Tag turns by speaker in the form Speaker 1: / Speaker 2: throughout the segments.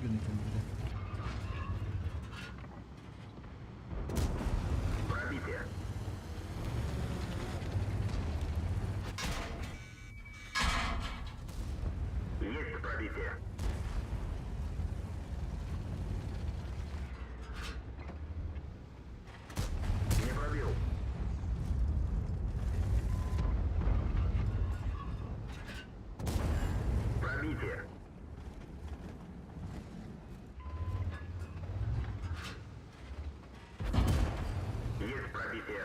Speaker 1: Блин,
Speaker 2: Пробитие. Есть пробитие. Не пробил. Пробитие. Есть пробитие.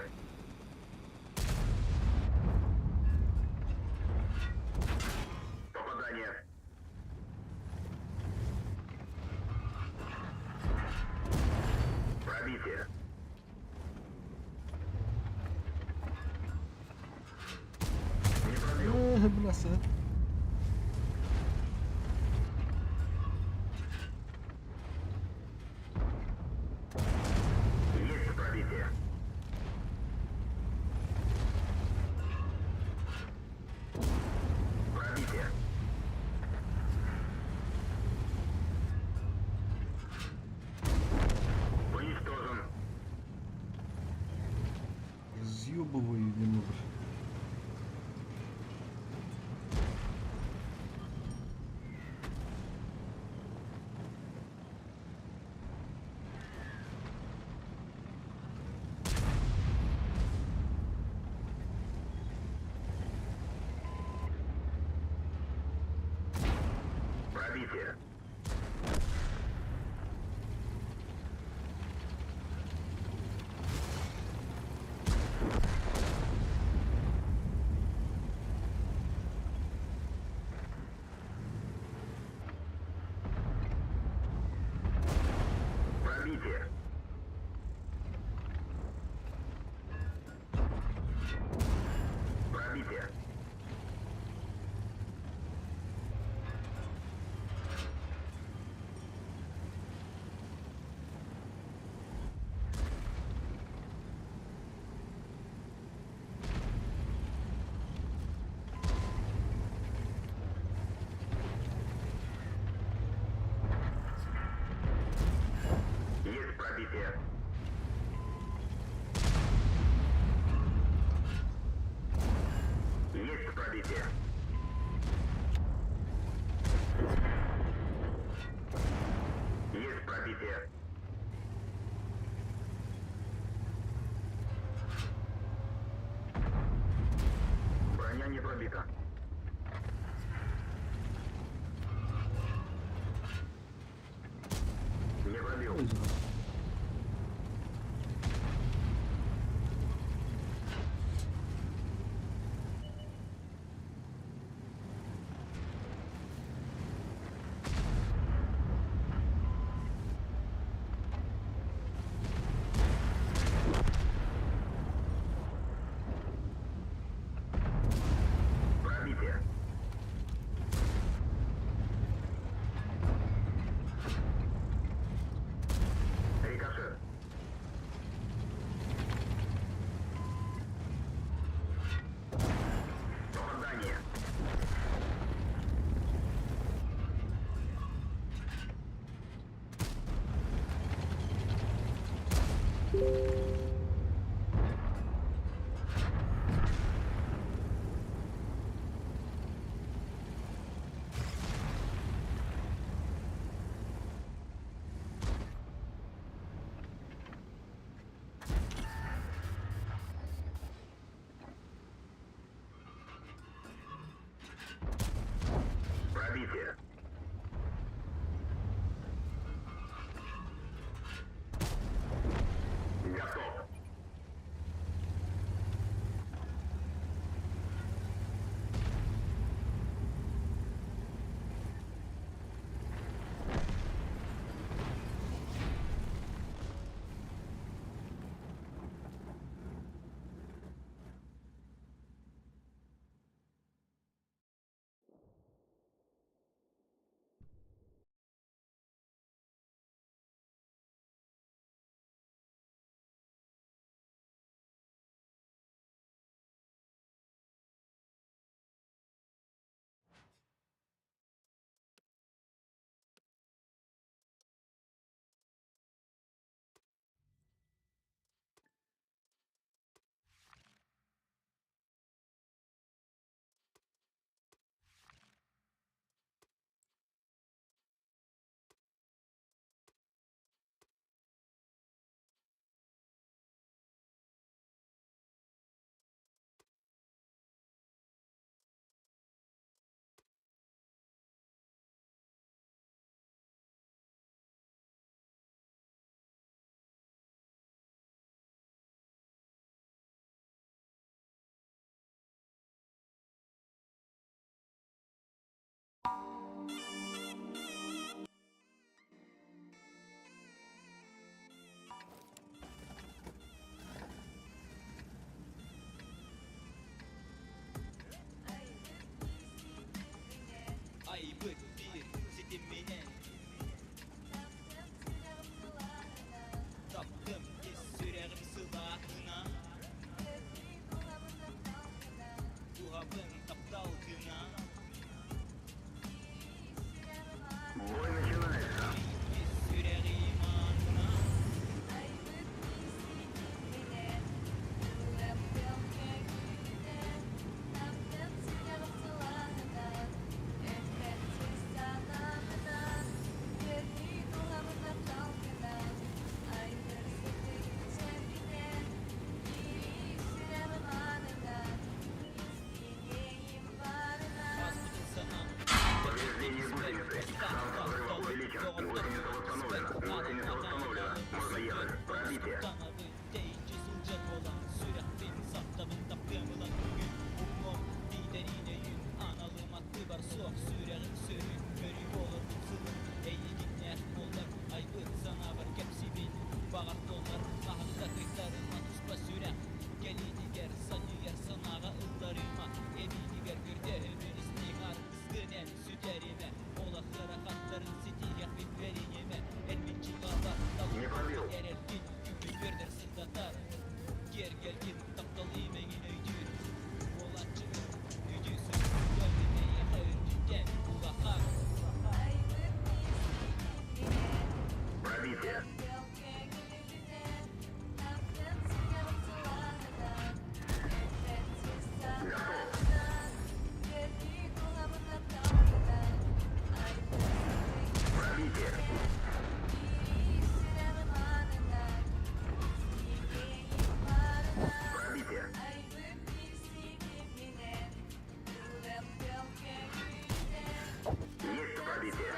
Speaker 2: Попадание. Пробитие. Не пробил.
Speaker 1: Бляса.
Speaker 2: Есть пробитие. Пробитие. Уничтожен.
Speaker 1: Разъебываю немного.
Speaker 2: Пробитие. Пробитие. Пробитие. Есть пробитие. Есть пробитие. Есть пробитие. Броня не пробита. Не пробил.
Speaker 1: Ой, да.
Speaker 2: Пробитие. Рикошет. Попадание. Пробитие. Готов. Пробитие.
Speaker 3: Tanavı deyince sıcak olan sürekli benim saptamında piyamılan bugün umum liderine yün analım aklı var soğuk sürelim sürün körü olur mutsulun eyi gitler olur aybı sana var kepsi bin bağır dolar ahımda kıytarıma tuşba sürek gelini ger sanı yer sanağa ıllarıma evini ver gördüğümün istiğar kızgınen süterime olaklara katların sitiyek biberinime elminci ağlar
Speaker 2: Не пробил.
Speaker 3: ererkin gümü verdir sırdatar ger gelgin taptalıyım engin öydür olatçının gücüsün gönlümeye öldüden ulakar
Speaker 2: Пробитие. Пробитие. Пробитие. Есть пробитие.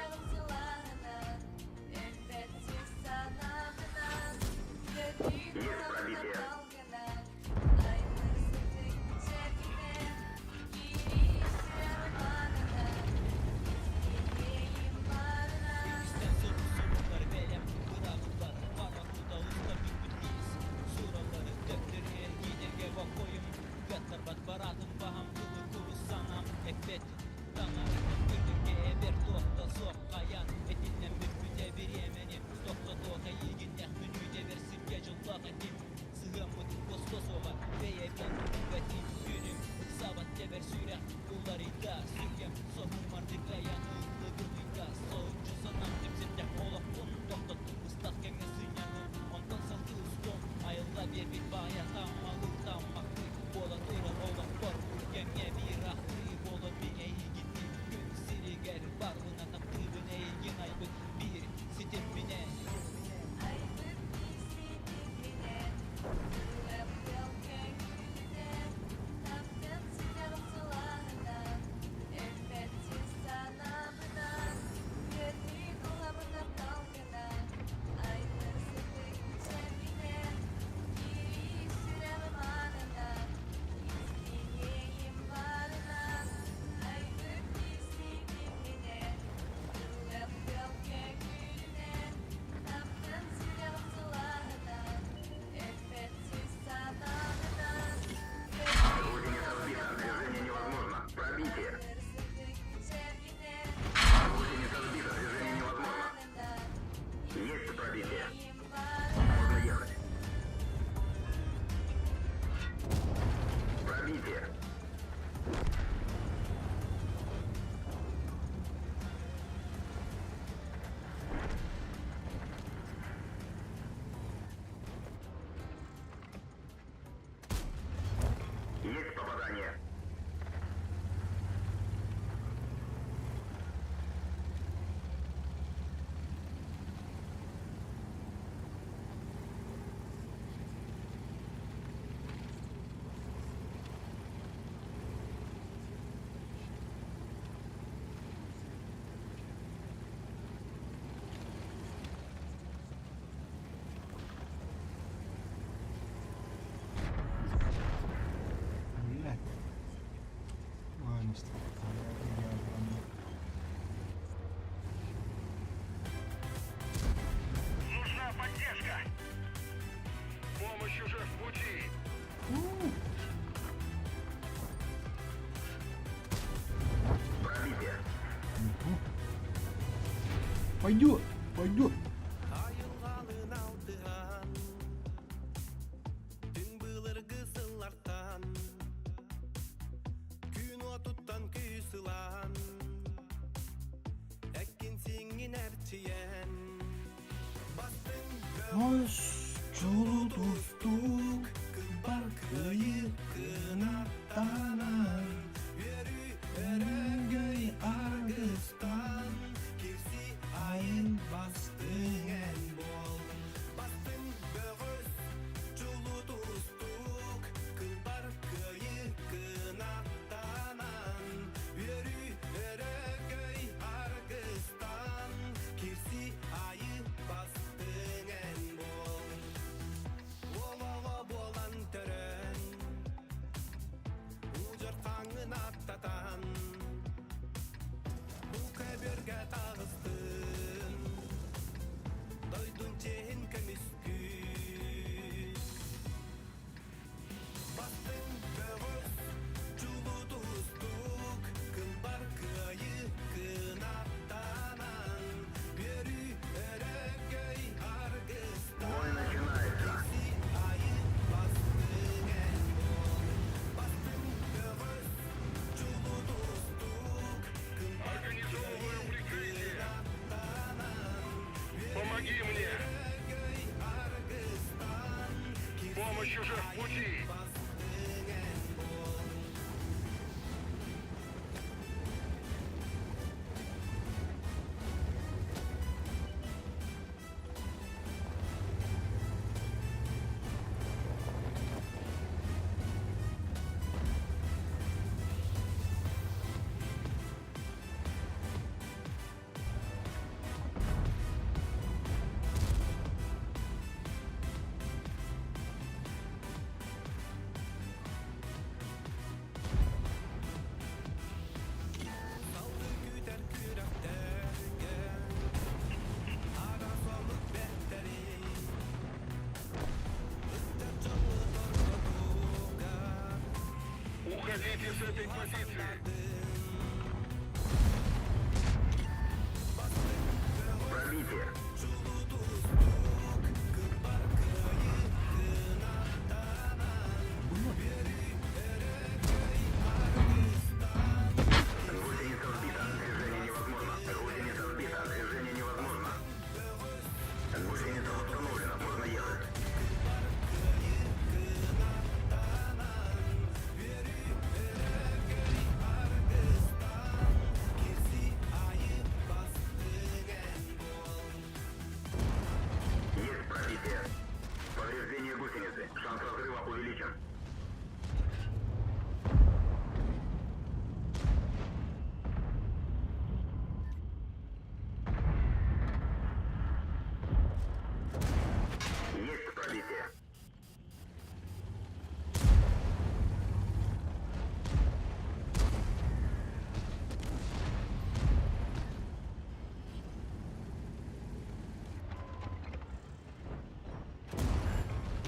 Speaker 2: Есть пробитие.
Speaker 3: İsten sorun sorunlar velem bırakırlar Paraklıda usta bir bütliyiz Suraları döktürüye giderge bak koyum Gatlar bat baratın baham kılı kulu sanam Ekbet Danarıkın gürdürge eber doğda soğuk kayan Etinden bir müte bir yemenim Dokta doğda ilgin ehmünü de versin gecullah edim Sığamıt kostos ola Beye ben kuvvetim günüm Sabat dever sürek Kulları da sürgem Sohum artık yanıklı gılıyda Soğuncu sanam temsinde olak on Dokta ıslak kengesin yanım Ondan saltı ustum Ayılda bir bit baya tammalı tammaklı Bola tura olak bor Genge bir ahlı Bola bir eyi gitti Gün siriger Barlığına taktı bin eygin aybık Bir sitim bine
Speaker 2: Орудие разбито. Движение невозможно. Пробитие. Орудие разбито. Движение невозможно. Есть пробитие. Можно ехать. Пробитие. Есть попадание.
Speaker 1: Блядь. Ладно, что
Speaker 4: Нужна поддержка! Помощь уже в пути!
Speaker 2: Пробитие.
Speaker 1: Пойдет, пойдет.
Speaker 5: Ayılgalın aldıgan Dün bılırgı sıllartan Gün otuttan küsülan Ekkin singin erçiyen Bastın
Speaker 1: Hoş çolu
Speaker 5: dostuk Kılbar kıyı kınatanar Yürü erengöy argıstan Kirsi ayın bastın en bol Bastın böğüs çulu dostuk Kılbar kıyı kınatanan Yürü erengöy argıstan Kirsi ayı bastın en bol
Speaker 4: Выйдите с этой позиции.
Speaker 2: Пробитие. Гусеница сбита. Движение невозможно. Гусеница сбита. Движение невозможно. Гусеница восстановлена. Можно ехать. Есть пробитие. Повреждение гусеницы. Шанс разрыва увеличен. Есть пробитие.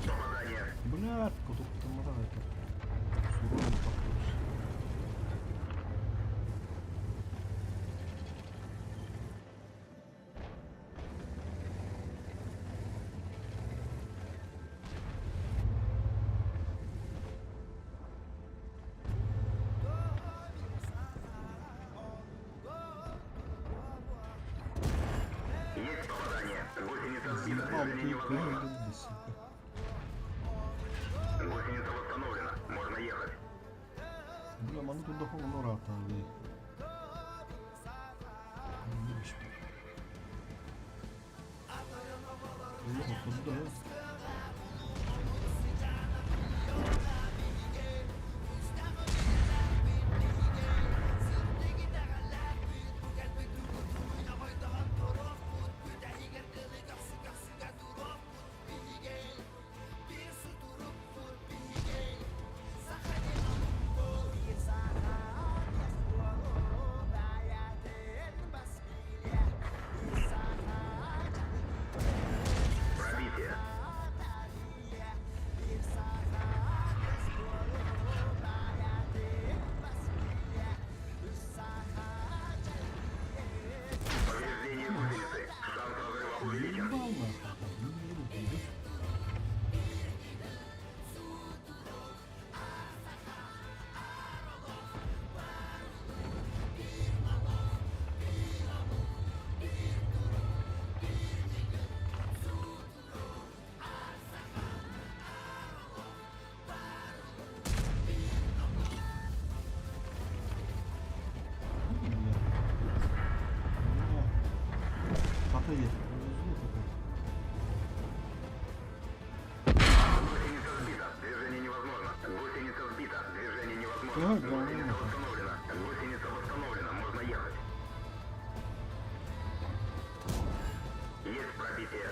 Speaker 2: Попадание.
Speaker 1: Блядь, потом там это. Суровый похож.
Speaker 2: Есть попадание. Гусеница сбита.
Speaker 1: Заебал
Speaker 2: Движение
Speaker 1: ты
Speaker 2: невозможно.
Speaker 1: блядь, сука.
Speaker 2: Гусеница восстановлена. Можно ехать.
Speaker 1: Бля, man тут до хонора там, блядь. Ну, поздравляю.
Speaker 2: Пробитие. Повреждение гусеницы. Шанс разрыва увеличен.
Speaker 1: Ебал нахуй. Ну, минуты, идёт. Отойди.
Speaker 2: Гусеница сбита. Движение невозможно. Гусеница сбита. Движение невозможно.
Speaker 1: Ага, да,
Speaker 2: Гусеница
Speaker 1: да.
Speaker 2: восстановлена. Гусеница восстановлена. Можно ехать. Есть пробитие.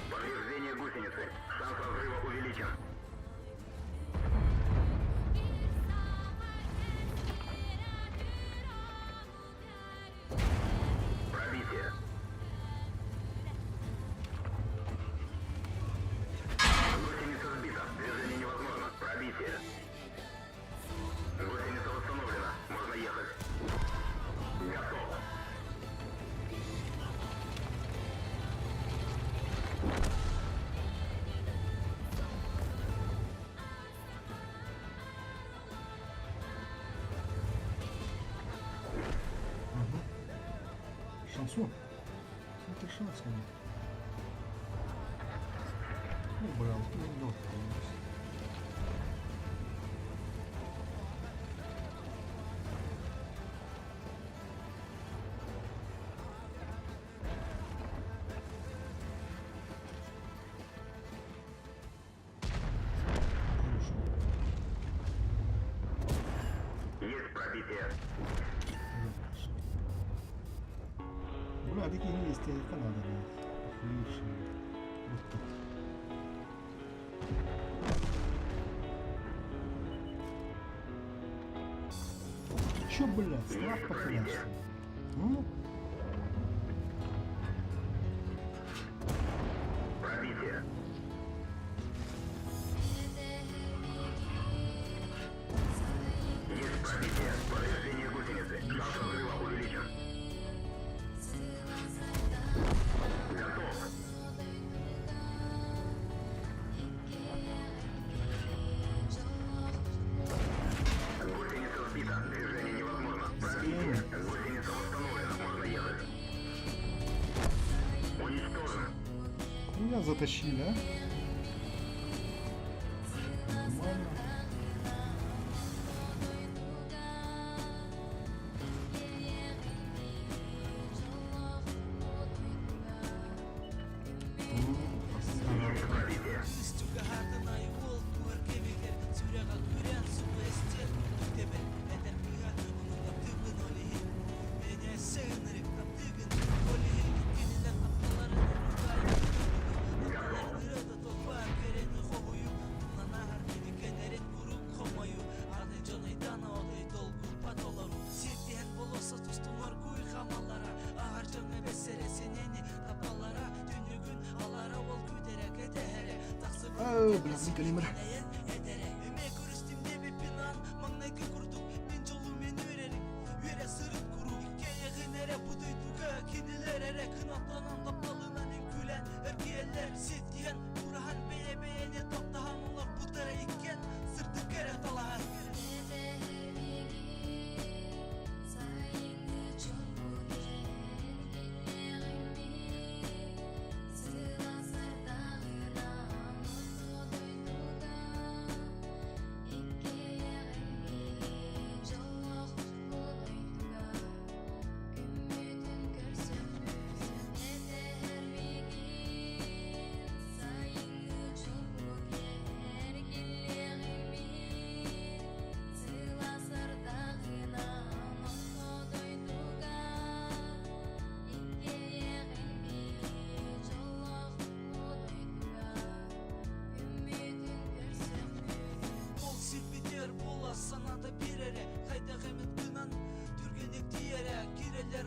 Speaker 2: Повреждение гусеницы. Шанс разрыва увеличен. Пробитие. Гусеница сбита. Движение невозможно. Пробитие. Гусеница восстановлена. Можно ехать. Готово.
Speaker 1: Шансон. Это шанс, конечно. Ну, бля, вот не дал.
Speaker 2: Есть пробитие.
Speaker 1: Бля, такие есть, это надо, блядь. Охуевшие. Вот так. Чё, блядь, страх потерял, что ли? Ну,
Speaker 2: Пробитие.
Speaker 1: затащили, а? Нормально. Блин, калибр.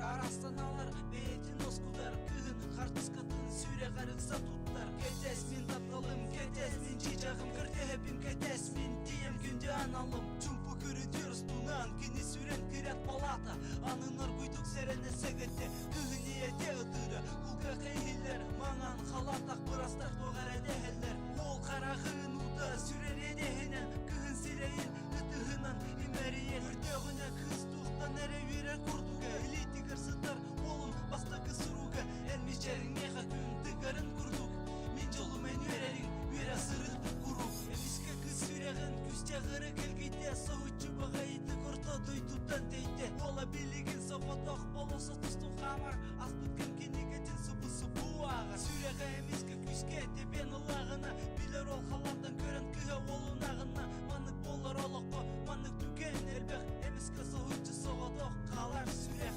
Speaker 5: Arastan alır beytin oskudar kığın Kartıskatın süre karıksa tutlar Ketesmin tatlım ketesmin cicağım Kırdı hepim ketesmin diyem günde analım Çumpu kırıtıyoruz tunan Kini süren kırat palata Anınar kuyduk serene segette Kığın niyete ıdırı Kulka kıyhiller Manan halatak bırastak doğar edeheller Ol karağın uda sürer edehinen Kığın sireyin ıtıhınan imeriyen Hürteğine kız tuğdan ere virer kurduga Eliti kırsıtar oğlum bastaki suruga Elmiş çeringeha gün tıkarın kurduk Min jolum en vererin Vere sırıldık kuruk Emiske kız süreğin küstağırı kelgide Soğutçu bağaydı kurta duydudan deyde Ola bilgin sopatok bolosa tustun hamar Az tutkin kinigetin subu subu ağa Süreğe emiske küske tepen ılağına Biler ol halardan gören kıha olun ağına Manık bolar olokko manık tüken elbek Emiske soğutçu soğutok kalar süreğ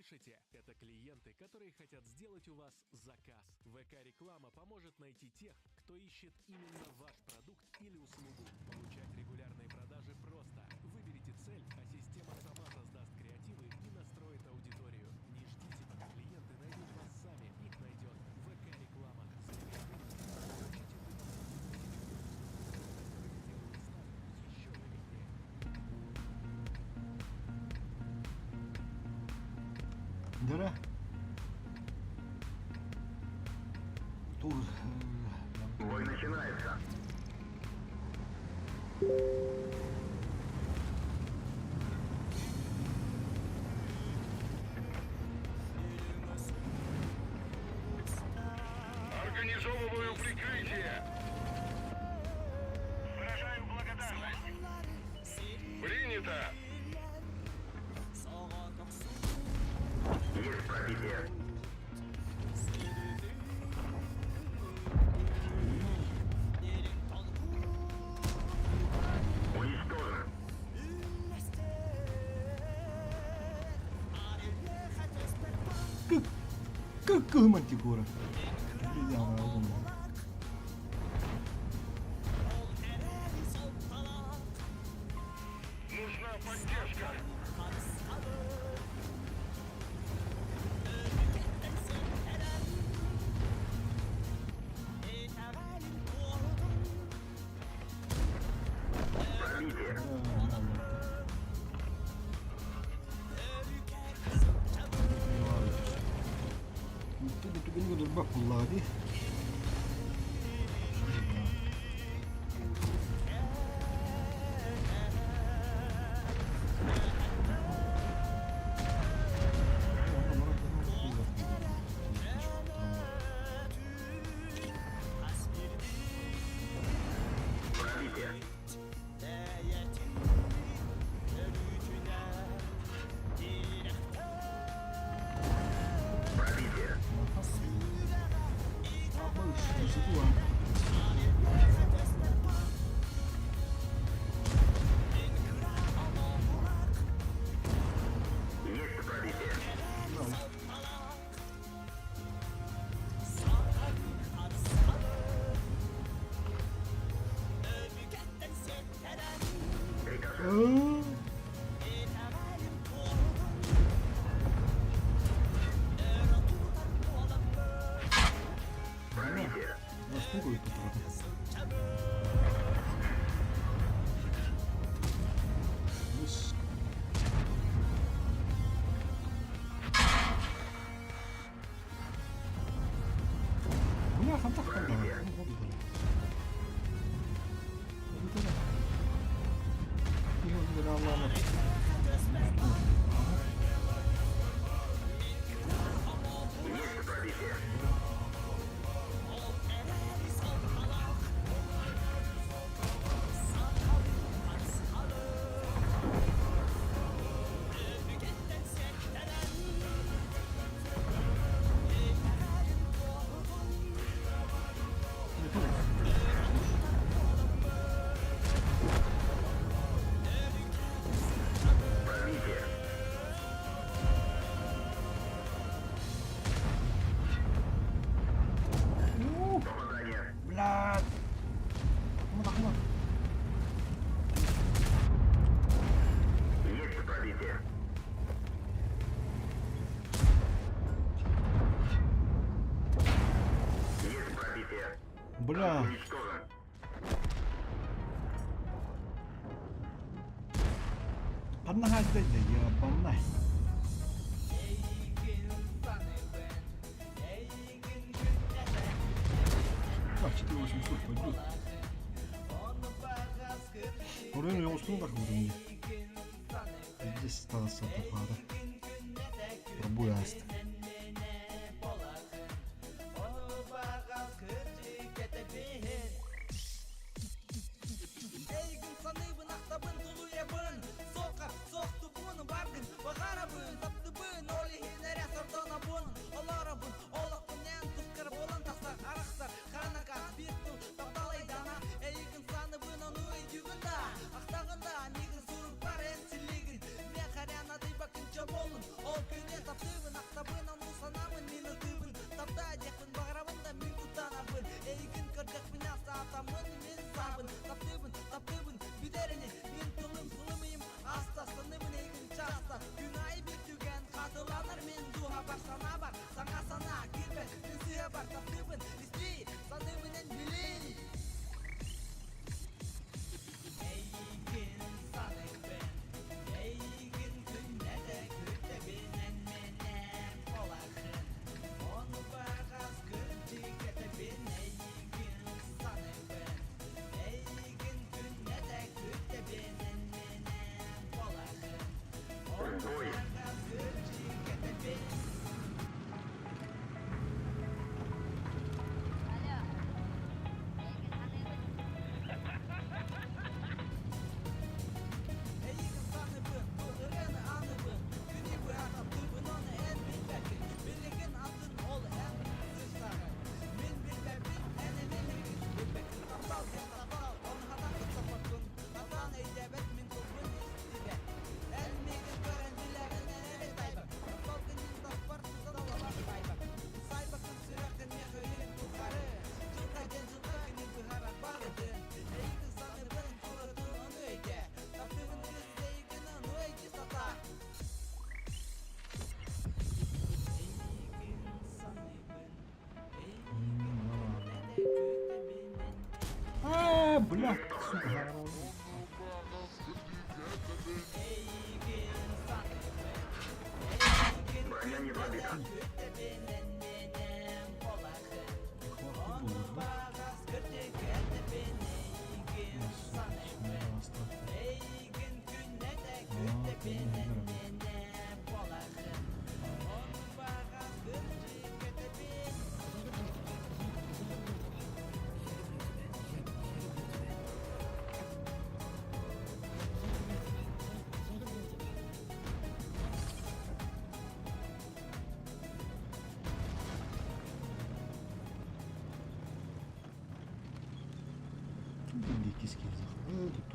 Speaker 6: Слышите? Это клиенты, которые хотят сделать у вас заказ. ВК-реклама поможет найти тех, кто ищет именно ваш продукт или услугу. Получать регулярные продажи просто. Выберите цель, а система сама создаст креативы и настроит аудиторию. Не ждите, пока клиенты найдут вас сами. Их найдет ВК-реклама. Еще выгоднее.
Speaker 1: Döre. Dur.
Speaker 2: Бой начинается.
Speaker 4: Организовываю прикрытие. Выражаю благодарность. Принято.
Speaker 2: Есть пробитие. Уничтожен.
Speaker 1: Как мантикора. Придямо разумно.
Speaker 4: Нужна поддержка.
Speaker 2: Пробитие.
Speaker 1: Itu juga udah pula di.
Speaker 2: Пробитие. Пробитие.
Speaker 1: Apa sih itu?
Speaker 2: Есть пробитие. Приказ. Пробитие.
Speaker 1: Насколько это правда? Бля, фантах когда?
Speaker 2: Есть пробитие. Пробитие. Попадание.
Speaker 1: Блядь! Кому-то.
Speaker 2: Есть пробитие. Есть пробитие.
Speaker 1: Бля!
Speaker 2: Уничтожен.
Speaker 1: Pernah ada aja ya, pernah. Bak 4800 пойдет. Oraya yolculuğunu da kurdum. Здесь осталось от пара. Пробуй аст. Блядь, сука.
Speaker 2: Броня не пробита.
Speaker 1: Хватит было, да? Киски захватывают, тут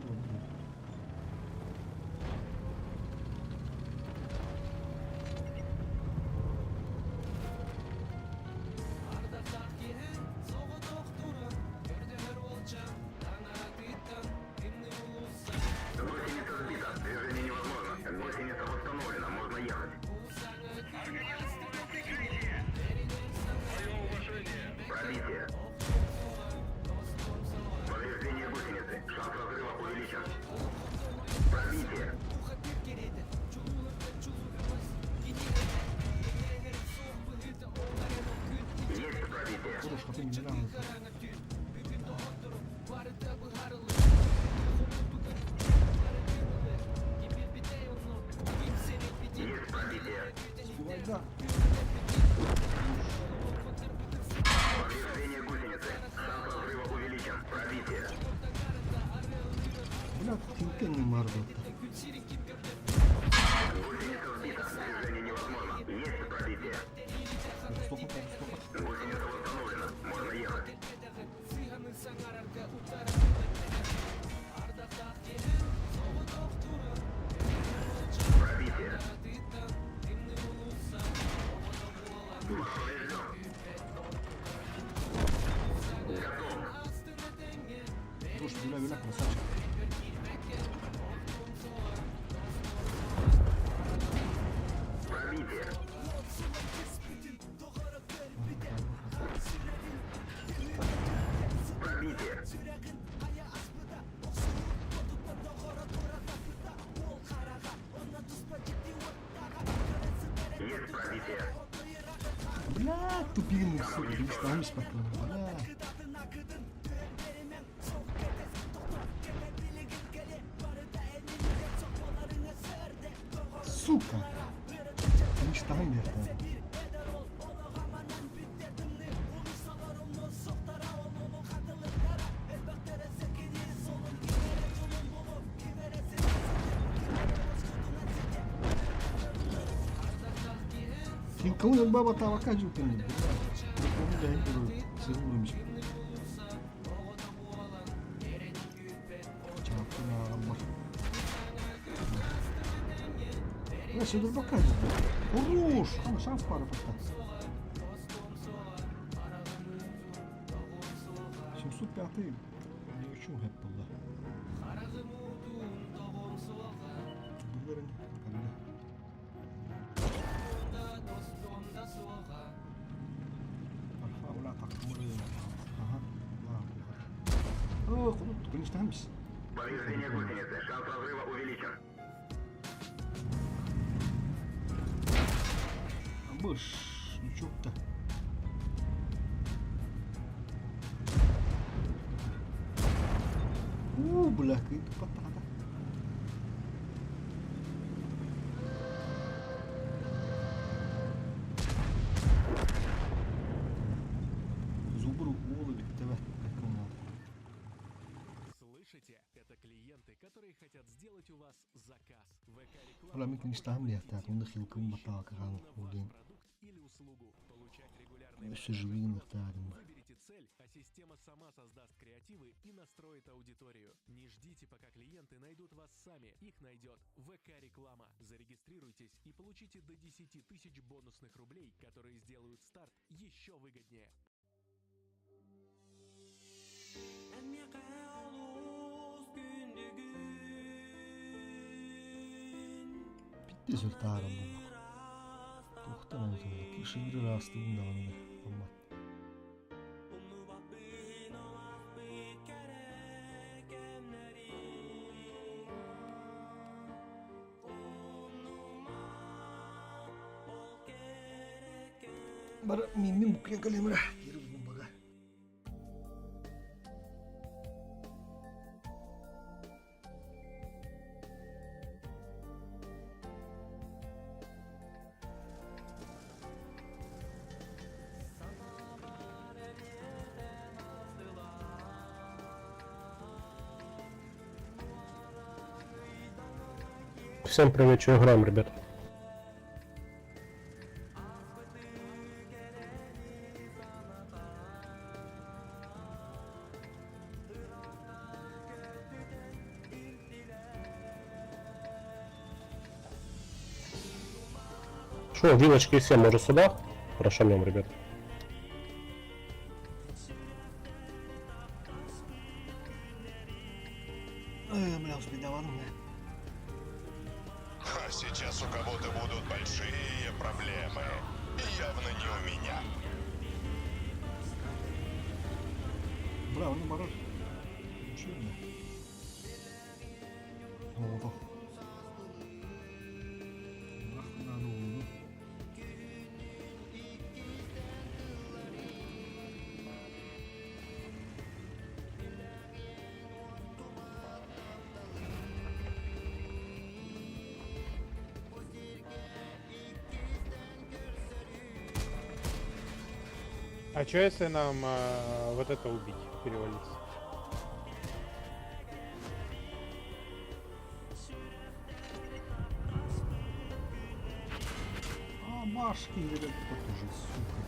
Speaker 2: Гусеница сбита. Движение невозможно. Гусеница восстановлена. Можно ехать.
Speaker 4: Организованное прикрытие. Мое уважение.
Speaker 2: Пробитие. Повреждение гусеницы. Шанс разрыва увеличен. Пробитие. Есть пробитие.
Speaker 1: хорош, а ты не нравится.
Speaker 2: Есть пробитие.
Speaker 1: Сбивай, да.
Speaker 2: Повреждение гусеницы. Шанс разрыва увеличен. Пробитие.
Speaker 1: Блядь, тинкен не мордот.
Speaker 2: Гусеница сбита. Движение невозможно. Есть пробитие.
Speaker 1: Стопа.
Speaker 2: Гусеница восстановлена. Можно ехать. Пробитие. Поврежден. Готов.
Speaker 1: Хорош, виля, красавчик.
Speaker 2: Пробитие. Пробитие. Есть пробитие.
Speaker 1: Блядь, тупиный, сука, не ставим спокойно, блядь. Сука! Не ставим это. Кылын баба табакка жүктен. Onu da hep böyle sırılmış. Çarptın Allah. Ya dur bakayım. Хорош. Ama şans var fakat. 705 ne üçün hep bunlar. Bunların bakalım. Вона так мурила. Ага. Ох, ну ты не станешь.
Speaker 2: Повреждение гусеницы. Шанс разрыва увеличен.
Speaker 1: Быш, ничего-то. Бля, какая-то патата.
Speaker 6: Слышите? Это клиенты, которые хотят сделать у вас заказ. ВК-реклама
Speaker 1: Вона мені не стам ліхтар, він хілком баталка рано один.
Speaker 6: продукт или услугу. Получать регулярные
Speaker 1: Все живі ліхтарем.
Speaker 6: Выберите цель, а система сама создаст креативы и настроит аудиторию. Не ждите, пока клиенты найдут вас сами. Их найдет ВК-реклама. Зарегистрируйтесь и получите до 10 тысяч бонусных рублей, которые сделают старт еще выгоднее.
Speaker 1: Bitti sırtarım bu. Tohtan ötüyor. Kişi bir rastığında onu. Ama. Bara min bukuyan kalimera. Kiri bugun baga.
Speaker 7: Всем привет, что играем, ребят? Что, вилочки все, может сюда? Прошамнем, ребят.
Speaker 1: Бля, успедовал меня.
Speaker 2: А сейчас у кого-то будут большие проблемы. И явно не у меня.
Speaker 1: Бля, он наоборот. Ничего не. Oldu. Aklına oldu.
Speaker 8: А что если нам вот это убить, перевалиться?
Speaker 1: А, Машки, ребят, вот уже, сука.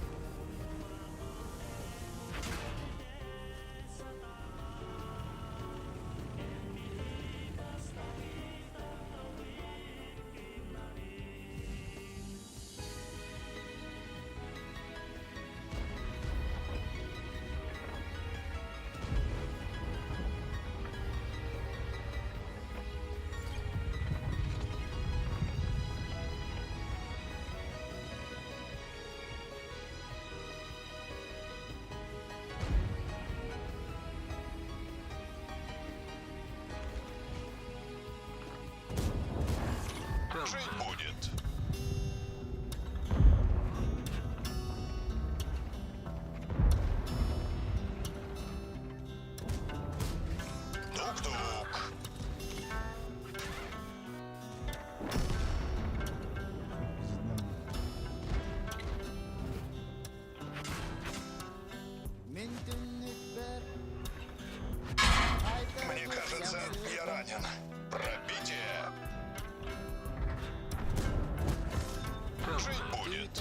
Speaker 2: Жить будет. Тук-тук. Мне кажется, я ранен. Пробитие. Жить будет.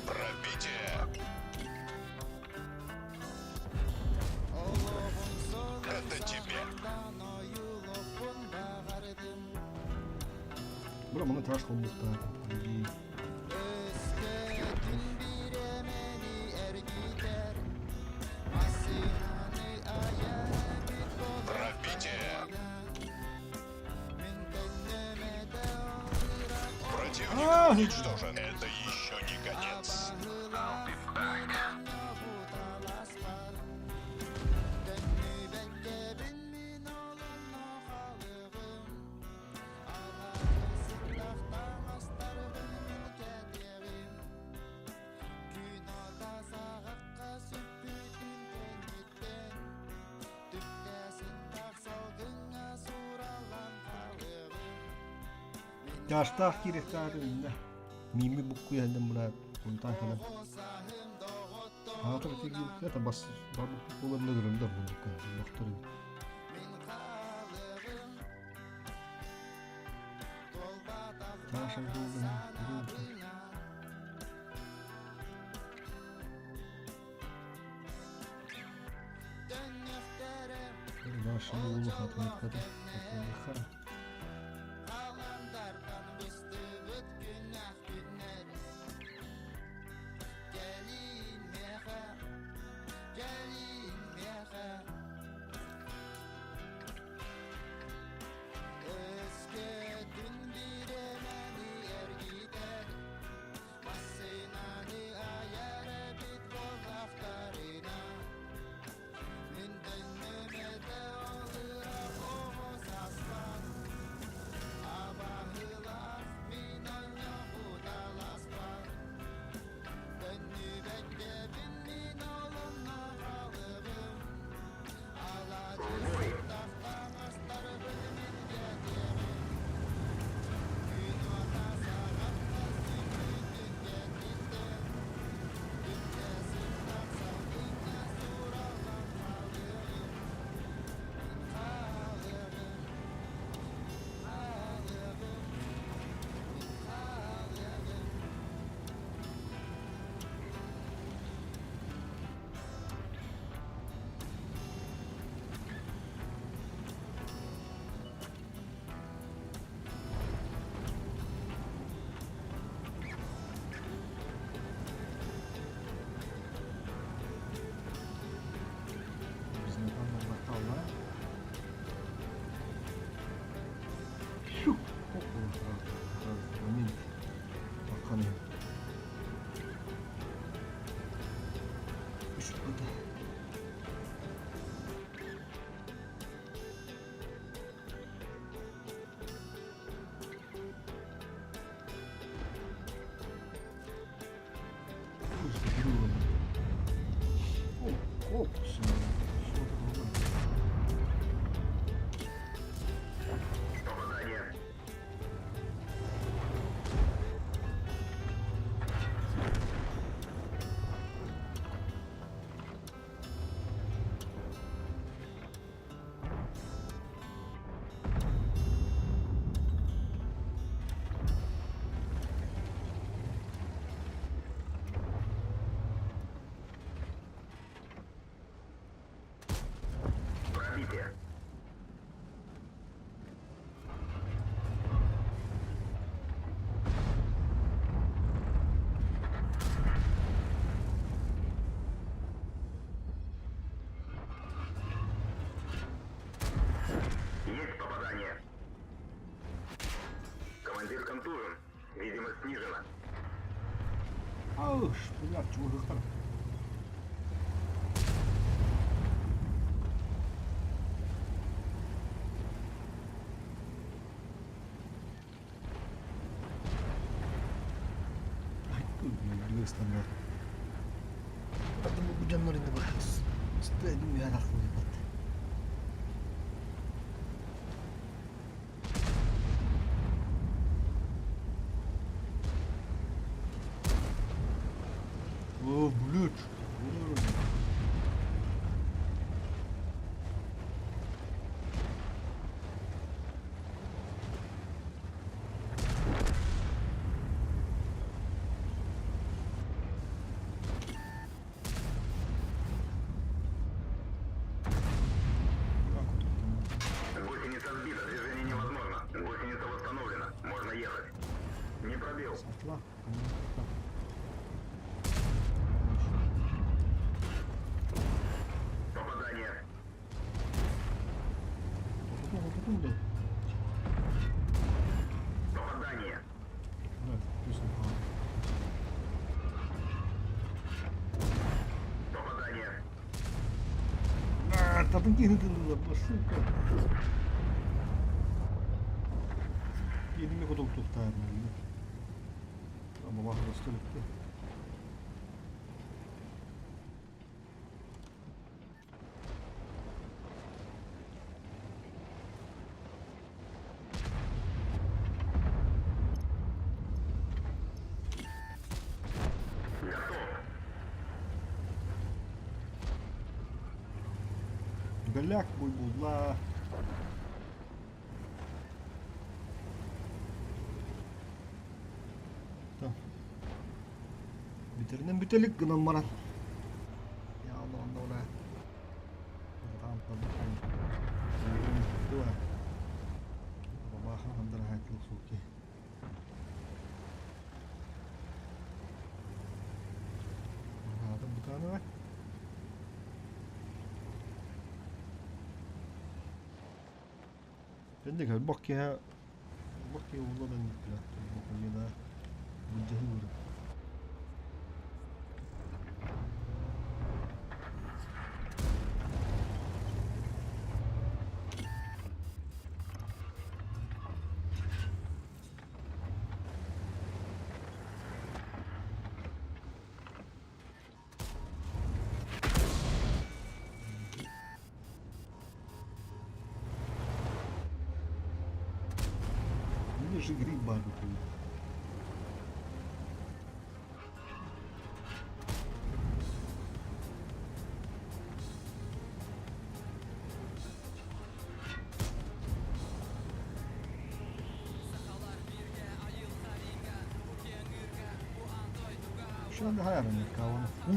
Speaker 2: Пробитие. Это тебе.
Speaker 1: Bro, bunu tıraş koyduk da. İyi.
Speaker 2: Пробитие. Противник уничтожен. Это еще не конец.
Speaker 1: Yaşta kirektarında. Mimi buku yandım buna. Bundan falan. Hatır ki это бас бабу куларында көрөмдөр бундук. Доктор. Таша булды. Наша улы хатметкада. Хара. Küçük burada. İşte duruyor. Hop şimdi. Şurada da olur.
Speaker 2: Попадание. Пробитие. Есть попадание. Командир контужен. Видимость снижена.
Speaker 1: Ау, шпилят, чувак. Ay, bu standart. Adamı bu canlarına bakıyoruz. Üstledim ya aklımı yapattı. Oo, bulut.
Speaker 2: Гусеница сбита, движение невозможно. Гусеница восстановлена. Можно ехать. Не пробил.
Speaker 1: Satla.
Speaker 2: Попадание.
Speaker 1: Tutun da.
Speaker 2: Попадание.
Speaker 1: Evet, diyorsun abi.
Speaker 2: Попадание.
Speaker 1: Tabii ki hıdırlı suka. Yerime kodok tutar mı? Ama bak nasıl gitti. Голяк буйбулла. Tamam. Bitirinin bitelik gınan bana. Ya Allah Allah ola. Tamam tamam. Dua. Baba hamdana haklı soki. Hadi bir tane var. Ben de gel bak ya. Bak ya valla ben ya. Bakın ya da menjadi udah. Ini же гриб baru tuh. Şu anda hayalim yok kavanı. Full.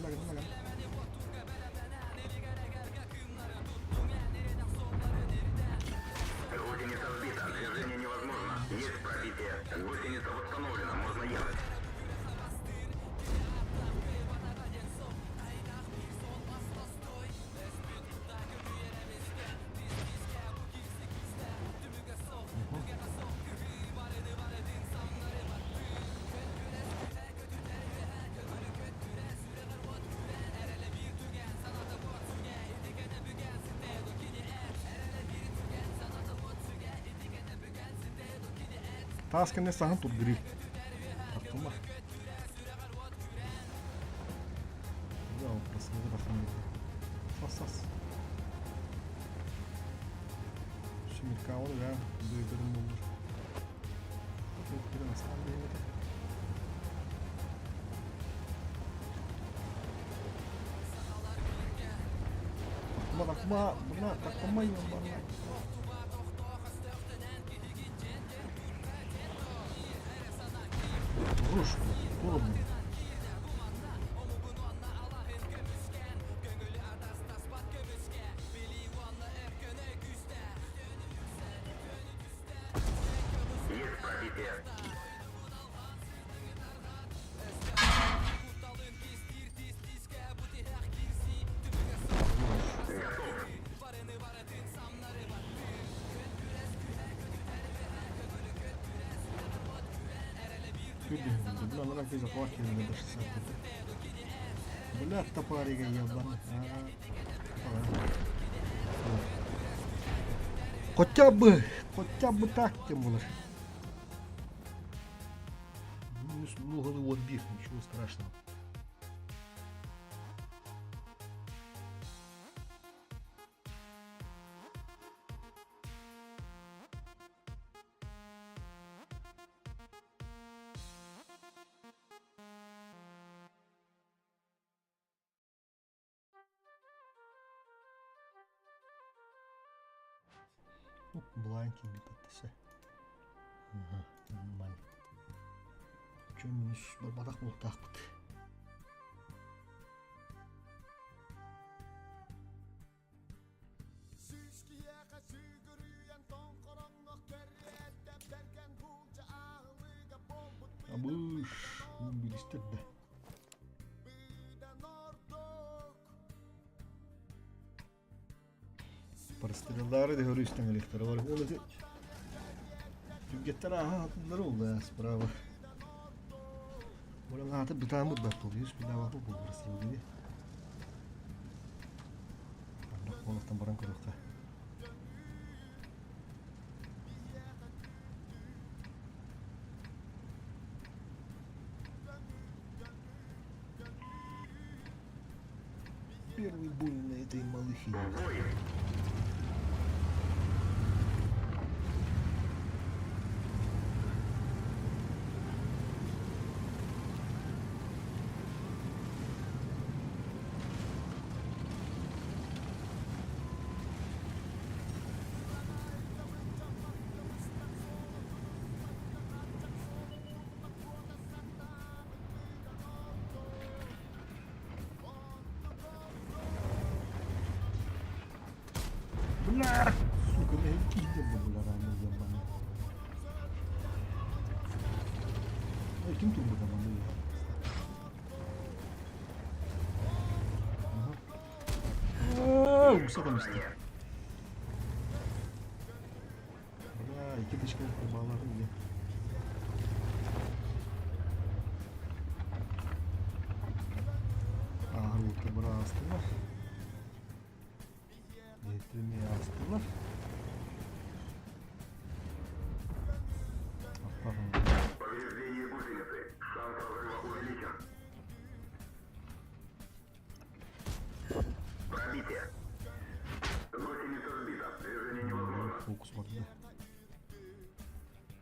Speaker 1: Gel.
Speaker 2: Гусеница сбита, движение невозможно. Есть пробитие. Гусеница восстановлена, можно ехать.
Speaker 1: Taas kan ne sahan tut gri. Aklıma. Ya o burası ne kadar bakın. Hassas. Şimdi kavunu ya. Duyduğum olur. Çok bir nasıl anlayamadım. Bakma, buna takılmayın bana. Vuruş, vurun.
Speaker 2: Есть пробитие.
Speaker 1: Bunlar herkese kulak yerine başlasın. Bunlar tapariga yaban. Хотя бы так тем более. Ну, голову отбив, ничего страшного. Бланкинг bittisi. Нормально. Kömüş bir badak mı taktık? Abış, bir istedi. Прострелали да говорю истинно лихтара var. Öyle de Tügetler aha hatları oldu ya sprava. Buranın hatı bir tane mutlat oluyor. Bir daha vakı buldu burası gibi. Allah konuktan baran kurukta. Первый бой на этой малыхе. Benar! Suka mengki je benar ramai zaman. Kim tu bukan mana ya? Oh, bisa kan mesti. Benar, iki dişken kurbalar ya. Ah, itu berasta lah. Getirmeye astılar.
Speaker 2: Повреждение гусеницы. Шанс разрыва увеличен. Пробитие. Гусеница сбита. Движение невозможно.
Speaker 1: Фокус var da.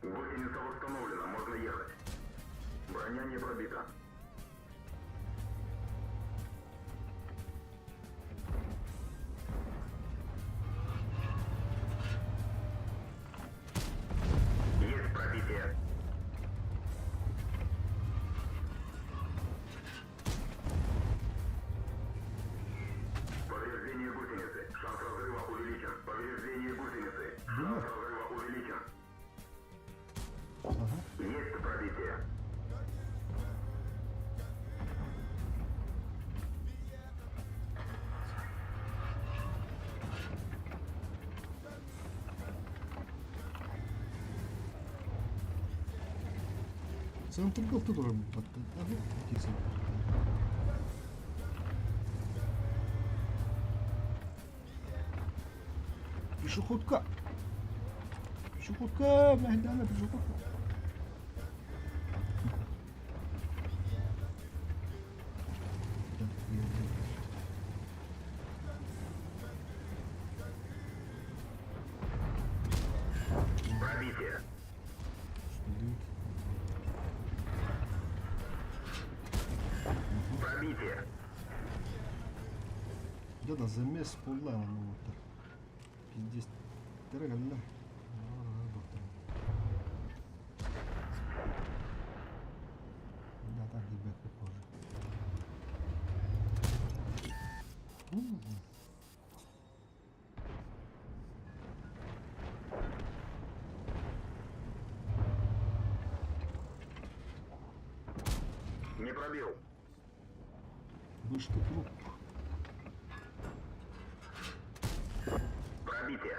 Speaker 2: Гусеница восстановлена. Можно ехать. Броня не пробита. Есть пробитие. Повреждение гусеницы. Шанс разрыва увеличен. Повреждение гусеницы. Шанс разрыва увеличен.
Speaker 1: Aha.
Speaker 2: Есть пробитие.
Speaker 1: Sen tıkıltı durum. Bakın. Kesin. Пешеходка. Пешеходка. Мягдана, пешеходка.
Speaker 2: Пробитие.
Speaker 1: Ya da zemmes pullayaman bu muhtar. Pizdes. Tere geldiler. Zaten hibet bir proje.
Speaker 2: Не пробил.
Speaker 1: Вышка труп.
Speaker 2: Пробитие.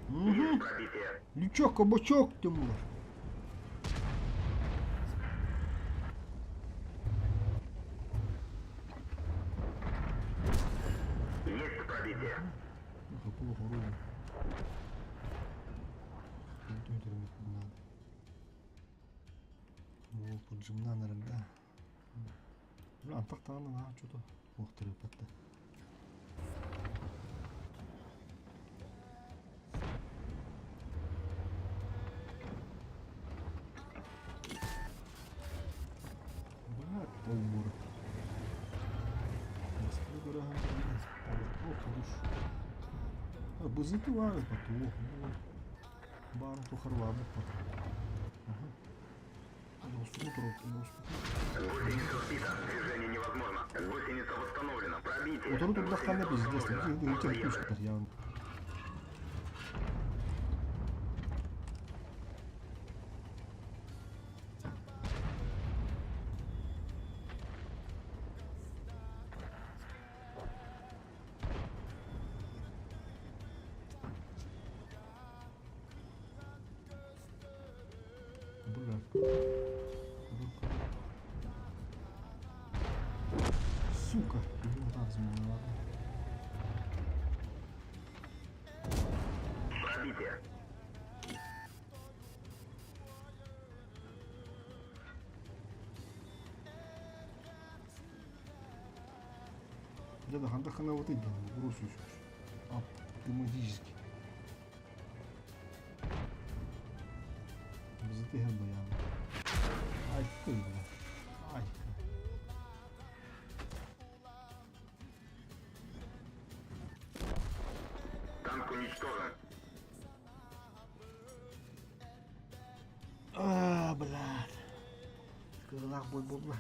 Speaker 2: Есть пробитие.
Speaker 1: Лючок, кабачок, Тимур.
Speaker 2: Есть пробитие.
Speaker 1: Плохо ровно. Компьютером не надо. Вот поджимна наверное. Ну, антактана на что-то мухтарып атты. Блядь, полмура. Москвы дорога. Плохо душ. Бызыты var потом. Барн тухарлады потом. Ага. Доступно трогать,
Speaker 2: Гусеница сбита. Движение невозможно. Гусеница восстановлена. Пробитие.
Speaker 1: Oturup da
Speaker 2: Гусеница
Speaker 1: kanla biz
Speaker 2: восстановлена.
Speaker 1: destek.
Speaker 2: Можно
Speaker 1: Ülke
Speaker 2: ехать.
Speaker 1: kadar ya. Сука, блин, размер, ладно.
Speaker 2: Пробитие.
Speaker 1: Деда, ханда хана вот эти, бросишь. Автоматически. Бзыты герба я. Ай, ты, бля. Ай.
Speaker 2: Танк уничтожен.
Speaker 1: Блядь. Кырнак бой болла.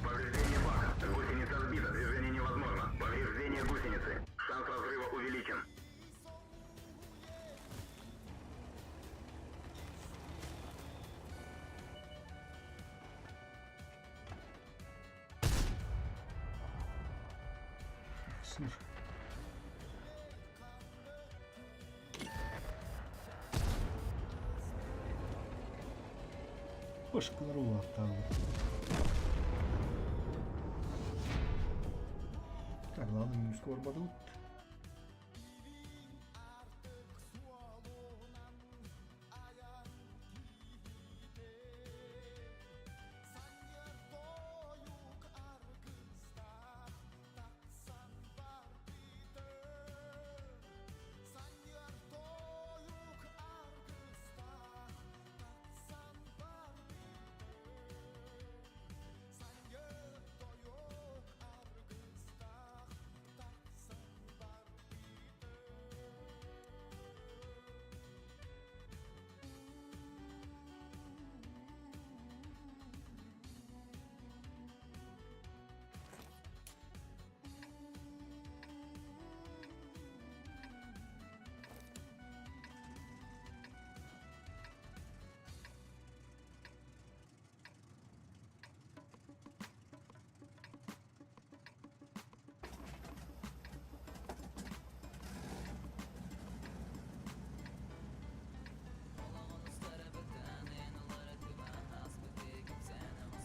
Speaker 2: Повреждение бака. Гусеница сбита. Движение невозможно. Повреждение гусеницы. Шанс разрыва увеличен.
Speaker 1: Сыр. Пошкарова там. Так, ладно, минус корбадут.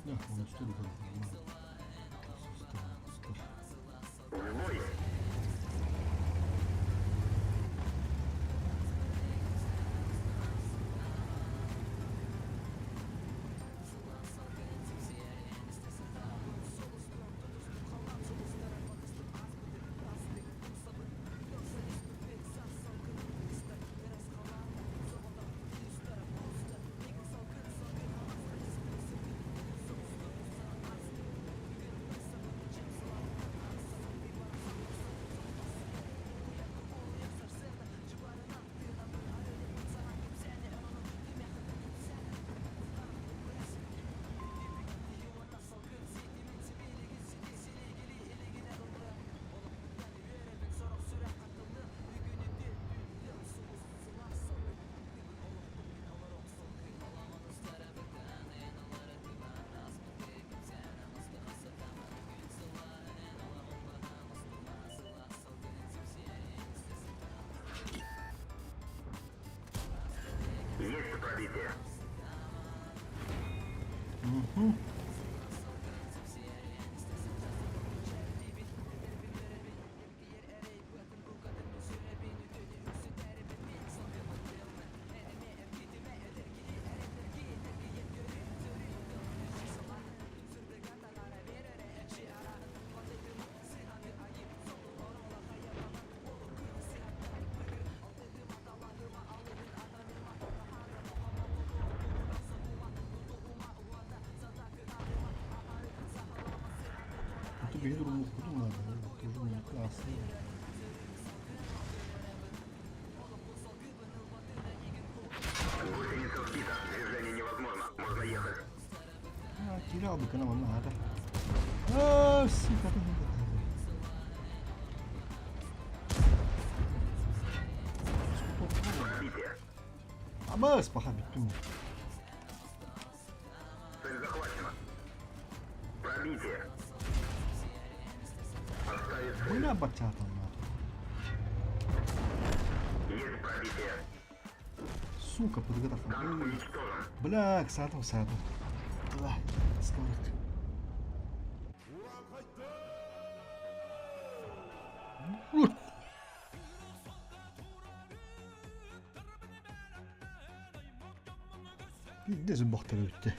Speaker 1: Да, он что ли
Speaker 2: В бой. Пробитие.
Speaker 1: Угу. Muito bem, todo mundo tudo nada, né? Todo mundo classe.
Speaker 2: Гусеница сбита. Движение невозможно. Можно ехать.
Speaker 1: Ah, tira do canal nada. Ah, sim, tá tudo.
Speaker 2: Пробитие.
Speaker 1: А mas, porra, bitum.
Speaker 2: Цель захвачена. Пробитие. Отставить цель.
Speaker 1: Olha a batata, mano.
Speaker 2: Есть пробитие.
Speaker 1: Сука, подготовка.
Speaker 2: Танк уничтожен.
Speaker 1: Бля, ксатом, садом. Бля, скорость. Вот. Piddes borta ute.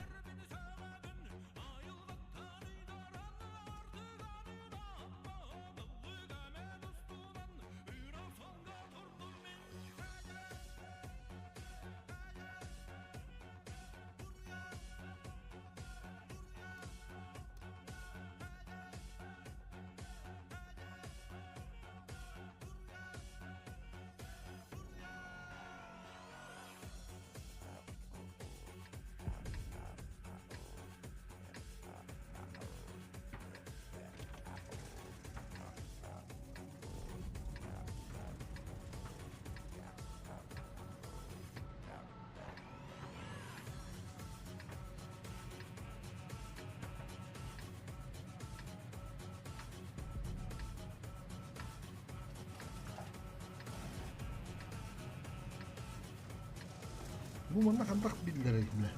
Speaker 1: Bu mana kandak bildiler bile.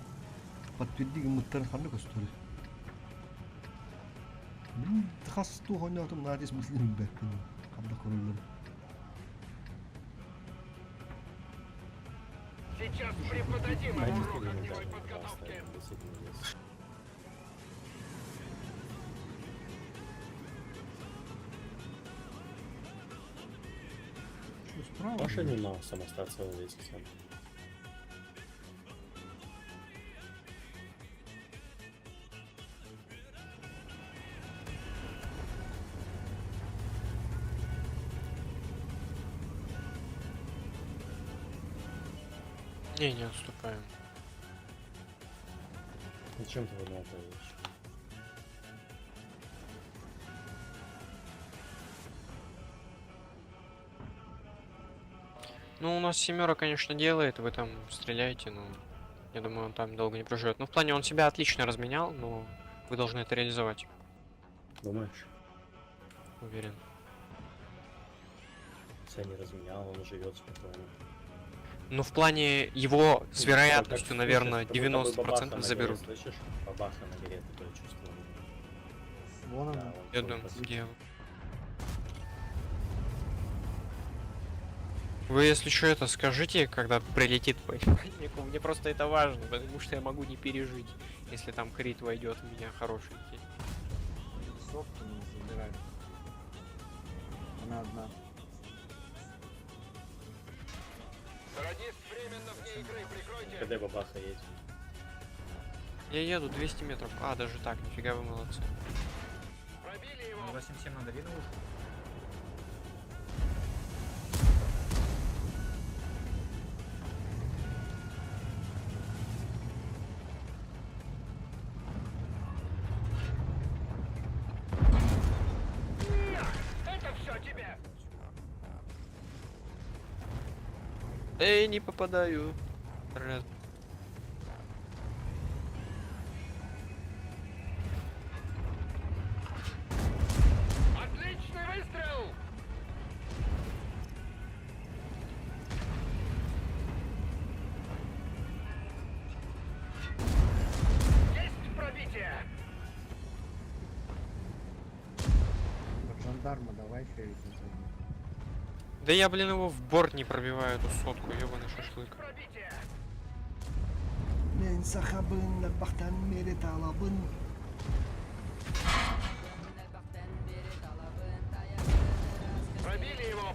Speaker 1: Patüddi muhtar kanı kosturi. Ben tastu oynadım nadis muslim bekledim. Kandak korulur.
Speaker 4: Сейчас преподадим урок огневой подготовки.
Speaker 1: Что справа?
Speaker 7: Паша не мав сам остаться весь сам.
Speaker 9: Не отступаем.
Speaker 7: Зачем ты выматываешь?
Speaker 9: Ну, у нас семера, конечно, делает, вы там стреляете, но я думаю, он там долго не проживет. Ну, в плане, он себя отлично разменял, но вы должны это реализовать.
Speaker 7: Думаешь?
Speaker 9: Уверен.
Speaker 7: Себя не разменял, он живет спокойно.
Speaker 9: Ну, в плане его с вероятностью,
Speaker 7: Как,
Speaker 9: наверное,
Speaker 7: слышишь, как будто бы бабаха
Speaker 9: 90%
Speaker 7: на горе,
Speaker 9: заберут.
Speaker 7: Слышишь? Бабаха на горе, такое чувство.
Speaker 1: Вон
Speaker 7: Да,
Speaker 1: она.
Speaker 7: он
Speaker 9: Я
Speaker 7: свой
Speaker 9: думаю,
Speaker 7: посыл.
Speaker 9: где... Вы, если что, это скажите, когда прилетит по противнику. Мне просто это важно, потому что я могу не пережить, если там крит войдет в меня хорошенький.
Speaker 10: Софту не забирай. Она одна.
Speaker 4: Радист временно вне игры, прикройте.
Speaker 7: Когда бабаха едет?
Speaker 9: Я еду 200 метров. А, даже так, нифига вы молодцы.
Speaker 4: Пробили его.
Speaker 10: 8-7 надо видно уже?
Speaker 4: Это все тебе.
Speaker 9: Эй, не попадаю. Раз.
Speaker 4: Отличный выстрел.
Speaker 10: Жандарма, давай шерить на зоне.
Speaker 9: Да я, блин, его в борт не пробиваю, эту сотку, ёбаный шашлык.
Speaker 1: Men sahabın baktan beri talabın.
Speaker 4: Пробили его!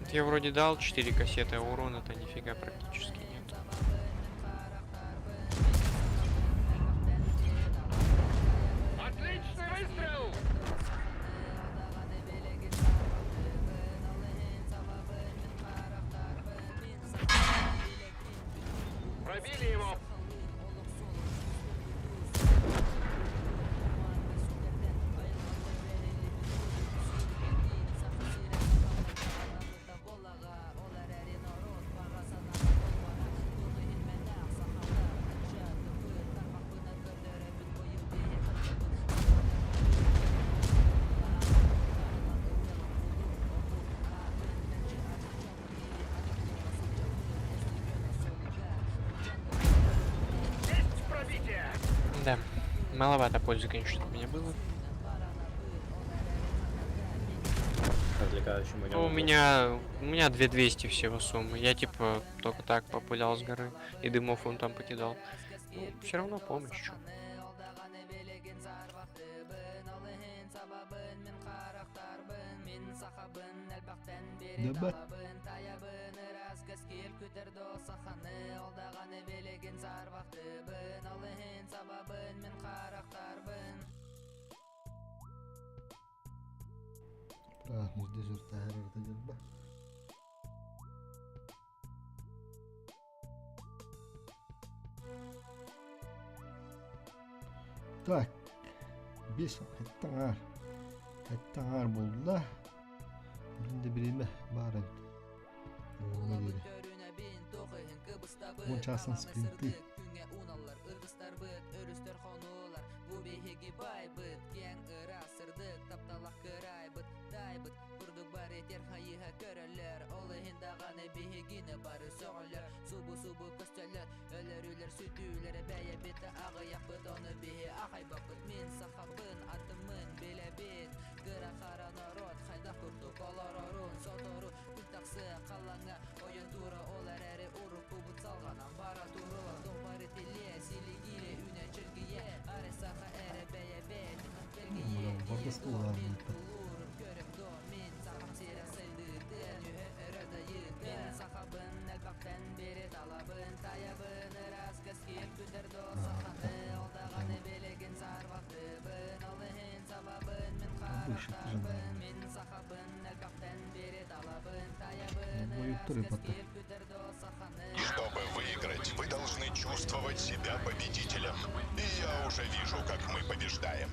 Speaker 9: Вот я вроде дал 4 кассеты, а урона-то нифига практически нет.
Speaker 4: Отличный выстрел! Пробили его! Есть пробитие!
Speaker 9: Да, маловато пользы, конечно, от меня было. Ну, у меня 2200 всего суммы. Я типа только так популял с горы. И дымов он там покидал. Ну, все равно помощь, чё.
Speaker 1: Дөбөт. Müjde zürtte her yerde gelme. Так, 5 hectar buldu da. Birinde birime bari. Ne dedi? Bunçasın sprinti. Bardası da var burada. Bu ışıklı jandarma. Boyuttur yapatı.
Speaker 2: Чтобы выиграть, вы должны чувствовать себя победителем. И я уже вижу, как мы побеждаем.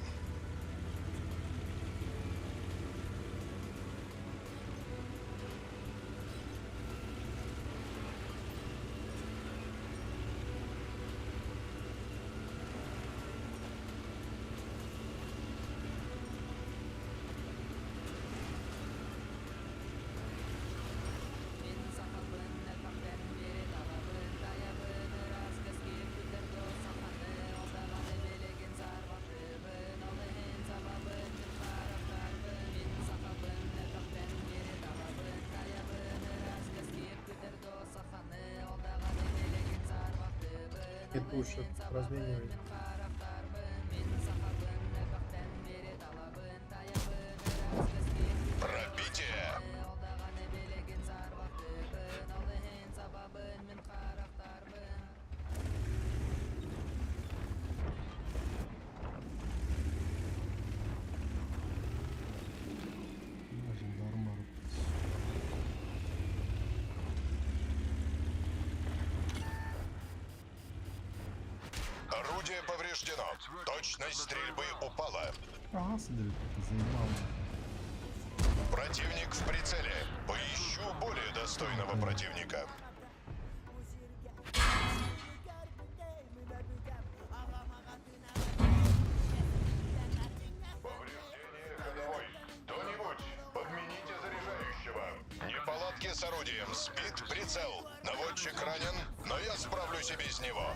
Speaker 10: Пушек, разменивай.
Speaker 2: Пробитие!
Speaker 1: Jandarma.
Speaker 2: Орудие повреждено. Точность стрельбы упала.
Speaker 1: Ага, сидели, заебал.
Speaker 2: Противник в прицеле. Поищу более достойного противника. Повреждение ходовой. Кто-нибудь, подмените заряжающего. Неполадки с орудием. Сбит прицел. Наводчик ранен, но я справлюсь и без него.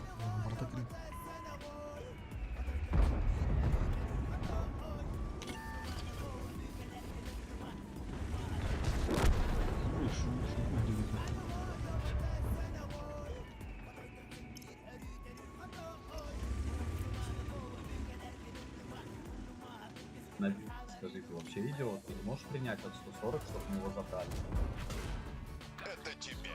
Speaker 1: Бардакли.
Speaker 10: Скажите, вообще видео ты не можешь принять от 140, чтобы мы его забрали?
Speaker 2: Это тебе.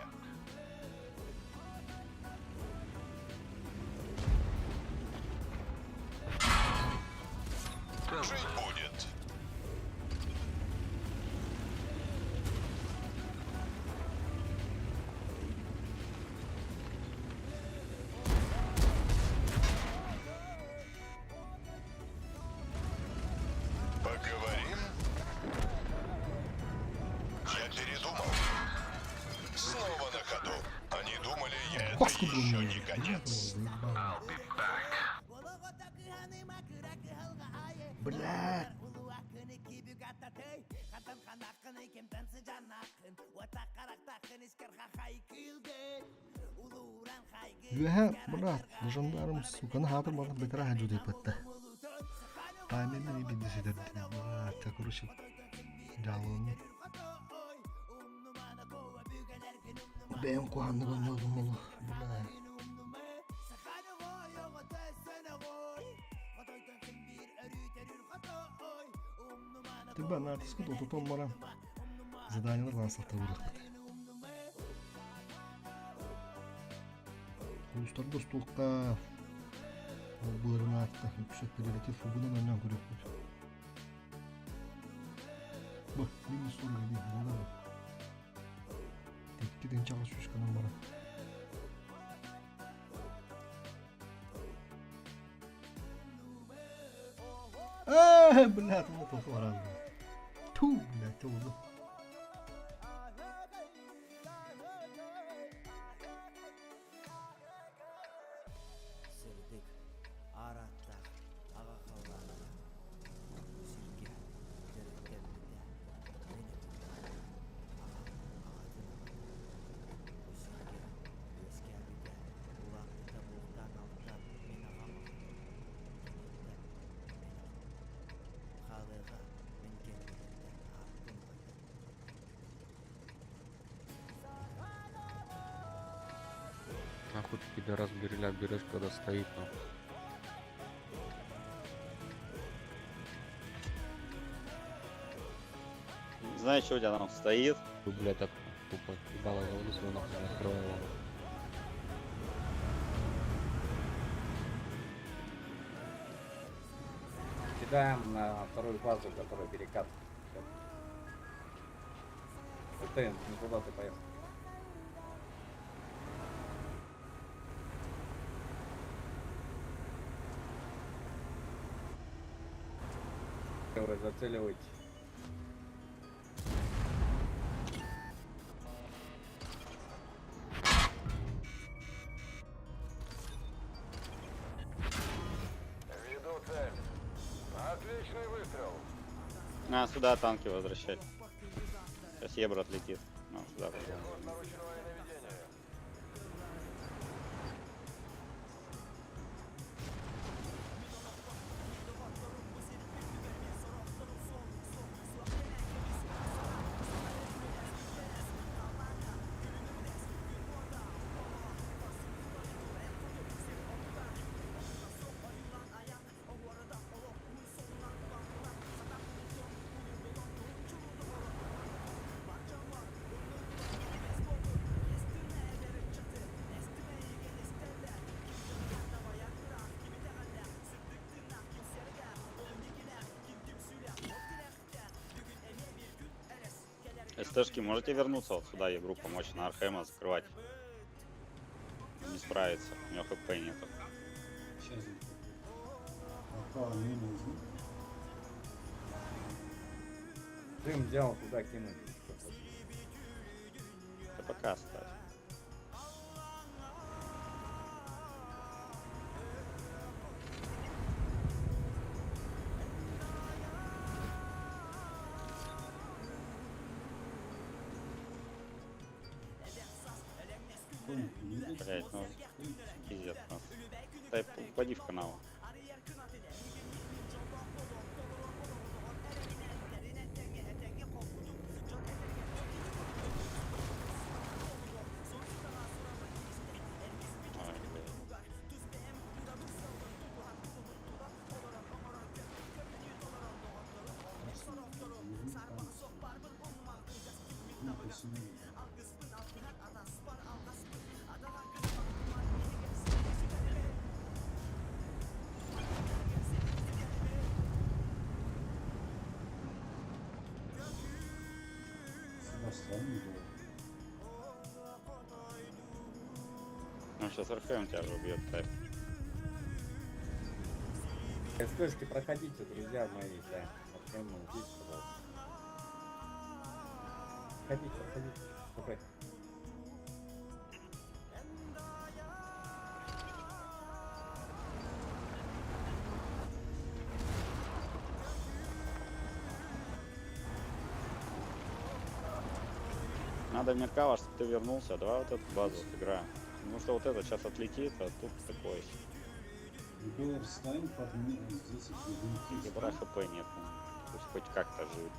Speaker 2: Жить будет. Поговорим? Я передумал. Снова на ходу. Они думали, это
Speaker 1: Паскуда
Speaker 2: еще
Speaker 1: мне,
Speaker 2: не конец.
Speaker 1: Блядь. Юха, брат, жандарм, сука, хатыр бана бетера хаджу деп атты. Таймені не бенде сетер. Так, короче, жалуын. Бәйім қуанды болмадым ол. Бля. Ты ben artık ototun bana zadanyalardan sahte bıraktı. Uluslar dostlukta bığırına attı. Yüksek bedeli fugunun önden görüyoruz. Bak, bir soru geliyor. Bana bak. Tekkiden çalışmış kanım bana. Блядь, вот это ворон. Ту, блядь, ты уже.
Speaker 9: Нахуй ты пидорас береля берешь, когда стоит, ну.
Speaker 11: Знаешь, что у тебя там стоит?
Speaker 9: Бля, так тупо ебало заводу свой нахуй открою его.
Speaker 10: Кидаем на вторую фазу, которая перекат. Ты, не куда ты поехал? Зацеливайте.
Speaker 2: Веду цель. Отличный выстрел.
Speaker 11: На, сюда танки возвращать. Сейчас Ебра отлетит. На, сюда.
Speaker 2: Ручное наведение.
Speaker 11: СТшки, можете вернуться вот сюда, Ебру, помочь на Архема закрывать? Не справится, у него хп нету.
Speaker 10: Сейчас. Дым делал, куда кинуть?
Speaker 11: ТПК оставь. Блять, ну пиздец нас. Дай упади в канал. Ой, блядь. Ну, сейчас Архем тебя же убьет, так.
Speaker 10: СТшки проходите, друзья мои, да. Архема убить, пожалуйста. Проходите. Давай.
Speaker 11: Надо Меркава, чтобы ты вернулся. Давай вот эту базу сыграем. Потому что вот это сейчас отлетит, а тут такое. Ебра хп нет. Пусть хоть как-то живет.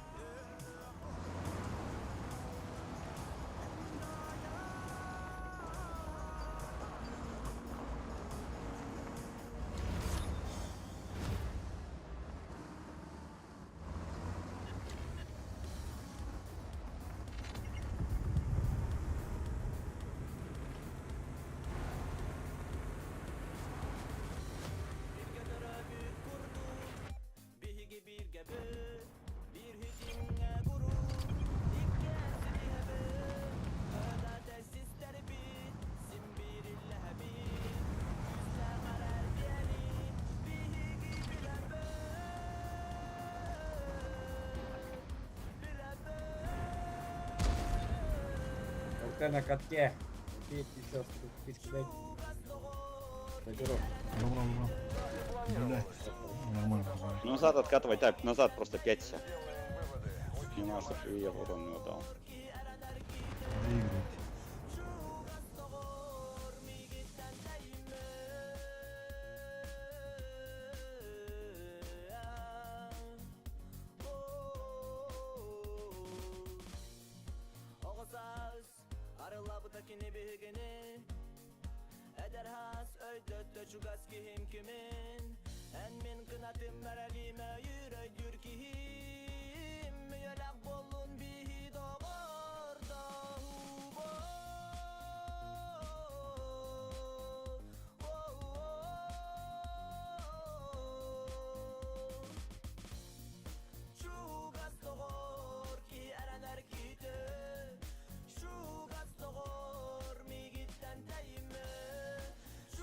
Speaker 10: На катке. Пейте еще спички дайте. Добро.
Speaker 1: Блядь. Нормально.
Speaker 11: Ну, назад откатывай, так, назад просто пяться. Не надо, чтобы я урон не дал.
Speaker 1: Доигрывать.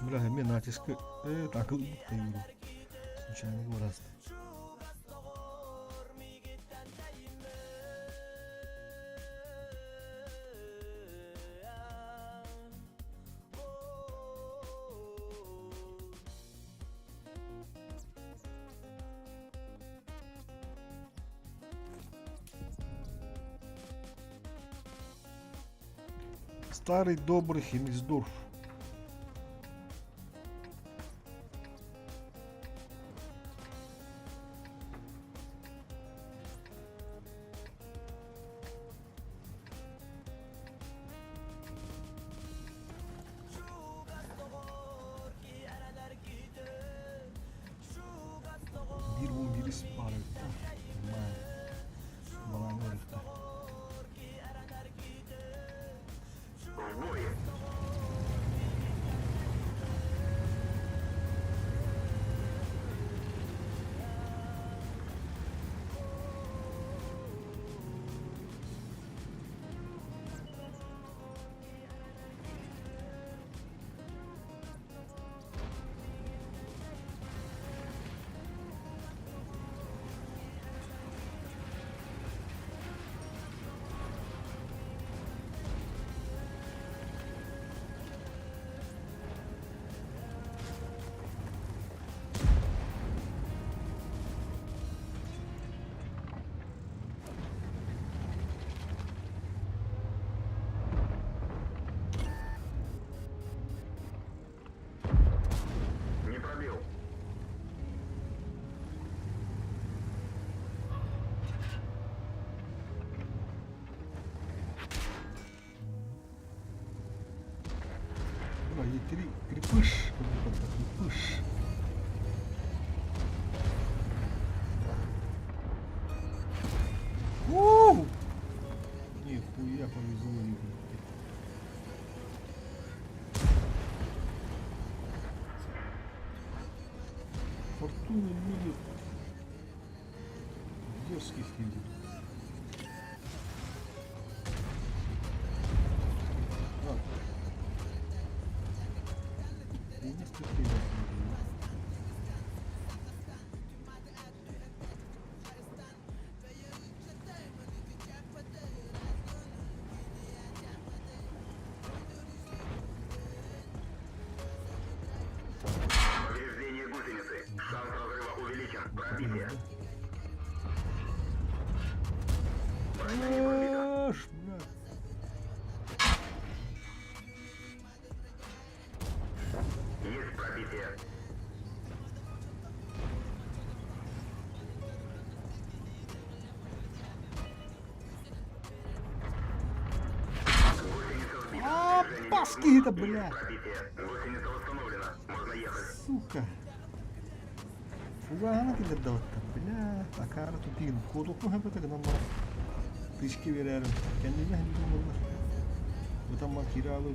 Speaker 1: Бля, мне натиск. Так, игру. Случайно его раз. Старый добрый Химмельсдорф. Birisi var. Bana ne öğretti? Крепыш. Крепыш. Нихуя, Русских видел.
Speaker 2: Повреждение гусеницы. Шанс разрыва увеличен. Пробитие.
Speaker 1: Аж, бля.
Speaker 2: Есть пробитие.
Speaker 1: А, паски это, бля.
Speaker 2: Пробитие. Гусеница восстановлена. Можно ехать.
Speaker 1: Сука. Фугана келеді даватта. Бля, акары тутин. Koduklu hep öte kadar bana. Riski veririm. Kendime henüz olmalı. Bu tam bak kiralı.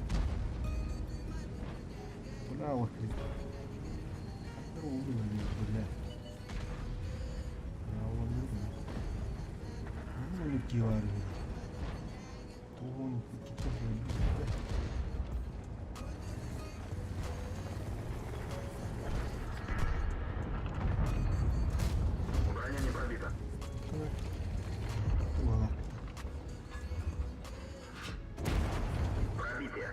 Speaker 1: Bula vakit. Hatta oldu böyle. Bla. Ya olabilir mi? Ne olur ki var ya. Tohum kitap böyle.
Speaker 2: Броня не пробита.
Speaker 1: Valla.
Speaker 2: Пробитие.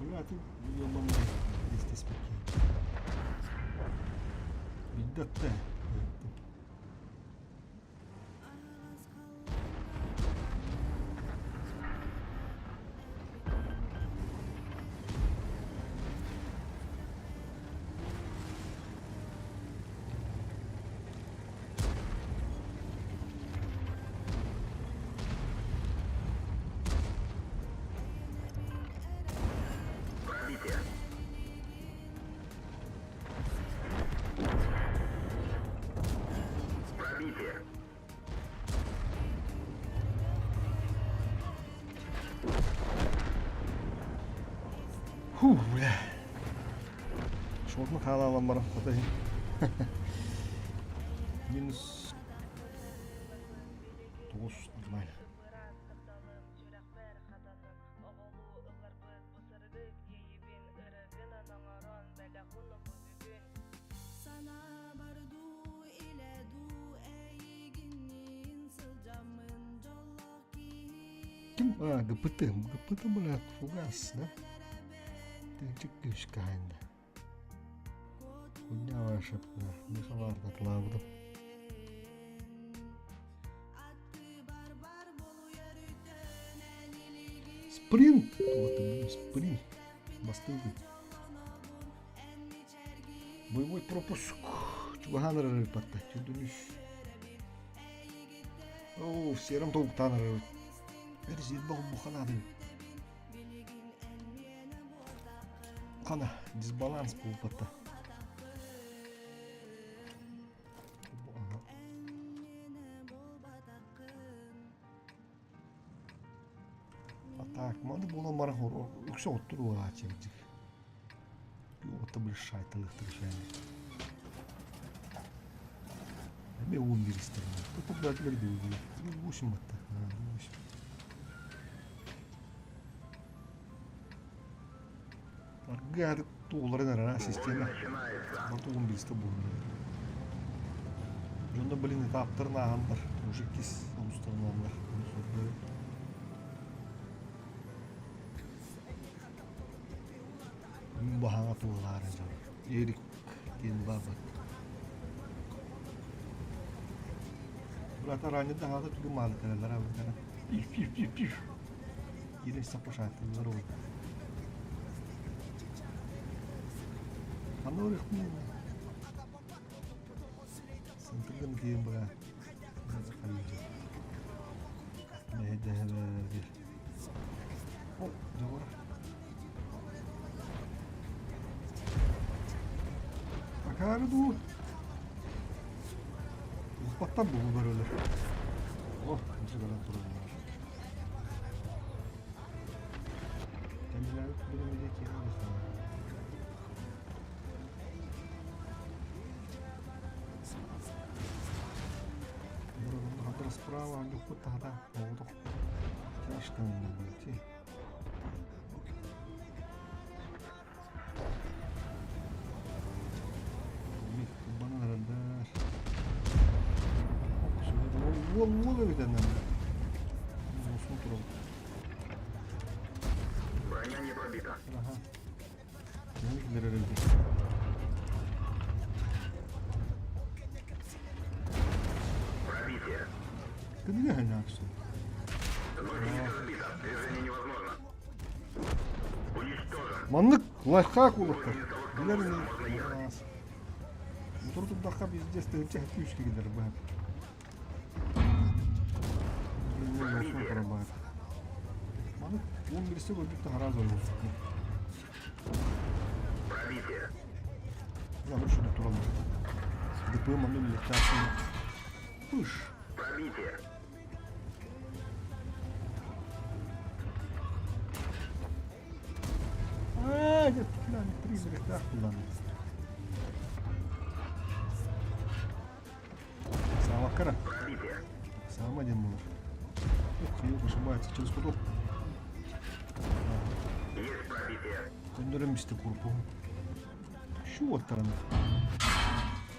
Speaker 1: Бля, ты ёбаный, здесь спокойно. Видать-то.
Speaker 2: Пробитие. Пробитие.
Speaker 1: Фу, бля. Шотны қалалам барам. Минус 9 нормально. Ким? А, ГПТ. ГПТ, блядь, фугас, да? Ты чекаешь кайна. Хуйня ваша, да. Не хаварда тлавда. Спринт! Вот и спринт. Бастылды. Боевой пропуск. Чуган рыпатта. Чудуниш. О, серым тоуктан рып. Эрзит бағып бұқанады. Қана, дисбаланс болып батта. Так, мады бола марахор. Үксе оттыру ачегдик. Отта бір шайтылықты решение. Әбе 11 істерін. Отта бір әтлерді өйді. 8 батта. 8. Аргады туоларын арана система. Бату 11 болды. Жонда блин этаптарын ағандар. Уже кес ұлыстарын ағандар. Bahana tuğlar acaba. Erik diyen babat. Burada ranjı daha da tüm mal kararlar abi kana. Pif. Yine sapışatlar oldu. Anlar yok mu? Sentırgın diyen bura. Bari dur. Uzaktan bu böyle. Oh, nasıl kadar durumlar. Kendileri bölümündeki yeri göstereyim. Burada hadra sprava, люблю тогда воздух. Что не найти? Bana herhalde. Vallahi bir tane. Olsun duralım.
Speaker 4: Броня не пробита.
Speaker 1: Aha. Ne gider herhalde.
Speaker 4: Пробитие.
Speaker 1: Ты не гоняешься.
Speaker 4: Гусеница сбита. Движение невозможно. Уничтожен.
Speaker 1: Manlık lifehack olur. Gider mi? Olmaz. Durduk dakika biz desteğince hep 3 gider bu hep. Bilmiyorum olsun para bak. Manlık 11'si gördük de haraz olur.
Speaker 4: Пробитие.
Speaker 1: Ya dur şurada duralım. Dıpığım manlık lifehack'ın. Push.
Speaker 4: Пробитие.
Speaker 1: Aaa gittik lan. Priz lifehack kullandık. Сама кара.
Speaker 4: Пробитие.
Speaker 1: Сам один был. Ух, ее ошибается через куток.
Speaker 4: Есть пробитие.
Speaker 1: Döndüremişti grubu. Şu o tarafı.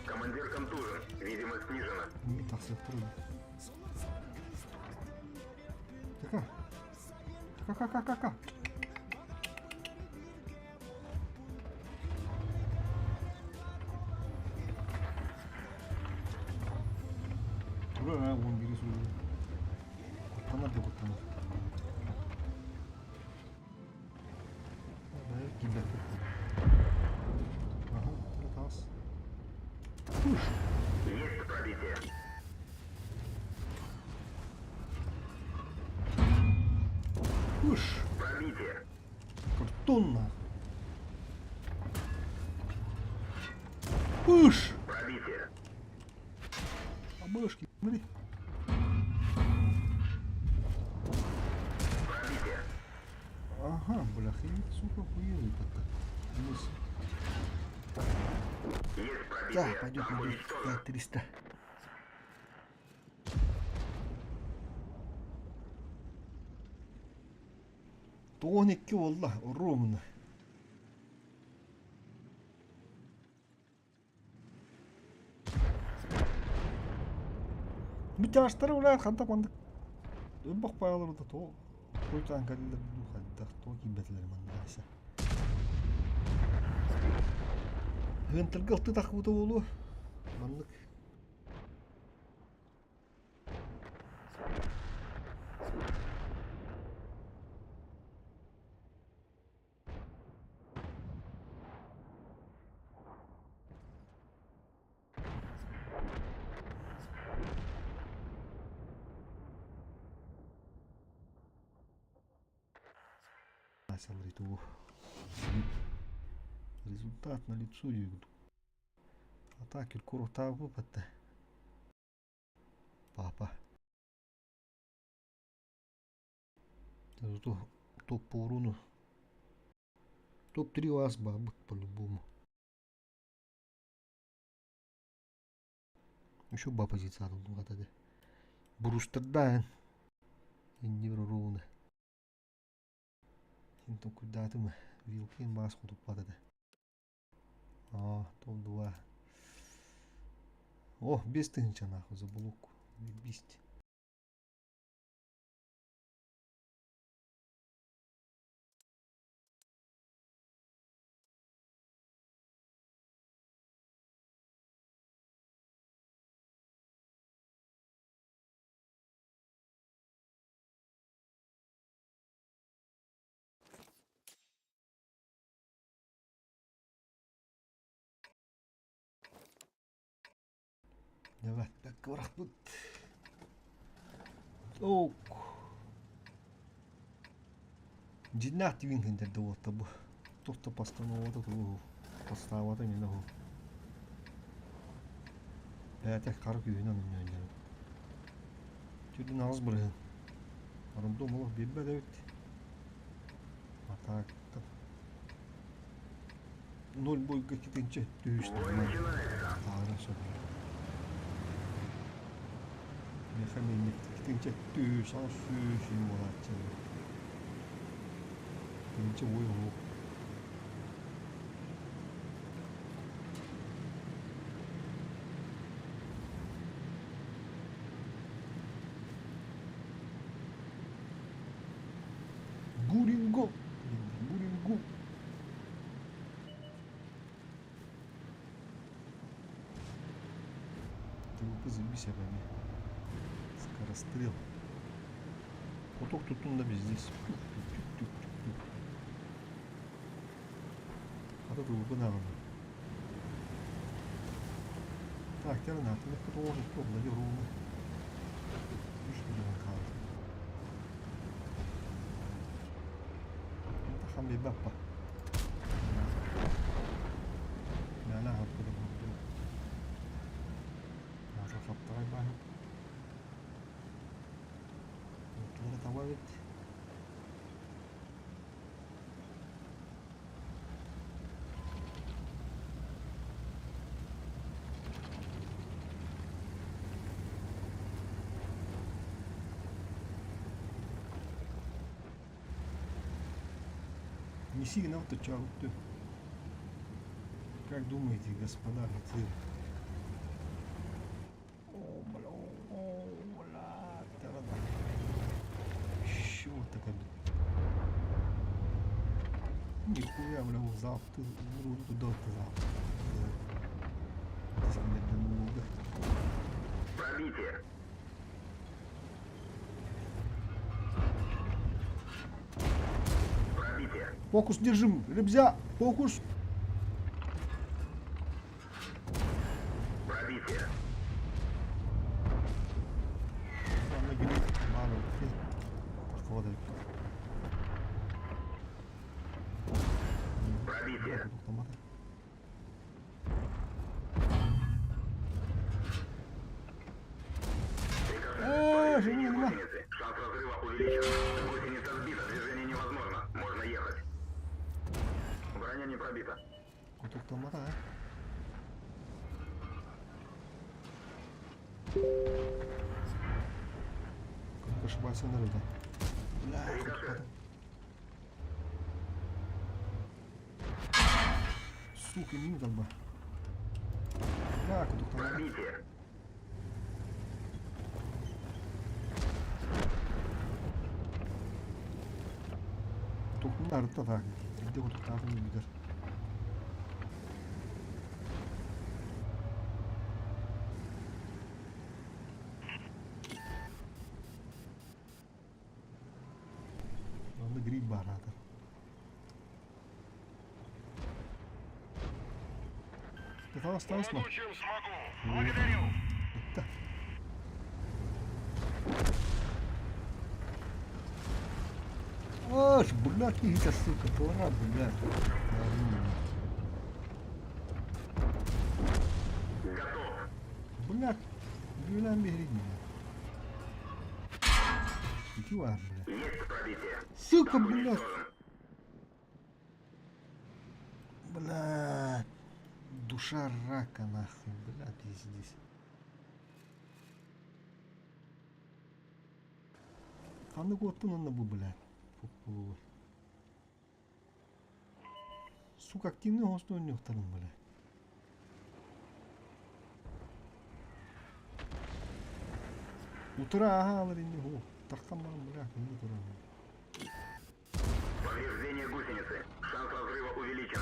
Speaker 4: Командир контужен. Видимость снижена.
Speaker 1: Bir tak sektörü. Така. Така. Buraya 11'i söylüyor. Kurtanır. Belki de. Aha, evet az. Push.
Speaker 4: Есть пробитие.
Speaker 1: Push.
Speaker 4: Пробитие.
Speaker 1: Картонна. Push.
Speaker 4: Пробитие.
Speaker 1: Обышки, смотри.
Speaker 4: Пробитие.
Speaker 1: Ага, бляха, и сука хуёвый пока.
Speaker 4: Есть пробитие.
Speaker 1: Да, пойдет.
Speaker 4: Уничтожен.
Speaker 1: 5300. Tonik valla, ровно. Митяштар уляр хантак мандак. Өббак баялар да то. Койтан калилер ду хантак то кибетлер мандаса. Гынтыргылты такбыты болу. Мандык. Смотри, результат на лицо егду. Атаки курта выпадта. Папа. Зато топ по урону. Топ-3 у вас бабок по-любому. Еще ба позиция тут вот это. Брустердайн. Инди Então cuidado, mano. Viu que embaixo quando pode dar. Ó, todo lá. О, бестынча нахуй за блоку. Бисти. Evet, bekle bırak bu. Ок. Jinnah ti winken der do tabu. Тут-то постанову, тут поставила не ногу. Bätek karı köyüne önünden. Tüdün ağız bırığın. Arımda omulu bir evet. Atak. Nol boyga kitince dövüştü. Ağrı sokuyor. Mekanik kitince dövüş ama suyuşun molatçı. Kitince boyu bu. Buringo. Buringo. Ты заебись обо мне. Скорострел. Поток тут он да здесь. А тут выпадало. Так, теперь надо. Ну, продолжить. Влади ровно. Что не накалывает. Это хамби бапа. لا لا هبطل هبطل. هذا خط عيبان. وطلعت عوابت. Не сильно вот это чарут. Как думаете, господа офицеры? О, бля, чё такое? Нихуя, бля, зал, ты туда ты зал.
Speaker 2: Пробитие. Пробитие.
Speaker 1: Фокус держим, ребзя, фокус.
Speaker 2: Пробитие.
Speaker 1: Ладно, гриб, ладно, окей. Подходит.
Speaker 2: Пробитие.
Speaker 1: Жени, нема.
Speaker 2: Шанс разрыва увеличен. Гусеница сбита, движение невозможно. Можно ехать. Броня не пробита.
Speaker 1: Куток томата, а? Как ошибается на рыда. Бля, сука, не там бы. Бля, куток томата.
Speaker 2: Пробитие.
Speaker 1: Kutok'un arıtta da. Bir de kutuk tarafını gider. Onda grid var zaten. Tamam, осталось мало. Bitti. Аж, блядь, какие-то, сука, твора, блядь.
Speaker 2: Готов.
Speaker 1: Блядь, блядь, бегридни. Иди var, блядь.
Speaker 2: Есть пробитие.
Speaker 1: Сука, блядь. Блядь. Душа рака, нахуй, блядь, здесь. Kanlı korktun onunla bu блядь. Фу. Сука, активный хост у них там, блядь. Утра, ага, аларин его. Таркаман, блядь, не утра.
Speaker 2: Повреждение гусеницы. Шанс разрыва увеличен.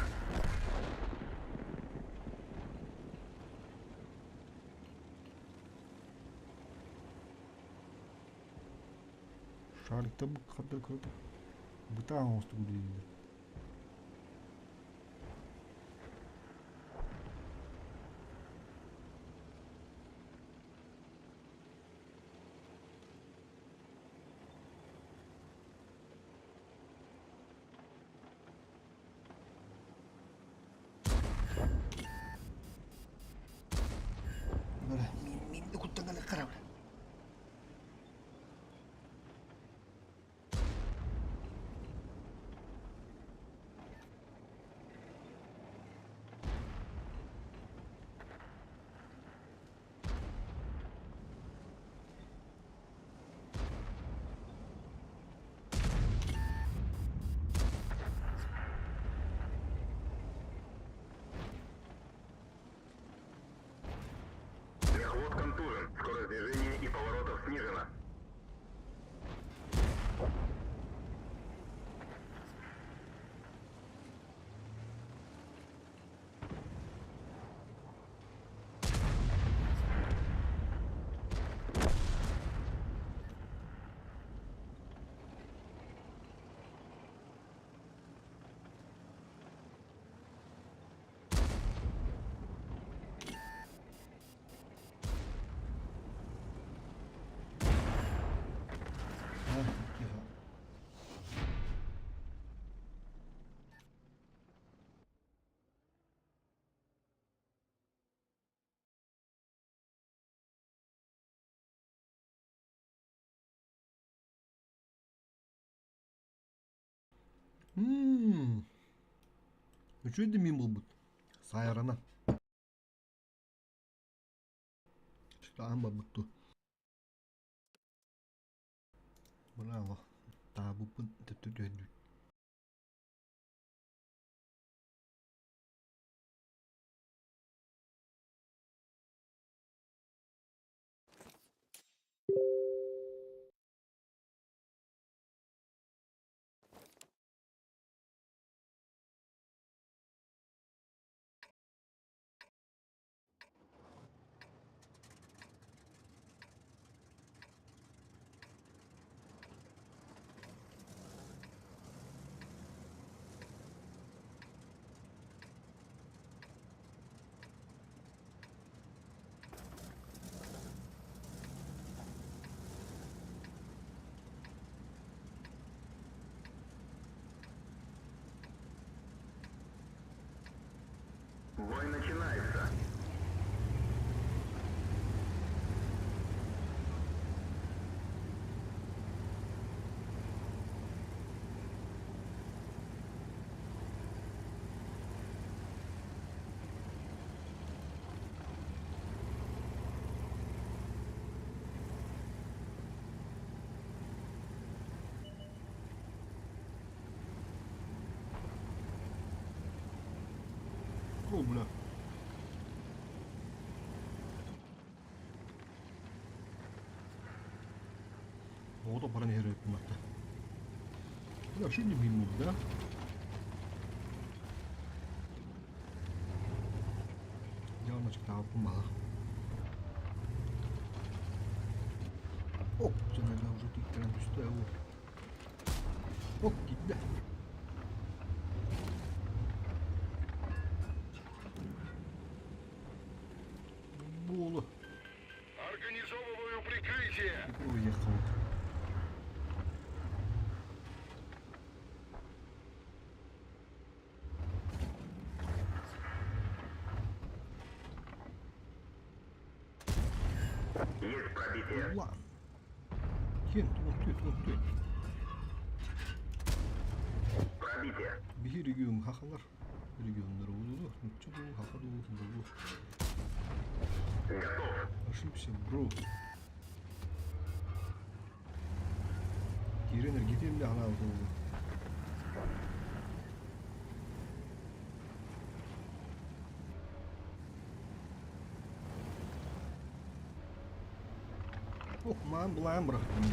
Speaker 1: Шарик-то kadar kırdı. Bir tane hostu gidiyor. Böyle. А, тихо. Üçüncü miyim bu? Sayarana. İşte amba buttu. Bravo. Daha bu döndü.
Speaker 2: Бой начинается.
Speaker 1: О, бля. Вот пора не играет мата. Да, что не минут, да? Ямочка там помала. О, все, наверное, уже тут прям стояло. О, да. Було.
Speaker 2: Организовываю прикрытие.
Speaker 1: Уехал.
Speaker 2: Есть пробитие.
Speaker 1: Ulan. Kim? Tut.
Speaker 2: Пробитие.
Speaker 1: Bir gün hakalar. Bir günler oldu. Çabuk haka dolu.
Speaker 2: Готов.
Speaker 1: Ошибся, bro. Girenir gideyim de ana oldu. Oh man, bulan bıraktım.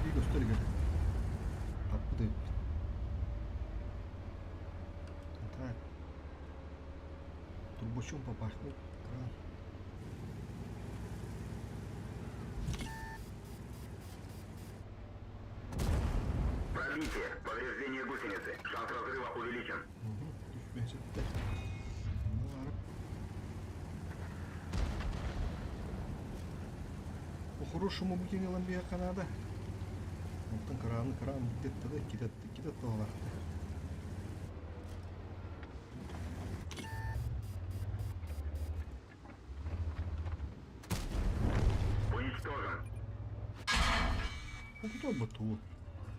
Speaker 1: Bir göster gel. Tatlı değil. Так. Турбочом попахнул. Кран.
Speaker 2: Пробитие. Повреждение гусеницы. Шанс разрыва увеличен.
Speaker 1: Düşmeyecek de. Bunlar. По-хорошему букинелом бия Канада. Оттан кран кидет доллар.
Speaker 2: Уничтожен.
Speaker 1: Ну кто бы тут?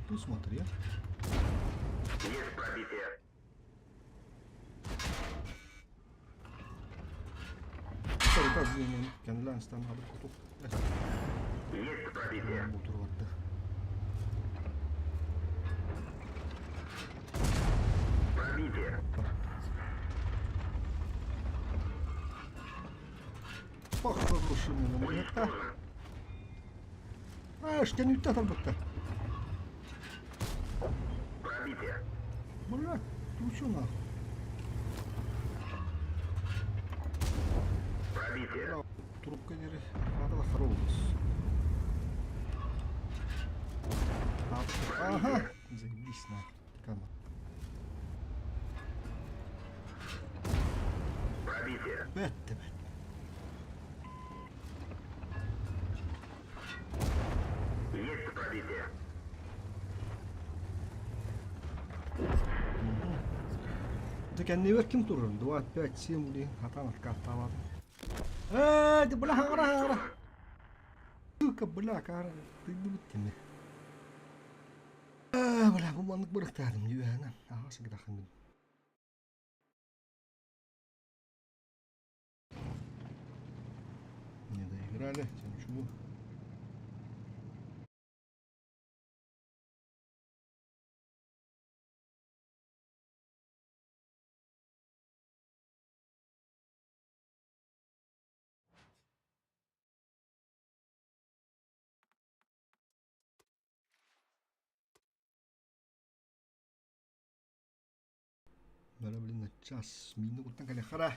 Speaker 1: Ты смотри.
Speaker 2: Есть пробитие.
Speaker 1: Tabii tabii kendilerine standartı kutup.
Speaker 2: Есть пробитие.
Speaker 1: Bu tur vardı.
Speaker 2: Пробитие.
Speaker 1: По-хорошему на монета.
Speaker 2: Уничтожен.
Speaker 1: А, что не там как-то.
Speaker 2: Пробитие.
Speaker 1: Бля, ты чё нахуй?
Speaker 2: Пробитие.
Speaker 1: Трубка не надо хоровоз. Ага, заебись нахуй. Кама.
Speaker 2: Пробитие.
Speaker 1: Бетте.
Speaker 2: Есть пробитие.
Speaker 1: Kendine ver kim durur? 2, 5, 7 đi. Hatan kata di belakang arah. Ke belakang. Tidur betul. Belakang mantuk bertahan juga nah. Segera kan. Не доиграли, ничего. Надо, блин, на час минут на калехара.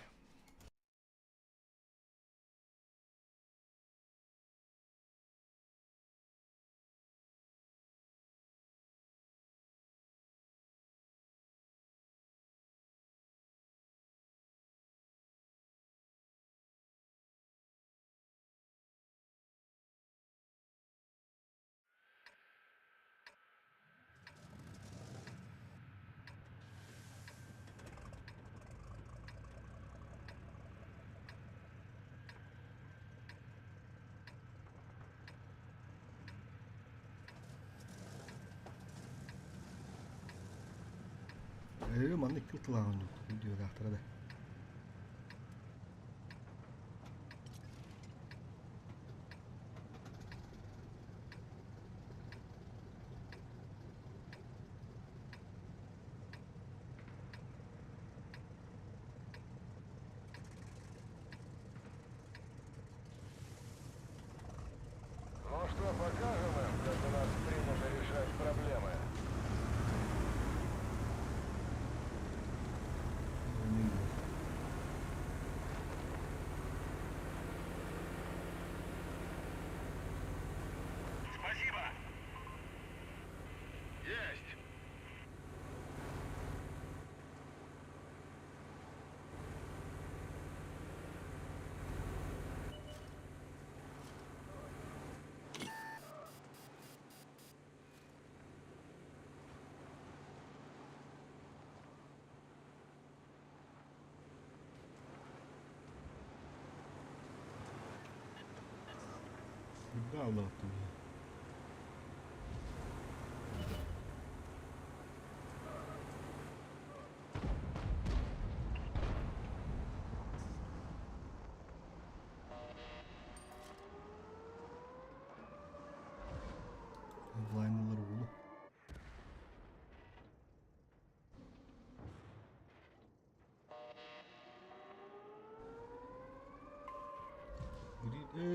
Speaker 1: Mana ikut lah untuk video daftar deh.
Speaker 2: Ну что, покажем им, как у нас принято решать проблемы? Спасибо! Есть!
Speaker 1: Да, ладно. Line'ları bulu.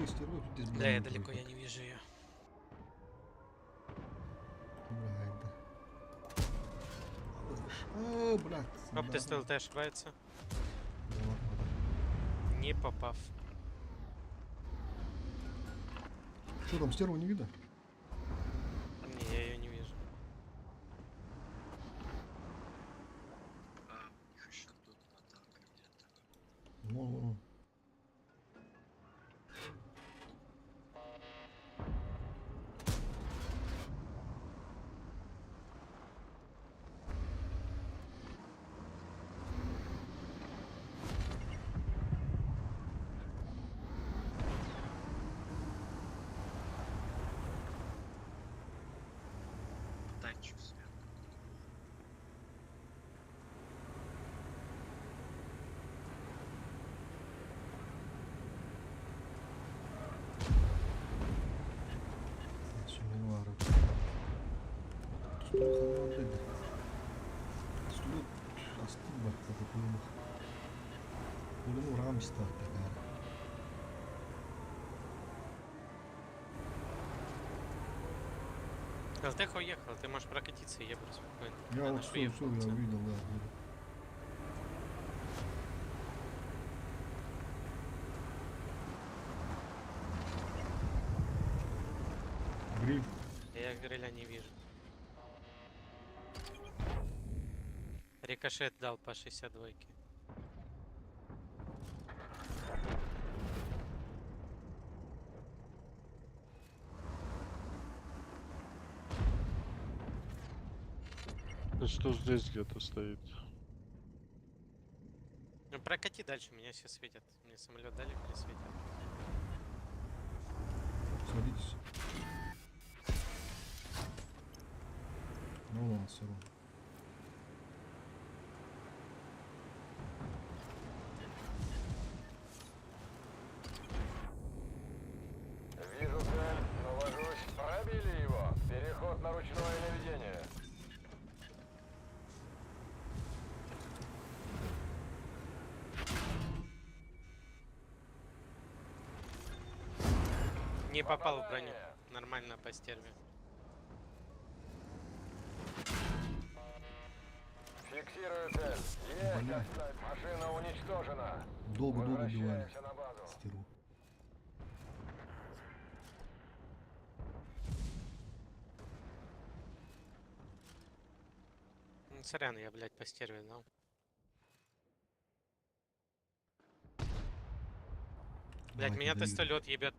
Speaker 1: Стерву тут здесь.
Speaker 9: Да, я далеко, я не вижу ее.
Speaker 1: Брат.
Speaker 9: Оп, ты СТЛТ ошибается. Не попав.
Speaker 1: Что там, стерву не видно?
Speaker 9: Не, я ее не вижу.
Speaker 1: Вон.
Speaker 9: ЛТХ уехал, ты можешь прокатиться и ебать спокойно.
Speaker 1: Я вот все, я увидел, да. Гриль.
Speaker 9: Я гриля не вижу. Рикошет дал по 62-ке.
Speaker 8: Что здесь где-то стоит?
Speaker 9: прокати дальше, меня все светят. Мне самолет дали, мне светят.
Speaker 1: Садитесь. Ну ладно, все равно.
Speaker 4: Вижу цель, навожусь. Пробили его. Переход на ручное наведение.
Speaker 9: Не попал в броню. Нормально по стерве.
Speaker 4: Фиксирую цель. Есть
Speaker 1: Бля.
Speaker 4: отстать. Машина уничтожена.
Speaker 1: Долго-долго убивали.
Speaker 4: Возвращаемся на базу.
Speaker 1: Стеру.
Speaker 9: Сорян, я, блядь, по стерве дал. Блядь,
Speaker 1: Давайте
Speaker 9: меня
Speaker 1: доедем.
Speaker 9: тестолет ебет.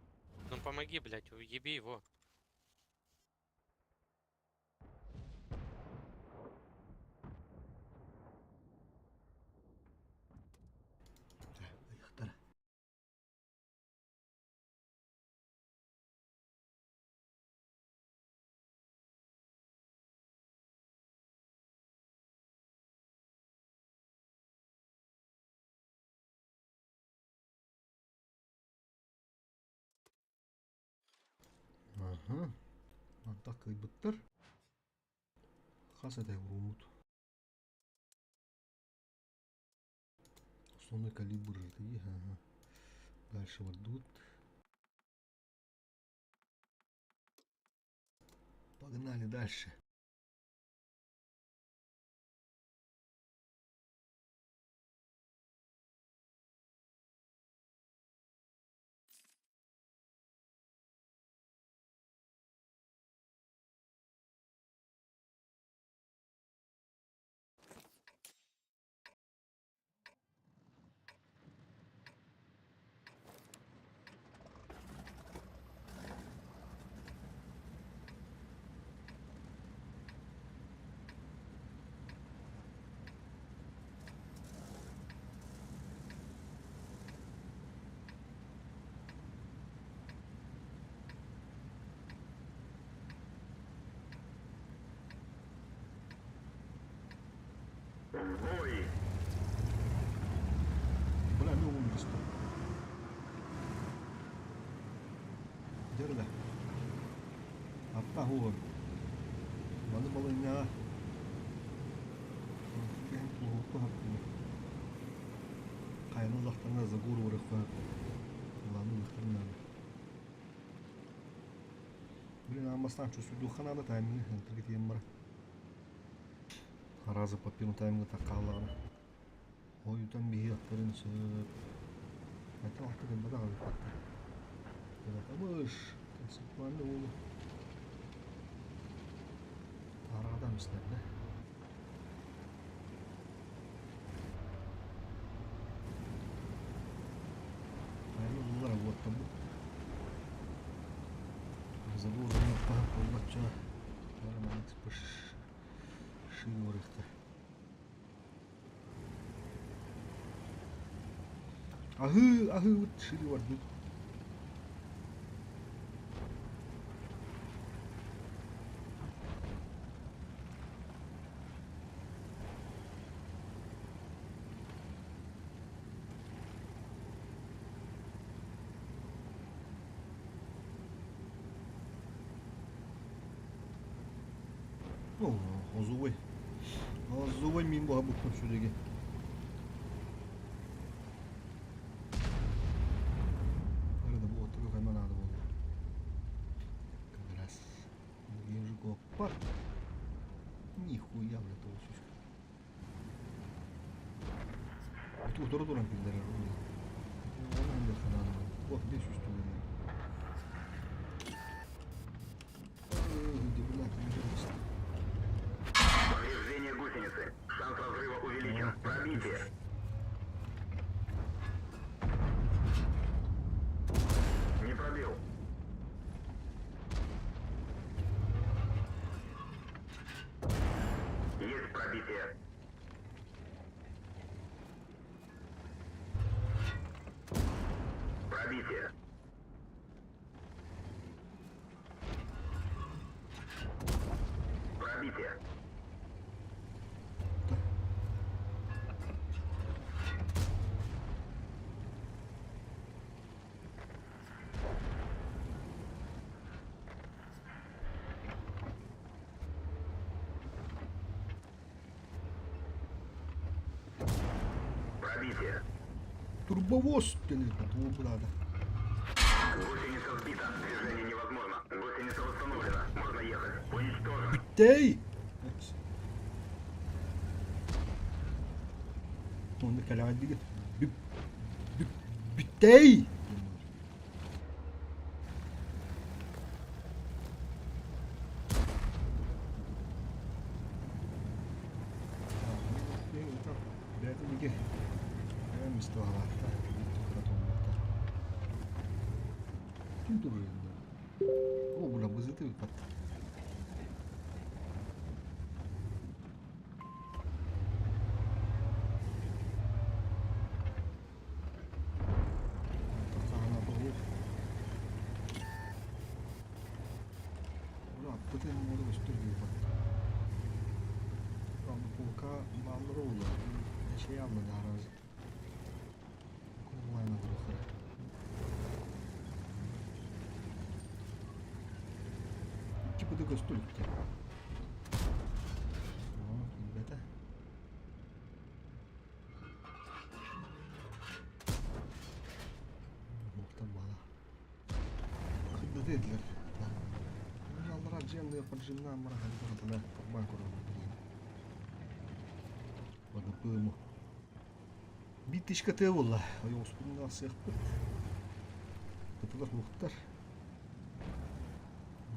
Speaker 9: Ну помоги, блядь, уеби его.
Speaker 1: Поехали. Ага. Атака быттыр. Хасадай урумут. Основной калибр это и ага. Дальше вот тут. Погнали дальше. Бля, ну он быстро. Дерда. Атта хуор. Баны балыня. Кен плохо хаппу. Кайны лахтана загур урыхва. Лану лахтана. Блин, амастан чувствую духана да тайминг. Энтергет еммара. Раза попину тайминг такаллана. Ой, там бихи аттарын сөп. Это лахтарын бада қалып қатты. Это табыш. Концептуальный олу. Арадан біздер, да? Наверное, бұл работа бұл. Забыл занятпа қолбатча. Нормально типа шин орықты. Ahı, вот шире var dur. Озувай мин bu habukun süregi. Arada bu oturuyor hemen adı oldu. Как раз. Вижу копа. Нихуя, блядь, толщушка. Тут durduran pilleri. Onun da kanalım. Bak 500 dolar.
Speaker 4: Повреждение гусеницы. Шанс разрыва увеличен. Пробитие. Не пробил. Есть пробитие.
Speaker 2: Пробитие. Пробитие. Пробитие.
Speaker 1: Турбовоз denir bu burada.
Speaker 2: Гусеница сбита. Движение невозможно. Гусеница восстановлена. Можно ехать. Уничтожен.
Speaker 1: Bitti. Onu kalabalık değil. Bitti. Berarti dia mesti orang Kim tuh ya? Oh, bulan besi itu pat. Sana apa bu? Ulan putih mau göster gibi pat. Ama polka mamur oldu. Şey yapmadı arazi. Kullanmadı bırakır. Типа такой столик. Вот, ребята. Muhtar bana. Kıdda dediler. Allah racimde yapacağımdan bana hadi tarafına kurban kurban. Bana bığımı. Bitiş katı valla. Ay Osman'ın nasıl yaptı? Katılar muhtar.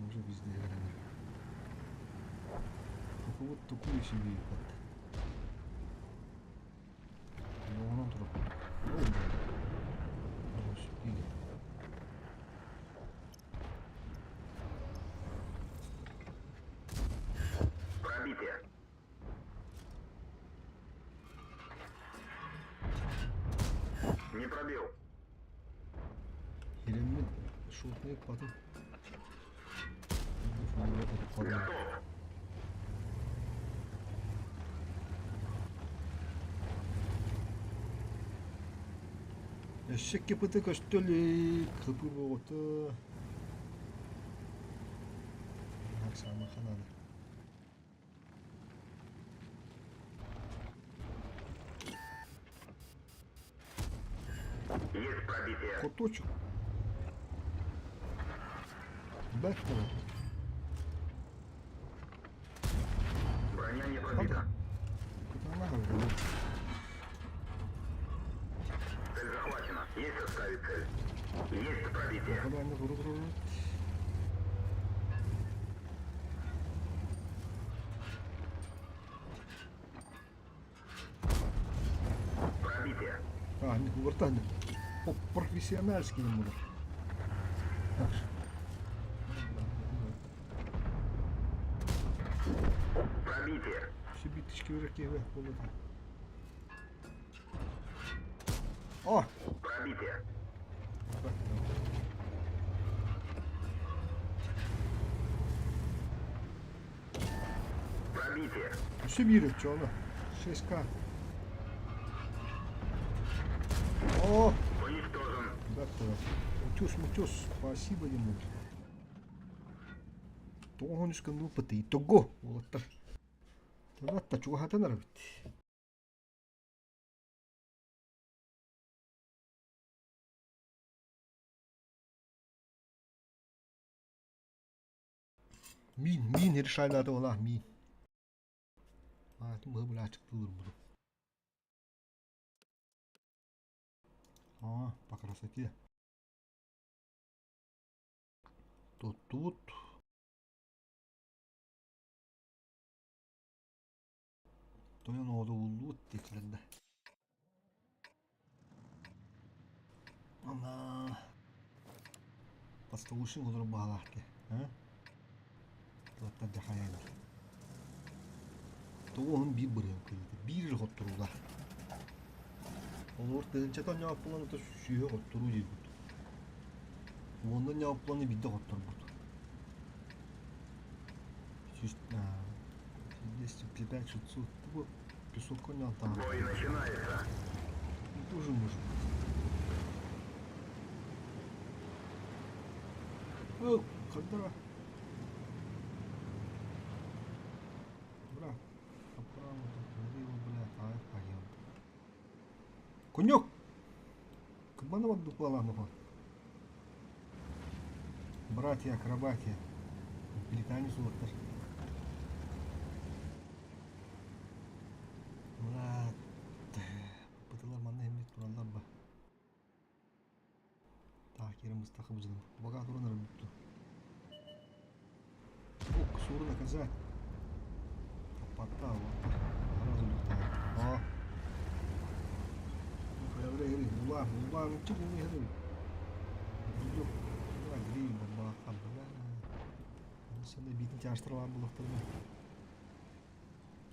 Speaker 1: Уже везде грани. Только вот такую себе вот. Но он труп. Или.
Speaker 2: Пробитие. Не пробил.
Speaker 1: Хеленмен шутный потом.
Speaker 2: Готов.
Speaker 1: Eşek yapıtı köştölük. Kapı boğutu. Akşama kanalı.
Speaker 2: Есть пробитие.
Speaker 1: Коточек. Бэхтер.
Speaker 2: Броня не пробита. Цель захвачена. Есть оставить цель. Есть пробитие. Пробитие.
Speaker 1: А, не повертання. По-професіональськи не можеш. Так що.
Speaker 2: Пробитие.
Speaker 1: Всі біточки вижаки виходили. О!
Speaker 2: Пробитие. Пробитие.
Speaker 1: Все вірить, чого воно? 6К. О!
Speaker 2: Уничтожен.
Speaker 1: Бэхтер. Утюс, спасибо ему. Тоғын үскін ұпыты. Тоғы. Олаттар. Тағатта чуға хатанар бит. Мин решали надо ола мин. А, ты мыбыла çıktı durmadı. А, по красоте. Тут. То я ноду улут теклende. Ana. Поставушин olur bağlahtı. Ha? Hatta da hayal. Toğun bir bırakıldı. Bir hotturula. Olur tığınca da ne yapılan da suyu hotturu değil. Ondan yapılanı bir de otur burada. Если передать отцу, то песок коня там. Бой начинается. Тоже может быть. О, когда? Бра, направо, налево, блядь, поем. Конек! Кабана вот дуплала, ну вот. Братья, акробатия. Пеликане сулактар. Murat, bıtılar bana emret durarlar ba. Tahkirimiz takımcılığım. Baga duranlar mutlu. Ok, soru da kaza. Kapattı hava. Araz olukta. Aa. Kaya böyle yeri. Ulan çık bunu yeri. Yok. Ulan gireyim baba. Kalbına. Sen de bitin çalıştırılan bulaklarını.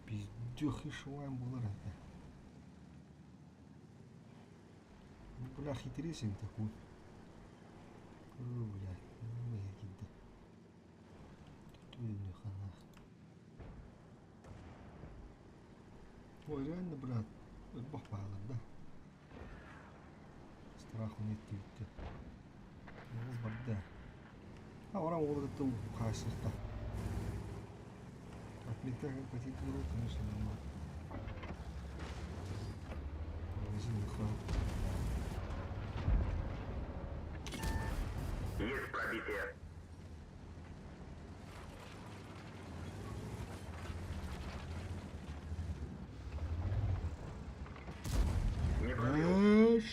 Speaker 1: Пиздюх и шуаем буларата. Ну, бля, хитресен такой. Блядь, ну я кида. Тут видно хана. Ой, реально, брат, это бог палок, да? Страху нет тюрьмы. Ну, борода. А урам вот это ухасил-то. Отметка хватит в руку, конечно, нормально. Магазин храп.
Speaker 2: Есть пробитие.
Speaker 1: Эш.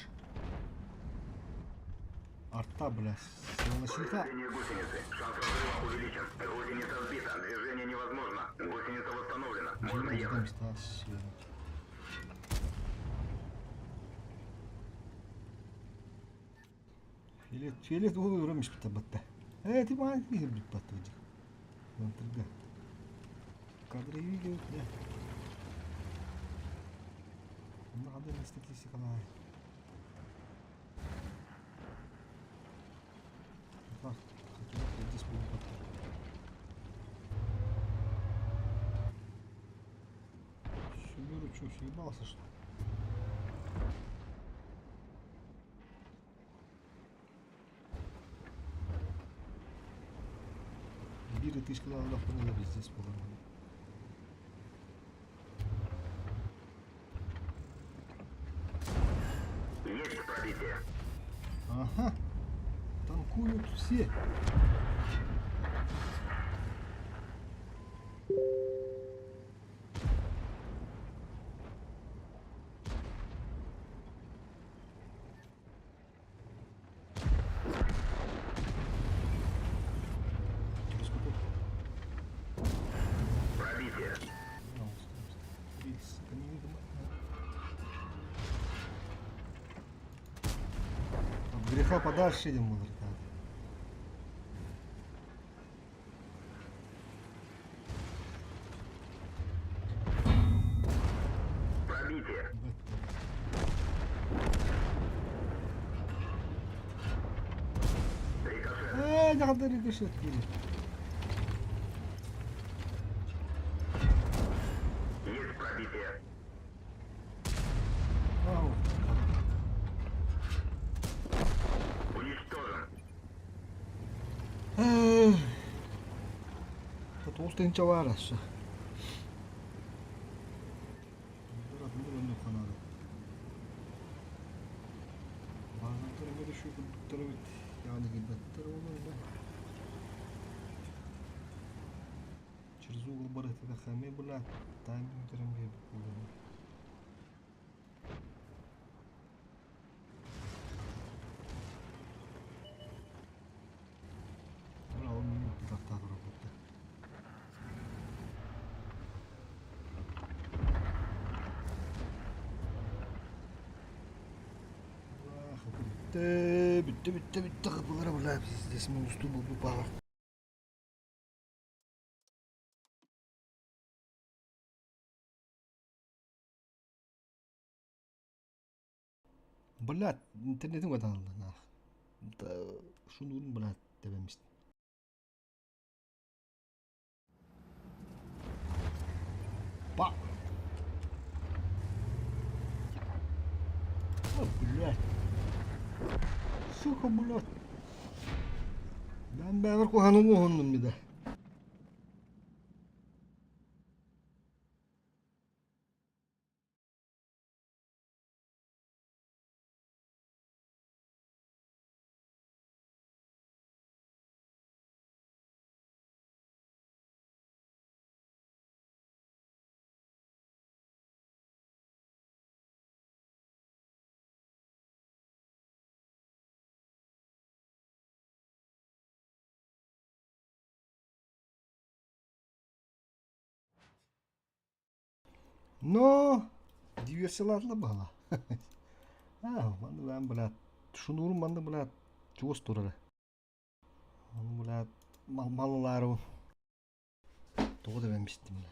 Speaker 1: Арта, бля, силоносилька.
Speaker 2: Гусеницы. Шанс разрыва увеличен. Гусеница сбита. Движение невозможно. Гусеница восстановлена. Можно ехать.
Speaker 1: Филет уйрамыш бітті. Ты маған не біліп бәтті өдік. Лантырға. Кадры видео, не. Бұнда қадар не статистикалай. Так, хочу вот здесь будет бәтті. Шумеру что, съебался, что ли? Биры ты сказал, да, понятно, здесь было.
Speaker 2: Есть пробитие.
Speaker 1: Ага. Танкуют все.
Speaker 2: Пробитие.
Speaker 1: От греха подальше идем, мудрый.
Speaker 2: Пробитие. Рикошет.
Speaker 1: Надо рикошет.
Speaker 2: Есть пробитие.
Speaker 1: Ау.
Speaker 2: Уничтожен.
Speaker 1: Это толстый чаварас. Через угол барыт это хаме была, там интернет был. Браво, мне так работает. Bitti kapılara bırak resmin üstü buldu bana. Блядь, интернетім қайдан алды, şunun bilat dememiştim. Bak. Bilat. Suka bilat. Ben bir kuhanımı honum bir de. No, diyorsalarla bana. Ha, ben bilat. Şunun bana bilat. Çoğuz durur. Onu bilat. Malları. Doğru dememiştim ya.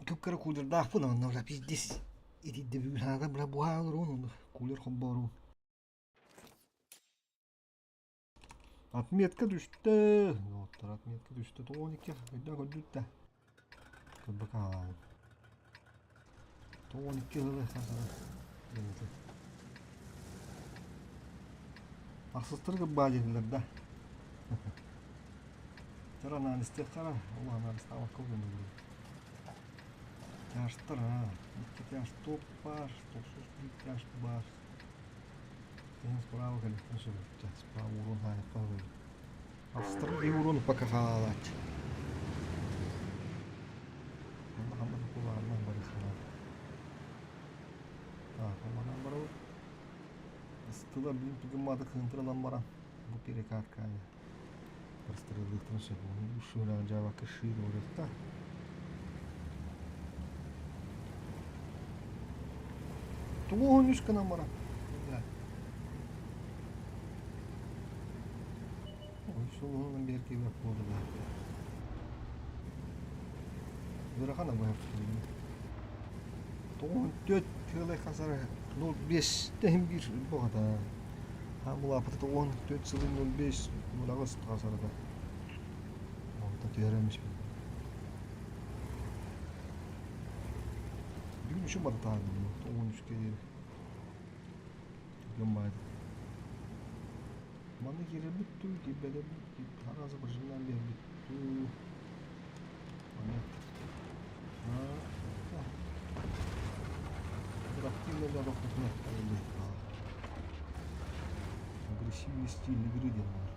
Speaker 1: Köpkara kulir daha fena onlar la biz dis. İdi de bir hada bla bu hadır onu. Kulir komboru. 60'ya düştü. Notlar 60'ya düştü. 12 hıda hıdutta. Bakalım. 12 hıda hasara. Aksıztır gibi bağcıdılar da. Tara analisti kara. Allah analisti ama kovun. Yaştır ha. İki yaş top var. Topsuz bir yaş var. Tens bravo que ele funciona. Tens para o urun hai para ver. Aksıztır bir urun para kafalat. Ama kullanmam bari sana. Ha, kullanmam bari. Istilah bilim tugamadı kıntıralan bana. Bu pire karkaya. Прострелитым секунду, шура джава каширо рesta. Tuğun üst kanamara. Şunun bir gibi yapmadı da. Bırakana bu hepsini. Tuğun 4 yılı kasara 05 tem bir bu kadar. Ha bu apıtı tuğun 4 yılı 05 bu lağız kasara da. Orada tüyeremiş mi? Bir şu bana tabi bu. Tuğun üst kere. Gömbaydı. Bana geri bitti, gibi de bitti. Harazı başından beri bitti. Ha. Bıraktığım yerde doktoruna öyle. Agresivli stilli biri diyorlar.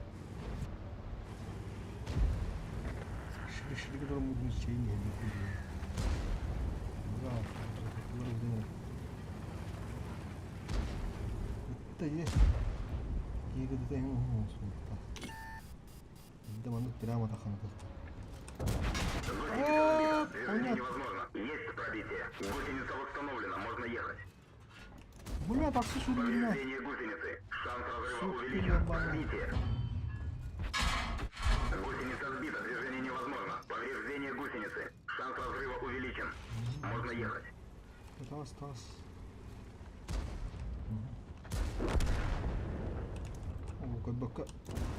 Speaker 1: Şıkı durum bugün şeyin yerine koyuyor. Bravo. Bunları ödemedim. Bitti ye. Yega de tem olsun. Видимо, прямо так оно как-то.
Speaker 2: Невозможно. Есть пробитие. Гусеница восстановлена, можно ехать.
Speaker 1: Бля, так все сюда.
Speaker 2: Повреждение гусеницы. Шанс разрыва увеличен. Пробитие. Гусеница сбита, движение невозможно. Повреждение гусеницы. Шанс разрыва увеличен. Можно ехать.
Speaker 1: Тас. Как бы...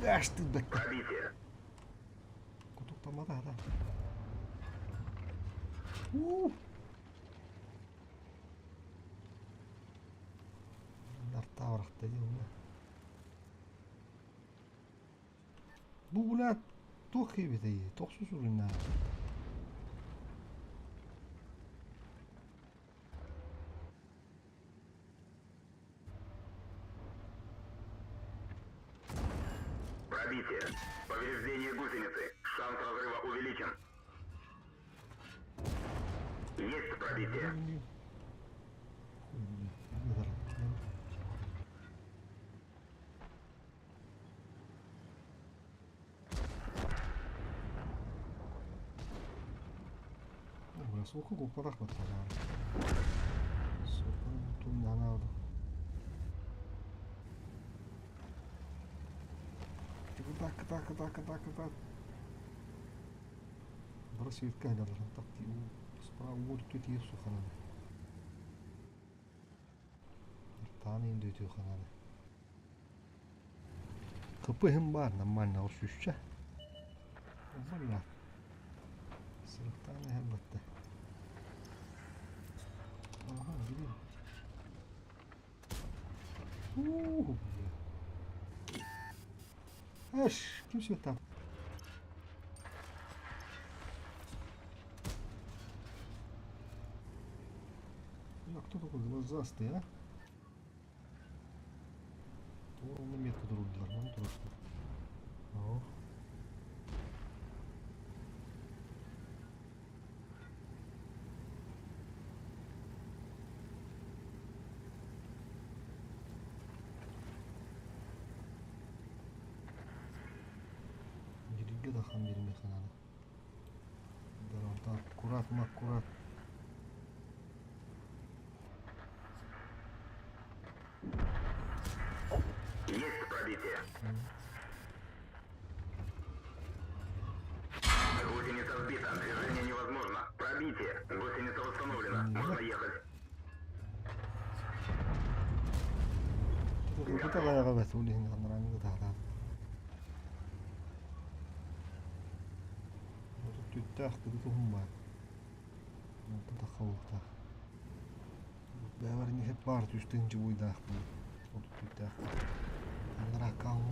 Speaker 1: Аж ты да...
Speaker 2: Пробитие.
Speaker 1: Кутук там да. Нарта врахта değil. Bu bulat çok iyi bir şey. Çok ürünler.
Speaker 2: Пробитие. Повреждение гусеницы. Шанс разрыва увеличен. Есть пробитие.
Speaker 1: Сколько гопарах вот пожалуй. Сколько тут не надо. Так. Бросить кайда даже так справа будет тут есть сухана. Тани индит сухана. Кыпыгым бар, нормально уршушча. Бля. Сырыктан әлбәттә. Ага, гидим. Аш, ким все там? Я кто такой глазастый, а? Он на метку друг друга, просто. О. Деревья дахам берме ханада. Даранта аккурат, маккурат.
Speaker 2: Есть пробитие. Гусеница сбита, движение невозможно. Пробитие. Гусеница восстановлена. Можно ехать.
Speaker 1: Kita kayak apa sih udah nggak nerang gitu tak. Tutah gitu humba. Nanti tak kau tak. Bebernya hepar tuh istirahat jauh dah. Tutah. Nerang kau.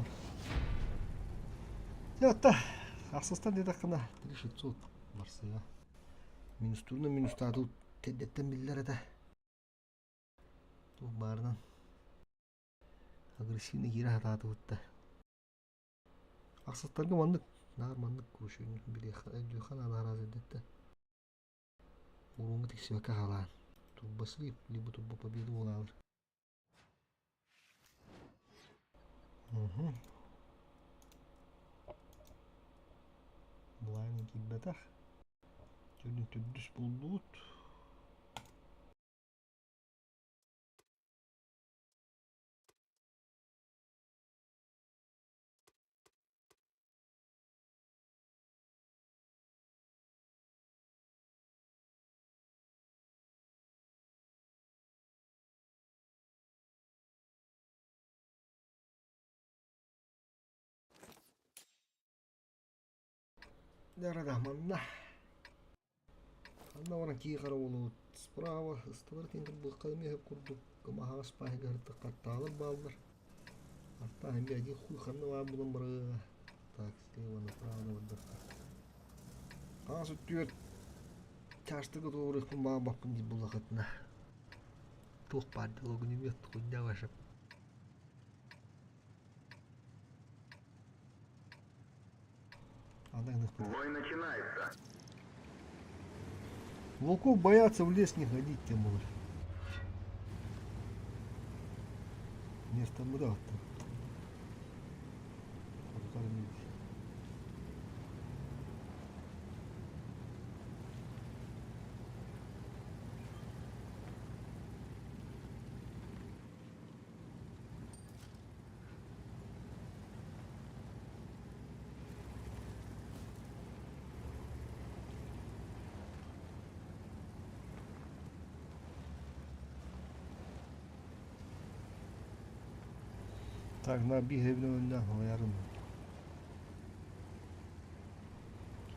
Speaker 1: Ya tah. Aslında ne dakika nah. Terus itu varsa ya. Minus turun minus tadu. Teddetten billere de. Tuh bardan. Агрессивный гира хататы утта. Аксаттарга мандык, нар мандык кушуун билехан алараз эдетте. Урунга тиксебекке халаан. Туббасы либо тубба победу улалыр. Булайны киббетах. Жөнүн түдүс булдут. Дарадахманна. Анна вона киғара олуд. Справа ыстыбар теңгір бұл қадым ехіп күрдік. Кымаға спахи ғарты қатталып балдыр. Арта әмбе әдей хуй қанны var бұдан бұры. Так, слева направо ваддаққа. Асы түйет. Чаштығы тоғырықпын bağı баппын деп бұл ақытына. Тоқ барды логын емет құйда башып.
Speaker 2: Бой начинается.
Speaker 1: Волков боятся в лес не ходить, тем более. Место мудак-то. Так, на бігає на ярину.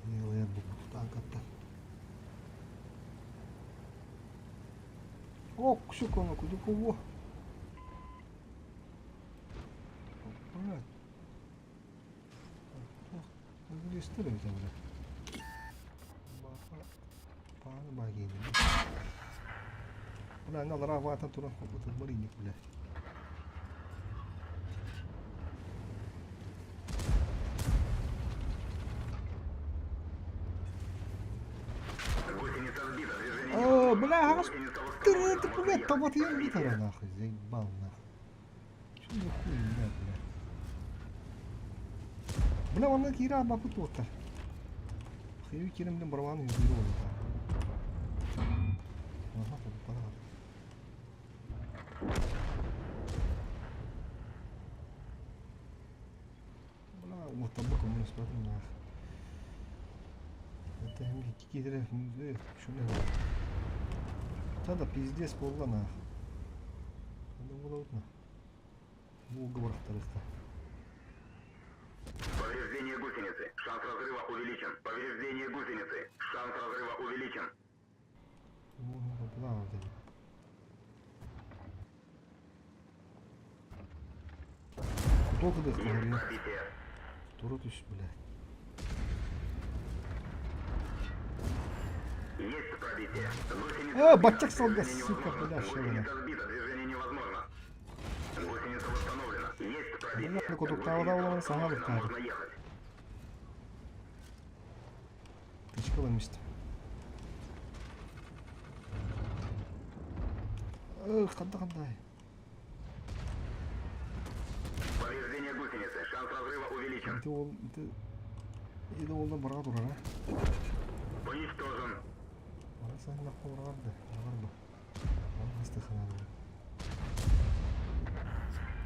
Speaker 1: Я буду так это. О, кусок куди кого? Блядь. Ну, история там, блядь. Пан баги. Блядь, надо равата туран какой-то барыник, блядь. Бля, ты блядь, там вот я литера нахуй, заебал нахуй. Что за хуй, блядь. Бля, он на кира бабу тота. Хаю кирим блин барвану юзиру. Ага, пора. Бля, вот табаку мы смотрим нахуй. Это мне какие-то что не надо. Надо пиздец полла нахуй. Надо было вот на. В уговор вторых-то.
Speaker 2: Шанс разрыва увеличен. Повреждение гусеницы. Шанс разрыва увеличен.
Speaker 1: Ну, куда он там? Кто куда
Speaker 2: Есть
Speaker 1: говорил?
Speaker 2: пробитие.
Speaker 1: Кто ты, блядь?
Speaker 2: Есть пробитие. Гусеница
Speaker 1: А,
Speaker 2: сбита.
Speaker 1: батяк солдат,
Speaker 2: Движение
Speaker 1: сука,
Speaker 2: невозможно.
Speaker 1: бля, что
Speaker 2: Гусеница сбита, движение невозможно. Гусеница восстановлена. Есть пробитие.
Speaker 1: Бля, ну, куда-то
Speaker 2: Гусеница
Speaker 1: давно сама
Speaker 2: восстановлена.
Speaker 1: выкатит.
Speaker 2: Можно ехать.
Speaker 1: Тычкала место. Эх, қандай.
Speaker 2: Повреждение гусеницы. Шанс разрыва увеличен.
Speaker 1: Это олдан барға тұрар, а?
Speaker 2: Уничтожен.
Speaker 1: Бара сайын наққа бұрағарды. Бұрағар ба. Бара астықанады.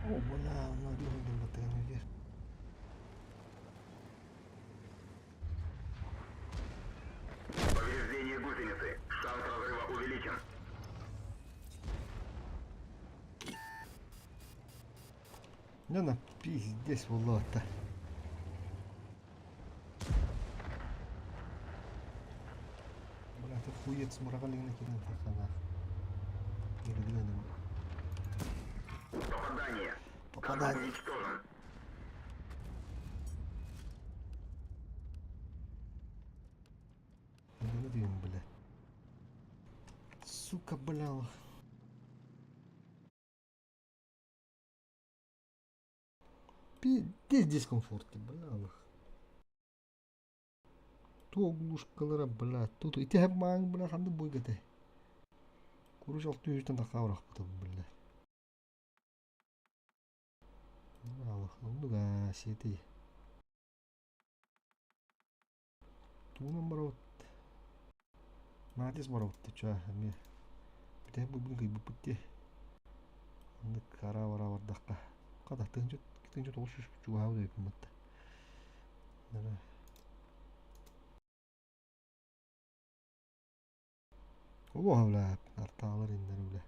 Speaker 1: О, бля, мына үлгенден баттаған егер.
Speaker 2: Повреждение гусеницы. Шанс разрыва увеличен.
Speaker 1: Не на пиздец, Влад-то. Бля, ты хуец с муравалиной кидан тахана.
Speaker 2: Попадание.
Speaker 1: Попадание.
Speaker 2: Танк уничтожен.
Speaker 1: Не дым, бля. Сука, бля. Пиздец дискомфорт, бля. Ту оглушкалара, бля. Тут и те маң, бля, ханды бойгате. Куруш 600-тен тақавырақ бұты, бля. Аллах, ондуга сети. Туынан бараут. Надес бараут, ча, ме. Бите бүгін кай бұпытте. Анды кара бара бардаққа. Қада тыңжет олшыш чуғау да өпімітті. Нара. Олу авлап, артағалар ендер өлі.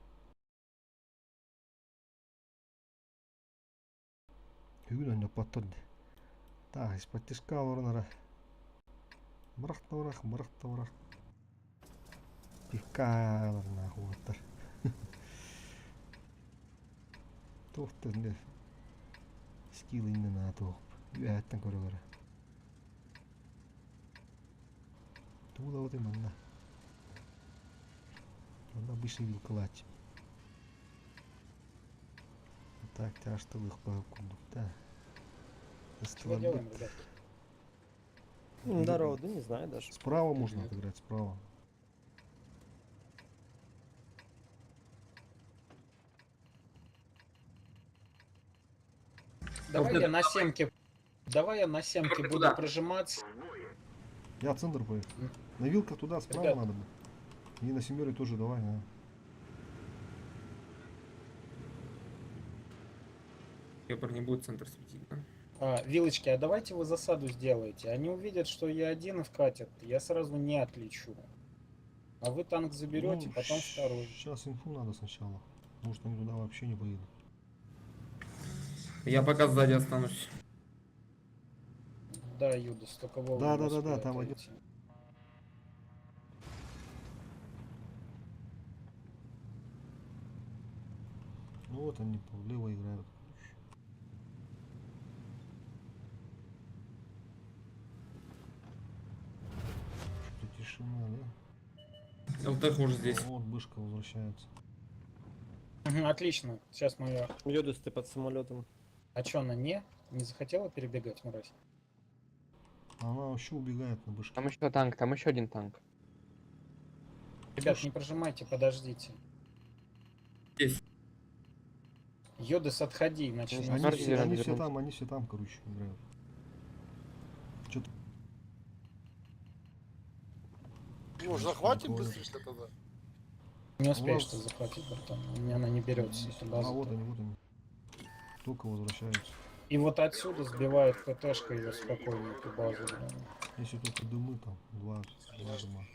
Speaker 1: Бүгін өндіп баттырды. Тағы испаттишқа орынара. Мырақта орақ. Пиккаларына қуаттар. Тоқты не скилл иннен атоқ. Үйәттен көрі. Тула өте манна. Манда обычный вилкалач. Так, тяжтылых паукунду. Да.
Speaker 8: Что делаем, ребят?
Speaker 7: Здорово, да не знаю даже.
Speaker 1: Справа можно отыграть, справа.
Speaker 8: Давай я на семке буду прижиматься.
Speaker 1: Я центр поехал. На вилках туда, справа
Speaker 8: Ребят.
Speaker 1: надо было. И на семере тоже давай, да.
Speaker 12: Кепр не будет центр светить, да?
Speaker 8: Вилочки, а давайте вы засаду сделаете. Они увидят, что я один и вкатят. Я сразу не отлечу. А вы танк заберете,
Speaker 1: Ну,
Speaker 8: потом второй.
Speaker 1: Сейчас инфу надо сначала. Может они туда вообще не поедут.
Speaker 12: Я пока сзади останусь.
Speaker 8: Да, Юдас, только Вова
Speaker 1: Да,
Speaker 8: не
Speaker 1: да,
Speaker 8: успеет
Speaker 1: там
Speaker 8: отойти.
Speaker 1: Ну вот они влево играют. Что-то тишина, да?
Speaker 12: ЛТХ уже здесь.
Speaker 1: Вот Бышка возвращается.
Speaker 8: Мгм, отлично. Сейчас мы...
Speaker 7: Йодус, ты под самолетом.
Speaker 8: А чё, она не захотела перебегать, мразь?
Speaker 1: Она вообще убегает на Бышке.
Speaker 9: Там еще танк, там еще один танк.
Speaker 8: Ребят, не прожимайте, подождите.
Speaker 12: Здесь.
Speaker 8: Йодас, отходи, иначе...
Speaker 1: Они,
Speaker 8: нас
Speaker 9: Смотри,
Speaker 1: все,
Speaker 8: убьют.
Speaker 1: они
Speaker 9: вернуться.
Speaker 1: все там, короче, играют. Что-то...
Speaker 13: Ну, захватим быстрее тогда.
Speaker 8: Не успеешь
Speaker 1: У
Speaker 8: ты
Speaker 1: нас-
Speaker 8: захватить, братан. У меня она не берется, эта база.
Speaker 1: А вот они. Только возвращаются.
Speaker 8: И вот отсюда сбивает ПТшка ее спокойно, эту базу. Да.
Speaker 1: Если только дымы там, два дыма.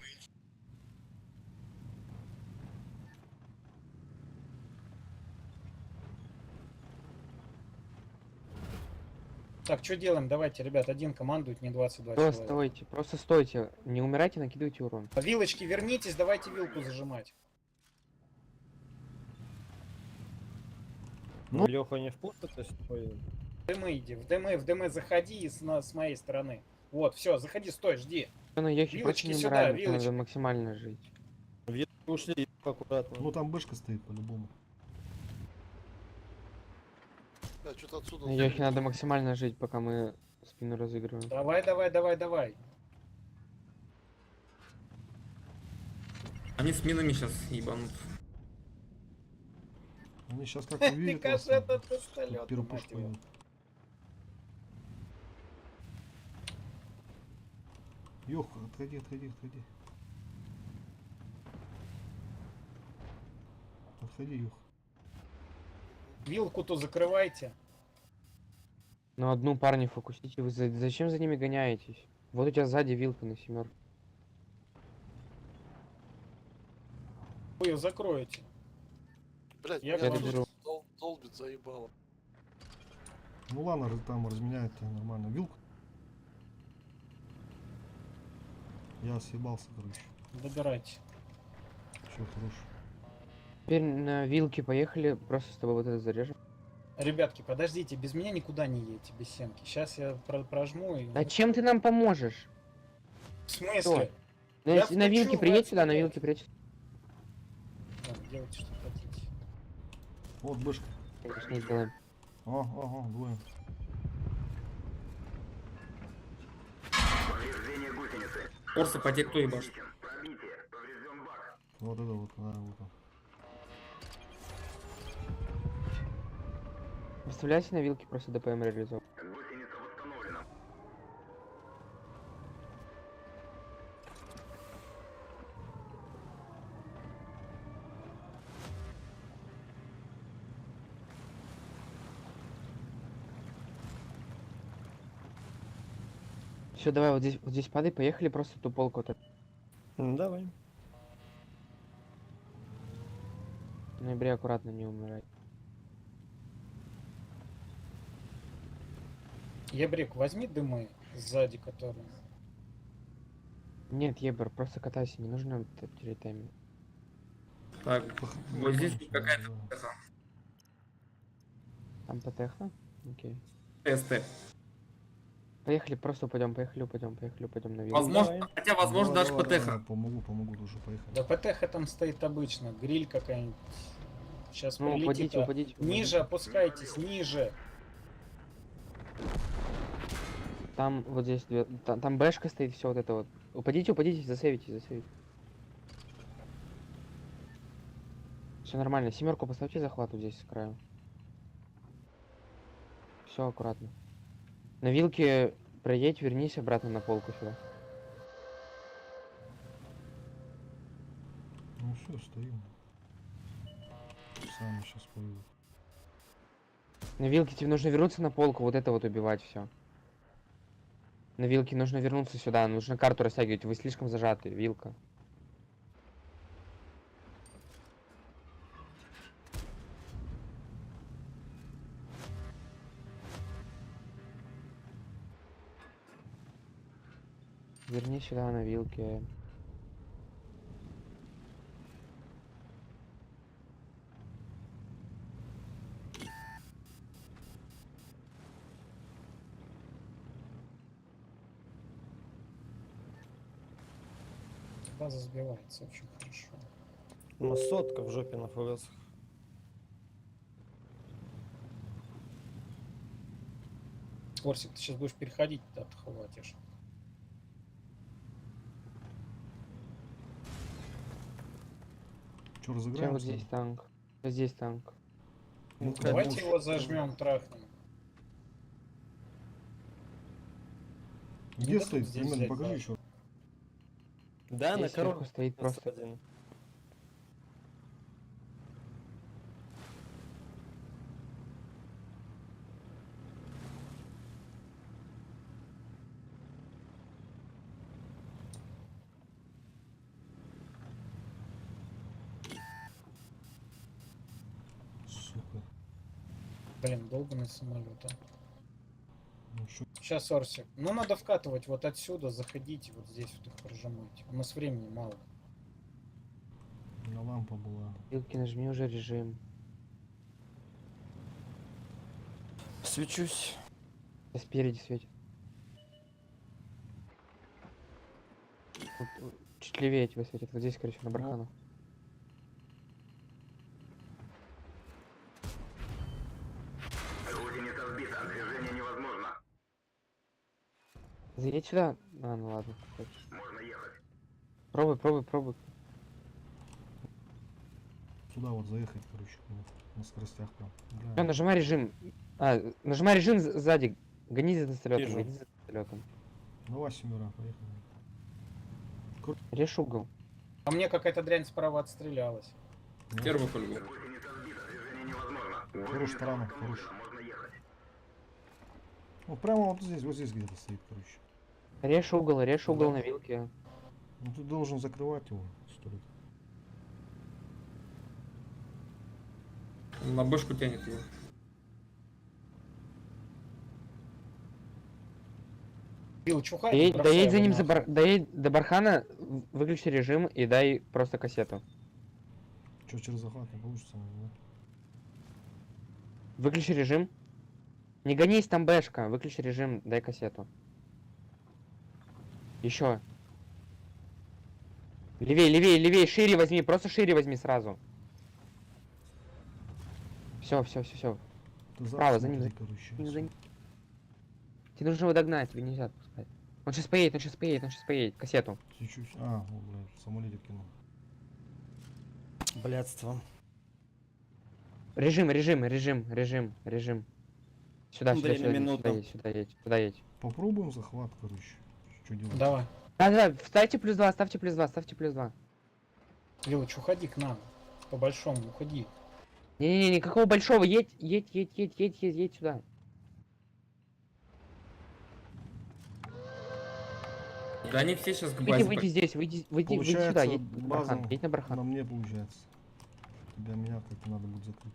Speaker 8: Так, что делаем? Давайте, ребят, один командует, не 22
Speaker 9: Просто
Speaker 8: человека.
Speaker 9: стойте, просто стойте. Не умирайте, накидывайте урон.
Speaker 8: По вилочке вернитесь, давайте вилку зажимать.
Speaker 1: Ну,
Speaker 14: Леха не в курсе, то есть
Speaker 8: В дымы иди, в дымы заходи и с моей стороны. Вот, все, заходи, стой, жди.
Speaker 9: Ну, Йохи,
Speaker 8: Вилочки
Speaker 9: просто не
Speaker 8: сюда,
Speaker 9: умираем,
Speaker 8: вилочки.
Speaker 9: надо максимально жить.
Speaker 14: ушли аккуратно.
Speaker 1: ну там бышка стоит по-любому.
Speaker 13: Да, что-то отсюда.
Speaker 9: На Йохи надо максимально жить, пока мы спину разыгрываем.
Speaker 8: Давай, давай, давай, давай.
Speaker 12: Они с минами сейчас ебанут.
Speaker 1: Они сейчас как
Speaker 8: Ты
Speaker 1: увидят
Speaker 8: кажешь,
Speaker 1: вас,
Speaker 8: этот пистолет,
Speaker 1: первую
Speaker 8: мать
Speaker 1: пушку
Speaker 8: его.
Speaker 1: поймут. Ёх, отходи, отходи, отходи. Отходи, Ёх.
Speaker 8: Вилку-то закрывайте.
Speaker 9: Ну, одну парня фокусите. Вы зачем за ними гоняетесь? Вот у тебя сзади вилка на 7.
Speaker 8: Вы ее закроете.
Speaker 13: Блять,
Speaker 8: Я
Speaker 13: меня
Speaker 9: доберу.
Speaker 13: долбит, заебало.
Speaker 1: Ну ладно, там разменяет нормально. Вилку. Я съебался, короче.
Speaker 8: Добирайте.
Speaker 1: Все, хорош.
Speaker 9: Теперь на вилке поехали, просто с тобой вот это зарежем.
Speaker 8: Ребятки, подождите, без меня никуда не едете, без семки. Сейчас я прожму и...
Speaker 9: Да чем ты нам поможешь?
Speaker 8: В смысле?
Speaker 9: На,
Speaker 8: Я
Speaker 9: на
Speaker 8: вточу,
Speaker 9: вилке
Speaker 8: вы
Speaker 9: приедь сюда, на
Speaker 8: отстреляете.
Speaker 9: вилке приедь.
Speaker 8: Ладно, делайте, что хотите.
Speaker 1: Вот бышка.
Speaker 9: Конечно, не сделаем.
Speaker 1: Ага, двое.
Speaker 12: Орсы по те, кто ебашит.
Speaker 1: Вот это вот, да, вот.
Speaker 9: Представляете, на вилке просто ДПМ реализован. Все, давай вот здесь падай, поехали просто ту полку. Вот эту.
Speaker 14: Давай.
Speaker 9: В ноябре аккуратно не умирай.
Speaker 8: Ебрик, возьми дымы сзади, которые...
Speaker 9: Нет, Ебер, просто катайся, не нужно терять тайминг.
Speaker 12: Так, вот здесь какая-то
Speaker 9: Там по техно? Окей.
Speaker 12: ТСТ.
Speaker 9: Поехали, просто упадем на вилку.
Speaker 12: Возможно, хотя возможно даже ПТХ.
Speaker 1: Помогу, тоже поехали.
Speaker 8: Да ПТХ там стоит обычно, гриль какая-нибудь. Сейчас
Speaker 9: Ну,
Speaker 8: прилетит.
Speaker 9: упадите.
Speaker 8: Ниже опускайтесь, ниже.
Speaker 9: Там вот здесь там бэшка стоит, все вот это вот. Упадите, засейвите. Все нормально. 7 поставьте захват вот здесь с краю. Все аккуратно. На вилке проедь, вернись обратно на полку сюда.
Speaker 1: Ну все, стоим. Сами сейчас поедут.
Speaker 9: На вилке тебе нужно вернуться на полку, вот это вот убивать все. На вилке нужно вернуться сюда, нужно карту растягивать, вы слишком зажаты, вилка. Верни сюда на вилке.
Speaker 8: База сбивается очень хорошо.
Speaker 14: Ну, сотка в жопе на ФВС.
Speaker 8: Орсик, ты сейчас будешь переходить, да, отхватишь.
Speaker 1: Че, разыграем?
Speaker 9: Вот здесь танк. Вот здесь танк.
Speaker 1: Ну,
Speaker 8: Давайте его зажмем, трахнем.
Speaker 1: Где
Speaker 8: Ну, да
Speaker 1: стоит?
Speaker 8: тут здесь
Speaker 1: Примерно
Speaker 8: взять,
Speaker 1: покажи
Speaker 8: да.
Speaker 1: еще.
Speaker 14: Да, на
Speaker 9: Здесь сверху
Speaker 14: коробке
Speaker 9: стоит просто.
Speaker 14: один.
Speaker 1: Сука.
Speaker 8: Блин, долбанный самолет, а. Сейчас, Орси. Ну, надо вкатывать вот отсюда, заходите вот здесь вот их прожимать. У нас времени мало.
Speaker 1: На лампа была.
Speaker 9: Вилки, нажми уже режим.
Speaker 14: Свечусь.
Speaker 9: Спереди светит. Чуть левее тебя светит. Вот здесь, короче, на бархану.
Speaker 2: Гусеница сбита, движение невозможно.
Speaker 9: Заедь сюда. А, ну ладно.
Speaker 2: Можно ехать.
Speaker 9: Пробуй.
Speaker 1: Сюда вот заехать, короче, на скоростях прям.
Speaker 9: Всё, нажимай режим. Нажимай режим сзади. Гони за вертолетом.
Speaker 14: Вижу.
Speaker 9: Гони за вертолетом.
Speaker 1: Давай, семера, поехали.
Speaker 9: Режь угол.
Speaker 8: А мне какая-то дрянь справа отстрелялась.
Speaker 12: Первый полюбил.
Speaker 2: Гусеница сбита, движение невозможно.
Speaker 1: Хорош, тарана, хорош.
Speaker 2: Можно ехать.
Speaker 1: Ну, прямо вот здесь где-то стоит, короче.
Speaker 9: Режь угол на вилке.
Speaker 1: Ну, ты должен закрывать его, что ли.
Speaker 12: На бэшку тянет его.
Speaker 8: Бил, чухай.
Speaker 9: Доедь за ним доедь до бархана, выключи режим и дай просто кассету.
Speaker 1: Что, через захват не получится, наверное, да?
Speaker 9: Выключи режим. Не гонись, там бэшка. Выключи режим, дай кассету. Еще. Левее, шире возьми, просто шире возьми сразу. Все. Справа, за ним. Тебе нужно его догнать, тебе нельзя отпускать. Он сейчас поедет. Кассету.
Speaker 1: Чуть-чуть. А, вот, блядь, самолетик кинул.
Speaker 14: Блядство.
Speaker 9: Режим. Сюда едь.
Speaker 1: Попробуем захват, короче. Что делать?
Speaker 8: Давай.
Speaker 9: Да, ставьте +2.
Speaker 8: Лилыч, уходи к нам. По большому, уходи.
Speaker 9: Не, никакого большого, едь сюда.
Speaker 12: Да они все сейчас к базе.
Speaker 9: Выйди здесь, выйди сюда, едь на бархан.
Speaker 1: На мне получается. Меня как-то надо будет закрыть.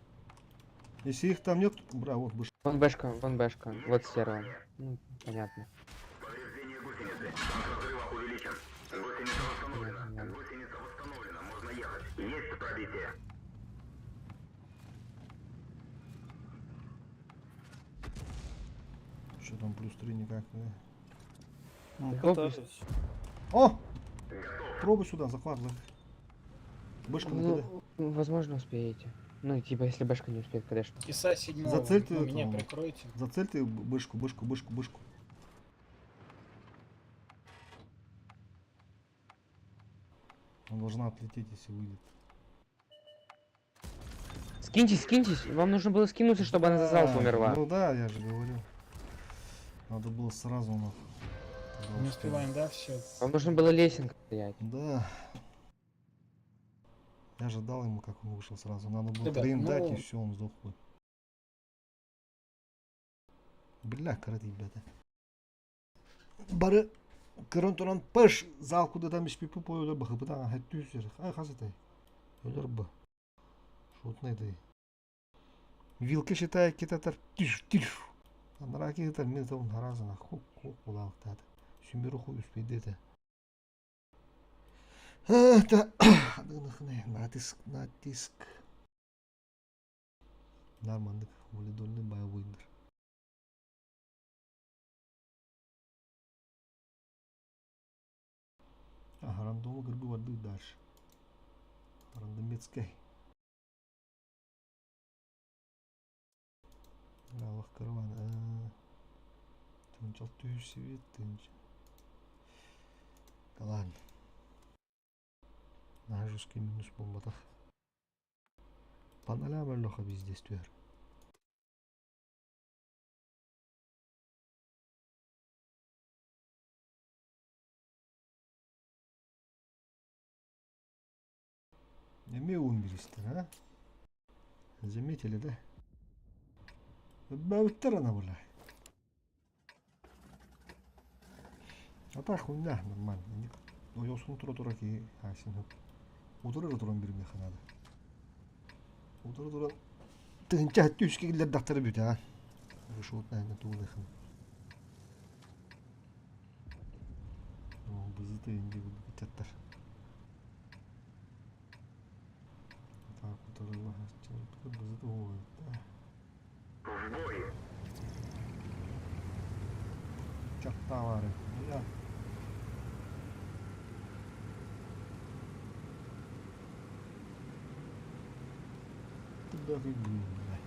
Speaker 1: Если их там нет, бра, вот бэшка.
Speaker 9: Вон бэшка, вот стерва. Ну, понятно.
Speaker 2: Повреждение гусеницы. Шанс разрыва увеличен. Гусеница восстановлена. Можно ехать. Есть пробитие.
Speaker 1: Что там +3 никак, да?
Speaker 14: Ну, катаюсь.
Speaker 1: О! Пробуй сюда, захват. Бэшка накидай.
Speaker 9: Возможно, успеете. Ну, типа, если бэшка не успеет, конечно.
Speaker 8: Киса 7.
Speaker 1: Зацельте
Speaker 8: Меня
Speaker 1: этого.
Speaker 8: прикройте.
Speaker 1: Зацельте бэшку. Она должна отлететь, если выйдет.
Speaker 9: Скиньтесь. Вам нужно было скинуться, чтобы она за залп умерла.
Speaker 1: Ну да, я же говорю. Надо было сразу на.
Speaker 8: Не успеваем, да, все.
Speaker 9: Вам нужно было лесенка стоять.
Speaker 1: Да. Я же дал ему, как он вышел сразу. Надо было
Speaker 8: Ребят,
Speaker 1: трейн дать,
Speaker 8: ну-
Speaker 1: и все, он сдох бы. Бля, карати, блядь. Бары кырын пыш зал куда там испипи поюлар бахы бытаға хэттүүсер. Ай хазытай. Өлөр ба. Шутнайдай. Вилка считая кетатар тиш. Анраки кетар мен таун харазына хук булалықтады. Сүмбері хуй успейді еді. Это адынықны натиск. Нормандық улидольны бай ойындар. Рандому грибы воды дальше. Рандомецкой. Галах карван. Тынчал түйсі бет тынчал. Ладно. На жесткий минус бомбатах. Паналя барлоха бездействуер. Не умереть, а? Заметили, да? Бауттер она была. А так хуйня нормально. Но я усну тураки, а синук. Утырыр туран бирме ханада. Утырыр туран. Тынча түйшке келер дактары бүт, а? Ушут найны туулы хан. инде кететтер. Так, который в бой. Товары. Я. Куда ты гуляешь?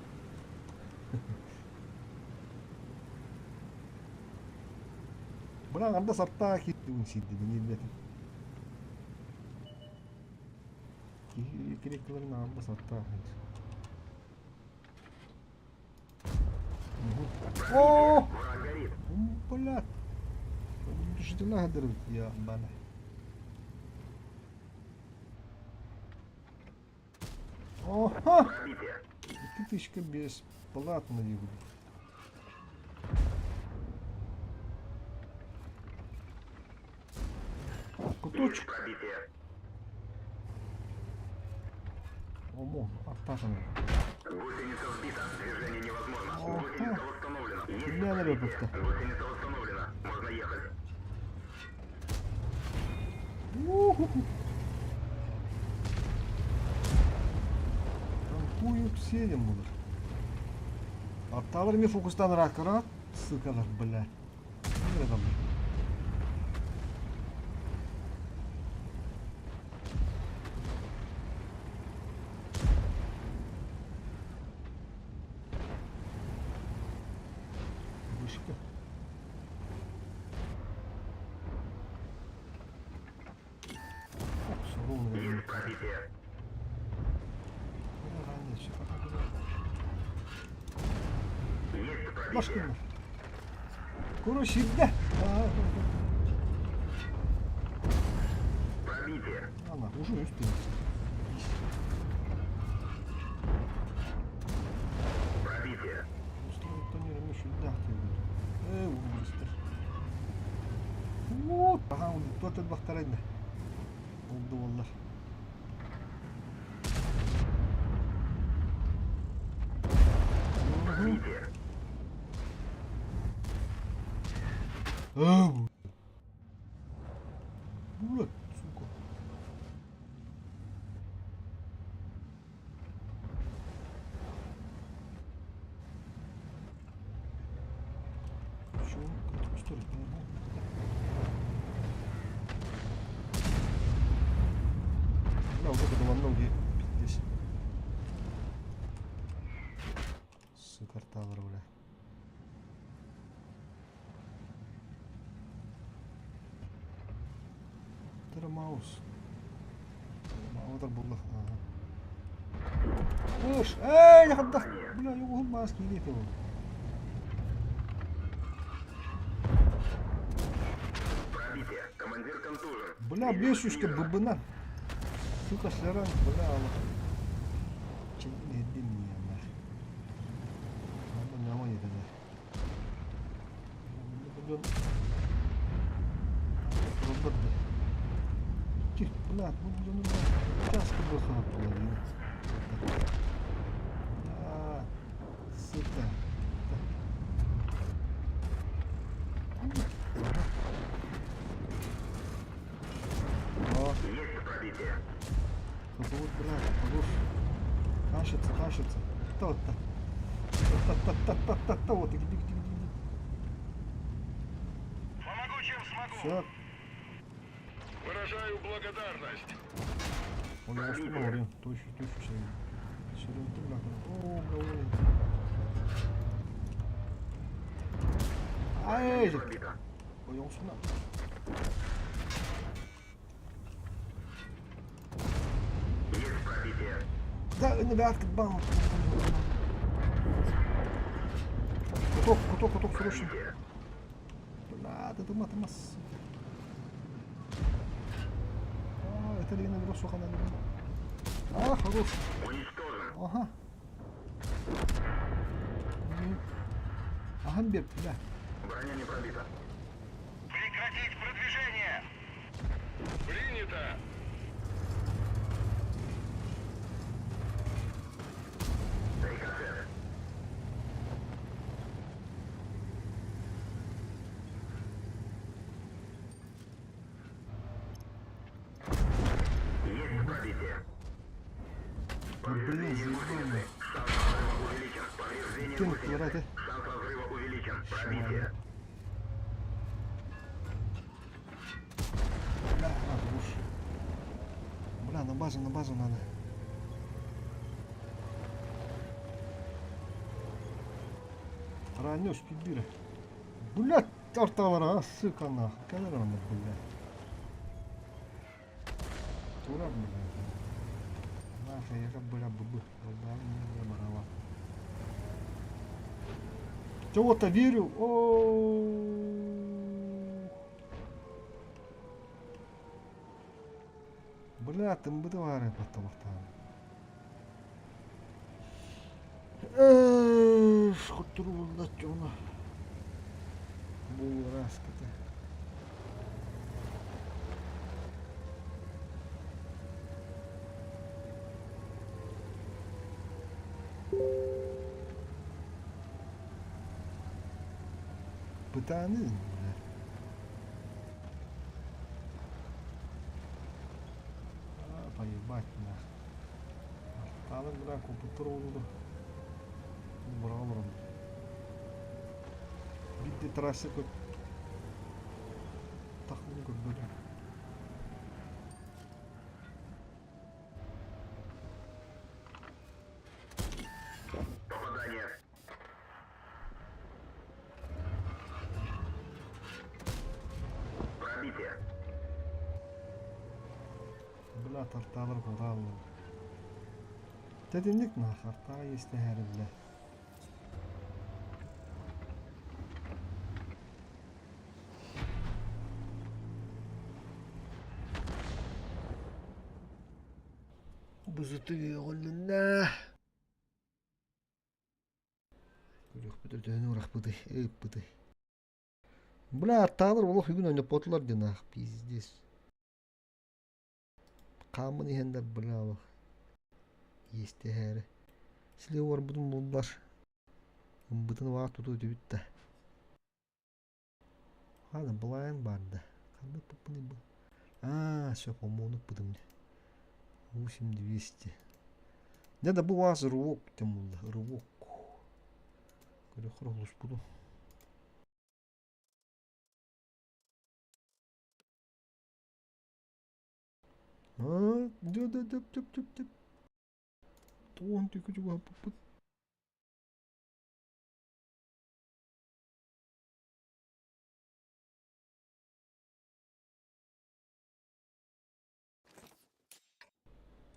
Speaker 1: Бля, анда сатта киттим сидди не билетим. Керектелерин анда сатта. О! Бля. Что надо делать, я бана. Ага! 2000 бесплатно его. Куточек. О, оттасано.
Speaker 2: Гусеница сбита. Движение невозможно. Гусеница восстановлена. Есть
Speaker 1: пробитие.
Speaker 2: Гусеница восстановлена. Можно ехать.
Speaker 1: Танкуют все будут. Отталырмен фокустан ракырат. Сыкалар, бля. Не там.
Speaker 2: Есть пробитие. Есть пробитие.
Speaker 1: Машкина. Курочек, да.
Speaker 2: Пробитие.
Speaker 1: Она уже успела.
Speaker 2: Пробитие.
Speaker 1: Устроить тонирование сюда. Убыстыр. Вот. Ага, он тот бахтарайда. Oldu vallahi. Ау. Блядь, сука. Чё? Какую сторону? Да, вот это было ноги здесь. Сыкарталар, бля. Маус. Маутар буллах. Ош, эй, я хаддах. Бля, я угол маски летел.
Speaker 2: Пробитие. Командир контужен.
Speaker 1: Бля, бешушка бабына. Сука, шаран, бля, Allah. Çekil edin ya lan. Ama ne ama yedi de. Robot. Тих, бля, ну не часто бахал половина. А, сука.
Speaker 2: Есть пробитие.
Speaker 1: Вот, бля, хорош. Кашится. Кто-то. Вот, иди.
Speaker 2: Помогу, чем смогу.
Speaker 1: Все.
Speaker 2: Выражаю благодарность.
Speaker 1: Он его смотрит. Точно. Серьезно, ты бля. О, бля. Ай, ой, он сюда.
Speaker 2: Есть пробитие.
Speaker 1: Да, ребят, бам. Куток, срочно. Бля, ты думаешь, ты масса. А, это ли наберу, сука, надо. А, хорош.
Speaker 2: Уничтожен.
Speaker 1: Ага. Агамбек, бля.
Speaker 2: Броня не пробита. Прекратить продвижение. Принято. Приказ.
Speaker 1: Блин, заебали. Кинь, квадраты. Бля, надо лучше. Бля, на базу надо. Ранешь, пидыры. Блядь, орталары, сука, нахуй. Когда рано, блядь. Тура, блядь. Нахуй, я как, бля, бубы. Не барова. Чего-то верю. Бля, ты бы тварь потом Шутуру на чёрно. Был раз как-то. Пытаны, бля. Поебать нахуй. Стало, бля, компьютер oldu. Bravo. Bitti terasa kok. Takım kok böyle.
Speaker 2: Попадание. Пробитие.
Speaker 1: Бля, тарталар куралlı. Dedinlik nahar, daha istihar bile. Buzutı oğluna. Yok bir de dönü uğrak bıdı, bıdı. Bля, тағдыр олық үйін ойнап отылар ден ақ, пиздес. Қамын ехендер, бля, олық. Есте әрі. Сіле олар бұдың болдылар. Бұдың вағат тұту өте бітті. Қады, бұлайын барды. Қандай бұпыны бұл? Все, по-моему, бұдың. 8200. Неда бұл вағыз рывок тем болды, рывок. Көре құрылыш бұду. Деп. Туон түйкі жүгі бұппыт.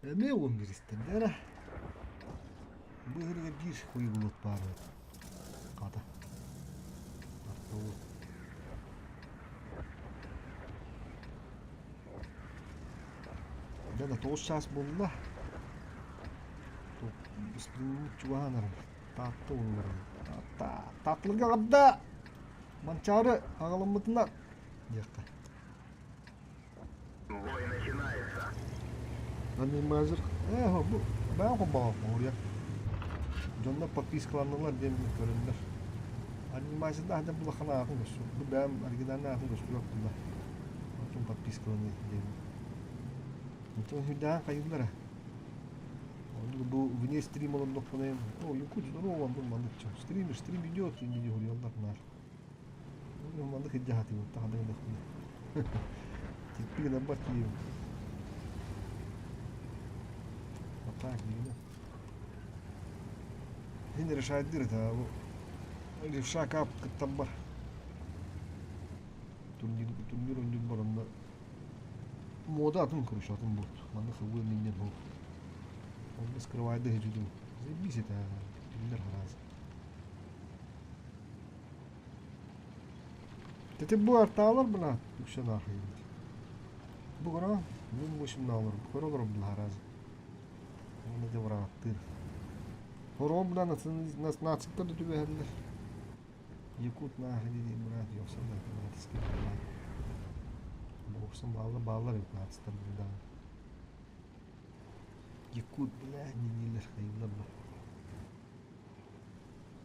Speaker 1: Әме оң берістен, дәрі. Бұғырға бір қойы бұлыт бары. Қада. Артта ол. Дәді 9 час болды да. Üstünlük çuvahanırım. Tatlı olurum. Tatlı kaldı. Mançarı ağalım mıtılar. Yakta.
Speaker 2: Бой начинается.
Speaker 1: Animazır. Bu. Ben kubağım oraya. Canına подпискаланылар демін көріндер. Animazırda hadi bu lakana akın gösü. Bu benim argidanına akın gösü yok bunda. Bütün подпискаланı демін. Bütün hüdden kayıplara. Bu вне стрима он допонаем. О, Якут, здорово, он мандык чё. Стрим идет, и не говорил, так наш. Ну, мандык и дягати, вот так да нахуй. Теперь на баки. Вот так, не. Хин решает дыры, а левша кап каттабар. Турнир он не барон. Мода атым короче, атым бот. Мандык вы не был. Он не скрывает дыхи. Заебись это, мир раз. Ты bu artalar buna yüksel ahıyım. Bu kadar, bunun başımda alırım. Bu kadar olurum buna razı. Onu da bıraktır. Horon buna nasıl da düvehenler. Yakut nahı dediğim bırak yoksa da natıskı bırak. Boğuşsun bağlar yok natıskı bırak. Yakut bile neler hayırlar mı?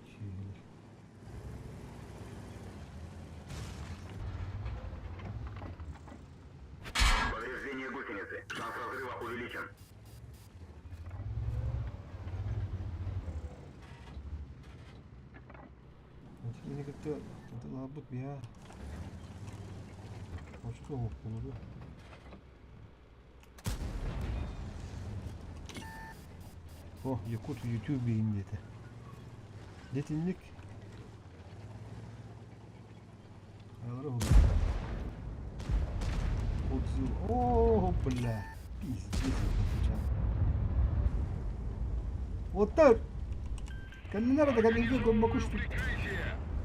Speaker 1: Şeyler.
Speaker 2: Повреждение гусеницы. гусеницы. Шанс разрыва увеличен.
Speaker 1: Ini kita labut ya. Açık olmak bunu. Oh, Yakut YouTube'yim dedi. Detinlik. Ayarlara oldu. 30 yıl. Oh, hoppala. Пиздец. Вот так. Каминара да каминги глубоко что.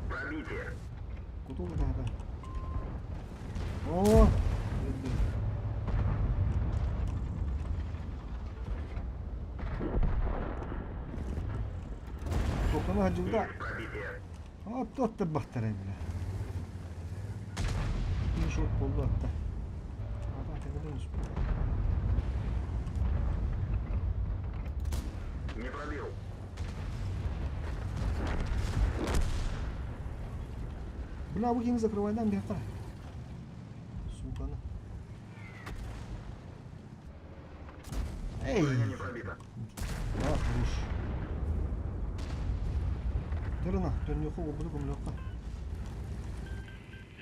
Speaker 2: Пробитие.
Speaker 1: Куда надо? О! Токана хажуда. А тот бахтарай бля. Bir shot oldu hatta. Hadi tekrar
Speaker 2: Не пробил.
Speaker 1: Бля, вы не закрывай нам вектор. Сука, на. Эй!
Speaker 2: Не пробито.
Speaker 1: Да, хорош. Дерна, ты не хол, буду легко.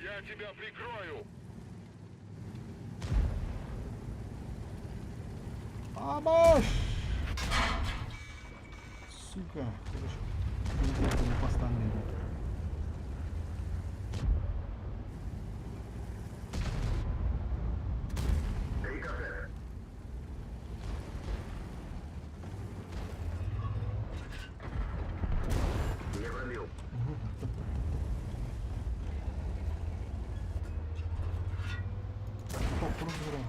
Speaker 2: Я тебя прикрою.
Speaker 1: Абаш! Сука, хорошо. Не поставлю.
Speaker 2: Не пробил.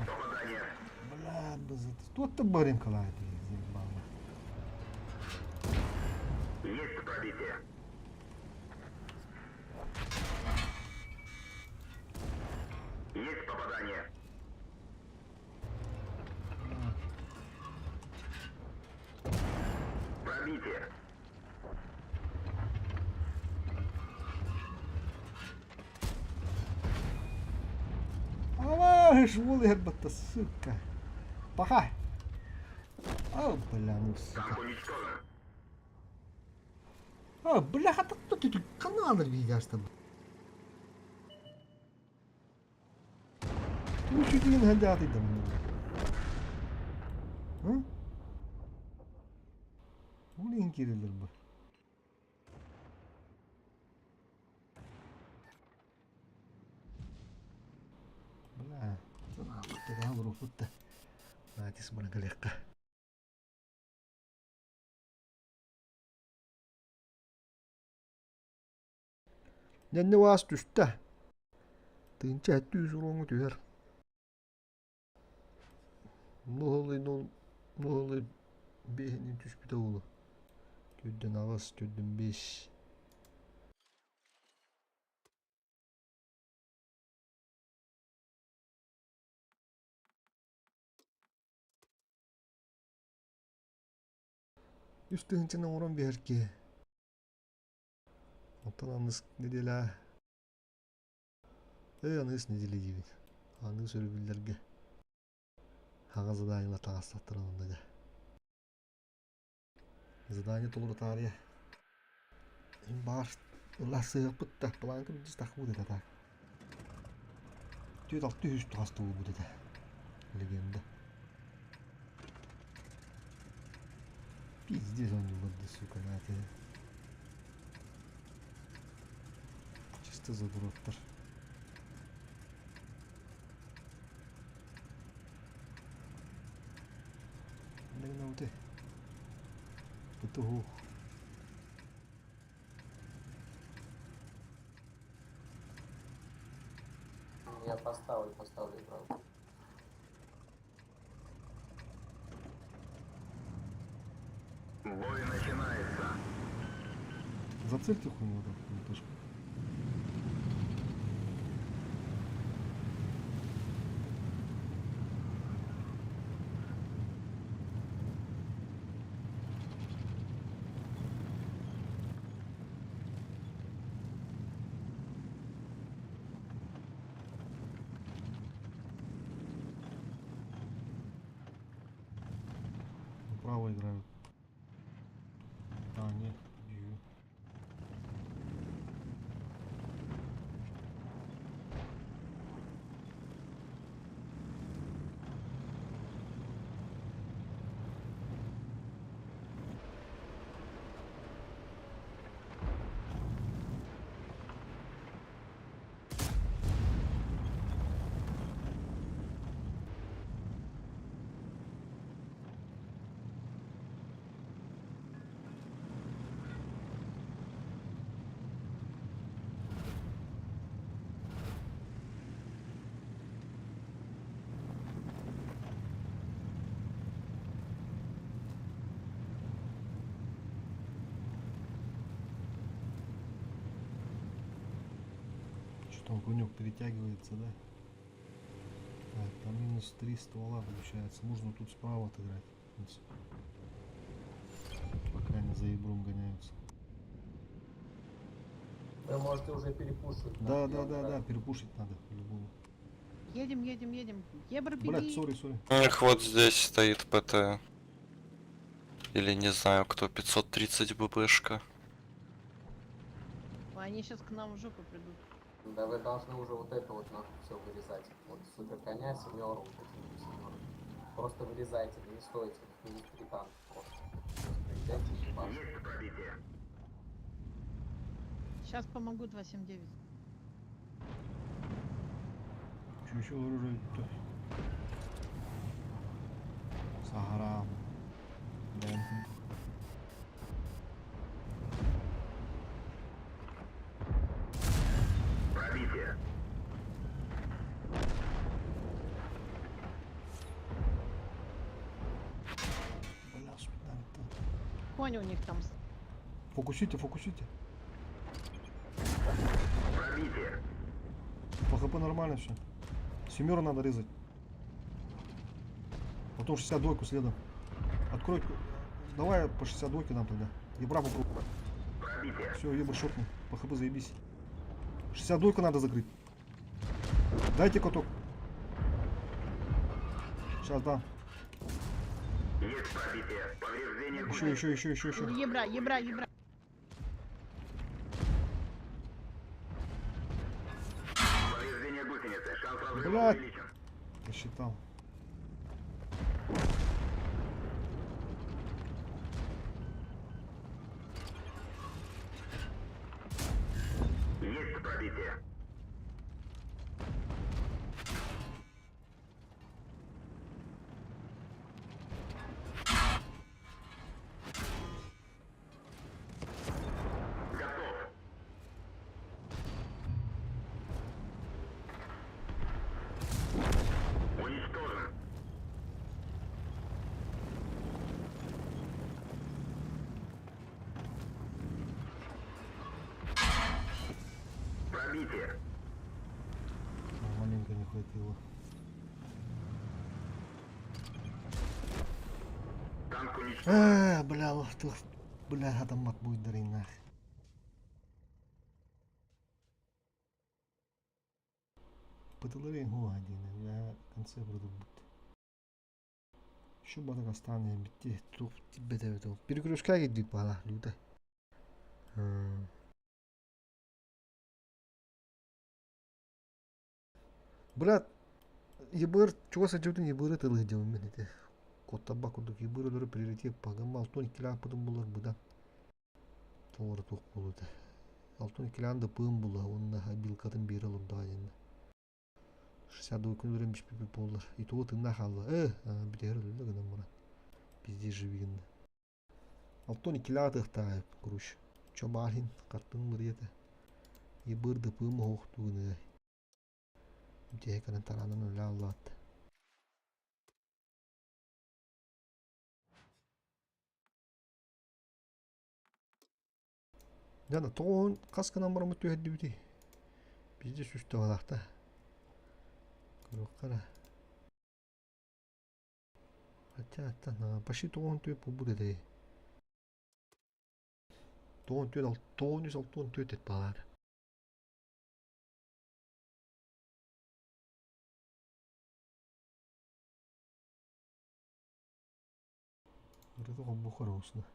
Speaker 2: Попадание.
Speaker 1: Бля, кто-то барин калает.
Speaker 2: Есть пробитие. Есть попадание. Пробитие.
Speaker 1: Аваш, волы бата, сука. Пахай. А, бля, ну сука.
Speaker 2: Танк уничтожен.
Speaker 1: А, бля, это кто ты канал видишь там? Ну чуть ли не гадят там. А? Улин кирилер бы. Бля, ты да вруфутта. Натис бана галека. Нянне вас түстә. Тынча түз урыңы түгәр. Нолы бехнин түспүтә улы. Төдден авас, төдден 5. Üstüncene oran berke. Otanamız nedela. Anız nedeli gibi. Anız ölübüllerge. Haga zadanyla tağıslattırın onda da. Zadanya толы тария. Им баш ласы пытта планка biz takbu dedi tak. Түйет алты үз тасту bu dedi. Легенда. Пиздец он не сука, на это. Чисто задуроттар. Не наути. Петуху.
Speaker 8: Я поставлю, правда.
Speaker 2: Бой начинается.
Speaker 1: Зацельте хуйню там, тоже. справа играют. А, нет, вижу. Что там конек перетягивается, да? Так, там минус 3 ствола получается. Нужно тут справа отыграть. В принципе. Пока они за ебром гоняются.
Speaker 8: Вы можете уже перепушить.
Speaker 1: Да, перепушить надо по-любому.
Speaker 15: Едем. Ебр, беги.
Speaker 1: Блять, сори.
Speaker 16: У них вот здесь стоит ПТ. Или не знаю кто, 530 ББшка.
Speaker 15: Они сейчас к нам в жопу придут.
Speaker 8: Да вы должны уже вот это вот нахуй все вырезать. Вот супер коня, семеру, вот эти семеры. Просто вырезайте, не стойте. Не танк просто. Приезжайте и ебашите.
Speaker 15: Сейчас помогу 279.
Speaker 1: Что еще вооружить-то? Сахара. Дэн.
Speaker 2: Пробитие.
Speaker 1: Бля, спина-то.
Speaker 15: Конь у них там.
Speaker 1: Фокусите.
Speaker 2: Пробитие.
Speaker 1: По ХП нормально все. Семеру надо резать. Потом 62-ку следом. Открой. Давай по 62-ке нам тогда. Ебра попробуй. Все, ебр шотный. По ХП заебись. 62-ку надо закрыть. Дайте каток. Сейчас, да.
Speaker 2: Есть пробитие. Повреждение.
Speaker 1: Еще.
Speaker 15: Ебра.
Speaker 2: Повреждение гусеницы. Шанс разрыва
Speaker 1: Блядь.
Speaker 2: увеличен.
Speaker 1: Посчитал.
Speaker 2: Есть пробитие. Готов. Уничтожен. Пробитие.
Speaker 1: Маленько не хватило.
Speaker 2: Танк уничтожен.
Speaker 1: Бля, адам будет дарить нах. Пыталарин один, я в конце буду быть. Şu Batakastan'ya bitti. Çok bedava oldu. Перегрузка gittik bana люди. Брат, ебыр, чего сочетан ебыры тылы делаем менете. Кот табак удук ебыры дөрі приоритет пагам 6 кило пыдым булар буда. Тоғыры тоқ болуды. 6 килоанда пым була, онна билкатын бері алып дайын. 60 күн өрем бішпепе болар. И тоғы тыңна қалды. Бітер өлді гынан мұра. Бізде живігінді. 6 кило тықтайып, күріш. Чобалин, қаттың мұреті. Ебырды пым оқтуғыны. Dia kena taranan oleh Allah. Yani toğun kaskı namara mutlu eddi biti. Bizde süste valakta. Kırık kara. Hatta başı toğun tüy bu dedi. Toğun yüz altın tüy et bağlar. Только бухарусно.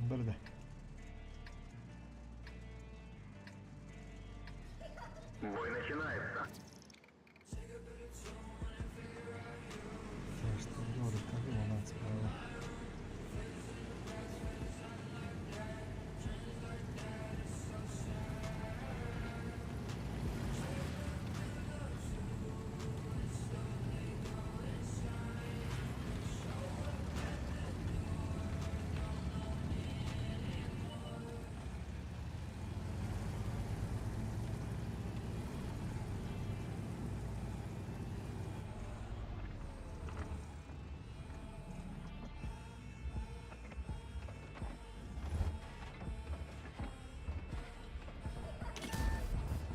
Speaker 1: Борода.
Speaker 2: Бой начинается.
Speaker 1: Что говорит, как его надо справа.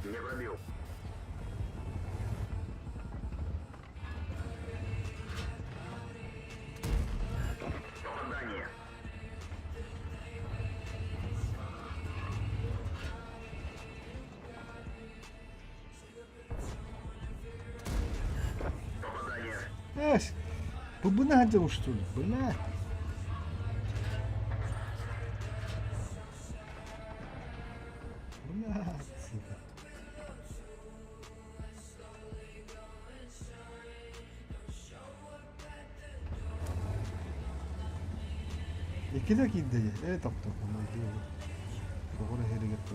Speaker 2: Не пробил. Попадание. Попадание.
Speaker 1: Побынадил, что ли? Блядь. Блядь, сука. كده كده ايه طب ما يجي بقول هي اللي جت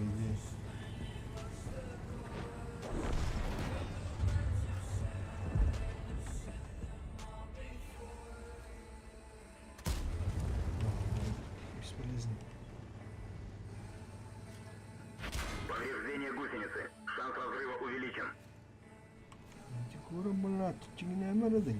Speaker 1: бесполезно.
Speaker 2: Повреждение гусеницы. Шанс разрыва увеличен.
Speaker 1: Декора, блядь, тут не надо делать.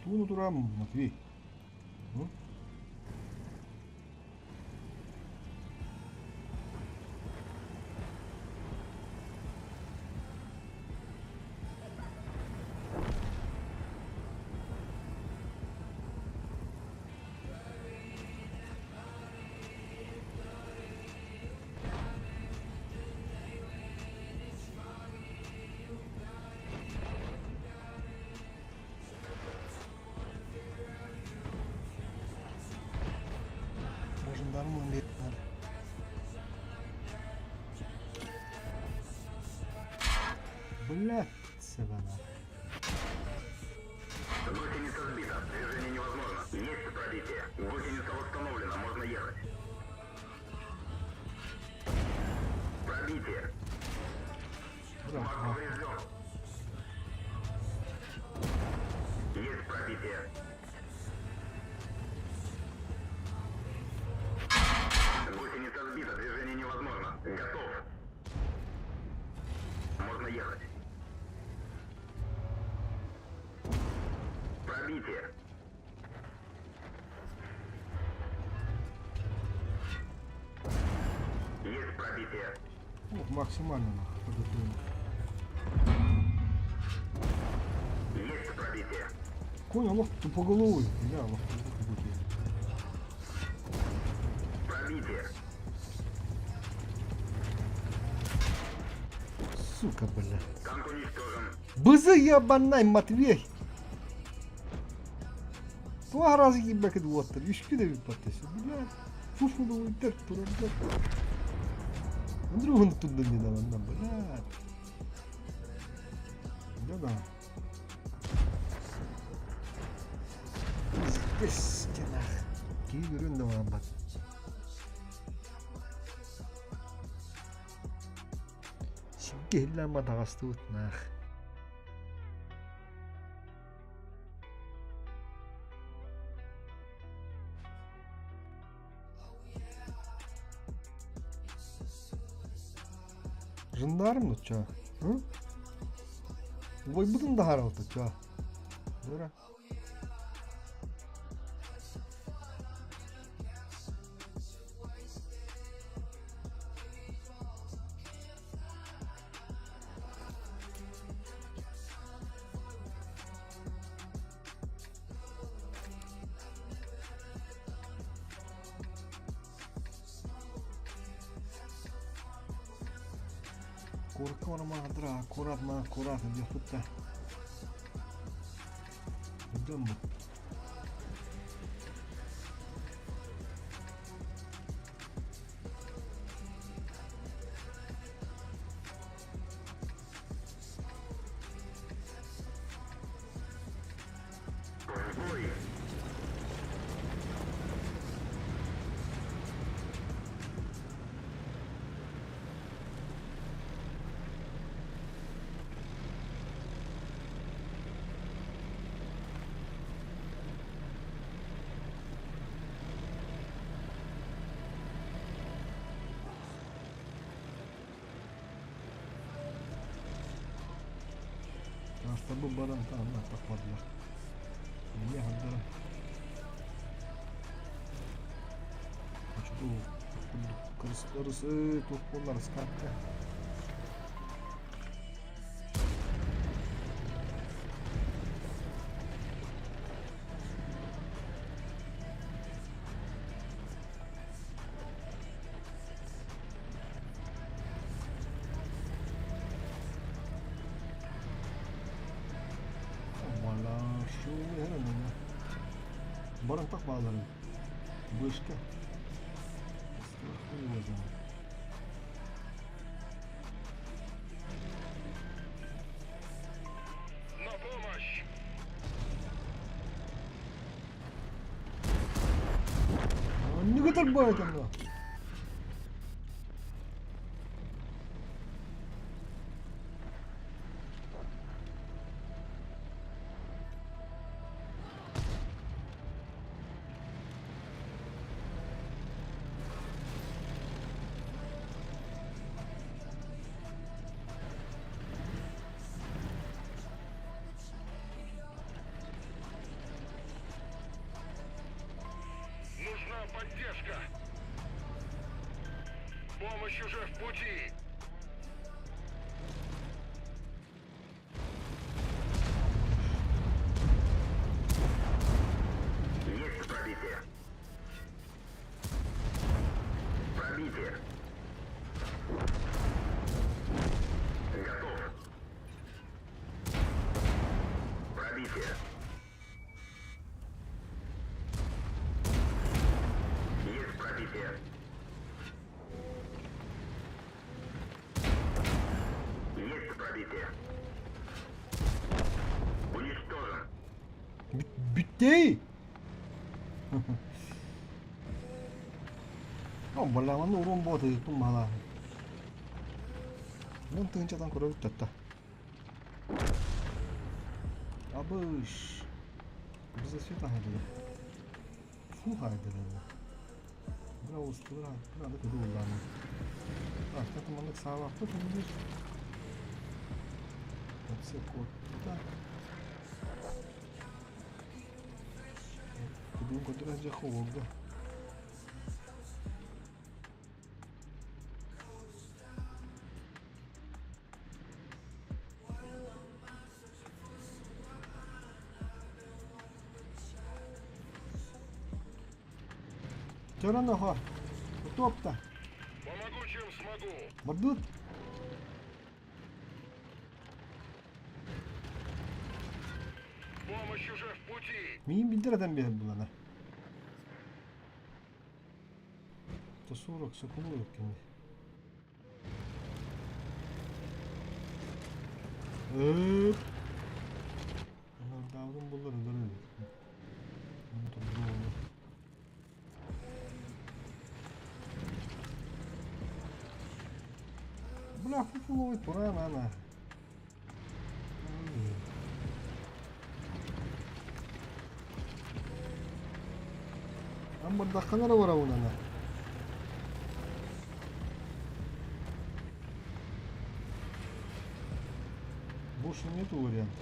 Speaker 1: Ту натурам, Матвей. Ну? Жандармы летали. Блядь, савана.
Speaker 2: Гусеница сбита. Движение невозможно. Есть пробитие. Гусеница восстановлена. Можно ехать. Пробитие. Бак поврежден. Есть пробитие. Гусеница сбита. Движение невозможно. Готов. Можно ехать. Пробитие. Есть пробитие.
Speaker 1: Вот максимально подготовлено.
Speaker 2: Есть пробитие.
Speaker 1: Конь, лох тупоголовый. Я лох
Speaker 2: Пробитие.
Speaker 1: сука, бля.
Speaker 2: Танк уничтожен.
Speaker 1: Бызы ябанай, Матвей. Два раза ебак двоттер. Üçkü de bir patates. Bля. Фуфу уйдет турда. Другун туда не давай, бля. Да-да. Здесь стена. Кигрын да вам бат. Gehillenma dağıstı utnaq. Жындарым мı çağ? Hı? Vay budun da haraltı çağ. Dura. Korkma madra, kurat diye fıtta. Dön bu. Aslında bu baran tamam takmadılar. Ne hangi? Açtı o. Kırısı topunlar sıkıntı. Barang tak bağlarım. Bu işte.
Speaker 2: На помощь!
Speaker 1: Ne kadar bu adamla?
Speaker 2: Нужна поддержка! Помощь уже в пути! Есть пробитие! Пробитие! Готов! Пробитие! Есть пробитие! Есть пробитие! Уничтожен!
Speaker 1: Bitti. Không phải là nó luôn bộ thì cũng mà là nên tương cho tăng của đôi chật ta. Abış. Bize şey haydi. Full haydi. Bravo ustura. Bravo kudu ulanı. Başka zamanlık sağ vakti tanıdır. Hepsi kodda. Kudun kodda hoğda. Что рано хор? Утоп-то.
Speaker 2: Помогу, чем смогу!
Speaker 1: Мордут.
Speaker 2: Помощь уже в пути!
Speaker 1: Мин билдирeden bir bulana. 40 секунд yok şimdi. Davrum bunları da öyle. Бля, фуфуловый пора, на. Амбар даханара вара унана. Больше нету вариантов.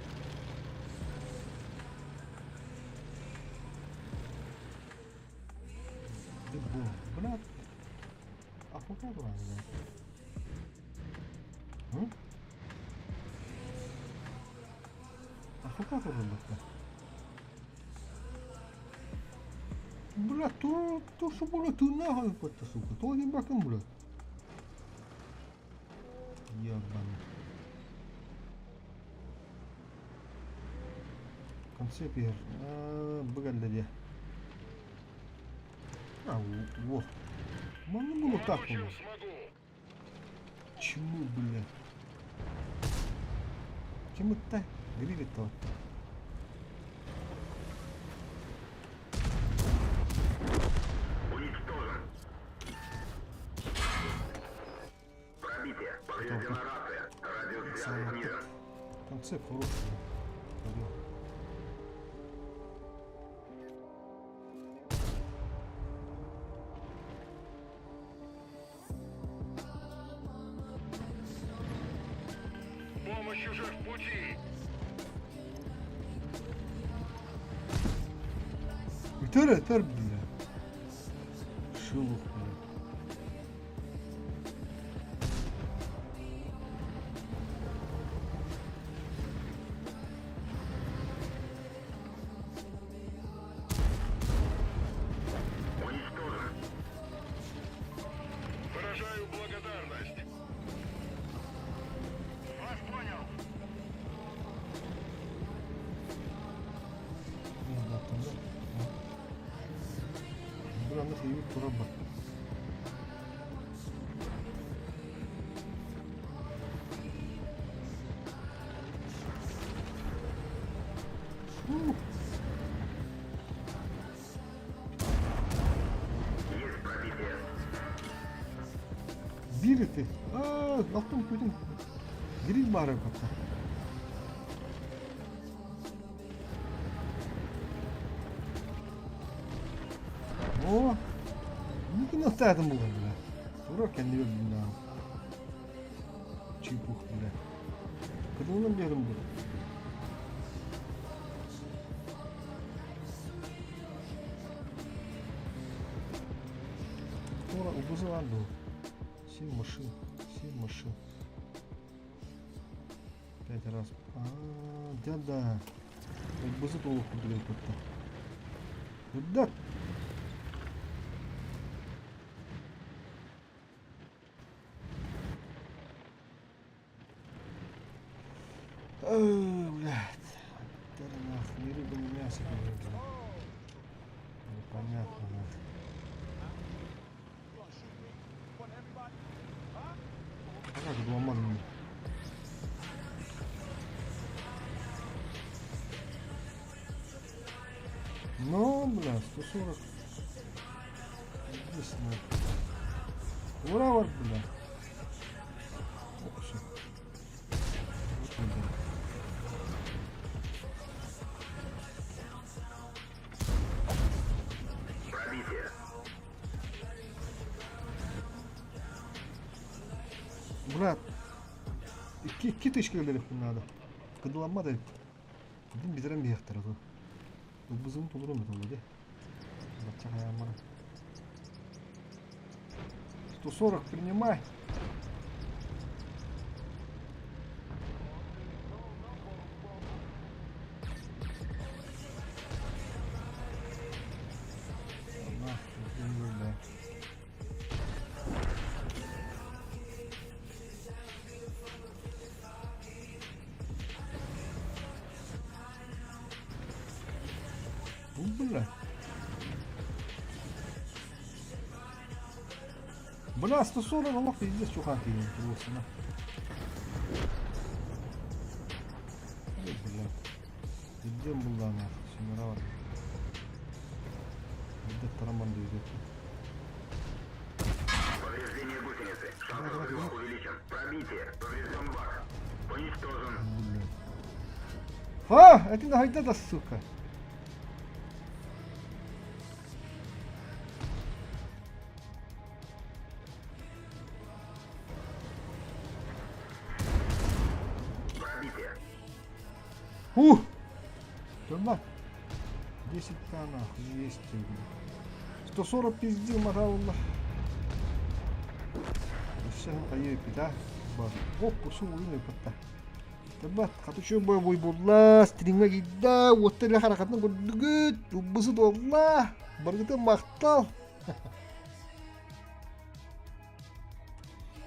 Speaker 1: Блядь. А пока была, блядь. А пока тоже, блядь. Блядь, то, что, блядь, ты нахуй, это, сука. То не баком, блядь. Ебаный. Концепт игр. Богатыря. Вот. Можно было так было. Чему, блядь? Чем это грилит-то?
Speaker 2: Уничтожен. Пробитие. Повреждена рация. Радиосвязь снижен.
Speaker 1: Концепт хороший.
Speaker 2: Помощь уже в пути.
Speaker 1: Тер, бля. Шелух, бля.
Speaker 2: Уничтожен. Выражаю благодарность. Вас понял.
Speaker 1: Да, там, да. Бля, нахуй его тураба.
Speaker 2: Есть пробитие.
Speaker 1: Били ты. Алтын көтің. Гриль бары как-то. О, ну не надо было, бля. Урок я не люблю, бля. Чепух, бля. Когда он берем был? Скоро убызывал был. 7 машин. 7 машин. 5 раз. Да. Убызы толық купили как-то. Да. Блядь. Это нахуй, не рыба, не мясо, блядь. Непонятно, нахуй. А как это ломано? Ну, бля, 140. Здесь нахуй. Ура, вот, бля. Вообще. Вот он, бля.
Speaker 2: Пробитие.
Speaker 1: Брат, киточка далеко надо. Когда ломады, один бедром вектора. Убызым тудырым это вроде. Батчага ямара. 140 принимай. Бля. Бля, 140, Allah пиздец, чухан кинул, просто, на. Ой, бля. Где была, нахуй, все мировало. Где тараманду идет?
Speaker 2: Повреждение гусеницы. Шанс взрыва увеличен.
Speaker 1: А, это нахайда да, сука. Туда. 10 нахуй, 200. 140 пиздил, моралла. Сейчас поедет, да? Оп, кусу улыны патта. Табат, хатучу бой булла, стримге гида, оттеле харакатны гудгут, убысы долла, баргыты мактал.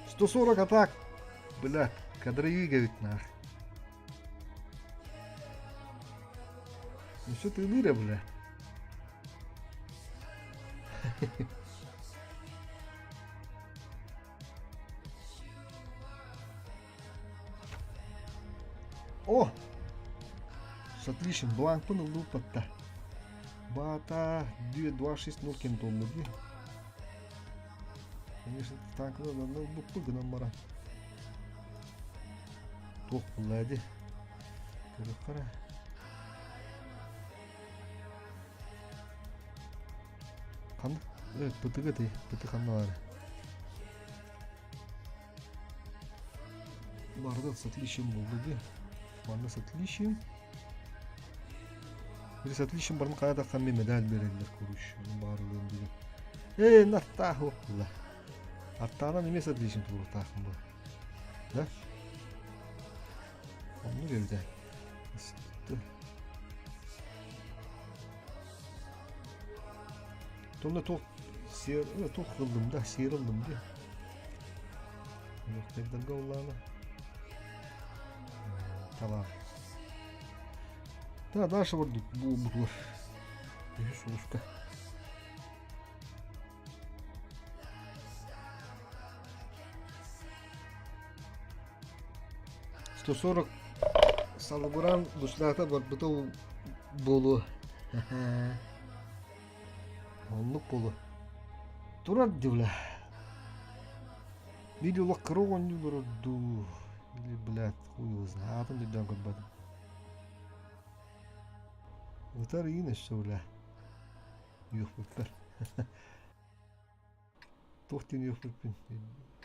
Speaker 1: 140 атак. Блядь, кадры говорит нах. Ну что ты дыра, бля? О! С отличием. Бланк панул патта. Бата 260 кентон. Конечно, так надо пугана мара. Тох лади. Кара. Хан, пытыгаты, пытыханар. Бардак с отличием был. Банда с отличием. С отличием бармакада хами медаль берегler kuruş. Бардак. Нартаху. Артана не с отличием туру тахм. Да? Он не верит. Тонда тох сер, тох кылдым да, серилдим де. Yok tekrar olana. Tamam. Да, дальше вот буду. Сушка. $140 салгуран душлата буту болу. Онлук болу. Турат дивля. Видео крон не буду. Или, блядь, хуй его знает, он не год бад. Вот это и что, бля. Юх, пупер. Тохти не пупер.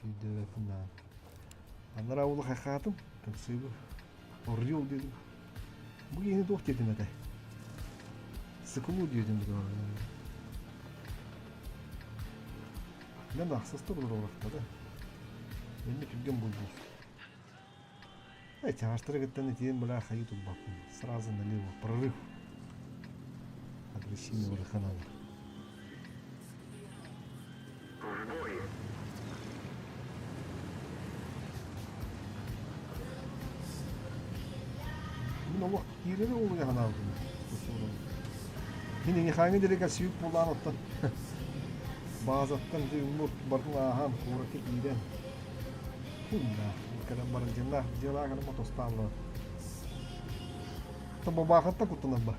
Speaker 1: Иди на. Ана раулы хахатым, концебы. Орел дедім. Бұл ені тоқ дедім әді. Сықылу дедім бұда. Мен ақсыз тұр бұлар орақта да. Енді күлген бұл бұл. Тяжтыры кеттен етейін бұла қайы тұл бақын. Сразу налево. Прорыв. Агрессивный вараханады. Allah yerine oluyor hanaldım. Yine hangi direkt suyup bulan attan. Bazattan bir umut barın aham kurak iden. Bunda kadar barın cendah jela kan motostanla. Tambah bakat tak utun nambah.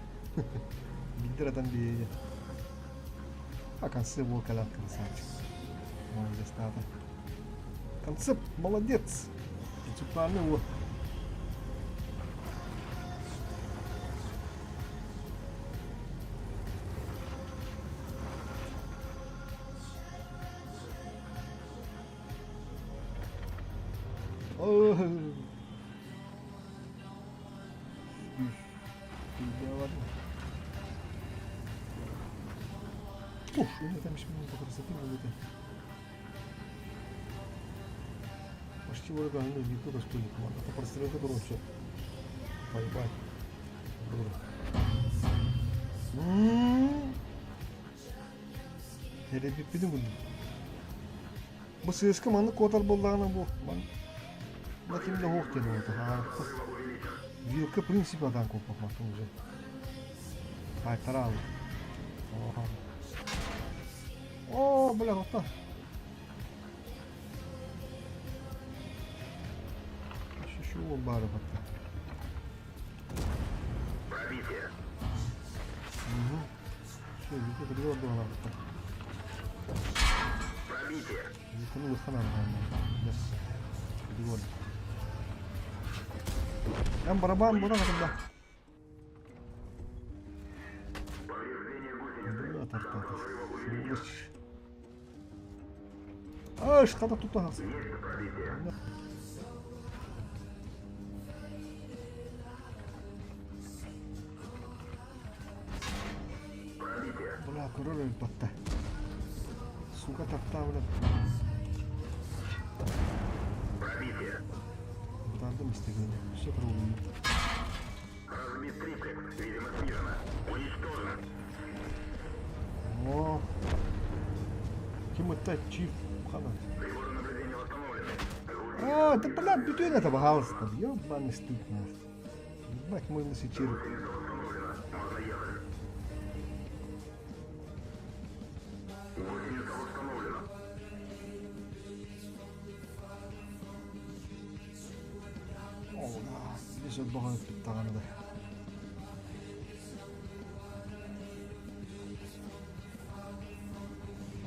Speaker 1: Bildiratan dia. Akan sebuah kalat красавчик. Молодец тата. Концепт молодец. Цепанный его. Ух, это там еще много красоты будет. Почти вот это не кто-то что ли команда. Это прострелка дуром все. Поебать. Hele bir pidim bunu. Bu ses kamanı kotar bollağına bu. Bakayım da hoş geliyor orada. Harika. Vilka principadan kopmak уже. Ай, тарал. О, бля, вот так. Еще бары вот так. Пробитие. Угу. Все, где-то было вот так. Пробитие. Это ну хана нормально. Гон. Там барабан burada kadar. Аш, kada tutahas. Бля, көрөр батта. Сука тапта бля. Дардым истегенде. Все кругом.
Speaker 2: Разбит триплекс. Видимо, снижено. Уничтожен.
Speaker 1: О. Кем это чиф? Хана.
Speaker 2: Приборы наблюдения восстановлены.
Speaker 1: А, да блядь, битвен это пожалуйста. Ёбаный стыд нас. Ебать мой лысичир.
Speaker 2: Можно ехать. Гусеница установлена.
Speaker 1: О, да. Лишь бога питтаганы да.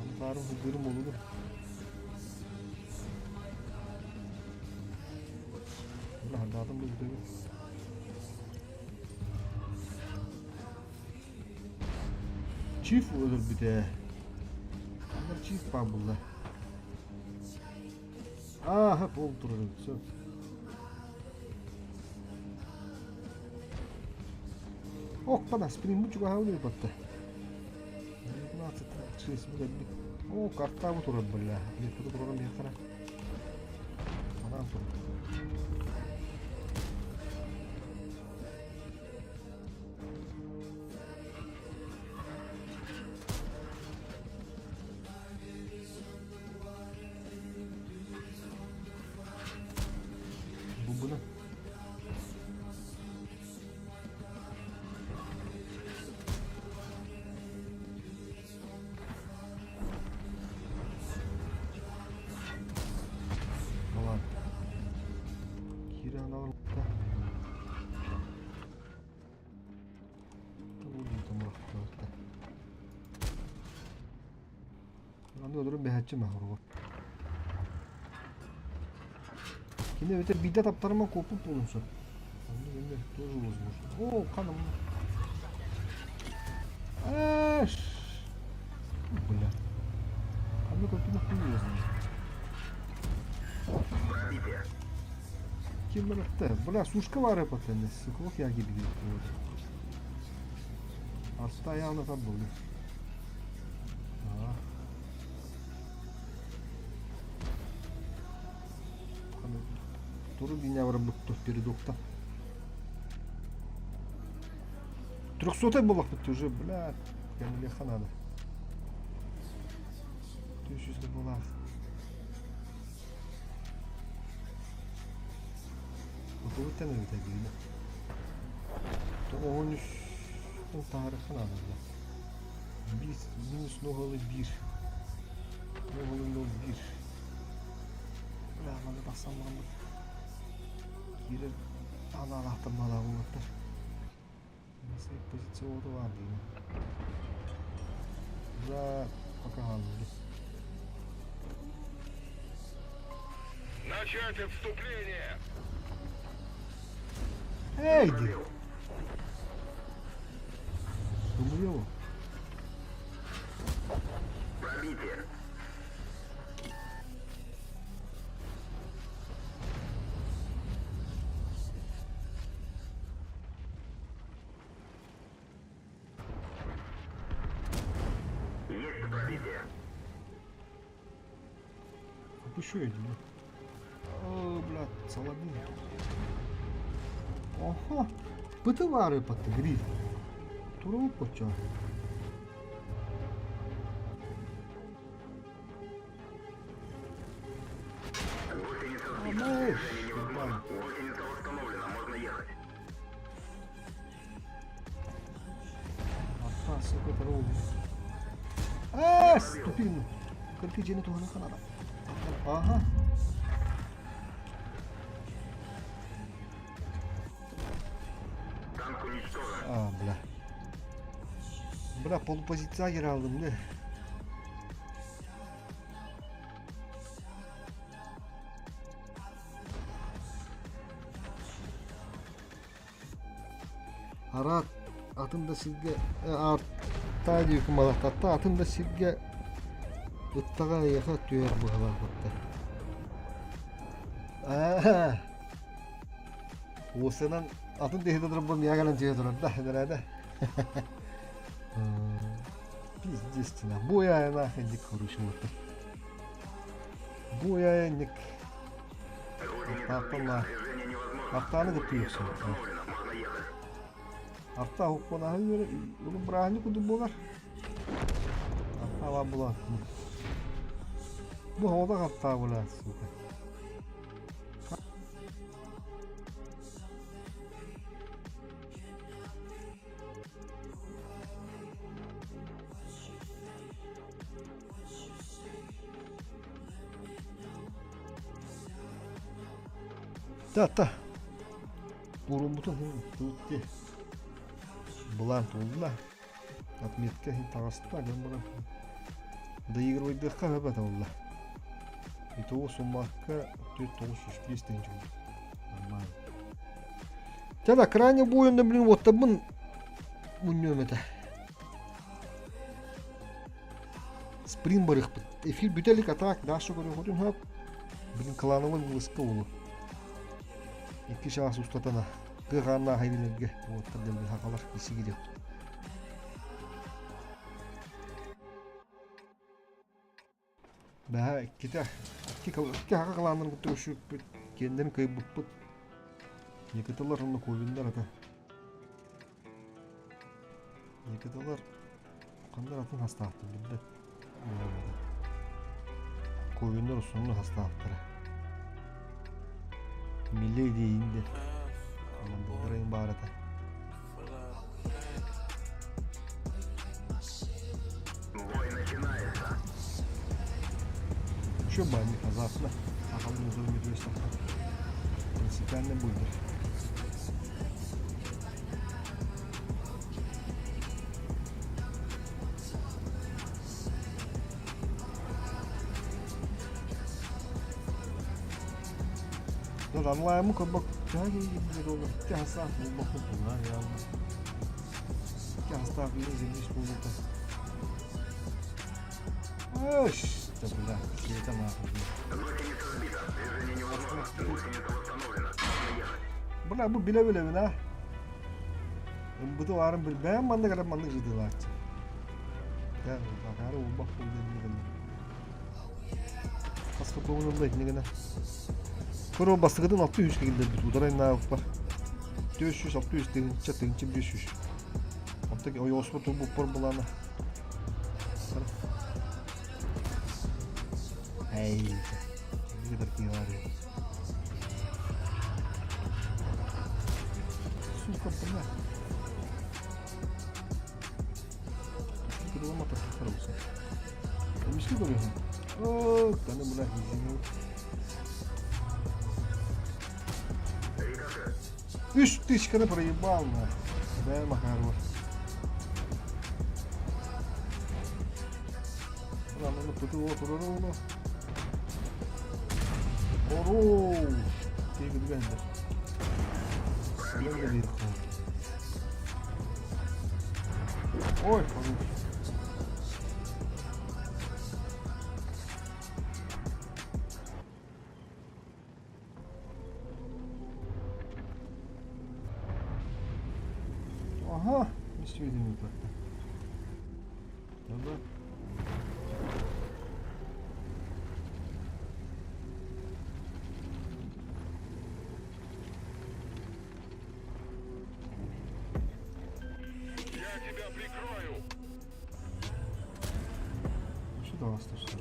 Speaker 1: Антарым гырым болду. Adam da burada. Çift olur bir de. Bunlar çift var burada. Aa hep oldurur. Söz. Ok bana spring mucho daha oluyor batta. Ne yaptı? Çift bu da bir. O kartta bu turun böyle. Bir tur program yakara. Anam turun. Buna. Ulan. Kiranı alalım da. Tam bıraktı. Ben de olurum bir hacı mahrum. Şimdi öte bidat aptarıma kopup bulunsa. Onu gönder. Тоже возможно. О, kanım. Эш. Бля. Kanı kopunu koyuyorsun. Kim bıraktı? Bля, сушка var hep atende. Sıkılık ya gibi gidiyor. Hasta ayağına tam böyle. Туру меня работу передок-то. 300 было хоть уже, блядь, я не леха надо. 1100 была. Вот вы тянули это видно. То он тарыха надо, да. Минус ноголы бир. Ноголы нол бир. Бля, надо басамам. Girer ana anahtar bana anahtar. Nasıl pozisyon oldu var değil mi? Burada bakalım.
Speaker 2: Начать отступление!
Speaker 1: Эй, иди! Думаю.
Speaker 2: Пробитие!
Speaker 1: Еще один. О, блядь, салабин. Ага. Бытовары под гриль. Туру поча.
Speaker 2: Гусеница установлена, можно ехать.
Speaker 1: Ага, сука, дорогу. А, ступин. Кирпичи не тухана канада. Ага.
Speaker 2: Танк уничтожен.
Speaker 1: А, бля. Бля, полупозиция yer aldım ne? Arat atında silge artta diyor ki malatatta atında silge ıttaga yaka tüyer bu halafatta. Aha. O senin atın dehide durup bu niye gelen tüyer durup da herhalde. Biz destine bu yana hendik konuşmadı. Bu yana Hatta Haftanı da piyoksun. Hafta hukukuna göre bunu bırakınca kudu bolar. Hafta var bulan. Bu havada hafta bulan. Ta. Burun butun tuttu. Bulan oldular. Atmetka hin tağısıtlar ben bana. Dayıgır oyduğu kahve oldular. Ito summakka 495 тенге. Нормально. Тогда крайне bu oyunda bilin вот табын муннөмете. Спринт барых. Эфир бүтелик атак дашы көрүп отун хап. Билин клановый вылыска улу. İki şahıs ustatana. Kığanna hayrilerge. Ottırdım bir hakalar isi gidiyor. Daha iki haka kılanların kutu kendini kayıp Yakıtalar onu koyunlar ata. Yakıtalar kanlar atın hasta attı bildi. Koyunlar sonunu hasta attıra. Milli deyindi. Aman bu burayın bağırata. Şu bani kazasına. Bakalım uzun bir dövüş yaptı. Prensipiyetle buydu. Lan mı kabak cahil gibi olur. Ki hasta bulmak bunlar ya. Ki hasta bir zilmiş bulduk. Oş, tabii. Şeytan abi. Bu bile mi la? Bu da varım bil. Ben manda kadar manda gidiyorlar. Ya bakar o bak bu dedim. Kaskı kovuğunda ne kadar? Koro bastıktan 600 şekilde bu da ne yapar? 400 600 deyin çatın çim 500. Hatta ki o yospotu bu por bulana. Hey. Ne kadar ki var ya. Su kapına. Kırılma takılır olsun. Demiş ki görüyorsun. Oh, tane buna hizmet. Üç tişkanı parayı bağlı. Ve makar var. Buranın kutu oturur. Ooo. Diye gibi bende. Selam da bir konu. Oy pardon. Aha, hiç bildiğim yok. Tamam. Сюда остался.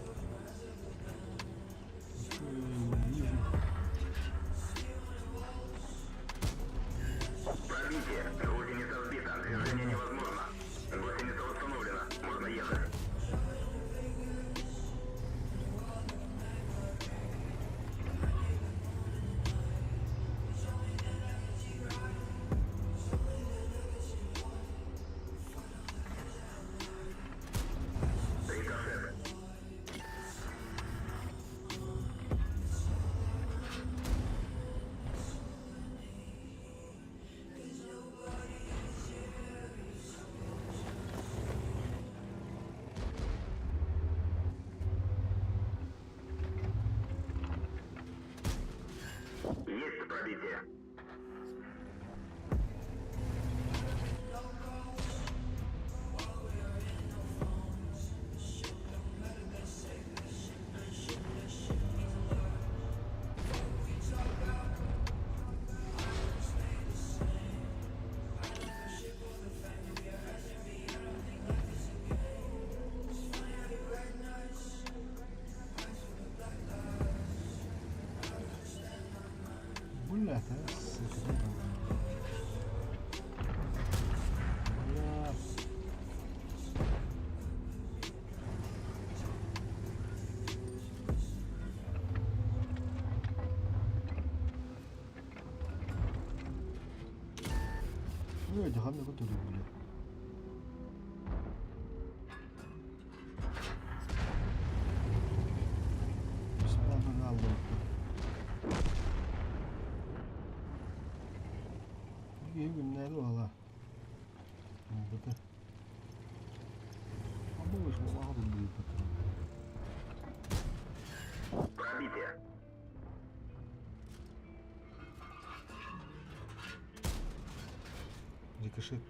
Speaker 1: Bu ne lan? Sıkıntı yok. Allah. Böyle hamle götürüyor bile. Bismillahirrahmanirrahim. İyi günler valla. Bakın. Ama bu iş bu ağır bir bakın. Рикошет.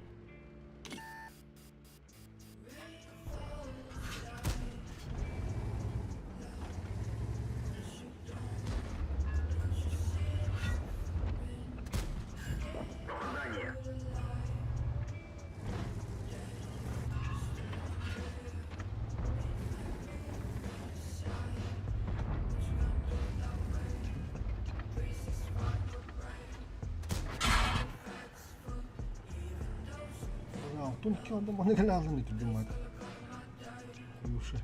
Speaker 1: Altın iki anda bana gel aldın getirdim bak. Yuşa.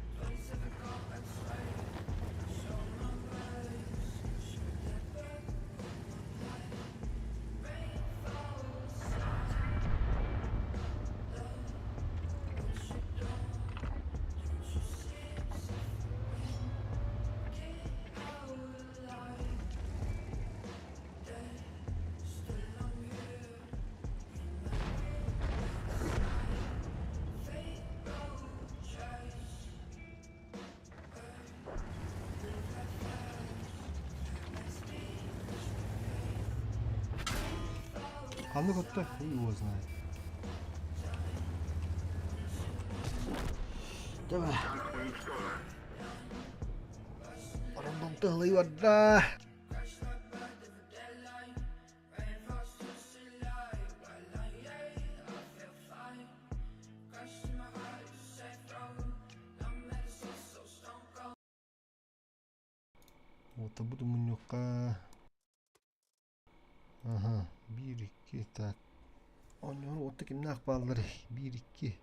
Speaker 1: Kanlı kotta iyi olsun abi. Değil mi? Orang tığlayı var da. Ota bu dumun yok ha. Aha 1 2 tak. Onu otta kim akbalları 1 2.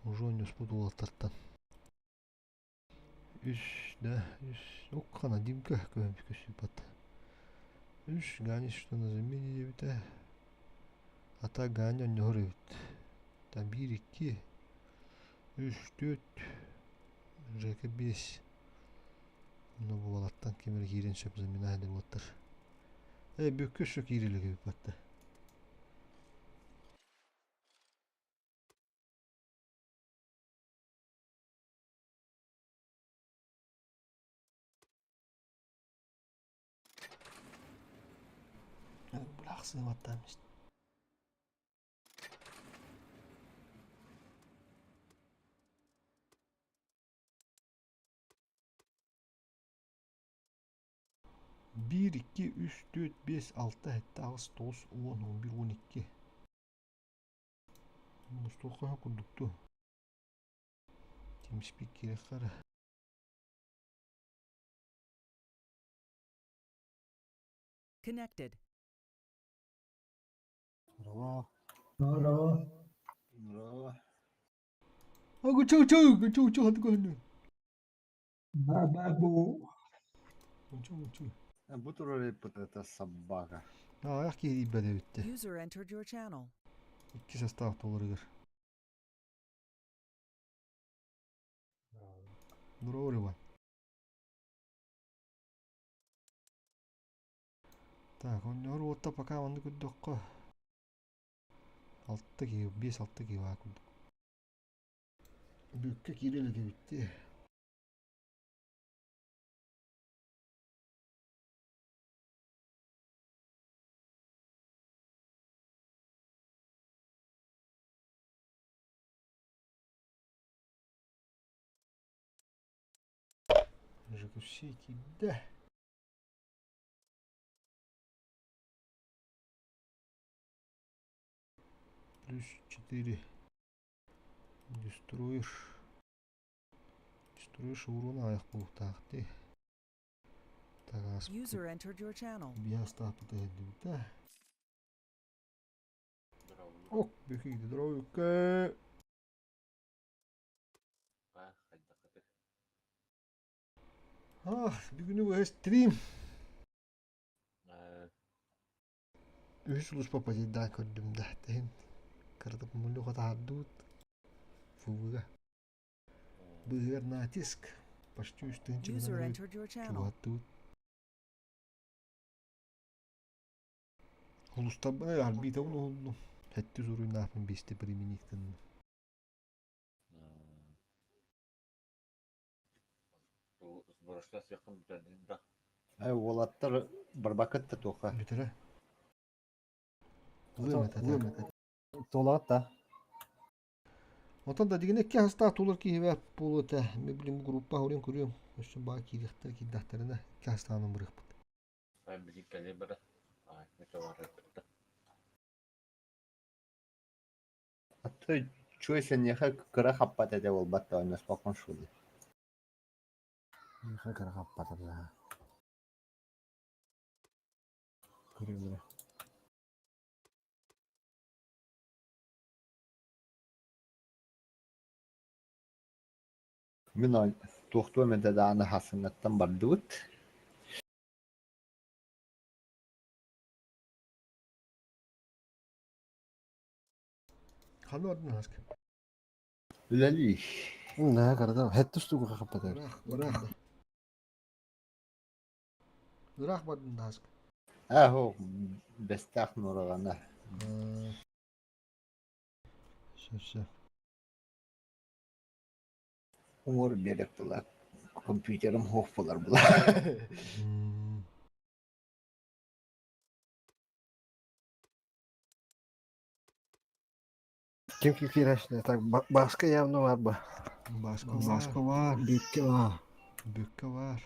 Speaker 1: Ужонюс буду тартан. Үш да, үш. Оккана димка көмпүкө сипат. Үш гани что на замене дебита. Ата гани он нёрыт. Там 1 2. 3 4. Жеке 5. Мына булаттан кемер кирен шөп замена деп отыр. Бөккө шөк ирелеге бипатты. Bıraksın vatandaş. Bir, iki, üç, dört, beş, altı, yedi, Ağustos, 10, 11, 12. Ağustos'a kurduktu. Demiş bir kere kara.
Speaker 17: Connected.
Speaker 1: Merhaba.
Speaker 10: Merhaba. Merhaba.
Speaker 1: Uçuyor hadi koyun.
Speaker 10: Бабу.
Speaker 1: Uçuyor.
Speaker 10: Буду репет эта собака.
Speaker 1: Ayak yeri ibade bitti.
Speaker 17: User entered your channel.
Speaker 1: 2 saat doları. Здорово, Иван. Так, он орвотта пока он күддөккө. 6 ки, 5-6 ки var күддөк. Бүккө кирелеге битти. Жакусети, да. Плюс 4. Дестроишь. Дестроишь урона аяқ болып тақты.
Speaker 17: User entered your channel.
Speaker 1: Биастапы тәді, да. Ок, бекейді дұрауыка. Бүгіні өз стрим. Үш ұлыс папазидан көрдім дәттен. Кырдып мұлы қата аддуд. Фуға. Бұғыр натиск. Почти үстін чымын чуаттуд. Ұлыста бұны арбита ұлы ұлы. Хәтті зұры нафын бесті применіктін.
Speaker 18: Олаттар барбакытты тоқа.
Speaker 1: Бітірі.
Speaker 18: Толат та.
Speaker 1: Отан да деген екі хаста толыр кейбі болу та. Мен білім группа орен көрем. Өші бағы кейдіктер кейдақтарына екі хастанын бұрық бұд.
Speaker 18: Атты чойсен неха кыра хаппат әде ол батта ойнас бақын шуды.
Speaker 1: Неха кыра хаппат әде. Көрем.
Speaker 18: Мен тоқту мен дәді аны хасыңаттан барды бұд.
Speaker 1: Қаны ордың асқы?
Speaker 18: Үләли.
Speaker 1: Да, қарадам. Хәтті ұстуғы қақпат әді. Бұрақ бардың да асқы?
Speaker 18: Әхо, бәстәқ нұрағана.
Speaker 1: Шыршы.
Speaker 18: Оңыр берек бұла. Компьютерім хоқ болар бұла.
Speaker 1: Кем кирашны? Так, басқа явно var ба? Басқа var. Бөкке var. Бөкке var.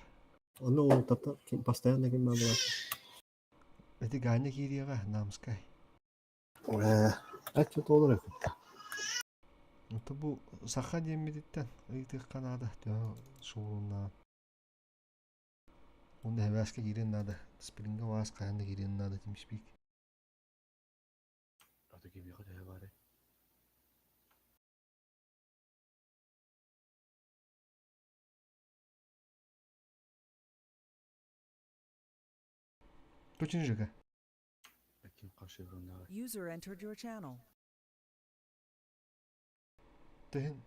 Speaker 18: Оны ұлтата постоянно кем бар.
Speaker 1: Это ганя кириға, намскай.
Speaker 18: Әтчі толыр әкіп.
Speaker 1: Это бұл сақа демедеттен. Айтық қанады. Шоуына. Онда әвәске кирен нады. Спринга ваз қаянда кирен нады. Темшпик.
Speaker 10: Аты кеме қыдай бары.
Speaker 1: Точно жига.
Speaker 17: User entered your channel.
Speaker 1: Тен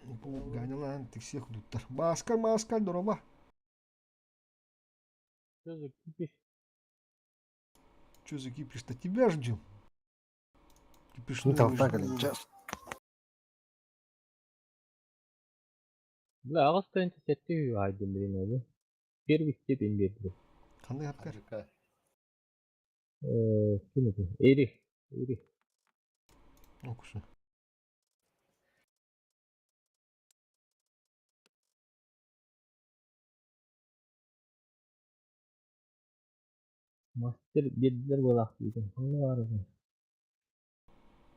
Speaker 1: бұл ганялан тіксе құдыттар. Басқа дұрыба. Чё за кипиш-то? Тебя ждем. Кипишную ждем.
Speaker 18: Час.
Speaker 7: Бля, ағыстан сәтті айдым бірін өді. Первісте бен берді.
Speaker 1: Қандай апкар?
Speaker 7: Кім еді? Эрих.
Speaker 1: Оқышы.
Speaker 7: Мастер берділер болақ дейдім. Қаңы барығы.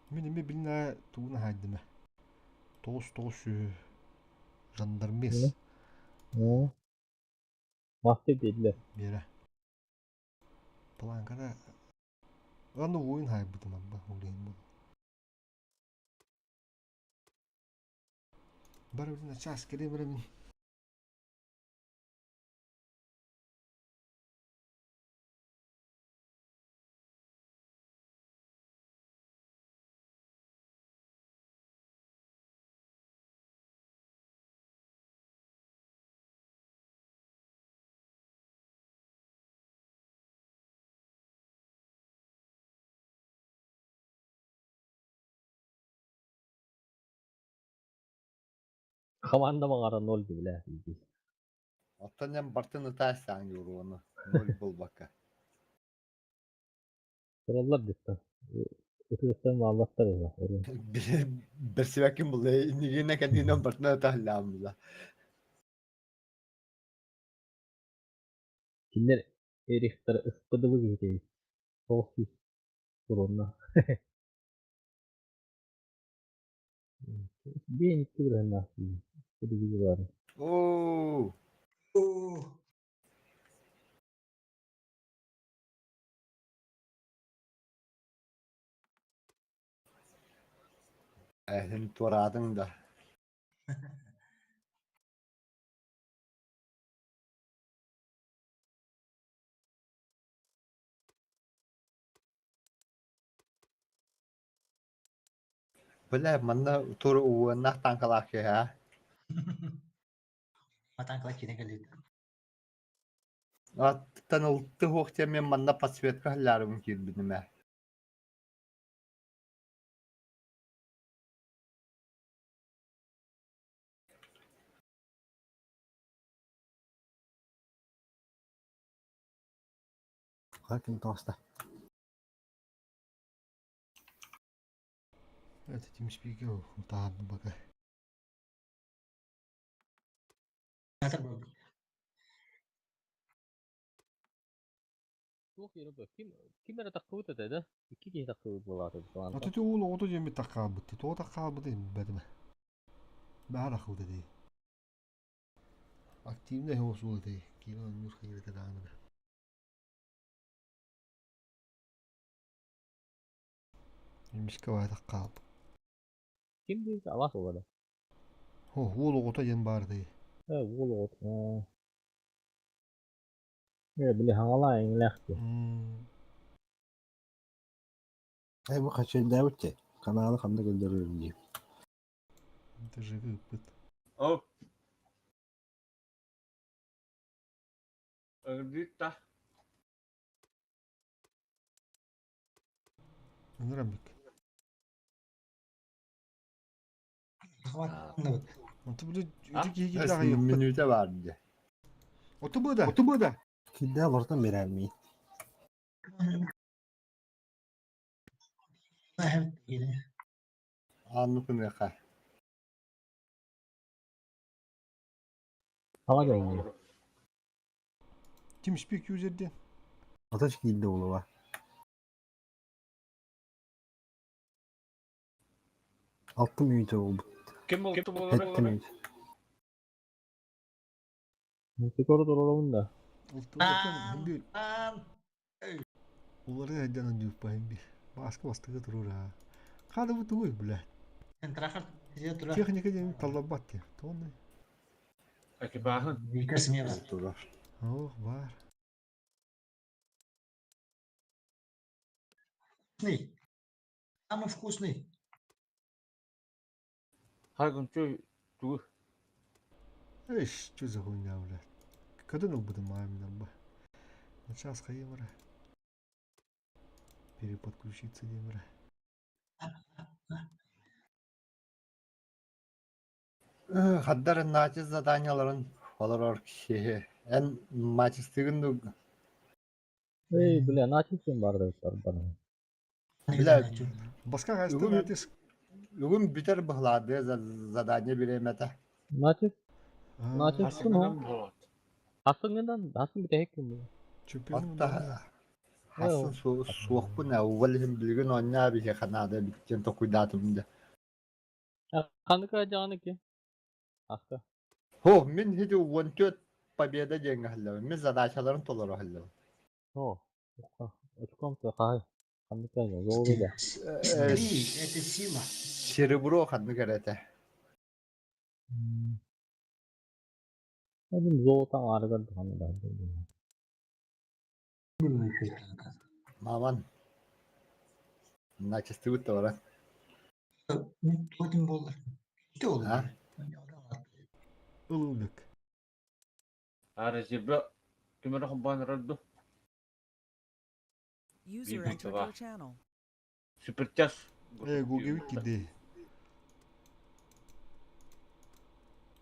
Speaker 1: Мен еме білін ай туғына хайдыма. Тоғыз жандармес.
Speaker 7: Мастер берділер.
Speaker 1: Бері. Планкада аны ойын хай бұдым абба. Олейін бұл. Бар өріне час кере бірі мен.
Speaker 7: Командама қара 0 бля.
Speaker 18: Оттан әм бартын ұтайсаң юру оны. 0 бұл бақа.
Speaker 7: Құралар депті. Үтірістен мағлаттар еді.
Speaker 18: Bir sebebim bu. Nigine kendine partner tahlam bu.
Speaker 7: Kinder Erik'ter ıspıdı bu gibi. Soğuk sorunla. Bir iki bir nasıl? Bu gibi var.
Speaker 18: Oo. Sen toradın da. Böyle manna toru uğunnak tankalak ya.
Speaker 19: Matangkala kine geldi.
Speaker 18: Tanıltı hoğça men manna pasvetka hallarım kirbinime.
Speaker 1: Hakim tosta. Это TeamSpeak tahan baka.
Speaker 7: Yok yeri bak. Kim era takıvı dedi? İki kişi takıvı buladı şu anda.
Speaker 1: Atı oğlu otu jemi takabıttı. To takabıttı bedime. Bahara khuda di. Aktif ne hosul di. Kilo nur khayr tadana. مش كواي تقاب
Speaker 7: Kim bir Allah oldu.
Speaker 1: هو لغوطة جنباردي
Speaker 7: Vulu. Ne bile havalar inlekti.
Speaker 14: Ay bu kaçın Davut'te. Kanalı kamda gönderiyorum diye.
Speaker 1: انت جاي بت
Speaker 11: Oh. Öldük da.
Speaker 1: انا ربك انت بدي يجيك يجي
Speaker 18: Esmin
Speaker 1: داعي
Speaker 18: minüte vardı.
Speaker 1: otu burada
Speaker 14: Kidde alırsan birer mi?
Speaker 18: Anlıkın yaka.
Speaker 7: Hava gelmiyor.
Speaker 1: Kim speak user
Speaker 14: Ateş kidde oğlu var. Altı müyüte oldu.
Speaker 11: Kim oldu bu
Speaker 14: Etti
Speaker 11: arada?
Speaker 14: müyüte.
Speaker 7: Bir koridor olalım da.
Speaker 1: hindi Onları neden önce yapayım bir. Başka götürür ha. Kada bu tuğu bile. Teknik edin talabat ya. Tamam mı?
Speaker 11: Peki bahın.
Speaker 18: Oturur.
Speaker 1: Oh var.
Speaker 19: Вкусный. Самый вкусный.
Speaker 11: Her gün tuğ.
Speaker 1: ايش جزء هو يا ولاد. Kadın olmadı معايا من الله. Сейчас خيمرة. Переподключиться демра.
Speaker 18: Haddar naçiz zadanyaların olur kişi. En maçistığın da
Speaker 7: Hey bile ne açıyorsun barda bana.
Speaker 18: bile
Speaker 1: Başka kaçtı naçiz.
Speaker 18: bugün biter bıhladı zadanya bir emete.
Speaker 7: Ne açıyorsun? Ne açıyorsun mu? Hasın bir tek mi?
Speaker 18: Hatta Hasan soğuk bu ne? Evvelhim bilgin oyna bir şey kanada bitten tokuydatımda.
Speaker 7: Kanı kıracağını ki. Hasta.
Speaker 18: Ho min hiç wanted победа jenga hallo. Min zadaçaların toluru hallo.
Speaker 7: Oh. Uçkom da hay. Kanı kıracağını. Yolu da.
Speaker 19: Это сила.
Speaker 18: Cerebro kandı karate.
Speaker 7: Hadi zotan arada kanı da.
Speaker 18: Maman. Naçisti bu tora.
Speaker 19: Один болар. İşte olur.
Speaker 18: Ha?
Speaker 1: Illık.
Speaker 11: Aracı bro. Kimera kumpan raddo.
Speaker 17: User entered your channel.
Speaker 11: Super chas.
Speaker 1: Гуги викиди.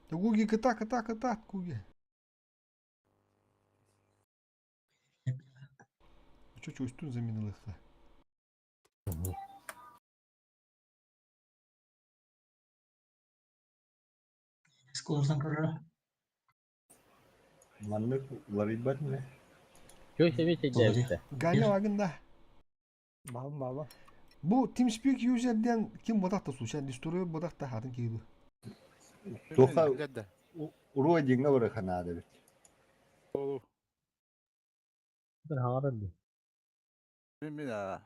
Speaker 1: Да гуги ката гуги. Чё üstün zeminli.
Speaker 19: Skorsan kırır.
Speaker 18: Manlık laribat ne?
Speaker 7: Köy seviye çekti.
Speaker 1: Ganya vagında.
Speaker 14: Baba.
Speaker 1: Bu TeamSpeak user'den kim bodak da sushan distoroy bodak da hatın kiydi.
Speaker 18: Toka Uruwa jinga bırak kanada bit.
Speaker 7: Bir harbi.
Speaker 10: Bilmiyorum.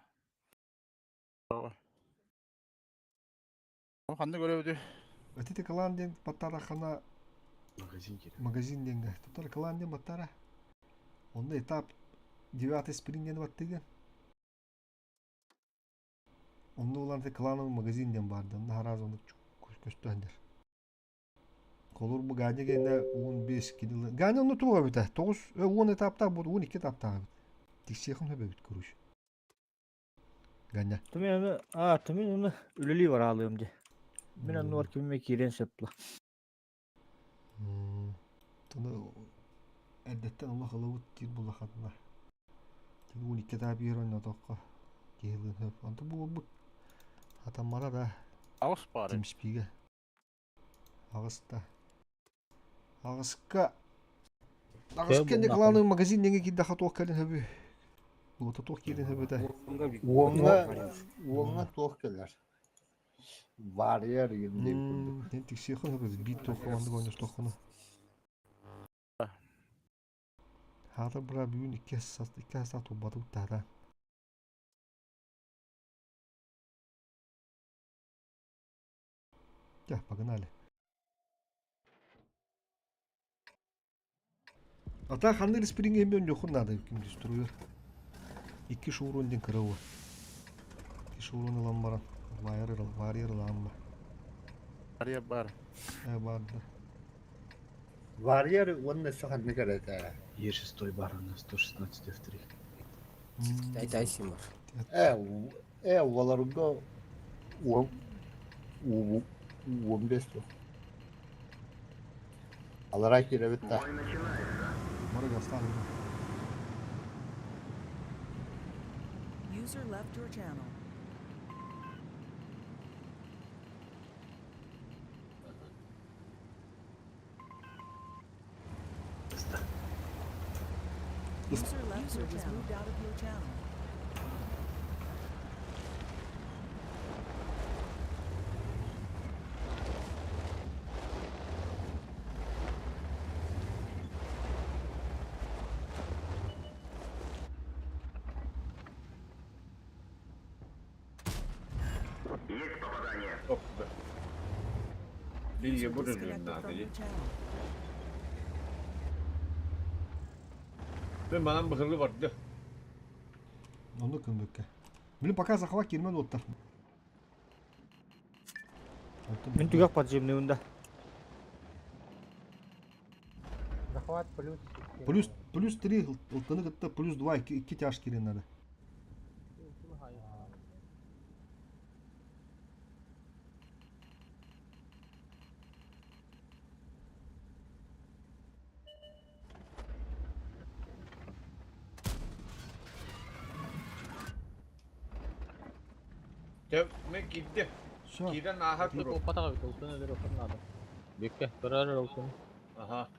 Speaker 10: Ama kandı görevi.
Speaker 1: Ötete kalan den batara kana magazin denga. Tutar kalan den batara. Onda etap 9 spring den battıgan. Onda olan te kalanın magazin den vardı. Onda haraz onu köstünder. Kolur bu ganya gende 15 kilo. Ganya onu tuğa bite. 9 10 etapta bu 12 etapta. Tiksekhim hebe bit kuruş. Ganya.
Speaker 14: Tümün onu üleli var ağlıyorum diye. Ben onu var kimi mekiren sepla.
Speaker 1: Tunu eddetten Allah halavut dir bulla hadna. Tunu 12 etap yer oyna toqqa. Gelin hep. Anta bu hatamara da.
Speaker 10: Ağız bari.
Speaker 1: TeamSpeak'e. Ağızda. Ağızka. Ağız kendi kalanın magazin denge ki daha toq kelin hebe. Bu da toq kelin hebe de.
Speaker 18: Wonga toq keler. Var yer yindi.
Speaker 1: Ben tiksekhim hebe bit toq olandı oynaş toqunu. Hada bura bugün 2 saat topladı utada. Gel bakın hali. Ata handır spring emyon yok nada kim distruyor. 2 şurun din kırığı. 2 şurun lambaran. Varyer lamba.
Speaker 10: Araya bar.
Speaker 1: Vardı.
Speaker 18: Var yer onun sahan ne kadar da.
Speaker 14: Є 6 бар у нас, 116 F3.
Speaker 8: Дай симар.
Speaker 18: Valarında 15 to. Alarak yere bitti.
Speaker 1: Mora gastar.
Speaker 17: User left your channel. User left your channel. Moved out of your channel.
Speaker 10: Есть попадание. Bilgi bu
Speaker 17: Disconnected from your channel.
Speaker 10: Ben bana bıhırlı vardı.
Speaker 1: Onu kındık. Блин, пока захват кирмен оттар.
Speaker 14: Мен түгәк подземный унда.
Speaker 9: Захват плюс.
Speaker 1: Плюс 3 ылтыны гытта плюс 2 2 тяж кирен надо.
Speaker 10: Demek gitti.
Speaker 1: Все.
Speaker 10: Giden aha
Speaker 7: Bir
Speaker 10: duru.
Speaker 7: kopata abi olsun nedir olsun adam. Büyük karar olsun.
Speaker 10: Aha.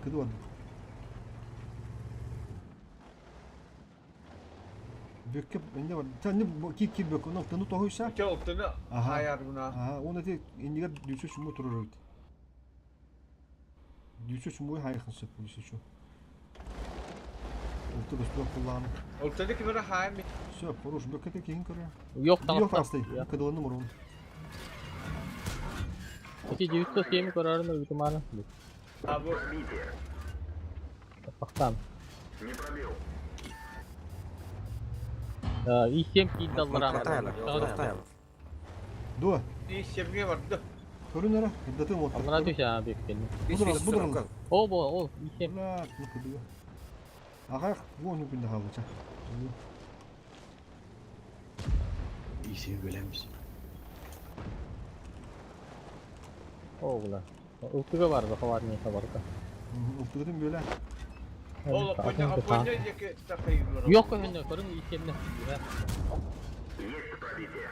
Speaker 1: Kıdı vardı. Büyük bende var. Sen ne bu ki bök onun tanı tohuysa.
Speaker 10: İki oltunu ayar buna.
Speaker 1: Aha, onu da indiga düşüş şu motoru röt. Düşüş mu hayırsın sen polisi şu. Oltu da kullan.
Speaker 10: Oltunu kimi rahay mı?
Speaker 1: Все, хорош, бөкете кейін көрі.
Speaker 7: Yok
Speaker 1: Yok
Speaker 7: tamam.
Speaker 1: астай, кыдылының мұрын.
Speaker 7: Peki 907 kararını uygulamana.
Speaker 10: Abi.
Speaker 7: Baksana.
Speaker 10: Не пробил.
Speaker 7: İşim ki dallara.
Speaker 1: Дуа,
Speaker 10: İyi sevgi vardı.
Speaker 1: көрі нара, үддәтің отыр.
Speaker 7: Amına düş ya büyük benim.
Speaker 1: Бұдырылды.
Speaker 7: O bu o işim.
Speaker 1: Бля, ну кыдыға. Ағақ, он күнді қалды ча.
Speaker 14: İyisini bölemiz.
Speaker 7: Oğlan. Ultuga var bak var neyse var da.
Speaker 1: Ultuğudun böyle.
Speaker 10: Oğlum Aponya yeki takayım.
Speaker 7: Yok önünde karın işimde.
Speaker 10: Есть пробитие.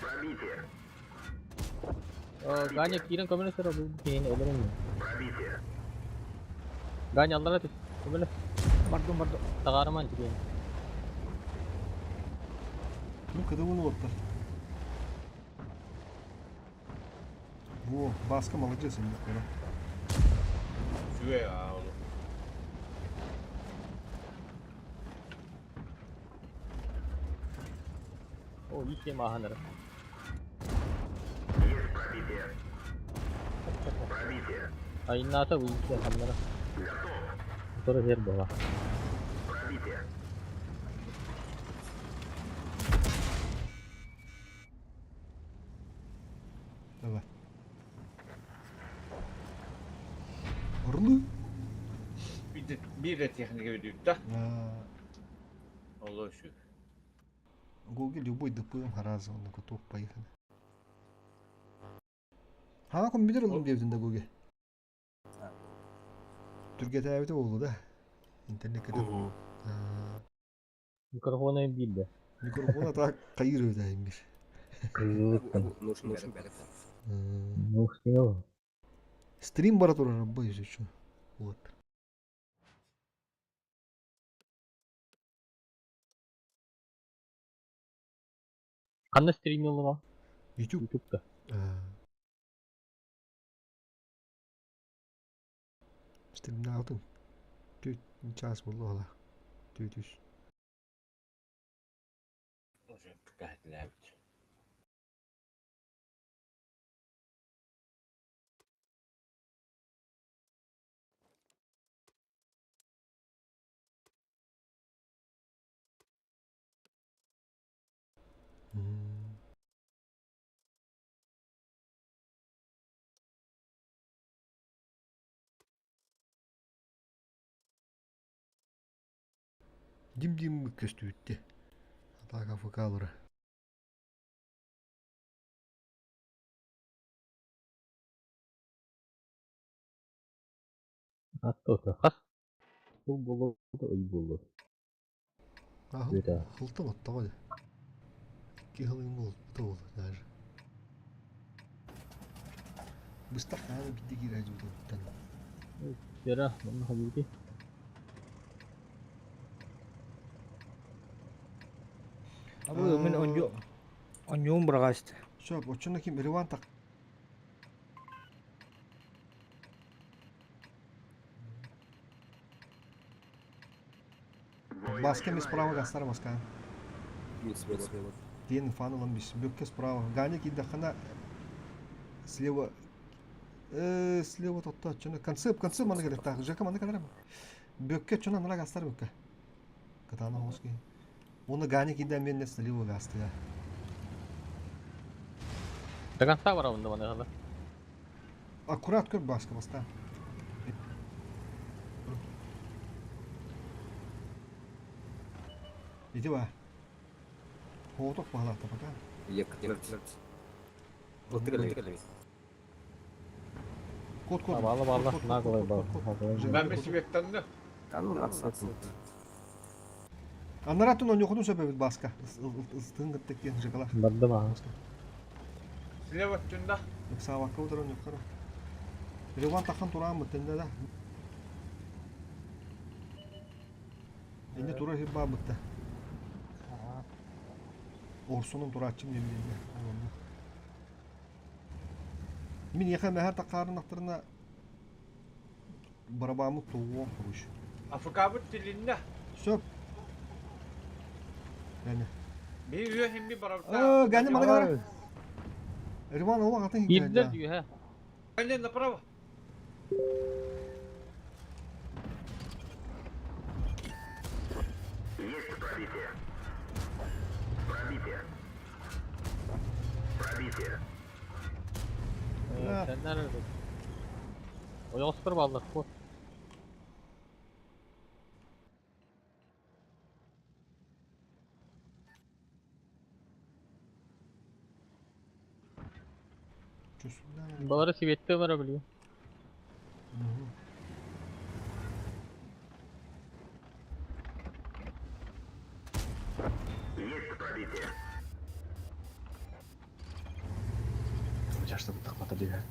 Speaker 10: Пробитие.
Speaker 7: Ганя кирен көмөлө сыра бул кейін өлөрөм мен. Ганя аллара түс. Көмөлө. Бардым. Тағарыман жеген.
Speaker 1: Ну, когда он отпал. Во, Баска молодец, он такой.
Speaker 10: Süve ya oğlum.
Speaker 7: О, ите маханыр. Айната уйте хамнара. Sonra her baba.
Speaker 1: Давай. Orlu.
Speaker 10: Bir de техника ведет, да? Allah şükür.
Speaker 1: Гоги любой ДПМ хараза, он готов поехать. Ха, компьютер aldım devdinde Гоги. Türkiye'de evde oldu da. İnternette de oldu.
Speaker 7: Mikrofonu hem değil de.
Speaker 1: Mikrofona da kayır ödeymiş.
Speaker 7: Нужно.
Speaker 1: Стрим баратура работает еще. Вот.
Speaker 7: Қандай стримил ма?
Speaker 1: YouTube'da. Stream'de aldım. 4 час болды ола. 400.
Speaker 10: Уже какая-то лявить.
Speaker 1: Дим көстүйтти. Атака фокалыра.
Speaker 7: Аттота. Қас. Бұл болды, ой болды.
Speaker 1: Хылтым атта ғой. Кехылым болды даже. Быстақ аны бітті кері әжуді.
Speaker 7: Кері, мұны қабылды.
Speaker 20: Abi men onyo bırakastı.
Speaker 1: Şöp, oçuna kim Erivan tak. Баска ми справа гастар баска. Тен фанылым биш. Бөкке справа. Ганя киді қана слева. Слева тотта. Чына концеп мана керек. Так, жека мана кадырам. Бөкке чына мана гастар бөкке. Катана хоски. Оны Ганя киді мен слева гасты я.
Speaker 7: Таганса var avında bana kadar.
Speaker 1: Аккурат көр баска баста. Иди ба. Хооток бағалақта бака. Код.
Speaker 7: Bağlı. Наглый bağlı.
Speaker 10: Ben bir sebepten de.
Speaker 1: Анаратын он yoxudun söhbət баска. Istığın gittik yen jakalar.
Speaker 7: Bardım ha.
Speaker 10: Слева üstünde.
Speaker 1: Sağ vakka oturan yukarı. Revan takan turağın mıttında da. Ende turağı hibba mıttı. Orsunun turağıçım demeyinde. Min yakan meher takarın aktarına barabamı tuğuğun kuruş.
Speaker 10: Afrika dilinde.
Speaker 1: Söp. Yani.
Speaker 10: Bir üye hem bir barabta.
Speaker 1: Geldim bana kadar. Revan oğlan atın hikaye.
Speaker 7: Girdiler diyor ha.
Speaker 10: Benden de prava.
Speaker 7: Sen nerede? O yol sıfır bağlı. Koş. Baları sivette var biliyor.
Speaker 14: Жашта бутак диген.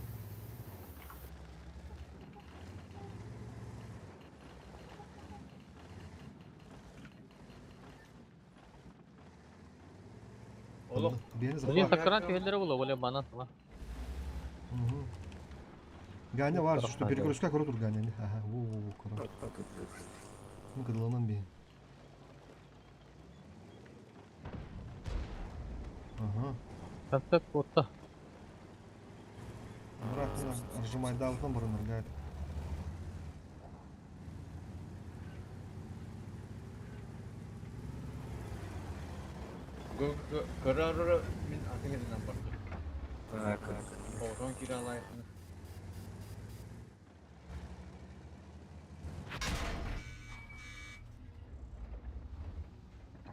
Speaker 12: Oğlum.
Speaker 7: Блин, сакран тегелері болу, оле банан сала.
Speaker 1: Ганя var, что перегрузка круто Ганя. Ага, во, круто. Ну, кадыланан бейін. Ага.
Speaker 7: Концепт отта.
Speaker 1: Бірақ ыржымайды алдынан бұрын ыргайды.
Speaker 12: Kararı min ateşinden baktım. Oradan kiralayasın.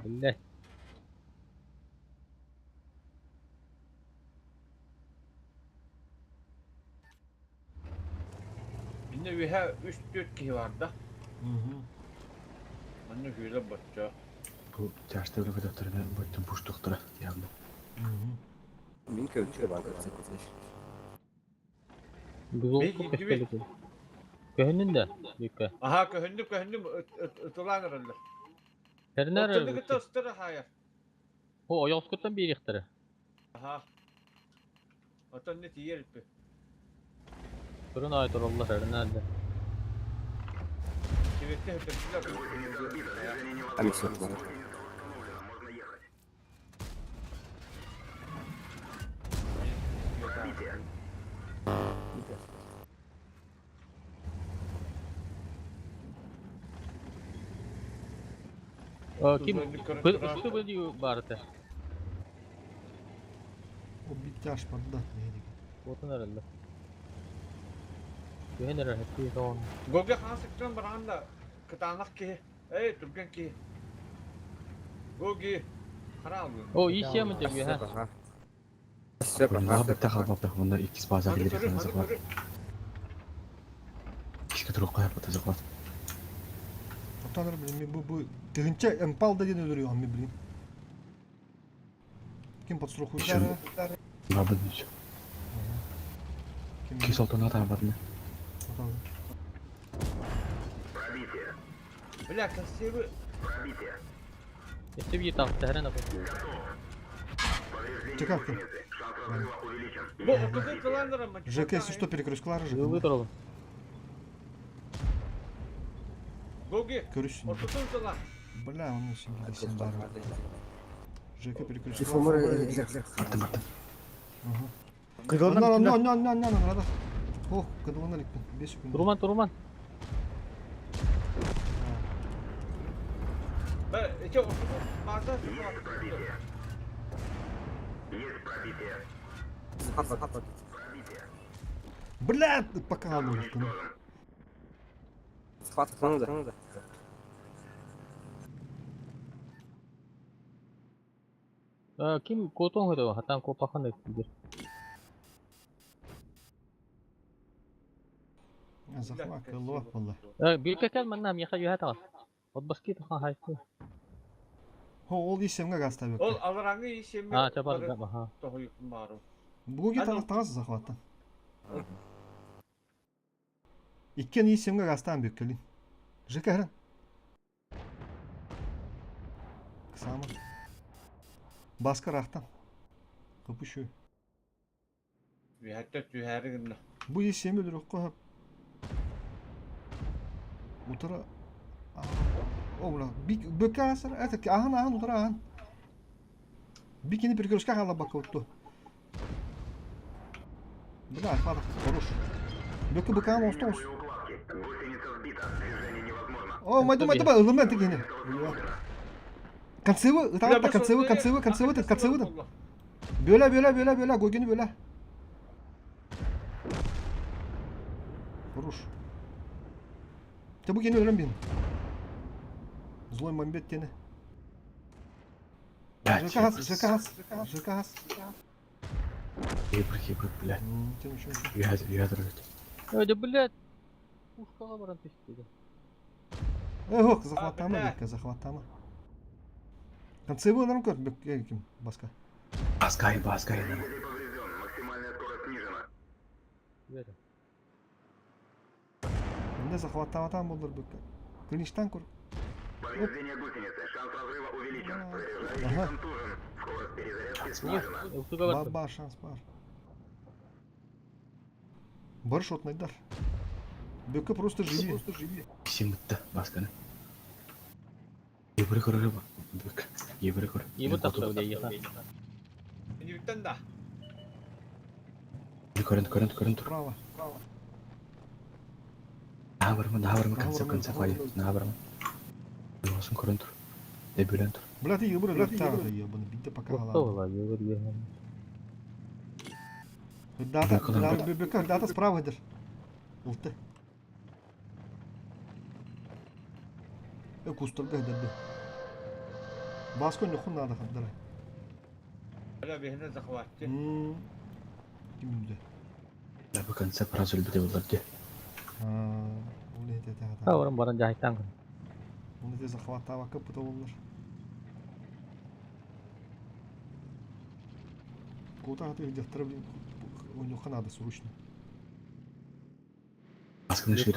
Speaker 7: Billah.
Speaker 12: Binde ühe 3-4 kişi vardı. Ben de şöyle bakacağım.
Speaker 14: Bu жашта өлөг докторунан бүттүн буш доктора яғды.
Speaker 8: Мен көчке бардым.
Speaker 7: Biz oldu keşkelik. Köhünün de. Yıka.
Speaker 12: Aha köhündüm ıtılan arındı.
Speaker 7: Her nere?
Speaker 12: Oturduk ıtı ısıtırı hayır.
Speaker 7: O ayaz kutan bir yıktırı.
Speaker 12: Aha. Otan ne tiyer ipi.
Speaker 7: Durun aydır Allah her nerede?
Speaker 12: Kivette hüpettiler.
Speaker 8: Там все было.
Speaker 7: Kim? Üstü bölüyor barıtı.
Speaker 1: O bitti açmadı da. Neydi?
Speaker 7: Botun herhalde. Köhün herhalde. Hepsi tamam.
Speaker 12: Goge kan sıktım baranda. Kıtanak ki. Ey Türk'ün ki. Goge. Kara alıyor.
Speaker 7: O iyi şey mi diyor ha?
Speaker 14: Bunlar бітті қалбапты, мұнда 2 база
Speaker 12: Hadi
Speaker 14: келер
Speaker 12: körü,
Speaker 14: екен
Speaker 12: hadi
Speaker 14: зақлап.
Speaker 12: körü.
Speaker 14: Кешке тұрып қойып бұты зақлап.
Speaker 1: Utanır bileyim bu tığınca empal da diye öldürüyor hammi bileyim. Kim подстрахует?
Speaker 14: Еще бабы ничего. Кис алтын адам бар мı?
Speaker 12: Бля, красивый.
Speaker 7: Если bir yıtaktı her ne yapıyor?
Speaker 1: Çıkar kim?
Speaker 12: Bu okuzun ıtılandır ama.
Speaker 1: ЖК, если что, перекрестклары же.
Speaker 7: Вытрола.
Speaker 12: Goge.
Speaker 1: Görüşsün.
Speaker 12: Okuzun ıtılan.
Speaker 1: Бля, onun şimdi gitsin bari. ЖК перекрестклары.
Speaker 14: Телефонları attım.
Speaker 1: Кыдылынан надо. О, кыдылынан икпен. 5 секунд.
Speaker 7: Turman turman.
Speaker 12: Ben iki okuzun barda
Speaker 1: Бля, пока алdım.
Speaker 8: Схватка.
Speaker 7: Kim koton hıdı hatan kopakan da gidiyor.
Speaker 1: Захват, лох والله.
Speaker 7: Bir kekel manam yakayı hata. Od baskı ta haytı.
Speaker 1: Ho, ol işemge gaz tabii.
Speaker 12: Ol alırangı işemi.
Speaker 7: Ha çapar da ha.
Speaker 12: Tohuyukum barım.
Speaker 1: Bu git tağız захваттан. İkken işemge gaztan büyük gelin. ЖК herın. Kısa mı? Baskı raqtan. Kapışıyor.
Speaker 12: Bir hatta tüyheri günde.
Speaker 1: Bu işemi öldürüp koyup. Utara. Oğlan. Bir bökasır. Evet. Ahan utara ahan. Bir kini перекрестка hala bak ottu. Бля, хватит, хорош. Бökü bökağın olsun olsun. О, майду, ылымдан тегені. Концевы, ытағатта концевы. Бöle, гогені бöle. Хорош. Te bu yeni öğren benim. Zloy Mambet yeni. ЖК has.
Speaker 14: Ебр, блядь. Ядер.
Speaker 7: Öyle блядь. Ушкаға баран тешкеді.
Speaker 1: Ох, захваттама, бекке, захваттама. Концевы нарым көр, бекке кім, басқа.
Speaker 14: Басқа.
Speaker 1: Меня захватывать булдыр бүкке. Клиништан кур.
Speaker 4: Повреждение гусеницы. Шанс разрыва увеличен.
Speaker 1: Ага.
Speaker 4: Заряжающий контужен. Скорость перезарядки снижена.
Speaker 1: Бар шанс бар. Бар шотнайдар. Бүкке просто живи.
Speaker 14: Симытта басканы. Ебры көрі ба. Бүк. Ебры көр.
Speaker 7: Ебі тақта өде еға.
Speaker 14: Көрін тұр.
Speaker 1: Право.
Speaker 14: Наға барма, конце қойы. Наға барма. Болсын көрін тұр. Дебілен тұр.
Speaker 1: Блядь, ебры лаптағы ебаны. Битті пока
Speaker 7: Ола, ебір ебір.
Speaker 1: Дата справа дыр. Улты. Кустырға дырды. Баско не хун надо хаддара.
Speaker 20: Бля, бігіне захватти.
Speaker 1: Кимде?
Speaker 14: Лабы конце празуль біде оларды.
Speaker 7: Ха, орын барын жайттан күн.
Speaker 1: Оны де захваттава көпіті олар. Куда ты где-то у него надо срочно.
Speaker 14: Басканы шеріп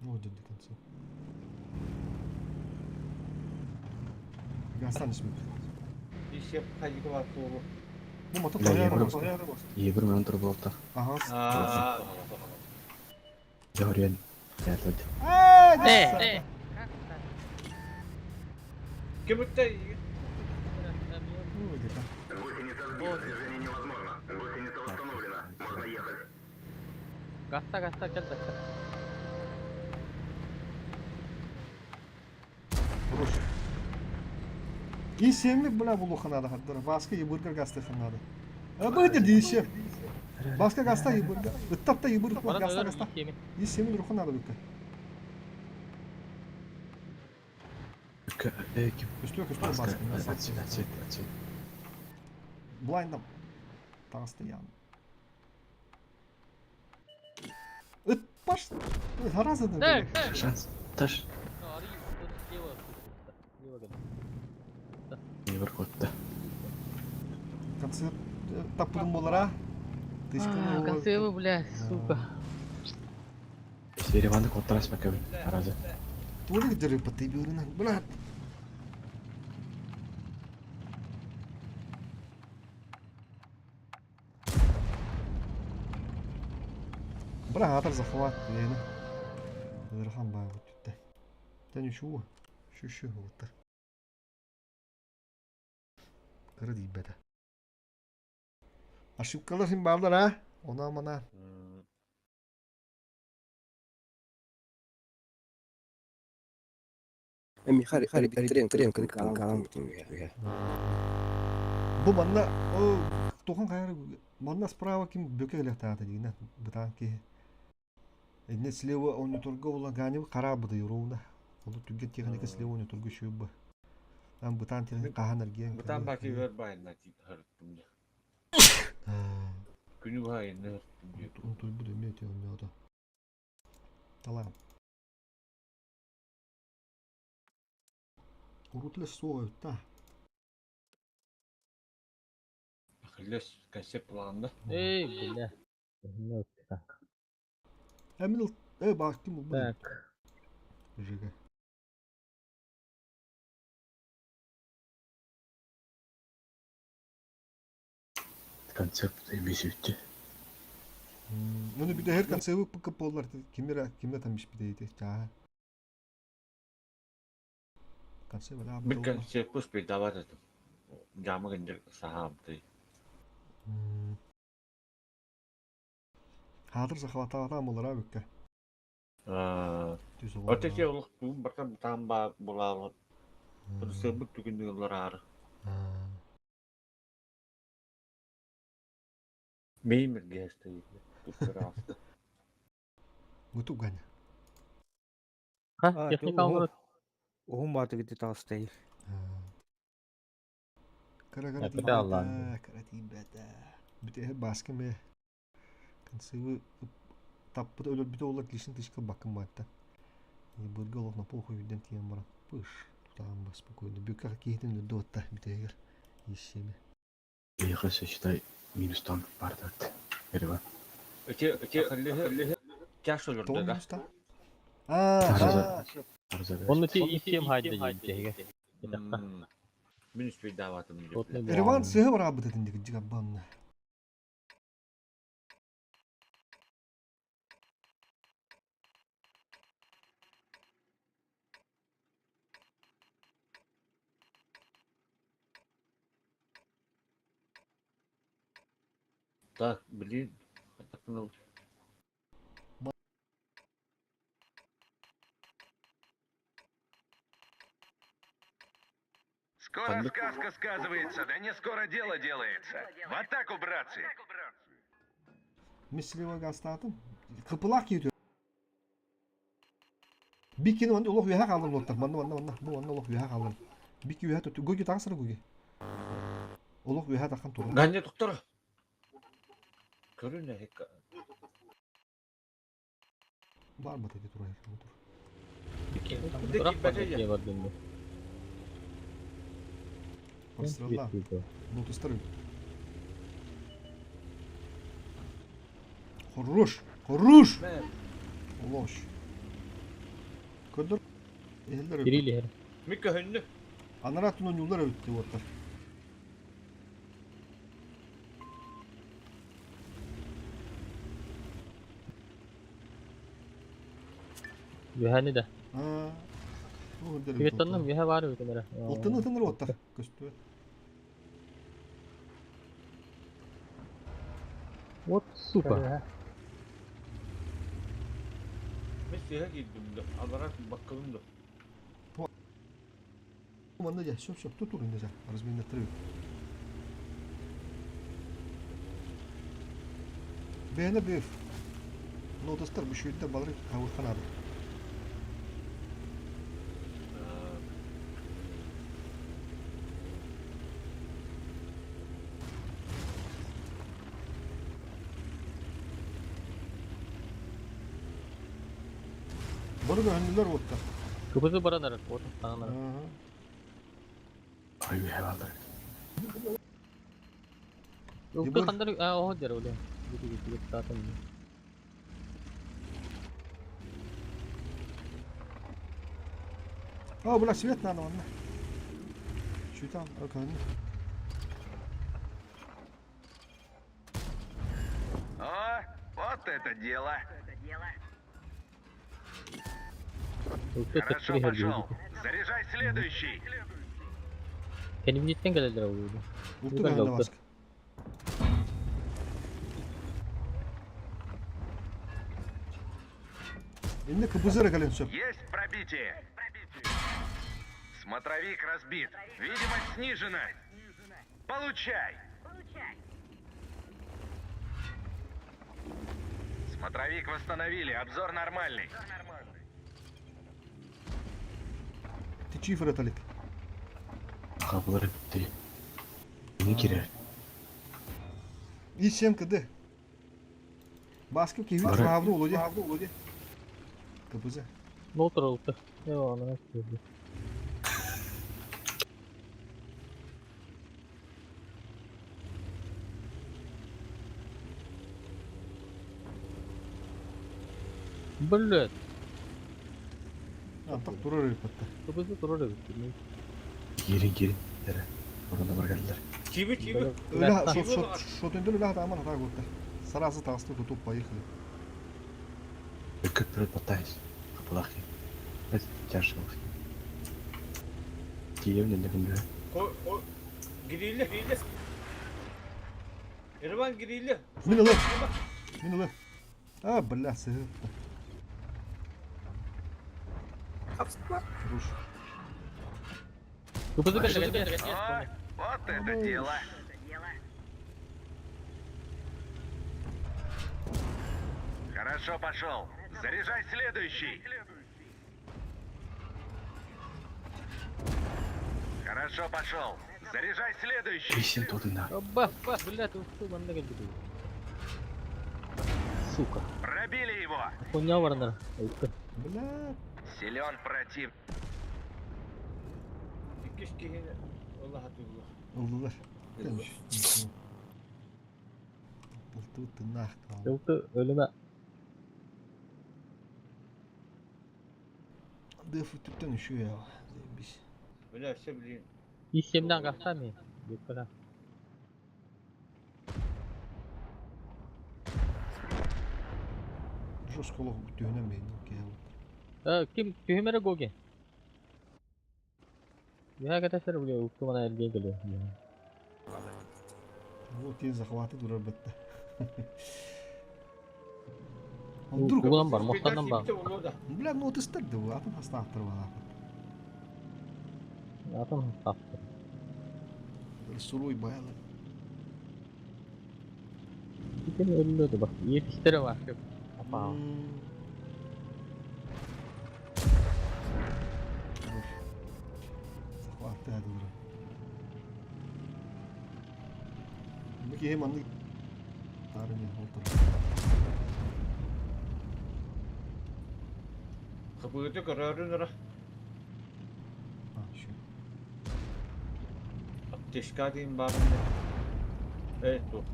Speaker 1: Вот до конца. Я останусь миг.
Speaker 20: Еще қайығы бар толы.
Speaker 1: Ну, мотор
Speaker 14: ебір мен тұр болыпты.
Speaker 1: Ага.
Speaker 14: Жағырен. Жәтледі.
Speaker 20: Кемітті?
Speaker 4: Гусеница сбита. Движение невозможно. Гусеница восстановлена. Можно ехать.
Speaker 7: Гаста, келді.
Speaker 1: Хорош. И семьи, бля, булуха надо хаддара. Баска ебургар гасты надо. Быдыр дейші. Баска гаста ебургар. Ыттапта ебургар гаста. И семьи руха надо бүкке. Üstüne baskın.
Speaker 14: Atset.
Speaker 1: Blind'ım. Tağıstı yani. Baş. Haraz edin.
Speaker 14: Şans. Taş. Ебір қотты.
Speaker 1: Концерт таппудum болара.
Speaker 7: Концевы, бля, сука.
Speaker 14: Сереванды қоттарас бәкәбіл. Аразы.
Speaker 1: Туылы гідері патты бөрінен. Блядь. Атыр захват бені. Дырхан бай өтті. Тәне шу. Шу өтті. Кыры дейбеді. Ошибкалар сен бардыр, а? Она мана.
Speaker 14: Михаил, трен, калам бүтін.
Speaker 1: Бұл манна, тоқын қайры, манна справа кем бөке электаты дейін, бұтан ке. Эдне слева он турга ула ганев қарабыды юруна. Ол түгге техника слева он турга шөбі. Ам бұтан техника қахан әрген.
Speaker 20: Бұтан баки вер байына тип хырттымды. Күні байына хырттымды.
Speaker 1: Он турбы дөмет елмеуді. Талам. Урутлес соға өтті.
Speaker 20: Ақылес концепт планында.
Speaker 7: Эй, бля. Не өтті так.
Speaker 1: Әмін бақтым бұл.
Speaker 7: Так.
Speaker 1: Жиға.
Speaker 14: Концепт емес өтті.
Speaker 1: Оны bir de her концепт пықып болар. Кімді тамиш бідейді. Жағы. Концепт әлі
Speaker 20: Бір концепт ұспей давар едім. Жамы гендер сағамды.
Speaker 1: Хадыр захвата адам олар абекке.
Speaker 20: Өтесе олық бүгін бақам тамба болалы. Бір сөбік түгінді олар ары. Меймір гесті еді. Түстер асты.
Speaker 1: Гүту ғаны.
Speaker 7: Ха, техника олар.
Speaker 20: Оғын баты кеті тағыстай.
Speaker 7: Капитал Аллах.
Speaker 1: Каратибәді. Бүте баскы ме. Концевы таппыда өлір біті олар лишін тышқы бақым байтта. Бұрға олықна полху үйден тиен бара. Пыш. Тұтағын ба спокойно. Бөкқа кейтін үлді отта бітегер. Ешеме.
Speaker 14: Yıkısı işte minustan bardak. Erivan.
Speaker 20: Öte hallehe kaç olur
Speaker 1: Doğru
Speaker 20: da.
Speaker 1: usta. Aa,
Speaker 7: Onun için işim haydi diyeceğim.
Speaker 20: Minus bir davatım.
Speaker 1: Erivan sıhı var abi dedin dik cigabban.
Speaker 20: Так, блин. Ну.
Speaker 2: Скоро сказка сказывается, да не скоро дело делается. В атаку, братцы!
Speaker 1: Misli var gastatım. Kıpılak gidiyor. Bir kere onda Allah yuha kaldım notlar. Bana bu onda Allah yuha kaldım. Bir kere yuha tuttu. Gogi taksana gogi. Allah yuha takan turun.
Speaker 20: Ganye doktor. Körün ne hek.
Speaker 1: Var mı dedi durayı?
Speaker 7: Bırak bana diye var dönüyor.
Speaker 1: Pasrallah. Notustarım. Horuş. Oloş. Kördür. Eller öptü.
Speaker 7: Biriyle her.
Speaker 20: Mika hünlü.
Speaker 1: Anaratının yollar öptü orta.
Speaker 7: Yuhani de.
Speaker 1: Ha.
Speaker 7: Evet anladım yuha var öyle kamera.
Speaker 1: Altını orta. Göstü.
Speaker 7: What super.
Speaker 20: Mesela gittim de. Alarak bakalım da.
Speaker 1: Manda ya şop tuturun ya. Arız beni tırıyor. Beğene bir. Notastar bir şey de balık kavur kanadı. Bunu da önlüler orta.
Speaker 7: Kıpızı baranlar. Orta sananlar.
Speaker 14: Ay yuha aldı.
Speaker 7: Yok da kandır o der öyle. Gitti zaten.
Speaker 1: Бля, свет надо, ладно. Чуть там, окей.
Speaker 2: О, вот это дело! Хорошо пошел. Заряжай следующий.
Speaker 7: Kendimi cidden geldiler oluyordu.
Speaker 1: Vurdu bende baskı. Elinde kıpızara kalın söp.
Speaker 2: Есть пробитие. Смотровик разбит. Видимость снижена. Получай. Смотровик восстановили. Обзор нормальный.
Speaker 1: Ти çift atalik.
Speaker 14: Kapıları bitti. Yeni girer.
Speaker 1: İçem kıdı. Baskı ki hiç havlu olacak. Kıpızı.
Speaker 7: Ne oldu? Ne var lan? Bullet.
Speaker 1: Tak durur elbette.
Speaker 7: Kıpızı durur elbette.
Speaker 14: Girin. Nere? Oradan var geldiler.
Speaker 20: Kimi?
Speaker 1: Öyle şot öndür öyle aman hata gördü. Sarası tastı tutup bayıklı.
Speaker 14: Öküp bir patayız. Kapılar ki. Evet, çarşı bak. Giyelim ne kumluyor.
Speaker 20: O girili. Ervan girili.
Speaker 1: Min lan. Ha bля sığır. Ruş.
Speaker 7: Kıpızı
Speaker 2: Ой, вот это дело. Хорошо пошел. Заряжай следующий. Хорошо пошел. Заряжай следующий.
Speaker 14: Писем тудunda.
Speaker 7: Блядь, уфу, банда geldi. Сука.
Speaker 2: Пробили его.
Speaker 7: Konya var onlar.
Speaker 1: Bля.
Speaker 2: Силен против.
Speaker 20: Keşke Allah hatırlar.
Speaker 1: Oldular. Tırnak kaldı.
Speaker 7: Yoktu ölüme.
Speaker 1: Defu tüpten üşüyor ya. Biz.
Speaker 20: Öyle bileyim.
Speaker 7: İşlemden kalkar mı? Yukarı.
Speaker 1: Жестколог түйінемейді.
Speaker 7: Kim? Tühümere goge. Ya arkadaşlar buraya uktu bana elge geliyor.
Speaker 1: Bu tez захваты durur bitti.
Speaker 7: Ulan var, muhtardan var.
Speaker 1: Бля, ну ты стыдды, атын хастақтыр бала.
Speaker 7: Атын hastastır.
Speaker 1: Suruy bayalı.
Speaker 7: Bir tane ölüyordu bak. Yetişleri var. Apa.
Speaker 1: Захваты durur. Bu hem anlık. Tarihine otur.
Speaker 20: Kapıda kararın ara.
Speaker 1: Ha şu.
Speaker 20: Ateşka diyeyim bari. Evet bu.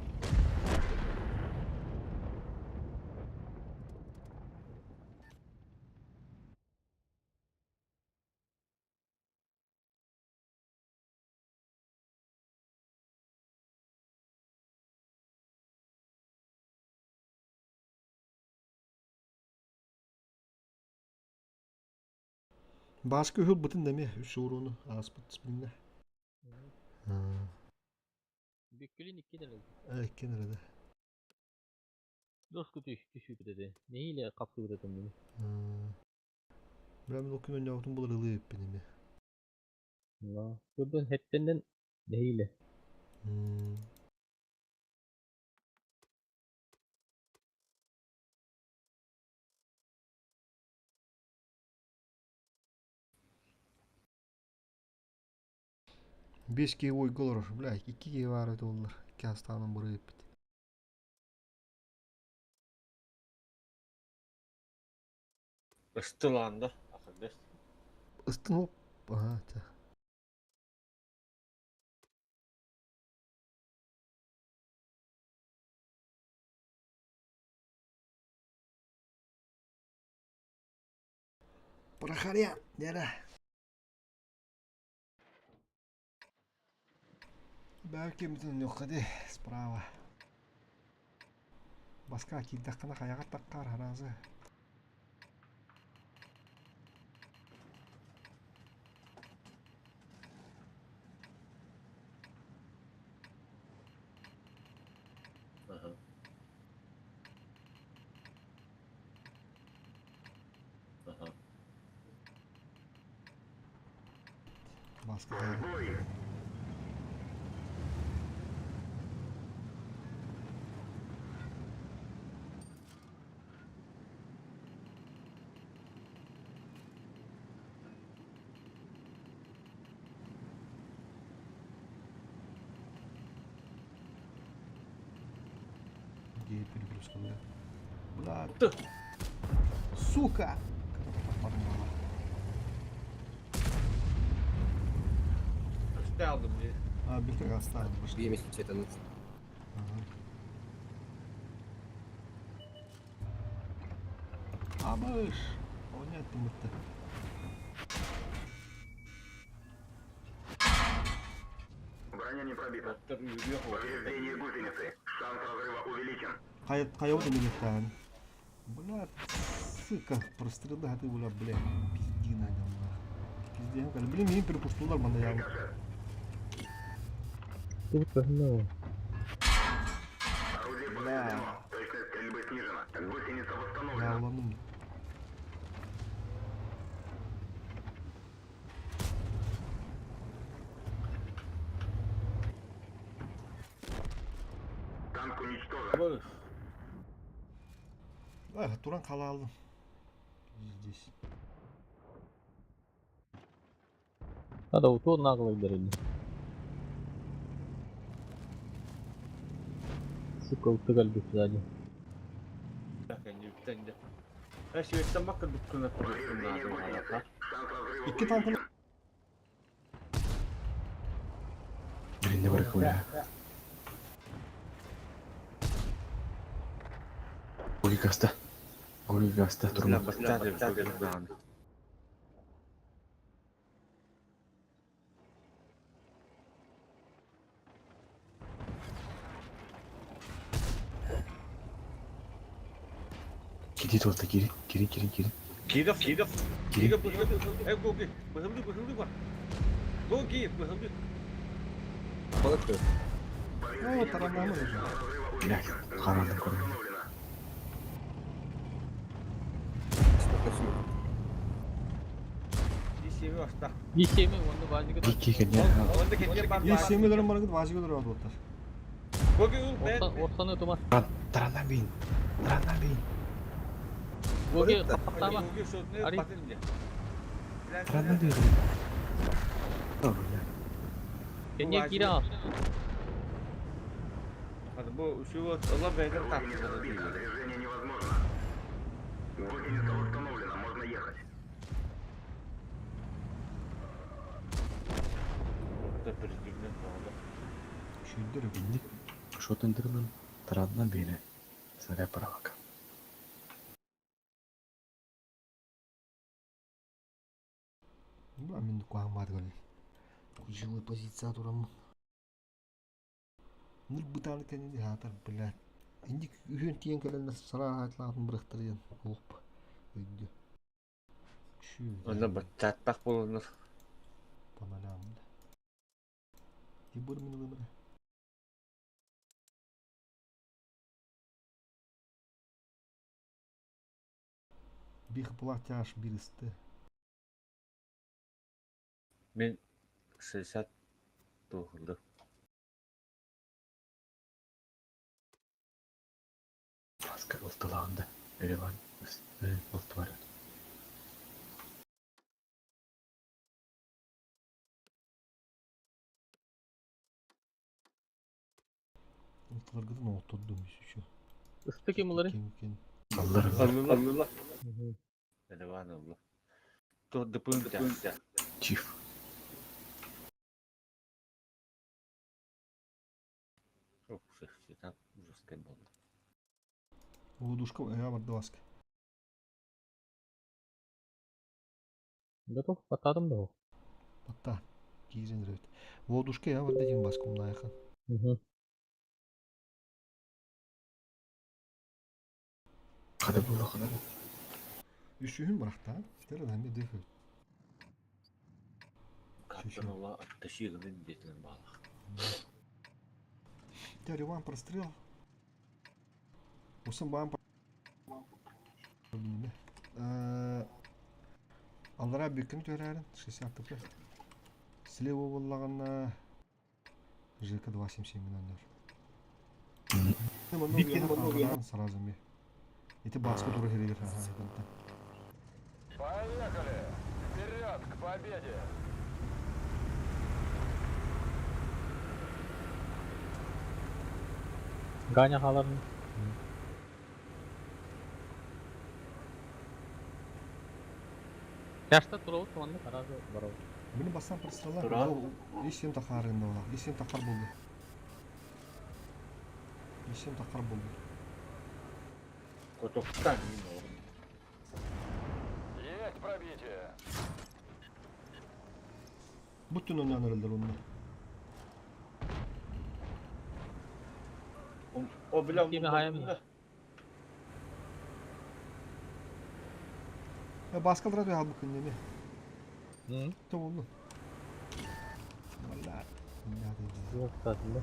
Speaker 1: Başka hıl bıtın deme. Şuurunu. Aspıt bismillah.
Speaker 7: Büyükülün 2 lira.
Speaker 1: Evet kenarda.
Speaker 7: Dost kutu düşüp dedi. Neyle kaplı dedim bunu.
Speaker 1: Ben okuyun önce altın bulur ılığı benim ya.
Speaker 7: Allah. Gördün hettenden neyle?
Speaker 1: Beş kere uygun olur. Bля, 2 kere var dolar. 2 hastanın buraya bit.
Speaker 20: Istılanda. Arkadaş.
Speaker 1: Istın hop. Aha, ta. Прохоря, нера. Belki bütün yok hadi sprava. Başka iki dakikada kayağa takar harazı.
Speaker 20: Aha. Aha.
Speaker 1: Başka. Где перегрузка, бля? Бля. Сука! Подмала.
Speaker 20: İşte aldım diye.
Speaker 1: А, bir tek hastane.
Speaker 8: Yemek için.
Speaker 1: Абыш! Понятно мықты.
Speaker 2: Броня не пробита. Повреждение гусеницы. Шанс разрыва увеличен.
Speaker 1: Каяуда милеттен. Бля, сука, прострелы ты, бля, пизди надо, пизди, блин, меня перепустила, манда я.
Speaker 7: Тут ну.
Speaker 2: Орудие повреждено. Точность стрельбы снижена. Гусеница восстановлена.
Speaker 1: Я уланdım.
Speaker 2: Танк уничтожен.
Speaker 1: Turan kala aldım. Здесь.
Speaker 7: Надо вот тут нагло дарили. Сука, утыгали сзади.
Speaker 20: Так, они втенде. Her şey bakka dükkana kurulsun lazım hayata.
Speaker 1: İki tankın.
Speaker 14: Birinde bırak öyle. Gulgasta. Gulgasta durma. Geri oldu geri. Geri.
Speaker 20: Kira. Gogi. Behemdi var. Gogi, behemdi.
Speaker 10: Balık.
Speaker 1: O tarafına mı hocam?
Speaker 14: Gel. Karanlık koyun.
Speaker 20: Dişimi açtı.
Speaker 7: Yişemi onu bazıga
Speaker 14: Dikki gel.
Speaker 20: Onda ketken bar.
Speaker 1: Yeşilmelerin bana git vazgeçe duruyor otlar.
Speaker 20: Gogi ben.
Speaker 7: Ortanı otomar.
Speaker 14: Tarandan bin.
Speaker 7: Gogi kapatama.
Speaker 20: Gogi şodne
Speaker 7: Ari.
Speaker 20: batın diye.
Speaker 14: Tarandan diyor. Doğru ya.
Speaker 7: Kenya kira.
Speaker 20: Hadi bu şu Allah beyler taktı değil. Orada birbirinden bağlı.
Speaker 1: Şudur
Speaker 14: Bindik. Şot indirilin. Tarandan beni. Sana para bak.
Speaker 1: Ben mindik kuan var gol. Жилая позиция турам. Нэр бутан кэнди хатар блядь. Инdik үһүн тиен кэлэн сара хатлаатын бырыктырын. Оп. Өйдү. Şu.
Speaker 20: Onda battak bulunur.
Speaker 1: Pamanam. Dibur minulum. Bir платяж birisi.
Speaker 20: Ben 60 doğuldu.
Speaker 14: Maskar oltalağında. Elevan. Oltu var.
Speaker 1: Oltular gıdın oturdum şu.
Speaker 7: Üstte kim bunları?
Speaker 20: Allah. Elevan Allah. To dıpın ya.
Speaker 14: Çift.
Speaker 20: Çok sıkıntı. Tam uzasken oldu.
Speaker 1: Водушка, я var даваска.
Speaker 7: Готов? Patladım da o.
Speaker 1: Hatta giyizin rövt. Водушка ya var dediğim baskumda yakın.
Speaker 14: Hadi bu kadar.
Speaker 1: Üşühün bıraktı ha. Tereden bir defö.
Speaker 20: Kaptan Allah ateşiğinin detine bağlı.
Speaker 1: Реван прострел. Осым бам. Алара бекин төрәрен 60 ТП. Слева боллагана ЖК 277 минонер. Бекин сразу ми. Эти баску туры херегер.
Speaker 4: Поехали! Вперед к победе!
Speaker 7: Ganya halarını. Yaşta turau tumanlı karazı barau.
Speaker 1: Beni basan прострела. Ишем тахарында ола. Ишем тахар болду. Ишем тахар болду.
Speaker 20: Котовтан.
Speaker 4: Есть пробитие.
Speaker 1: Bütün ondan arıldır onlar.
Speaker 20: O bilen
Speaker 7: Kimi hayal mi?
Speaker 1: Ya baskı radyo al bu kendini.
Speaker 7: Hı?
Speaker 1: Tamam mı? Vallahi.
Speaker 7: Yok tatilde.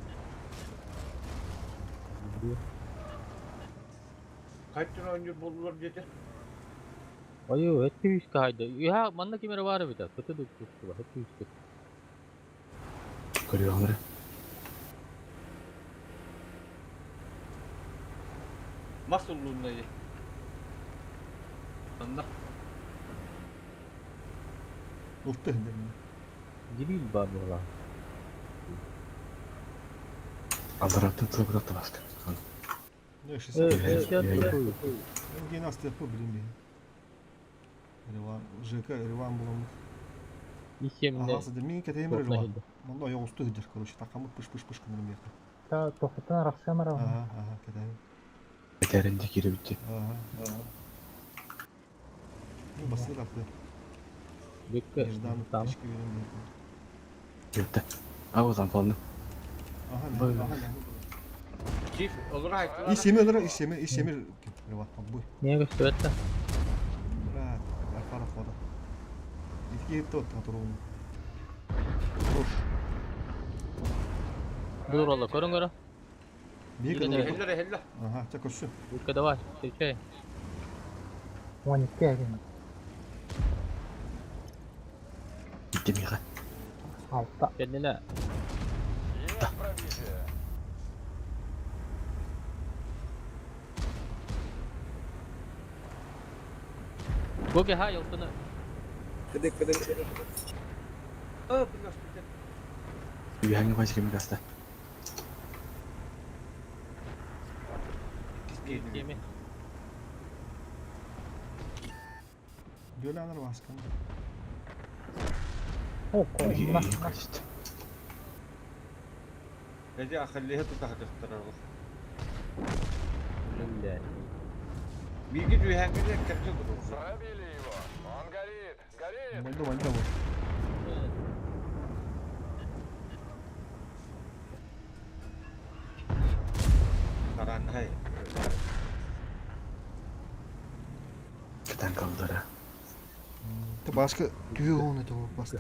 Speaker 20: Kaç tane oyuncu buldular dedi?
Speaker 7: Ayo, hep yüz kaydı. Ya, manda kimere var bir de. Kötü de kustu var. Hep yüz kötü.
Speaker 14: Görüyor onları.
Speaker 20: Masulluğundaydı. Anla.
Speaker 1: Usta hendim.
Speaker 7: Gibi var burada.
Speaker 14: Aldaratın tıpkı da baskı.
Speaker 1: Ne işi
Speaker 7: Evet,
Speaker 1: Yine hasta yapı bileyim. Revan, ЖК Revan bulanmış.
Speaker 7: İş yeminde.
Speaker 1: Ahası demin ki temir Revan. Onda yok ustu gider. Короче, takımı pış kınırım yakın.
Speaker 7: Ta tohuttan raksamara.
Speaker 1: Aha, kedayım.
Speaker 14: Beterinde geri bitti.
Speaker 1: Aha. Bu basılı kapı.
Speaker 7: Bekle.
Speaker 1: Vicdanı
Speaker 7: Tamam.
Speaker 1: keşke verin
Speaker 14: Götte. Ağızdan falan.
Speaker 1: Aha
Speaker 14: Böyle.
Speaker 20: Chief, olur hayt.
Speaker 1: İş yemi. Revat bu.
Speaker 7: Niye gösterdi?
Speaker 1: Bırak. Arfara foda. İtki tot hatırım. Dur.
Speaker 7: Dur valla korun göre.
Speaker 1: Bir
Speaker 7: Yine
Speaker 1: kadar.
Speaker 20: Hella.
Speaker 1: Aha, çak koşu.
Speaker 7: Ülkede var. Şey. 12 gelin.
Speaker 14: Gitti Mika.
Speaker 7: Altta. Kendine.
Speaker 4: Есть пробитие.
Speaker 7: Gogi ha yolunu.
Speaker 20: Kıdık. Aa, bu nasıl bir
Speaker 14: Bir hangi başka bir gasta.
Speaker 7: Yemi.
Speaker 1: Gölenler başkanı.
Speaker 14: İyi kaçtı.
Speaker 20: Hadi أخليها تختار
Speaker 7: Öyle.
Speaker 20: بيجي يهاجمك كتير.
Speaker 4: Пробили его. Он горит.
Speaker 1: Вальда bu.
Speaker 20: Karan hay.
Speaker 14: Kıtan kaldıra.
Speaker 1: Te başka diyor onu da bastan.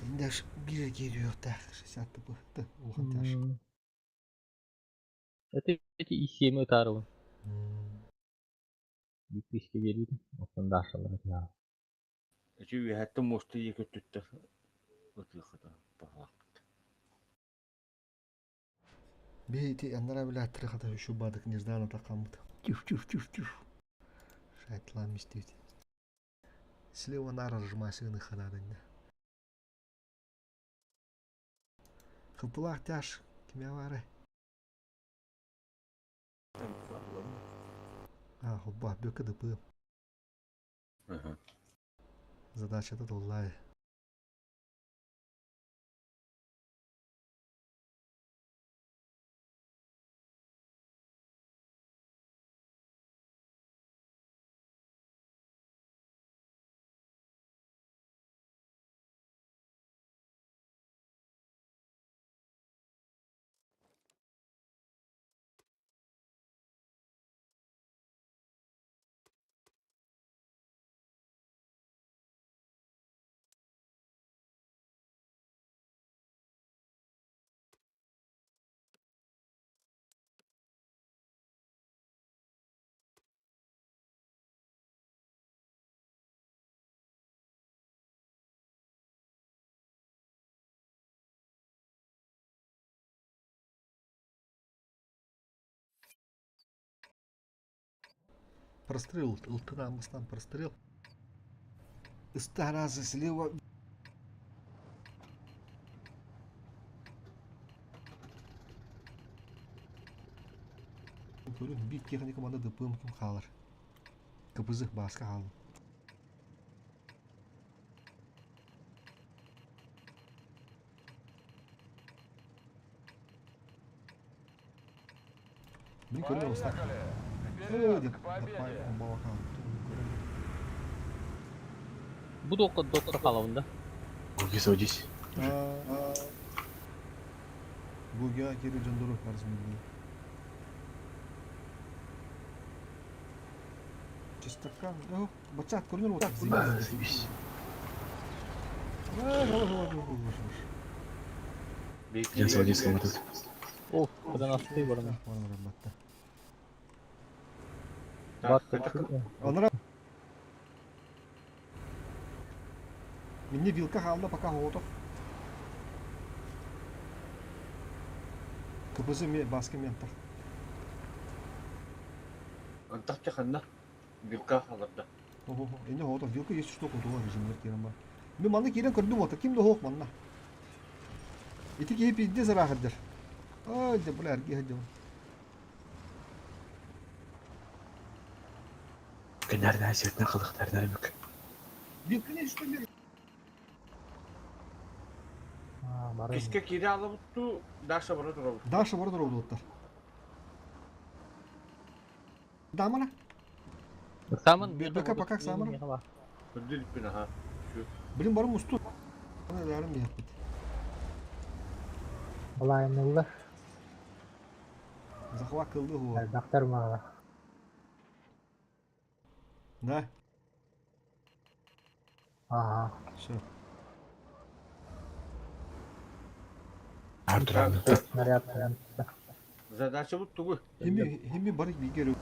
Speaker 1: Indaş bire geliyor da. Sattı bu. Da ulan taş.
Speaker 7: Öteki iş yemi ötarım. Büyük bir işe geliyordum. Aslında aşağılara ya.
Speaker 20: Çünkü hatta mostu kötüttü.
Speaker 1: Bir de yanlara bile attırı kadar şu badık nirdanı takamıdı. Tüf. Şaytlan istedi. Слева нараж машины ходадында. Кыпылак тяж кеме бары. Хобба бөкө дыпы. Задача-то доллай. Прострел, Илтынамыстан прострел. Старазы слева. Көрün bir техника манда дыпым ким қалыр. Кыбызы басқа қалым. Мен көрін осылар. Деп бала қалым.
Speaker 7: Bu da doktor kalavunda.
Speaker 14: Gogi садись.
Speaker 1: Буга кері жандыру қарзымды. Чистакан. Бачат көрінер отыр.
Speaker 14: Заебись. Я садись кому тут.
Speaker 7: Of, kadar nasıl var ama.
Speaker 1: Onlara Minni вилка халда пока готов. Кыбызы басқа мен тақ.
Speaker 20: Антақ чақанда вилка халарда.
Speaker 1: Енді готов. Вилка есть что кудуға режимдер керен бар. Мен манда керен көрдім отыр. Кімді хоқ манна? Ити кейіп едде зарағыдыр. Ой, де бұл әрге хәдем.
Speaker 14: Nerede hasretine kaldık derler bük.
Speaker 1: Вилка не что бер.
Speaker 20: Киске кире алыбытту Даша бара турабы.
Speaker 1: Даша бар дұрауды оттар. Дамана?
Speaker 7: Самын
Speaker 1: Бека пока самана?
Speaker 20: Күндүлүппүн аха.
Speaker 1: Білім барым ұсту. Ана дәрім ет бит.
Speaker 21: Олайнылы.
Speaker 1: Захват кылды хуа.
Speaker 21: Доктор мага.
Speaker 1: Да.
Speaker 21: Ага.
Speaker 1: Все.
Speaker 21: Снаряд.
Speaker 20: Задача бут тугу.
Speaker 1: Хими барик бигеру.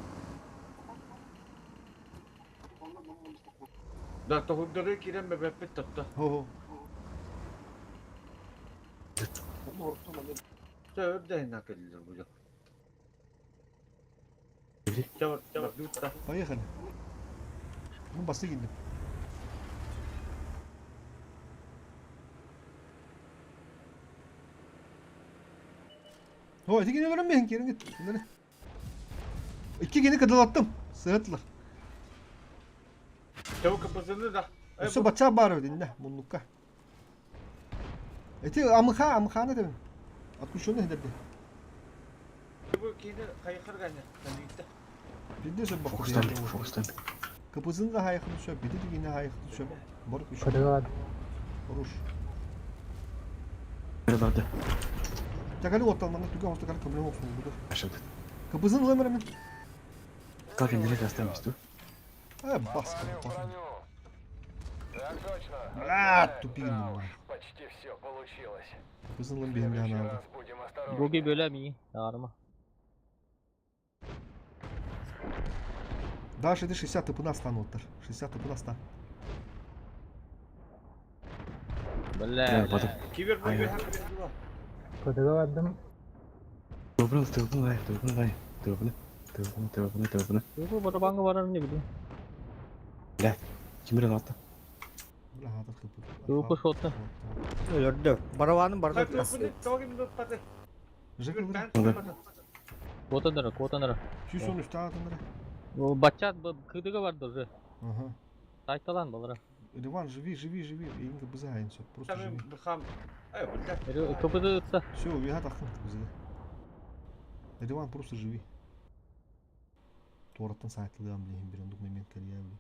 Speaker 20: Да тогундары кирен беппет татта.
Speaker 1: Хо.
Speaker 20: Söyle nakildir bu. Çabuk lütfen.
Speaker 1: Поехали. Ну, басы гидdim. О, эти гене görünmeyin gelin git. Bunları. İki gene kadalattım. Sığıtlar.
Speaker 20: Çabuk kapısını da.
Speaker 1: Şu bacağı bağırıyor dinle. Bunlukka. Eti amıkhane demin. 60 ne dedi?
Speaker 20: Bu kini kayıkır gane.
Speaker 1: Bir de sen bak.
Speaker 14: Fokustan.
Speaker 1: Kapısını da hayıklı söp. Bir de yine hayıklı söp. Barık bir şey.
Speaker 21: Kadar.
Speaker 1: Oruç.
Speaker 14: Nerede?
Speaker 1: Çakalı ortalığında tüke hosta kalı kabul olsun budur.
Speaker 14: Aşağıda.
Speaker 1: Kapısını lan hemen.
Speaker 14: Как интеллект оставить,
Speaker 1: Бас.
Speaker 4: Так точно.
Speaker 1: Тупик bunlar.
Speaker 4: Почти все получилось.
Speaker 1: Kapısını lan benim yana aldı.
Speaker 4: Будем осторожны.
Speaker 7: Gogi bölem iyi. Ağrıma.
Speaker 1: Дальше ты 60 тыпына стан отыр. 60 тыпына стан.
Speaker 7: Бля.
Speaker 20: Кибер böyle hem
Speaker 21: Kadar vardım.
Speaker 14: Добрый,
Speaker 7: Bu barabanga var ne bileyim.
Speaker 14: Блядь, кимден атты?
Speaker 7: Bu şotta.
Speaker 1: Öldü. Baravanın bardak
Speaker 7: Котанара.
Speaker 1: Şu son üstü atındır.
Speaker 7: O бачат кыдыга бар тоже.
Speaker 1: Ага.
Speaker 7: Тайталан балара.
Speaker 1: Иван, живи. Инга бызайын все. Просто живи.
Speaker 20: Бахам.
Speaker 7: Капыды ытса.
Speaker 1: Все, вига тахын бызы. Иван, просто живи. Тораттан сайтылган билем бир ондук момент келия билем.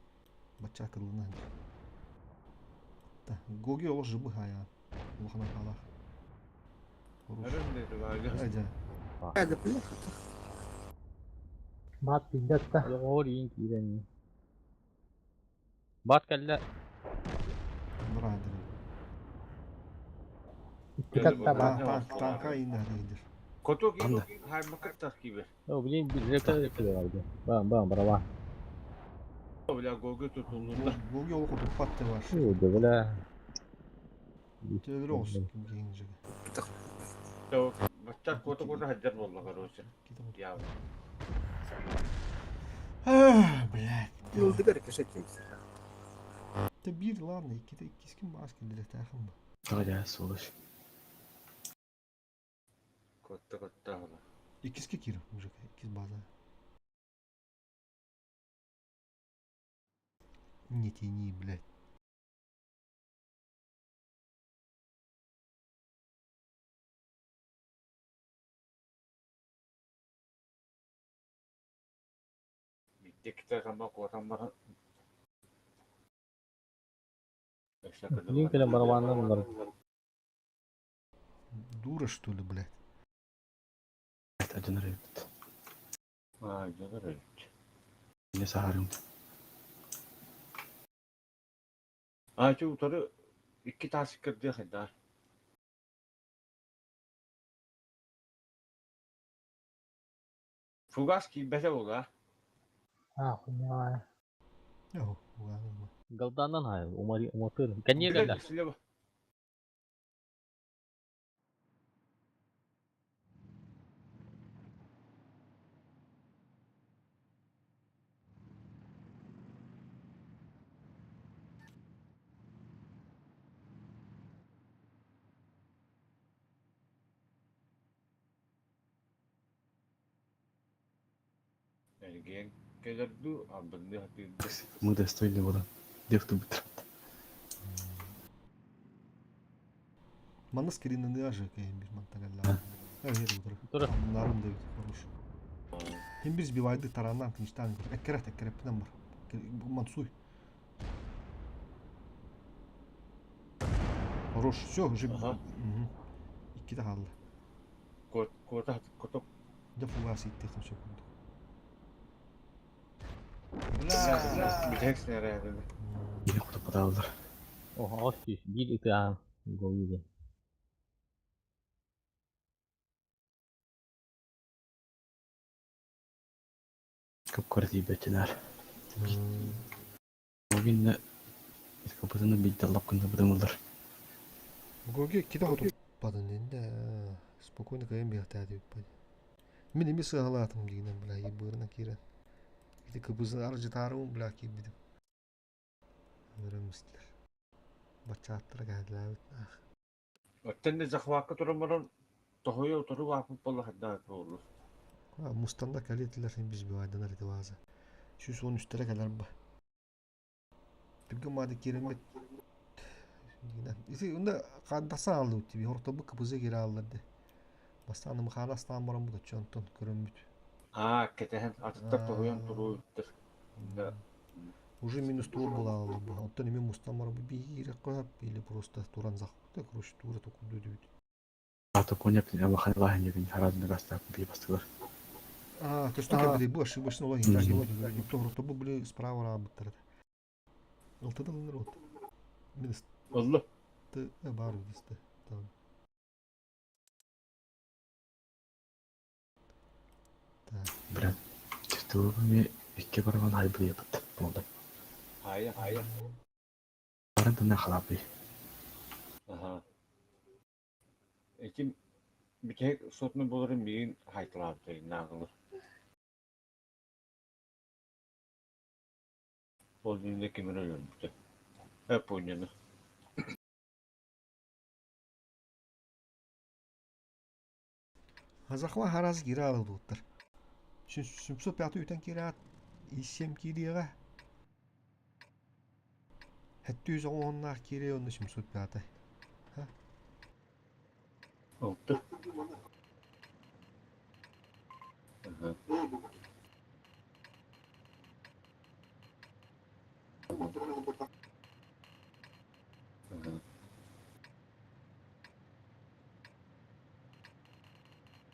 Speaker 1: Бача кылына. Да, гоги оло жыбы хая. Улахана кала. Айда.
Speaker 21: Hadi bunu. Bat bindet de.
Speaker 7: Yok yiyin kiren. Bat kelle.
Speaker 1: Брадер.
Speaker 21: Dikkatle bak.
Speaker 1: Tanka indir.
Speaker 20: Koto gibi her makırtak gibi.
Speaker 7: O bileyim bir reklam yapıyorlardı. Bam baravan.
Speaker 20: O bile gogo tutulduğunda.
Speaker 1: Gogi olu kutup patte var.
Speaker 7: O da böyle.
Speaker 1: Tövbe olsun kim giyince.
Speaker 20: Çabuk. Bachar koto hajar bolla короче. Ya.
Speaker 1: Блядь.
Speaker 21: Yolda garip etmeyeceksin.
Speaker 1: Ты бир, ладно, ikisi kim maske direkt yakın mı?
Speaker 14: Hadi сволочь.
Speaker 20: Kotta hala.
Speaker 1: İkisi kir, mujik, ikiz baza. Не тяни, блядь.
Speaker 20: Bittikte ama kotamara.
Speaker 7: Bileyim ki baravanlar bunlar.
Speaker 1: Дура, что ли, блядь?
Speaker 14: Один рейд.
Speaker 20: Один рейд.
Speaker 14: Не сахарım.
Speaker 20: Şu utarı iki tasik kırdı kadar. Fugaski bese oldu.
Speaker 21: Ah, ne
Speaker 1: Yok, ulanım mı?
Speaker 7: Galdandan hayır. Umatır. Kenya geldi.
Speaker 20: Ergen gelirdi abinde hati.
Speaker 14: Мы достойны вода. Где кто бы.
Speaker 1: Манас киринен аже кейм bir mantagalla. Evet dur. Narım da konuş. Hem biz bir vaydı tarandan kınçtan ekkerek ekkerepten var. Bu mansuy. Хорош, все, уже. İki de kaldı.
Speaker 20: Kotak.
Speaker 1: Da fugas ittim секунду.
Speaker 20: Bir tek nereye dedi.
Speaker 14: Yine kutu padaldır.
Speaker 7: Oha aşçı. Bir ıtı gol yedi.
Speaker 14: Kapkara diybetçiler. Bugün de kapısını bir dalap kında bıdımıldır.
Speaker 1: Бugünkü iki de kutu padın de. Спокойно кайым бияхтады үппады. Мен эми сыгалаатым дегенен била ебырына кирен. Ити кыбызын аржы тарымын била кибидим. Öğrenmişler. Бачааттыра кәділәбіт.
Speaker 20: Ötten de zakvakka duramadan tohuya oturup vakıp bolu hatta olur.
Speaker 1: Mustanda kaliteliler biz bir aydanar eti bazı. Şu son üstlere kadar bu. Bir gün madde kiremet. İşte onda kaddasan aldı uti bir orta bu kapıza geri alırdı. Bastanım kalastan baran bu da çanton körümbüt.
Speaker 20: Ha, ketehen atıtlar tohuyan duruyuptur.
Speaker 1: Уже минус тур была алды. Оттан эми мустан бар bir yere koyup böyle просто туран закты, короче, тура токуду дейт.
Speaker 14: Ата коняк ama хайлахын деген харадын гастап бий бастылар.
Speaker 1: То что как бы был ошибочно логика. То был были справа работали. Алтыдан народ. Минус.
Speaker 20: Allah.
Speaker 1: Ты бар дисте. Tamam.
Speaker 14: Bilen. Tuğumu iki baravan haybı yapıt. Oldu.
Speaker 20: Hayır.
Speaker 14: Barın da ne halabı.
Speaker 20: Aha. Ekim bir tek sotunu bulurum bir haytlar deyin nağılı. O günde kimin ölmüştü? Hep oynadı.
Speaker 1: Hazakwa haraz gira aldı otlar. Şimdi piyatı üten kira işem kiriye. Hatta yüz onlar kiriye onu şimdi piyatı. Ha?
Speaker 20: Oldu. Aha.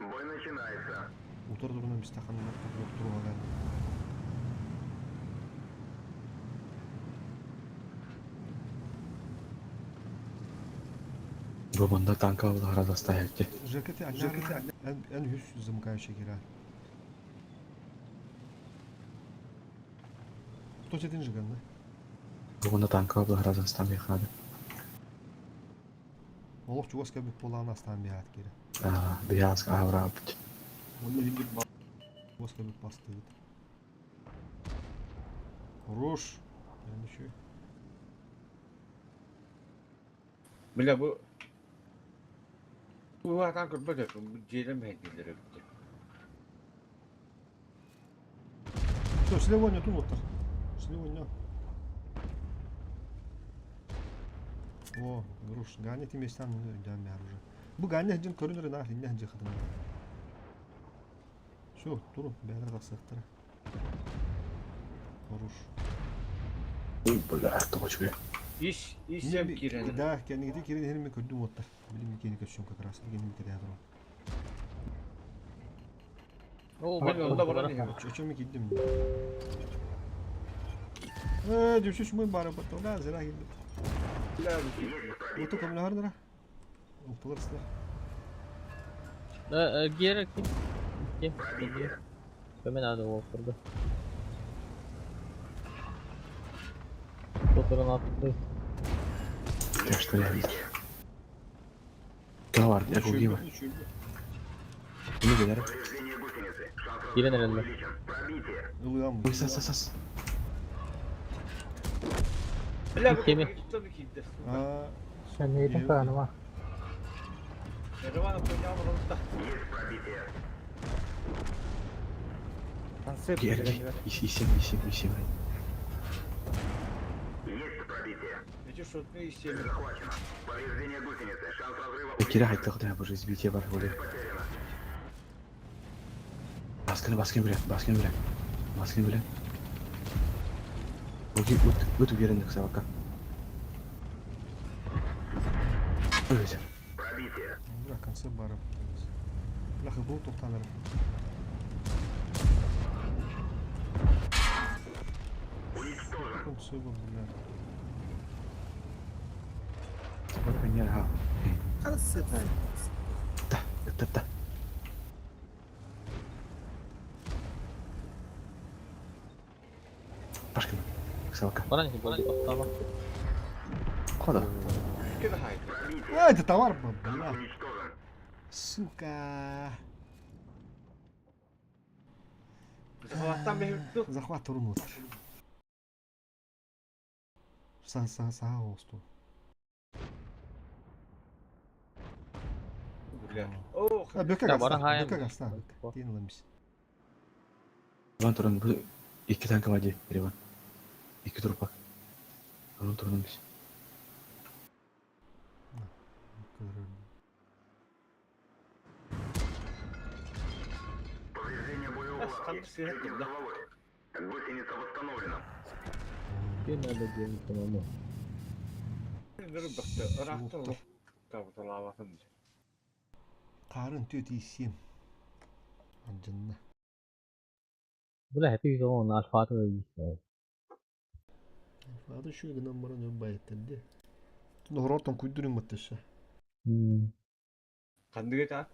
Speaker 4: Бой начинается.
Speaker 1: Утор durumda biz takımlar kapılıp durmadan.
Speaker 14: Bu bunda tanka oldu harada stayakçı.
Speaker 1: Жекети en hüs zamkaya şekera. Кто тебе жиган, да?
Speaker 14: Bu bunda tanka oldu harada stayakçı.
Speaker 1: Олох чугас кебек полана стан биат кире.
Speaker 14: Beyaz avra yapıcı.
Speaker 1: Чугас кебек басты. Хорош. Yani şu.
Speaker 20: Bile bu vatan kurbadı. Bu ciğerim hediyeleri bitti.
Speaker 1: Все, сегодня тут вот. Сегодня. О, груш, ганет местан дам я уже. Bu ganne hicim körünür na hinne hince kadın. Şu durun beyler taksıktır. Horuş.
Speaker 14: Böyle artık uçuyor.
Speaker 20: İş yap kirene.
Speaker 1: Da kendi gidi kirene hemen kördüm otlar. Bilim kendi kaçıyorum kakarası. Kendi bir kadar yadım.
Speaker 7: Oo
Speaker 20: Ben yolda bana ne?
Speaker 1: Çöçümü gittim. Düşüş mü bari battı. Da zira gittim. Otu kamera hardır. Oklar ıslar.
Speaker 7: Gerek yok. Hemen hadi oturdu. Fotoğrafını attı.
Speaker 14: Что я видел? Да var, ya kogi var. Bunu gider.
Speaker 7: Giren herhalde.
Speaker 1: Uluyan mı?
Speaker 14: Sas.
Speaker 20: Bile bu
Speaker 7: Kemi.
Speaker 20: tabii ki de.
Speaker 21: Sen neydin kanıma?
Speaker 20: Erdoğan'a koyacağım orada.
Speaker 14: Geri. İşim.
Speaker 20: Эти шотные семьи.
Speaker 14: Кире хайттык да бу избитие бар боле. Баскын биле. Өт уверенных собака. Öyle.
Speaker 1: Бля, конце бара. Бляха, был тоқтаныр. Конце был, бля.
Speaker 14: Собака не ага.
Speaker 19: Красота.
Speaker 14: Да. Пашкин. Собака.
Speaker 7: Баранки, поставила.
Speaker 14: Куда?
Speaker 1: А, это товар был, бля. Сука. Захват урнут. Саа осту. Бөкөк аста. Тиен аламыз.
Speaker 14: Ван туран бу 2 танк мади, Реван. 2 трупа. Анын туран эмес.
Speaker 7: Где надо делать самому?
Speaker 1: Қарын төт есем. Анжынна.
Speaker 7: Бля, хэппи го на альфа то.
Speaker 1: Ады şu гынан баран жобай еттелде. Түн хорортон күйдүрүң матташа.
Speaker 20: Кандыгы та?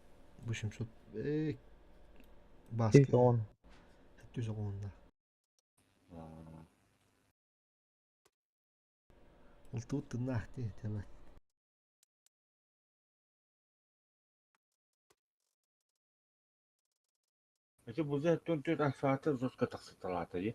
Speaker 1: Бушим шот. Баск. Түз оғонда. Ол тут тынахты тебе.
Speaker 20: Эти бузы тон альфаты жестко таксыталаты, е?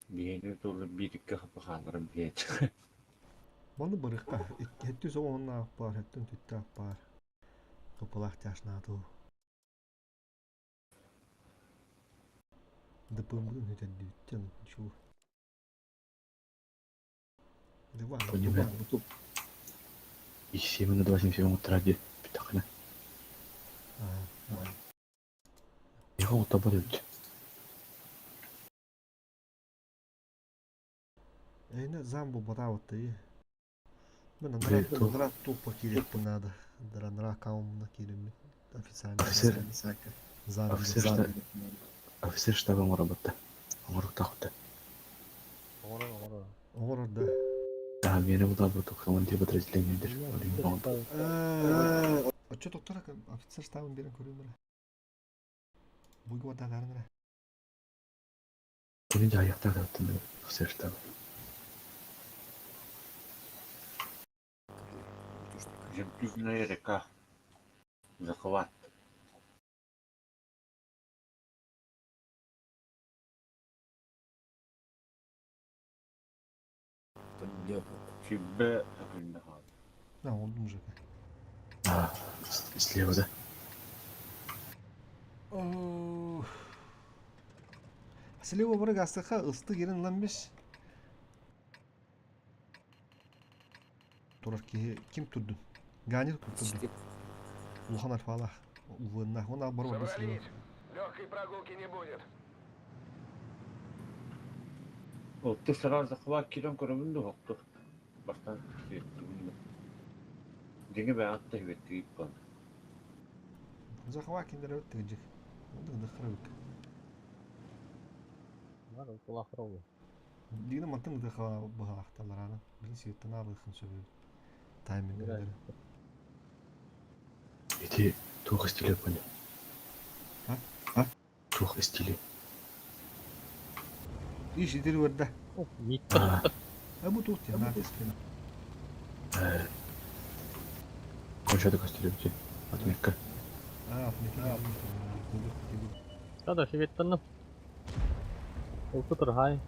Speaker 20: Бейні толы бирикке хапаханырым бейт.
Speaker 1: Баны барыққа. Түз оғонда бар, хэттен түтті бар. Капалақ тяшнады. Дыпымдың өтәді үттен шу.
Speaker 14: Понимаю. И 7 на 27 утра где питахна. Его вот оборот.
Speaker 1: Не знам бұл бата отты. Мен нрад тупо кирек надо. Нрад каумна кирем официально.
Speaker 14: Офицер штаба моработта. Моротахта.
Speaker 1: Орда.
Speaker 14: Да, мені удобно только командир подразделения дер.
Speaker 1: А что доктора офицер штабын берен көрүмүр. Буйга ватагарынра.
Speaker 14: Күнү да аяктарда өттүм офицер штабы.
Speaker 20: Жемчужная река. Захват. Тебе определенно.
Speaker 1: Да, он мужик.
Speaker 14: Слева, да?
Speaker 1: Слева бұры астыға ысты керін ланбеш. Турар кем тұрдың? Ганер тұрдың. Улхан арфалах. Увынна. Он ақ бұры бұры слева.
Speaker 4: Легкой прогулки не будет.
Speaker 20: Вот ты сразу захват кирен көрөмүндү хокту. Баштан сүйөттүмүндү. Деңе баатта хебеттип калды.
Speaker 1: Захват киндер өттү жек. Онда дыхыр өк.
Speaker 7: Var kulak rogu.
Speaker 1: Дигне мантын дыха бахталар аны. Бин сүйөттөн алыхын сөбү. Таймингдер.
Speaker 14: Эти тух стиле понял. А? Тух стиле.
Speaker 1: Иш идер верде.
Speaker 7: Митта.
Speaker 1: Абу тут я надо скина.
Speaker 14: Конча до стиле бути. Отметка.
Speaker 1: Отметка.
Speaker 7: Kada şivetten. Okutur hay.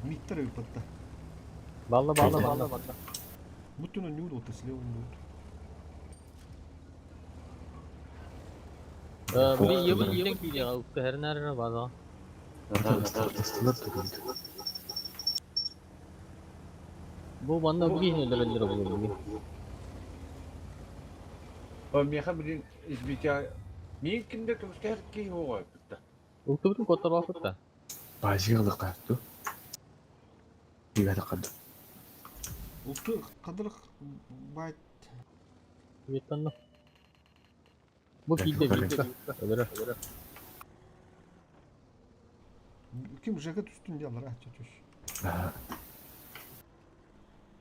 Speaker 1: Миттер өпатта.
Speaker 7: Ballı.
Speaker 1: Муттуна нюд вот слева нюд.
Speaker 7: Biri yıbıl yiyecek bir ya. Ukka her nerede var
Speaker 14: Ыстылар түгілді.
Speaker 7: Bu bana bu yine levelleri buluyor.
Speaker 20: Меха блин, избитя. Мен кимде кімске әркей оғай бітті.
Speaker 7: Ukka bütün kodlar vakit da.
Speaker 14: Базиға да қақты. Егәді қады.
Speaker 1: Uktu kadar bayt.
Speaker 7: Yetten bu kilde öyle.
Speaker 1: Kim jaket üstünde alır ah çocuk.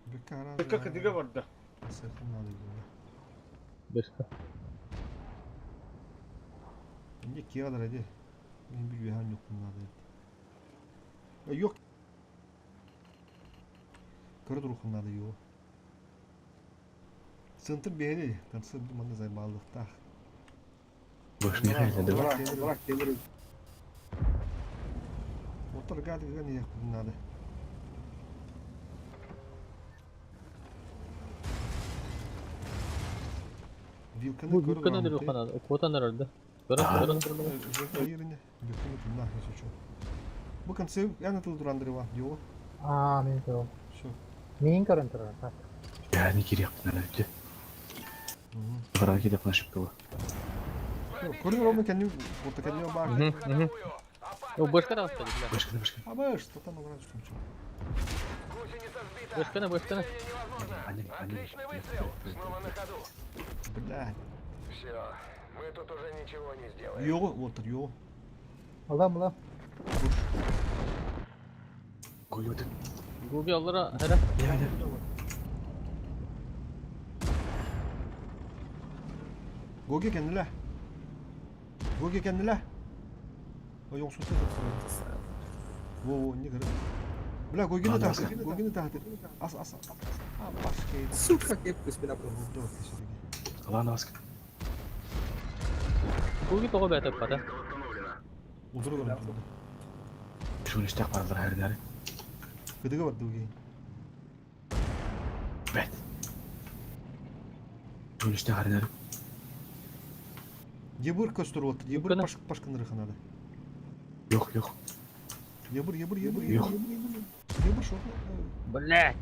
Speaker 1: Bir karar.
Speaker 20: Пікка кідіге барды.
Speaker 1: Sakın alayım.
Speaker 7: Başka.
Speaker 1: Ne ki kadar hadi. Benim bir güven yok bunlarda. Yok. Kırı durukunda da yok. Sıntır bir yeri. Kansı bir manda zayıflıkta.
Speaker 14: Boş ne haydi var.
Speaker 1: Bırak demir. Motor geldi ne yak bunlarda.
Speaker 7: Bu Vilkan'ı da Vilkan'ı. Kotan herhalde. Görün.
Speaker 1: Yerine. Vilkan'ı bunlar yaşıyor. Bu kan sev yani tıl durandırı var. Yok.
Speaker 21: Min tuh.
Speaker 1: Şu.
Speaker 21: Min keren terasa.
Speaker 14: Yani geri yaptın herhalde. Karar gidip nasip kılı.
Speaker 1: Koruyor ama kendim orta kendime bak.
Speaker 7: O başka da hasta
Speaker 14: Başka.
Speaker 1: Ama işte tam olarak şu.
Speaker 7: Başka.
Speaker 14: Annem.
Speaker 1: Блядь.
Speaker 4: Все, мы тут уже ничего не сделаем.
Speaker 1: Yok otur yok.
Speaker 21: Allah.
Speaker 14: Koyuyorduk.
Speaker 7: Bu bir yollara hele.
Speaker 14: Yani.
Speaker 1: Goge kendine. O yok sultan. Wo ne kadar. Bla Goge'ni tahtı. As. Ha başka.
Speaker 12: Сука, кепкус бина про.
Speaker 14: Allah'ın askı.
Speaker 7: Bu bir toga betek pada.
Speaker 1: Oturuyor.
Speaker 14: Şunu işte yaparlar her nere.
Speaker 1: Gıdıga var Goge.
Speaker 14: Evet. Şunu işte her nere.
Speaker 1: Yebur kosturu otur. Yebur başkanları kanadı.
Speaker 14: Yok.
Speaker 1: Yebur.
Speaker 14: Yok.
Speaker 1: Yebur şu.
Speaker 7: Блядь.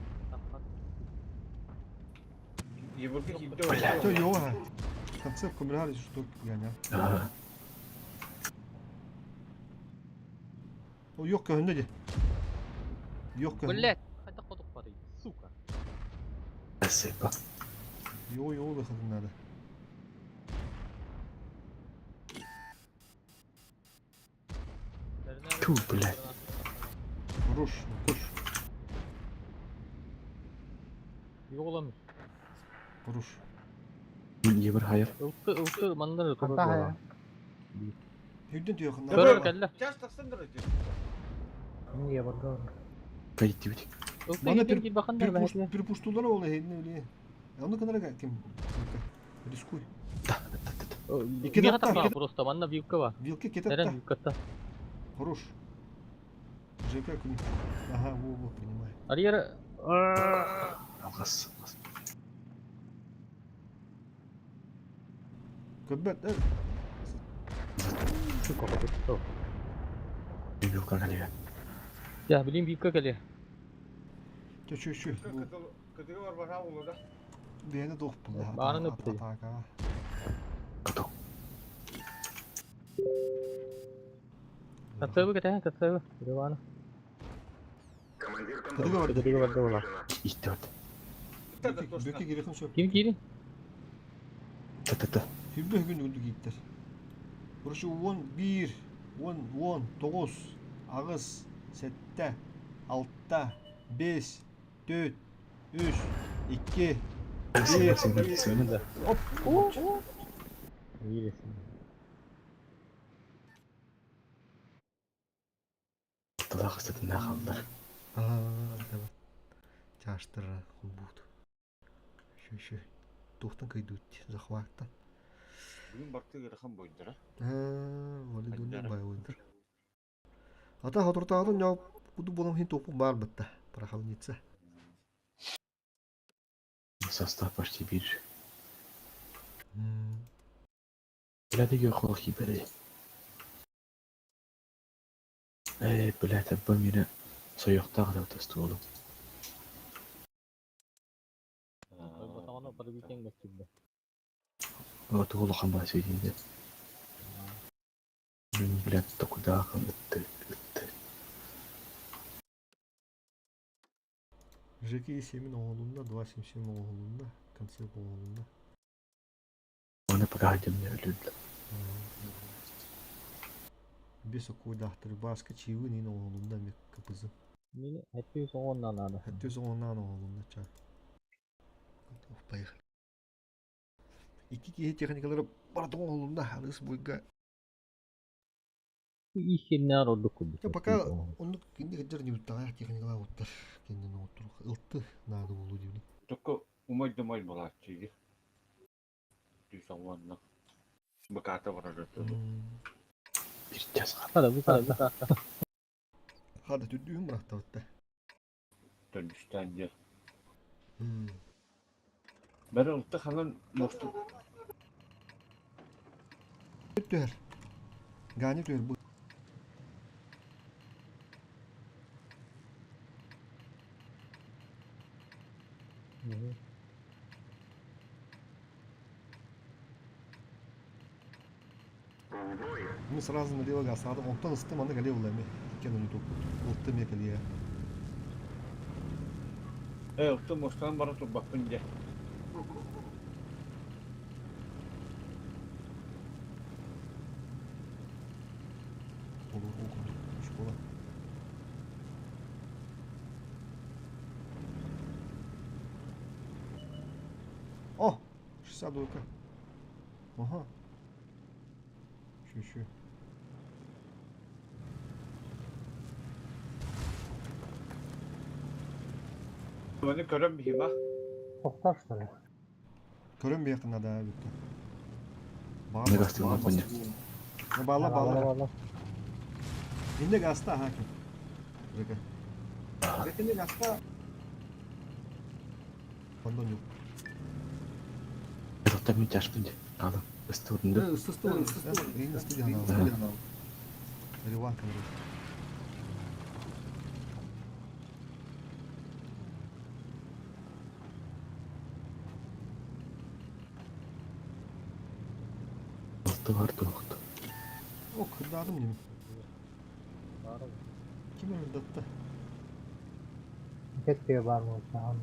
Speaker 20: Ебурки кимде
Speaker 1: То yok ha. Концепт коммунальный что yani. O yok önünde de. Yok önünde.
Speaker 7: Блядь. Hadi koduk parayı. Сука.
Speaker 14: Спасибо.
Speaker 1: Yok da kadınlarda.
Speaker 14: Тьфу, блядь.
Speaker 1: Ruş.
Speaker 7: Yok olamış.
Speaker 1: Ruş.
Speaker 14: Ебір hayır.
Speaker 7: Ukka manları toga
Speaker 21: Kata
Speaker 7: koyalım.
Speaker 21: ya.
Speaker 1: Hüddin diyor kadınlar.
Speaker 7: Görür kelle.
Speaker 20: Сейчас так сындырыды.
Speaker 21: Min ya baga.
Speaker 14: Kayıt dedik.
Speaker 7: Ukka
Speaker 1: Bana
Speaker 7: gidin bakın der belki.
Speaker 1: bir puştular oldu hedin öyle. Onu kadar kim? Riskuy.
Speaker 7: İki hata var просто. Bana vivka var.
Speaker 1: Vilke ketetta.
Speaker 7: Neren vivkata?
Speaker 1: Хорош. ЖК кuni. Ага, во, понимаю.
Speaker 7: Арьера.
Speaker 14: Алғас.
Speaker 1: Köbbet.
Speaker 7: Сука, вот.
Speaker 14: Билка галия.
Speaker 7: Ya bileyim vivka geliyor.
Speaker 1: Şu.
Speaker 20: Кідіге бар баша болу да.
Speaker 1: Beni doğup buldu.
Speaker 7: Bana ne yaptı?
Speaker 14: Каток.
Speaker 7: Katsağı кетен, katsağı. Bir bana. Kıdığı var da ola.
Speaker 14: İtti orada.
Speaker 1: Böke girişin şu.
Speaker 7: Kim girin?
Speaker 14: Та.
Speaker 1: Hübbü gün öldü gittir. Burası 11, 9, ağız, 7, 6, 5, 4, 3, 2, 1.
Speaker 14: Söyle de.
Speaker 1: Hop.
Speaker 7: İyi resim.
Speaker 14: Ortada kısıtın ne kaldılar.
Speaker 1: Evet. Çaştırı buldu. Şu. Tohtan kaydı захваттан.
Speaker 20: Бүгін бартыг ырхан бойдыр.
Speaker 1: Вали дуны бай ойдыр. Ата хатыртағын яп буду болам хин топу бар бітті. Прохалница.
Speaker 14: Состав почти бир. Блядь, я хохи, блядь. Блядь, обо меня союктағы да өтесті олым.
Speaker 7: Ботағына бір бекең бәстірді.
Speaker 14: Вот голу қамба сөйдейді. Блядь, то куда өтті.
Speaker 1: Жеке Семин оğlunda, 277 оğlunda, концерт оğlunda.
Speaker 14: Оны погодим не люблю.
Speaker 1: Бес окуйдақтыр, басқа чиуінен оğlunda мек капызы.
Speaker 7: Meni hepsi ondan ada.
Speaker 1: Hatta ondan oğlunda çay. Поехали. İki kişi teknikalары бардым оğlunda, алыс бойга.
Speaker 7: İşinler olduk bu.
Speaker 1: Ya пока onu kendi kadar не уттагай техникалар уттар. Kendine otur. Iltı nada болу дейбин.
Speaker 20: Только умой-домой была чиги. Ты салонна. Баката вражет.
Speaker 7: Hadi bu kadar.
Speaker 1: Hadi tüddüğüm bıraktı hatta.
Speaker 20: Dönüşten gel. Ben oldu halan mostun.
Speaker 1: Tüttüher. Gani tüher bu. Мы сразу налево газ, а он ыстым аны гале улами. Кен уни топ. Ултым екалия.
Speaker 20: Oldu mostan bana tur bakınca.
Speaker 1: Olur okuduk. Şkola. Oh! 60 дойка. Ага. Şu.
Speaker 20: Beni gören bir hima.
Speaker 21: Tohtar что ли?
Speaker 1: Көрөн бе якында да бүттү.
Speaker 14: Не гастыл на коне.
Speaker 1: Бала. Инде гаста хаким. Жека. Инде гаста. Кондон жок.
Speaker 14: Это так тяжко будет. Алам. Ыстырынды.
Speaker 1: Ыстыр. Эң ыстыр жана. Риван камера.
Speaker 14: Var doğdu.
Speaker 1: O kırdadım değil mi? Kim öldürdü?
Speaker 21: Кетпей бар mı uçağın?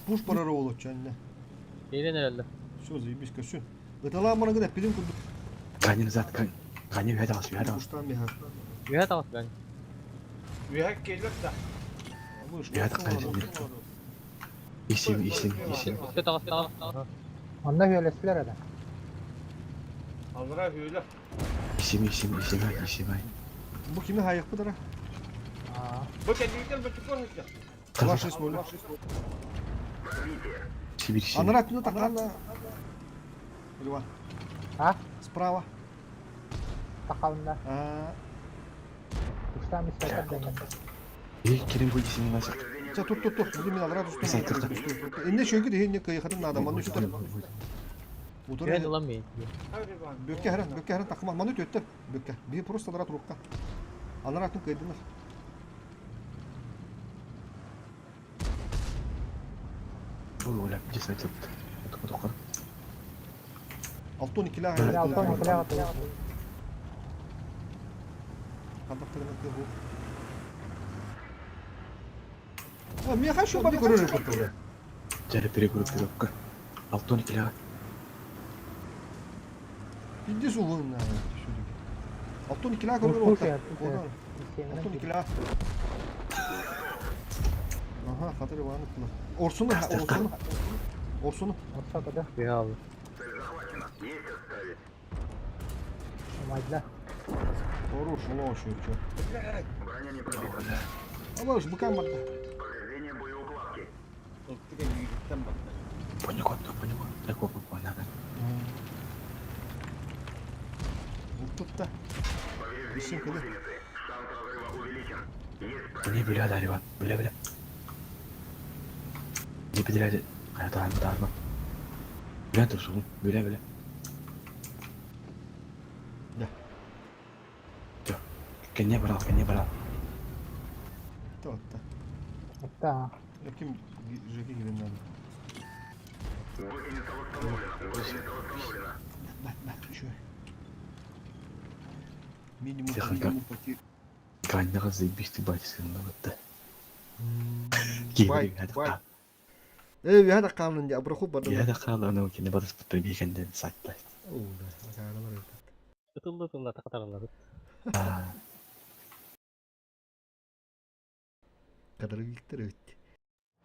Speaker 1: Буш парары болот жанна.
Speaker 7: Gelen herhalde.
Speaker 1: Все, заебись, кашун. Это ламана гына пилим курду.
Speaker 14: Гани назад, Гани вядалась.
Speaker 1: Буштан меха.
Speaker 7: Gühe tamam ben.
Speaker 20: Büyük gelir de.
Speaker 14: İsim.
Speaker 7: Üstte tamam.
Speaker 21: Onda hüyelesiler adam.
Speaker 20: Aldıra hüyle.
Speaker 14: İsim.
Speaker 1: Bu kimi hayık mıdır ha?
Speaker 20: Bu kendiliğinden bakıp konuşacak.
Speaker 1: Ваш ismi.
Speaker 14: Сибирь.
Speaker 1: Анар атını takan da. Риван.
Speaker 21: Ha?
Speaker 1: Справа.
Speaker 21: Takalım da. Uçtan bir sefer dengelim.
Speaker 14: Керем будет снимать.
Speaker 1: Sen tut. Bugün ben alara düştüm. İnne şöyle de hinne kıyıkatın adamın üstü. Utur.
Speaker 7: Gühe lan mı?
Speaker 1: Bökke herren takıma manı töttü. Bökke. Bir просто alara turukka. Alara atın kıydınlar.
Speaker 14: Оля, десять лет. Откуда?
Speaker 1: 6-12 la.
Speaker 21: 6-12 la atıyor.
Speaker 1: Kandaktırın bu. А мне хочу бабы куроры купили.
Speaker 14: Взяли перегруппировка. 6-12 ля.
Speaker 1: Иди сюда. 6-12 la куроры. 6-12 la. Aha, Kadir Ivan'ı kılar. Orsun'u.
Speaker 21: Orta kadar.
Speaker 7: Gühe abi.
Speaker 21: Şumayla.
Speaker 1: Хорош, лошадь, чё. Алош, быкам барды.
Speaker 14: Понял. Так вот, понятно.
Speaker 1: Тут-то. Ищем куда.
Speaker 14: Не бля, Иван. Бля. Не потеряйте. Дарма. Бля, ты что? Бля. Кенне брал.
Speaker 1: Тот-то.
Speaker 21: Да.
Speaker 1: Каким жеки gibi надо? Чё? Минимум
Speaker 14: Тихо,
Speaker 1: потерь.
Speaker 14: Ганнера заебись ты, батя, ну вот да.
Speaker 1: Бай. Я هذا قانون دي أبرخو بدل.
Speaker 14: يا هذا قال أنا وكنا بدرس بالتربية كان ده ساعة بس.
Speaker 1: ده كان مرة.
Speaker 7: Betul kata-kata.
Speaker 1: Kadar terus.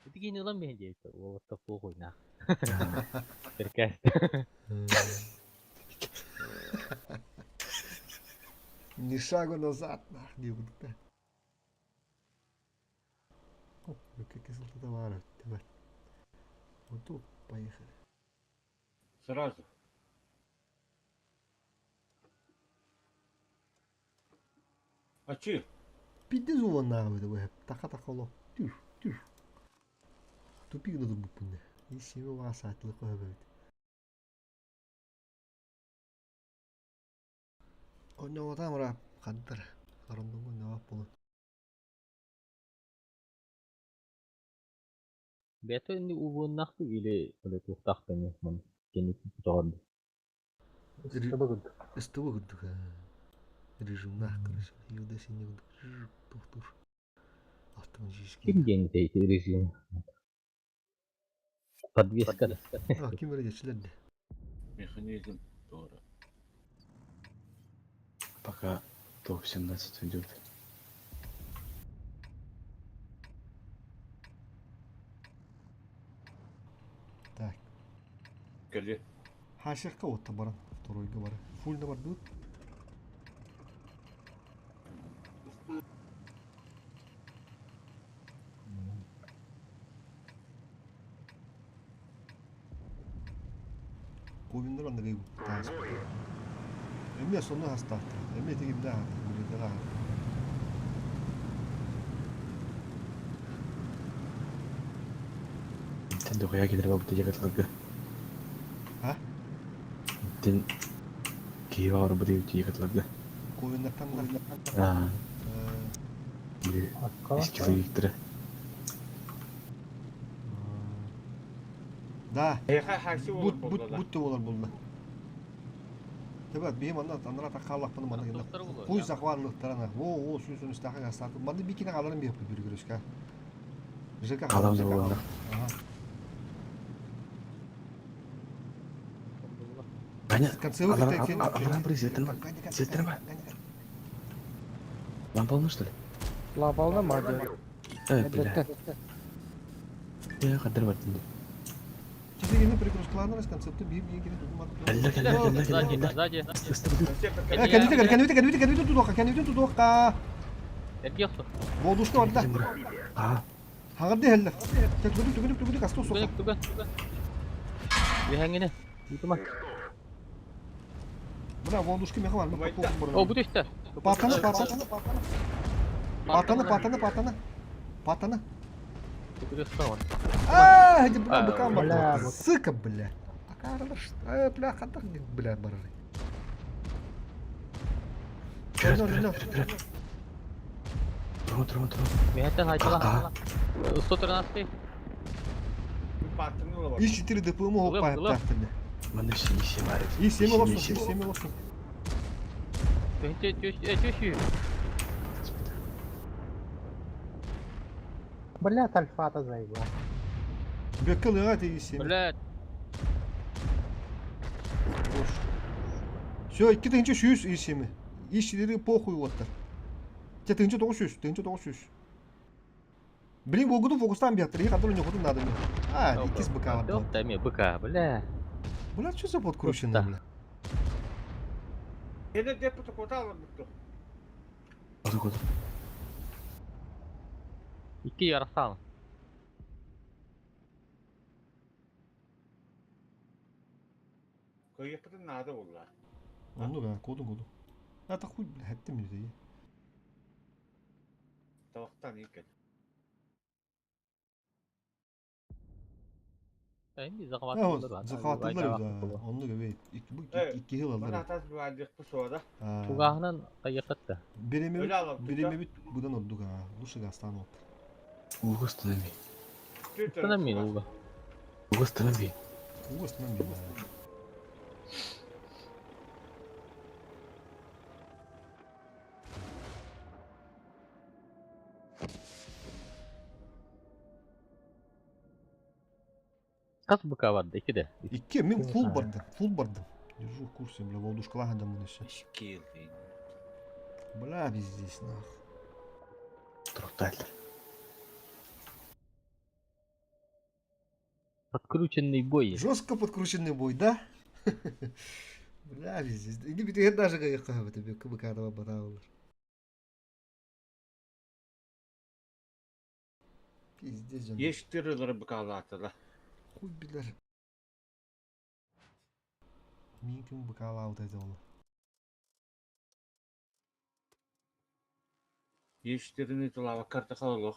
Speaker 7: Itu gini lah meja itu, tepuk nah. Terkes.
Speaker 1: Ни шагу назад, нахуй, вот. Как из товара, давай. Вот тут поехали.
Speaker 20: Сразу. А че?
Speaker 1: Пиди звон нахуй, давай. Така ло. Тюш. Тупик да дубупунне. И семи вас атлык ойбойт. Онно тамра каддар. Карындыгы нава болот.
Speaker 7: Betul ini ubun nak tu ile boleh tu tak tanya man. Kini tu
Speaker 1: Стывы гудуга. Режим нах, короче. Юда синий тух. Автоматический.
Speaker 7: Kim yang itu rejim? Подвеска.
Speaker 1: Ким вроде член.
Speaker 20: Механизм Тора.
Speaker 14: Пока топ-17 идет.
Speaker 1: Так.
Speaker 20: Скажи.
Speaker 1: Хашир кого-то баран. Второй говорю. Фуль на борду. Ковиндер он навел. Эми сонно хастат. Эми тегип да. Буридара.
Speaker 14: Nintendo kaya kita bawa jagat laga.
Speaker 1: Hah?
Speaker 14: Nintendo kaya orang beri jagat laga.
Speaker 1: Ковиндер там да.
Speaker 14: Eski Виктора.
Speaker 1: Да.
Speaker 20: Будь
Speaker 1: Будьте олар болды. Тебет бейім анара тақалақ бұны мана кенде. Қой сақванлықтарына. О, сүйсін істақы қастарды. Мады бекіне қаларын бейіп бір көреске.
Speaker 14: Қаламды болғанда. Баня, аларан бір зеттін ба? Лампалны, что ли?
Speaker 21: Лампалны мади.
Speaker 14: Бля. Я қадыр бар түнде.
Speaker 1: Тебе не прикрускладно с концепта бейім кене тұтымады.
Speaker 7: Сзади.
Speaker 1: Кәнвиті тұдоққа.
Speaker 7: Erkek.
Speaker 1: Болдушты орда. Хағырды әлі. Түгініп асты соқ.
Speaker 7: Түгін. Бехәңгені. Ютыма.
Speaker 1: Бына болдушты меха бар.
Speaker 7: О, bu işte.
Speaker 1: Патаны. Иди быкам бар. Сыка, бля. Акарылыш. Бля, қандақ бля барар.
Speaker 14: Тұрмын.
Speaker 7: Мехәттен айтыла. 113.
Speaker 1: Ищи 4 ДПМ опа тахтыны.
Speaker 14: Мында есе бар.
Speaker 1: Есе олсын.
Speaker 7: Тёщи.
Speaker 21: Блядь, альфата заебал.
Speaker 1: Беккал ты есе.
Speaker 7: Блядь.
Speaker 1: Все, iki tınca 100 isemi. İşçileri похуй оттар. Те тынча 900. Блин, огуду фокустан бияттыр. Я кадр не ходу надо мне. Икис быка var.
Speaker 7: Yok da быка, бля.
Speaker 1: Бля, что за подкрученный, бля?
Speaker 20: Ele deputado kotala mı?
Speaker 14: Откуда?
Speaker 7: İki yarasal.
Speaker 20: Koyup надо oldu.
Speaker 1: Ну да, коду. Это хуй, бля, хәтте мине дие.
Speaker 20: Тавақтан екен.
Speaker 7: Şimdi
Speaker 1: Ha,
Speaker 7: zakavatlılar var.
Speaker 1: zakatlılar bize. Onu evet. Bu iki yıl
Speaker 20: Bana
Speaker 1: aldılar.
Speaker 20: atas bir varlık bu sonra.
Speaker 7: Ugahının kayıkıttı.
Speaker 1: Birimi budan olduk ha. Luşu gastan oldu.
Speaker 14: Uğustan emin.
Speaker 7: Sana mı uga?
Speaker 14: Uğustan emin.
Speaker 1: Uğustan emin ha.
Speaker 7: Kaç buka vardı? 2 de.
Speaker 1: 2 min full bardım. Держу в курсе, бля, волдушкалаха да мы еще. Бля, пиздец, нахуй.
Speaker 14: Труталь.
Speaker 7: Подкрученный бой.
Speaker 1: Жестко подкрученный бой, да? Бля, пиздец. Не битый даже кайыкка тебе кыбыкадова батаулар. Пиздец canım.
Speaker 20: Yeştirilir bu kağıtlar.
Speaker 1: Хуй bilir. Minkim bıkala out edi olur.
Speaker 20: Yeştirini tulava karta kalalım.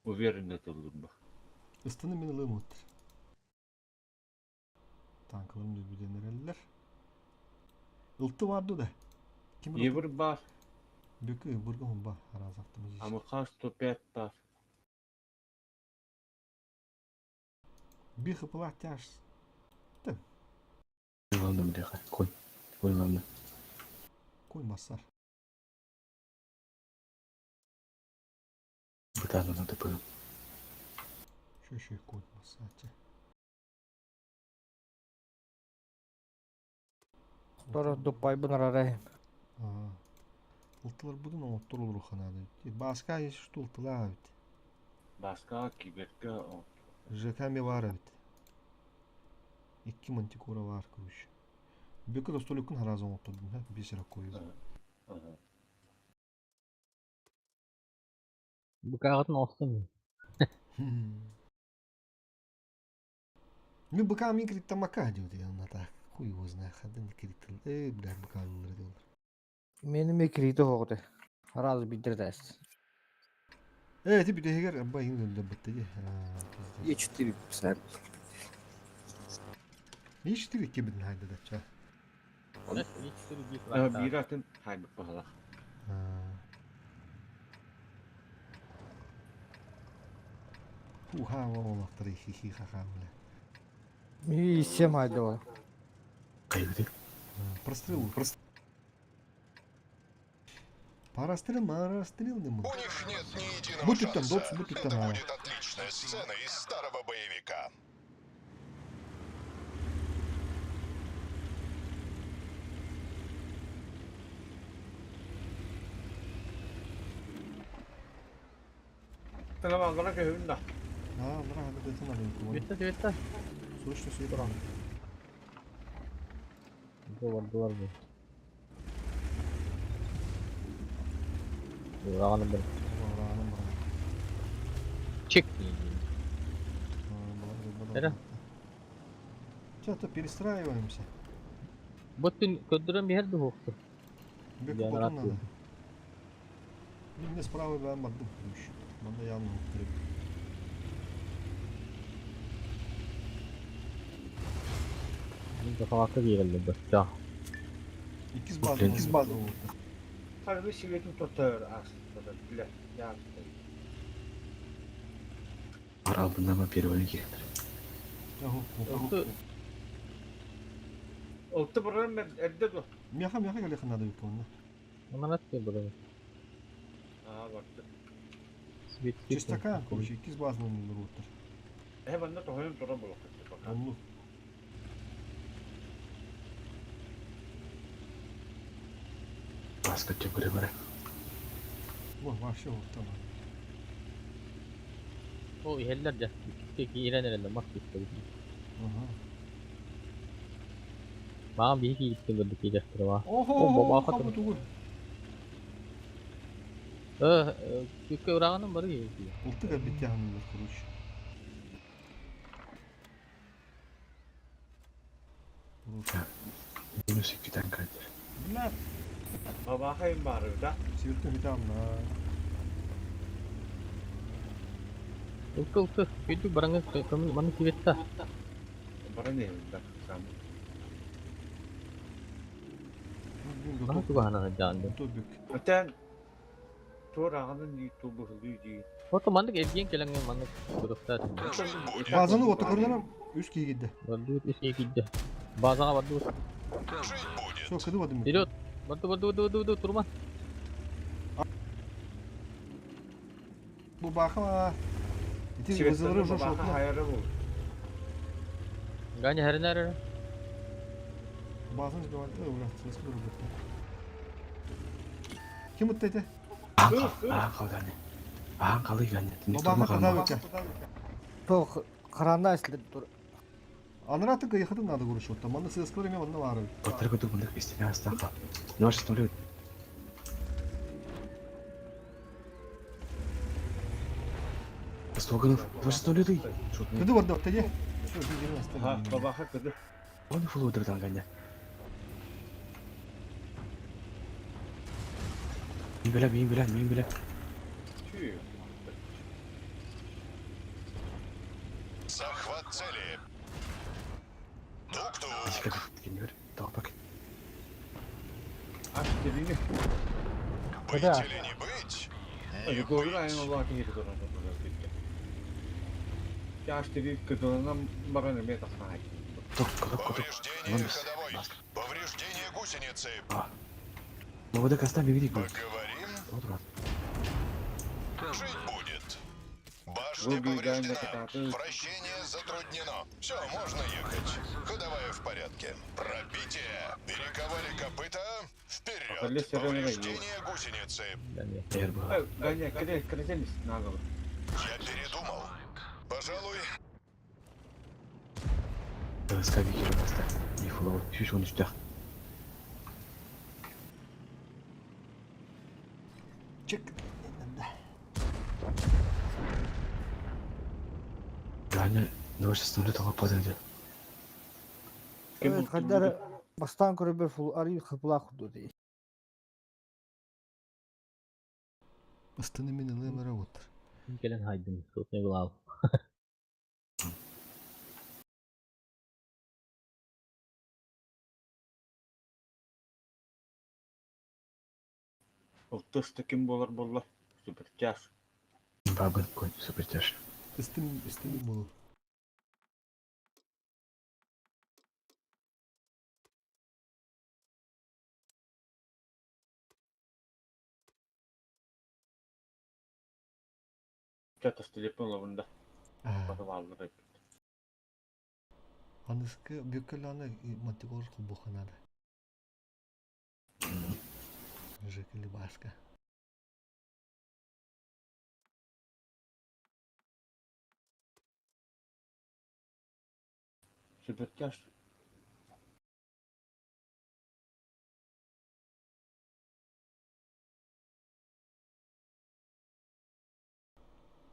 Speaker 20: Уверенно tulur bu.
Speaker 1: Istını min ılığım otur. Tanklarım düzbüden ereller. Iltı vardı da. Kim
Speaker 20: Yevir var.
Speaker 1: Bükü burgum ba haraz aktımız iş.
Speaker 20: Ama kaç topet var.
Speaker 1: Bir hıpılah ters.
Speaker 14: Koymadım diye. Koymadım.
Speaker 1: Koymazlar.
Speaker 14: Bir tane ona da koyalım.
Speaker 1: Şu koymaz sadece.
Speaker 21: Sonra dupay bunlar arayayım.
Speaker 1: Iltılar budun otur olur kanadı. Başka iş şu ıltılar abi.
Speaker 20: Başka kiberke o.
Speaker 1: Жеками var abi. 2 mantikora var kuruş. Bükü dostolukun harazan oturdum ha. Bir sıra koyuyor.
Speaker 7: Bu kağıtın olsun.
Speaker 1: Ну, быка ми крит тамака diyordu yanına da. Хуй его знает, ходил крит. Блядь, быка милер diyorlar.
Speaker 21: Benim ekriti oldu. Raz bildirdes.
Speaker 1: Evet, bir de heger bayın önünde bitti.
Speaker 21: Geçti sen.
Speaker 1: Hiç değil ki bin hayda da ça.
Speaker 20: Bir atın haydi pahala.
Speaker 1: Уха, вон авторы хихи-ха-ха, бля.
Speaker 21: И всем айдо.
Speaker 14: Кайбы.
Speaker 1: Прострел. Парастрел не мог.
Speaker 2: У них нет ни единого
Speaker 1: Будь там,
Speaker 2: шанса.
Speaker 1: Докс, будь там.
Speaker 2: Это будет отличная сцена из старого боевика.
Speaker 20: Tamam, bana köyün de.
Speaker 1: Бра, да это надо никого.
Speaker 7: Вита.
Speaker 1: Слышно, все это рано.
Speaker 7: Duvar bu. Rağanın bir. Чек.
Speaker 1: Что-то перестраиваемся.
Speaker 7: Bütün ködürüm bir yerde hoktu.
Speaker 1: Беку потом надо. Мне справа ben baktım. Bana yanına hoktu.
Speaker 7: Şimdi kafakta giyelim de. Ya.
Speaker 1: İkiz bazı oldu.
Speaker 20: Harbi sivetim tutar aslında. Bile. Ya.
Speaker 14: Ara bundan mı bir oyun girer?
Speaker 20: Oltu buranın ben evde bu.
Speaker 1: Мяха гали хана да викон.
Speaker 7: Ama nasıl böyle?
Speaker 20: Baktım.
Speaker 1: Чистака, короче, ikiz bazlı oldu.
Speaker 20: Ben de tohum tora bulak.
Speaker 1: Oldu.
Speaker 14: Başka çekure var.
Speaker 1: Вообще вот там.
Speaker 7: O yerler de. Peki İran elinde mak istedim. Bana bir iki gitti gördük iyileştir var. Baba katım. Çünkü oranın var ya.
Speaker 1: Ultu da bitti hanımlar kuruş.
Speaker 14: Bunu sikiden kaydır.
Speaker 1: Lan.
Speaker 20: Baba hayım var orada.
Speaker 1: Sivittim bir tane lan.
Speaker 7: Ultu. Itu barangnya kamu mana sih kita?
Speaker 20: Bara ne evde sen?
Speaker 7: Nah tuh bahana jalan deh.
Speaker 20: Öten Torağının YouTube'u hızlıydı.
Speaker 7: Oh teman tuh FG yang mana berukta.
Speaker 1: Bazını otokordan üst giy gitti.
Speaker 7: Bantu isi kita. Bahasa bantu.
Speaker 1: Çok kötü vadim.
Speaker 7: Tidak. Bantu turma.
Speaker 1: Bu bakma. İti
Speaker 20: Çivetleri
Speaker 1: vızıları şu
Speaker 20: baba
Speaker 1: şokla.
Speaker 20: hayırı bu.
Speaker 7: Gak hari.
Speaker 1: Bazını çıkamadı. Ulan ses kırıldı. Kim mutluydu?
Speaker 14: kaldı anne. Kaldı anne.
Speaker 1: Baba kadar yok.
Speaker 21: Çok karanlığa istedim dur.
Speaker 1: Anıratı kıyıkıdın adı kuruş oldu. Mandı ses kırılmıyor bana var.
Speaker 14: Otur bunda istine hasta. Ne var şimdi? Стоганов, ваша ли ты?
Speaker 1: Kötü vardı ortaya.
Speaker 20: Ha baba hakikaten.
Speaker 14: Он фул öldürdü anne. Bin bile.
Speaker 20: Tüy.
Speaker 2: Захват цели. Тук-тук.
Speaker 14: Dikkat et, geliyor. Daha bak.
Speaker 20: Aç dediğini.
Speaker 2: Быть или не быть?
Speaker 20: Hadi doğru aynı olarak geri dönüyor. Yaş dediği kıdığından bana ne meta sahip.
Speaker 2: Повреждение ходовой. Повреждение гусеницы.
Speaker 14: Ну вот так оставим видеть будет.
Speaker 2: Поговорим.
Speaker 14: Вот раз.
Speaker 2: Жить будет. Башня повреждена. Вращение затруднено. Все, можно ехать. Ходовая в порядке. Пробитие. Перековали копыта. Вперед. Повреждение гусеницы. Я передумал. Пожалуй,
Speaker 14: Скаби кері басты. Не фулау. Шеш 13'te.
Speaker 1: Çık.
Speaker 14: Yani ne var sistemde tamam pazarda.
Speaker 21: Evet kadar bastan körü bir full arayı kıpla kurdu diye.
Speaker 1: Bastını minileye merak ettir.
Speaker 7: Kalian hiding, shootnya gua.
Speaker 20: Oltuşta kim bolar bolla. Süper kaş.
Speaker 14: Babın koy süper taş.
Speaker 1: İstim bunu.
Speaker 20: Katas telefon lavında. Bana varlı rap.
Speaker 1: Anıskı büyüklerine mantıklı bu kanada. Жители Баска.
Speaker 20: Süper kaş.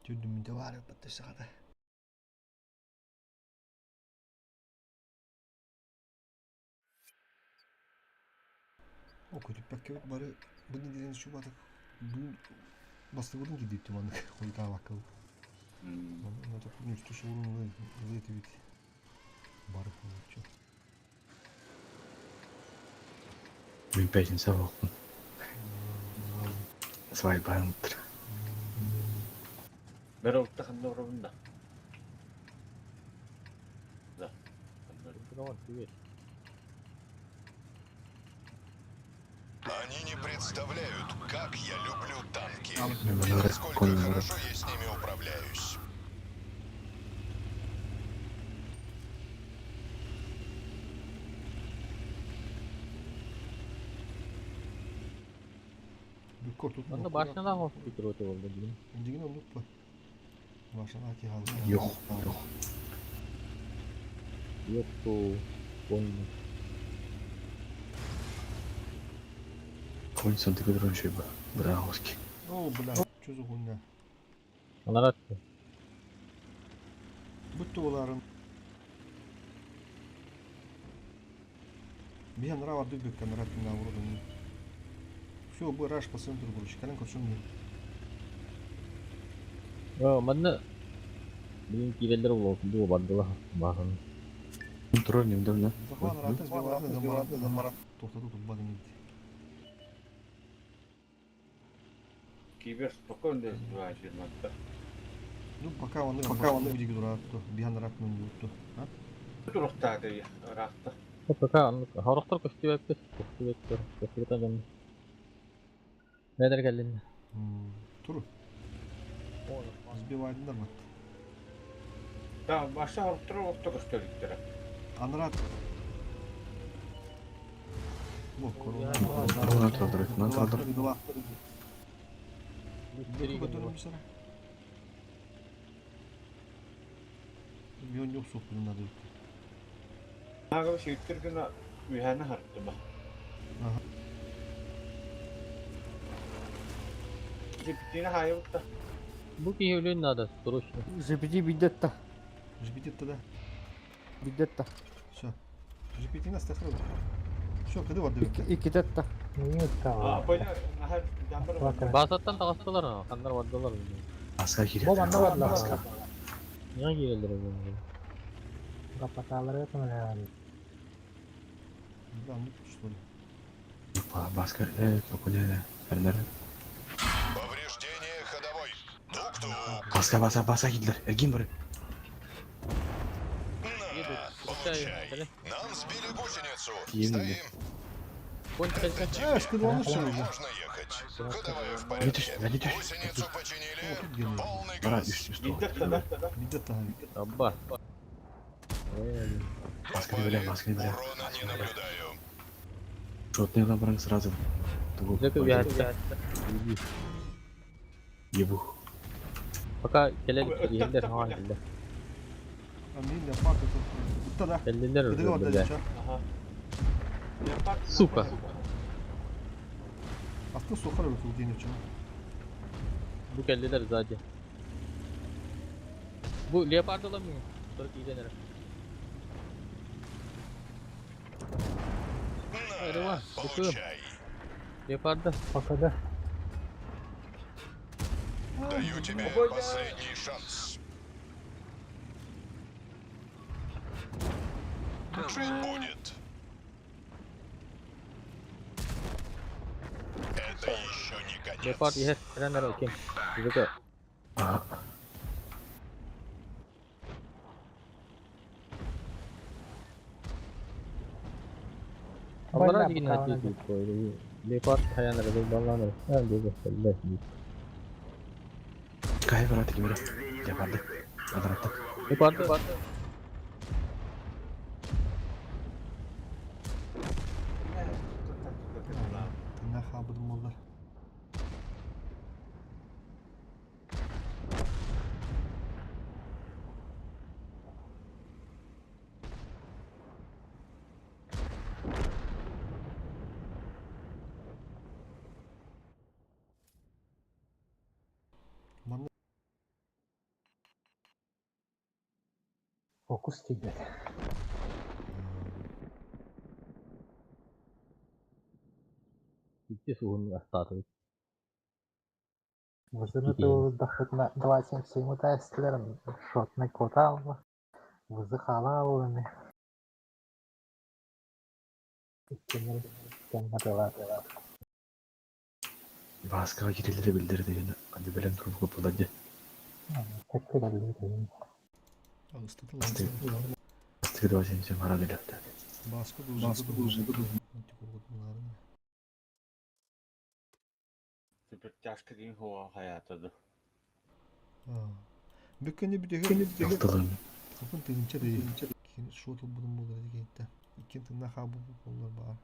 Speaker 1: Tüdümünde var ya dışarıda. O kulüp bakıyor bari bu ne dediğiniz şu batık bu bastı vurun ki diptim anlık koyu daha bakalım. Ama da bunun üstü şu vurun vaziyeti biti. Bari konuşuyor.
Speaker 14: Min pejnice våpen. Svajbar mot.
Speaker 20: Ben olta kan lavında. Da.
Speaker 2: Они не представляют, как я люблю танки.
Speaker 14: Ну,
Speaker 2: И насколько хорошо я с ними управляюсь.
Speaker 1: Bir korkut.
Speaker 7: Onda başına da hoş bir trotu oldu diye.
Speaker 1: Önceki unutma. Başına ki halde.
Speaker 14: Yok.
Speaker 7: Yok tuh. Oyunu.
Speaker 14: Konь сон ты который еще бы. Браузки.
Speaker 1: О, бля, что за хуйня?
Speaker 7: Anarat.
Speaker 1: Bu tuğların bir yan rava dübük kameratından vurdum. Şu bu raş pasın dur buruş. Kalın koşun mu?
Speaker 7: Oh, mana? Belum kira dulu dua bantulah bahan.
Speaker 14: Контроль не удобно.
Speaker 1: Захват раты сбивает, замарат. Тоқтату tutmadı neydi?
Speaker 20: Кибер спокойно сбивает вернуться.
Speaker 1: Ну, пока он будет играть, то бихан рат мен juttu. Ha?
Speaker 20: Турухтады я, рахта.
Speaker 7: Пока хорохтор көстүбөппүз. Көстүбөттөр жамы. Недер келдин.
Speaker 1: Tur. Сбивайдыңдар ма?
Speaker 20: Да, баша орттырып отто көстөлүктөрө.
Speaker 1: Анрат. Bu korona.
Speaker 14: Lan kaldır, lan kaldır.
Speaker 1: Götürün bir sana. Milyon yok sok bunun adı.
Speaker 20: Нага шийттэргэн үхэнэ хартыма. Жиптине хайвта.
Speaker 7: Bu kihevlüğün adı. Duruşlu.
Speaker 21: GPT Biddetta.
Speaker 1: Жипитетта да.
Speaker 21: Biddetta.
Speaker 1: Все. GPT нас тахру. Все, кыды var demek.
Speaker 21: Ikidetta.
Speaker 20: А, понял. Нахар дамбар.
Speaker 7: Basattan takastılar ha. Kanlar vardılar.
Speaker 14: Baska giriyor. Baska.
Speaker 7: Niye geldiler böyle?
Speaker 21: Kapataları herhalde.
Speaker 1: Anlık что ли?
Speaker 14: Baska, okunuyor. Nerede?
Speaker 2: Повреждение ходовой. Тук-тук.
Speaker 14: Baska gidilir. Ergin var.
Speaker 2: Получай. Нам сбили гусеницу.
Speaker 14: Yenildi.
Speaker 1: Скидывал все уже.
Speaker 2: Можно ехать. Ходовая в порядке. Гусеницу починили. Полный
Speaker 14: Bana
Speaker 2: газ.
Speaker 14: üst.
Speaker 1: Biddetta.
Speaker 7: Abba.
Speaker 14: Baska не бля.
Speaker 2: Урона не наблюдаю.
Speaker 14: Шотный лабранг сразу.
Speaker 7: Güzel bir harita.
Speaker 14: Ебух.
Speaker 7: Fakat gelelim. Yerler ha yerler.
Speaker 1: Amin de fark et. Bitti da.
Speaker 7: Geldiler
Speaker 1: Kıdı var
Speaker 7: öyle.
Speaker 1: dedi.
Speaker 7: Suka.
Speaker 1: Aslında sokar öyle kıl için.
Speaker 7: Bu geldiler zaten. Bu Leopard olamıyor. Sonra iyi denerim. Hayır var. Bakıyorum. Leopard'da. Fakada.
Speaker 2: Даю тебе последний шанс. Жить будет. Это еще не конец.
Speaker 7: Leopard yer. Trenler okuyayım. Güzel. Onlara digin hadi koydu. Leopard hayanlara da ballanır. Hadi gösterdiler.
Speaker 14: Kaya berarti gimana? Jakarta. Rata-rata.
Speaker 7: Leopard.
Speaker 1: Ne habırım onlar.
Speaker 21: Fokus gibi.
Speaker 7: Bitti suhun startı.
Speaker 21: Возможно, ты доход на 277 тестлером, шотный котал, вызыхала
Speaker 14: Baska girileri bildirdi yine. Hadi belen durum kapıladı. Bastık 277 mara geldi.
Speaker 1: Baskı da
Speaker 20: Супер тяжко день хова хаятады.
Speaker 1: Беккенде bir de
Speaker 14: Yaptığım.
Speaker 1: kapın tınca değil. Şotu bunun bu da gitti. İkin tınla habu bunlar var.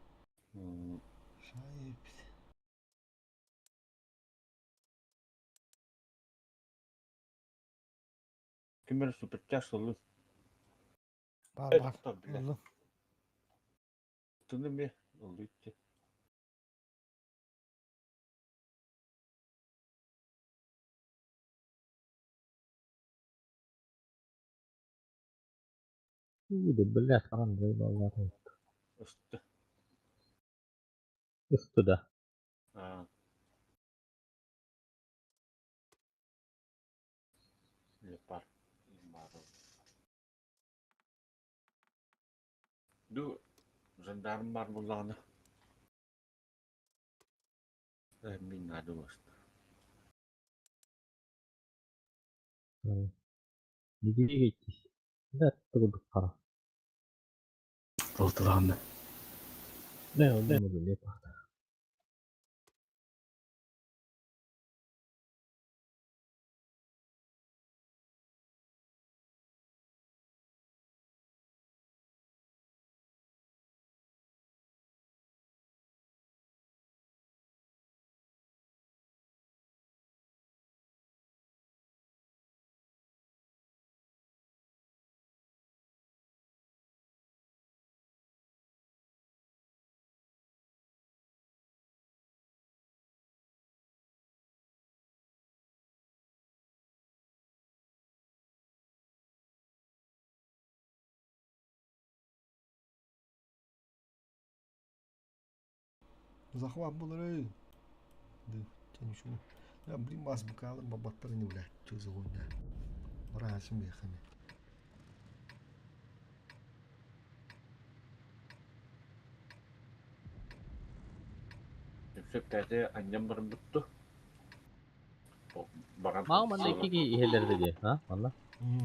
Speaker 1: Şayip.
Speaker 20: Кимер супер тяжко лу.
Speaker 21: Бар.
Speaker 20: Туны ме луйте.
Speaker 7: Udah belas kan dari bawah.
Speaker 20: Üstü.
Speaker 7: Üstü dah.
Speaker 20: Ha. Lepar. Ду жандарм бар буланы. Min hade varit.
Speaker 7: Неге geçtis? Да, тұрдық қара.
Speaker 14: Oltulağında.
Speaker 7: Ne oldu mu böyle yapar?
Speaker 1: Захват булыр. Да, тяни шunu. Ya bir mas bakalım babatları ne ulan çözü oyna. Oraya şimdi yakın.
Speaker 20: Yüksek annem barın tuttu.
Speaker 7: Mau mana iki header saja, ha? Mana?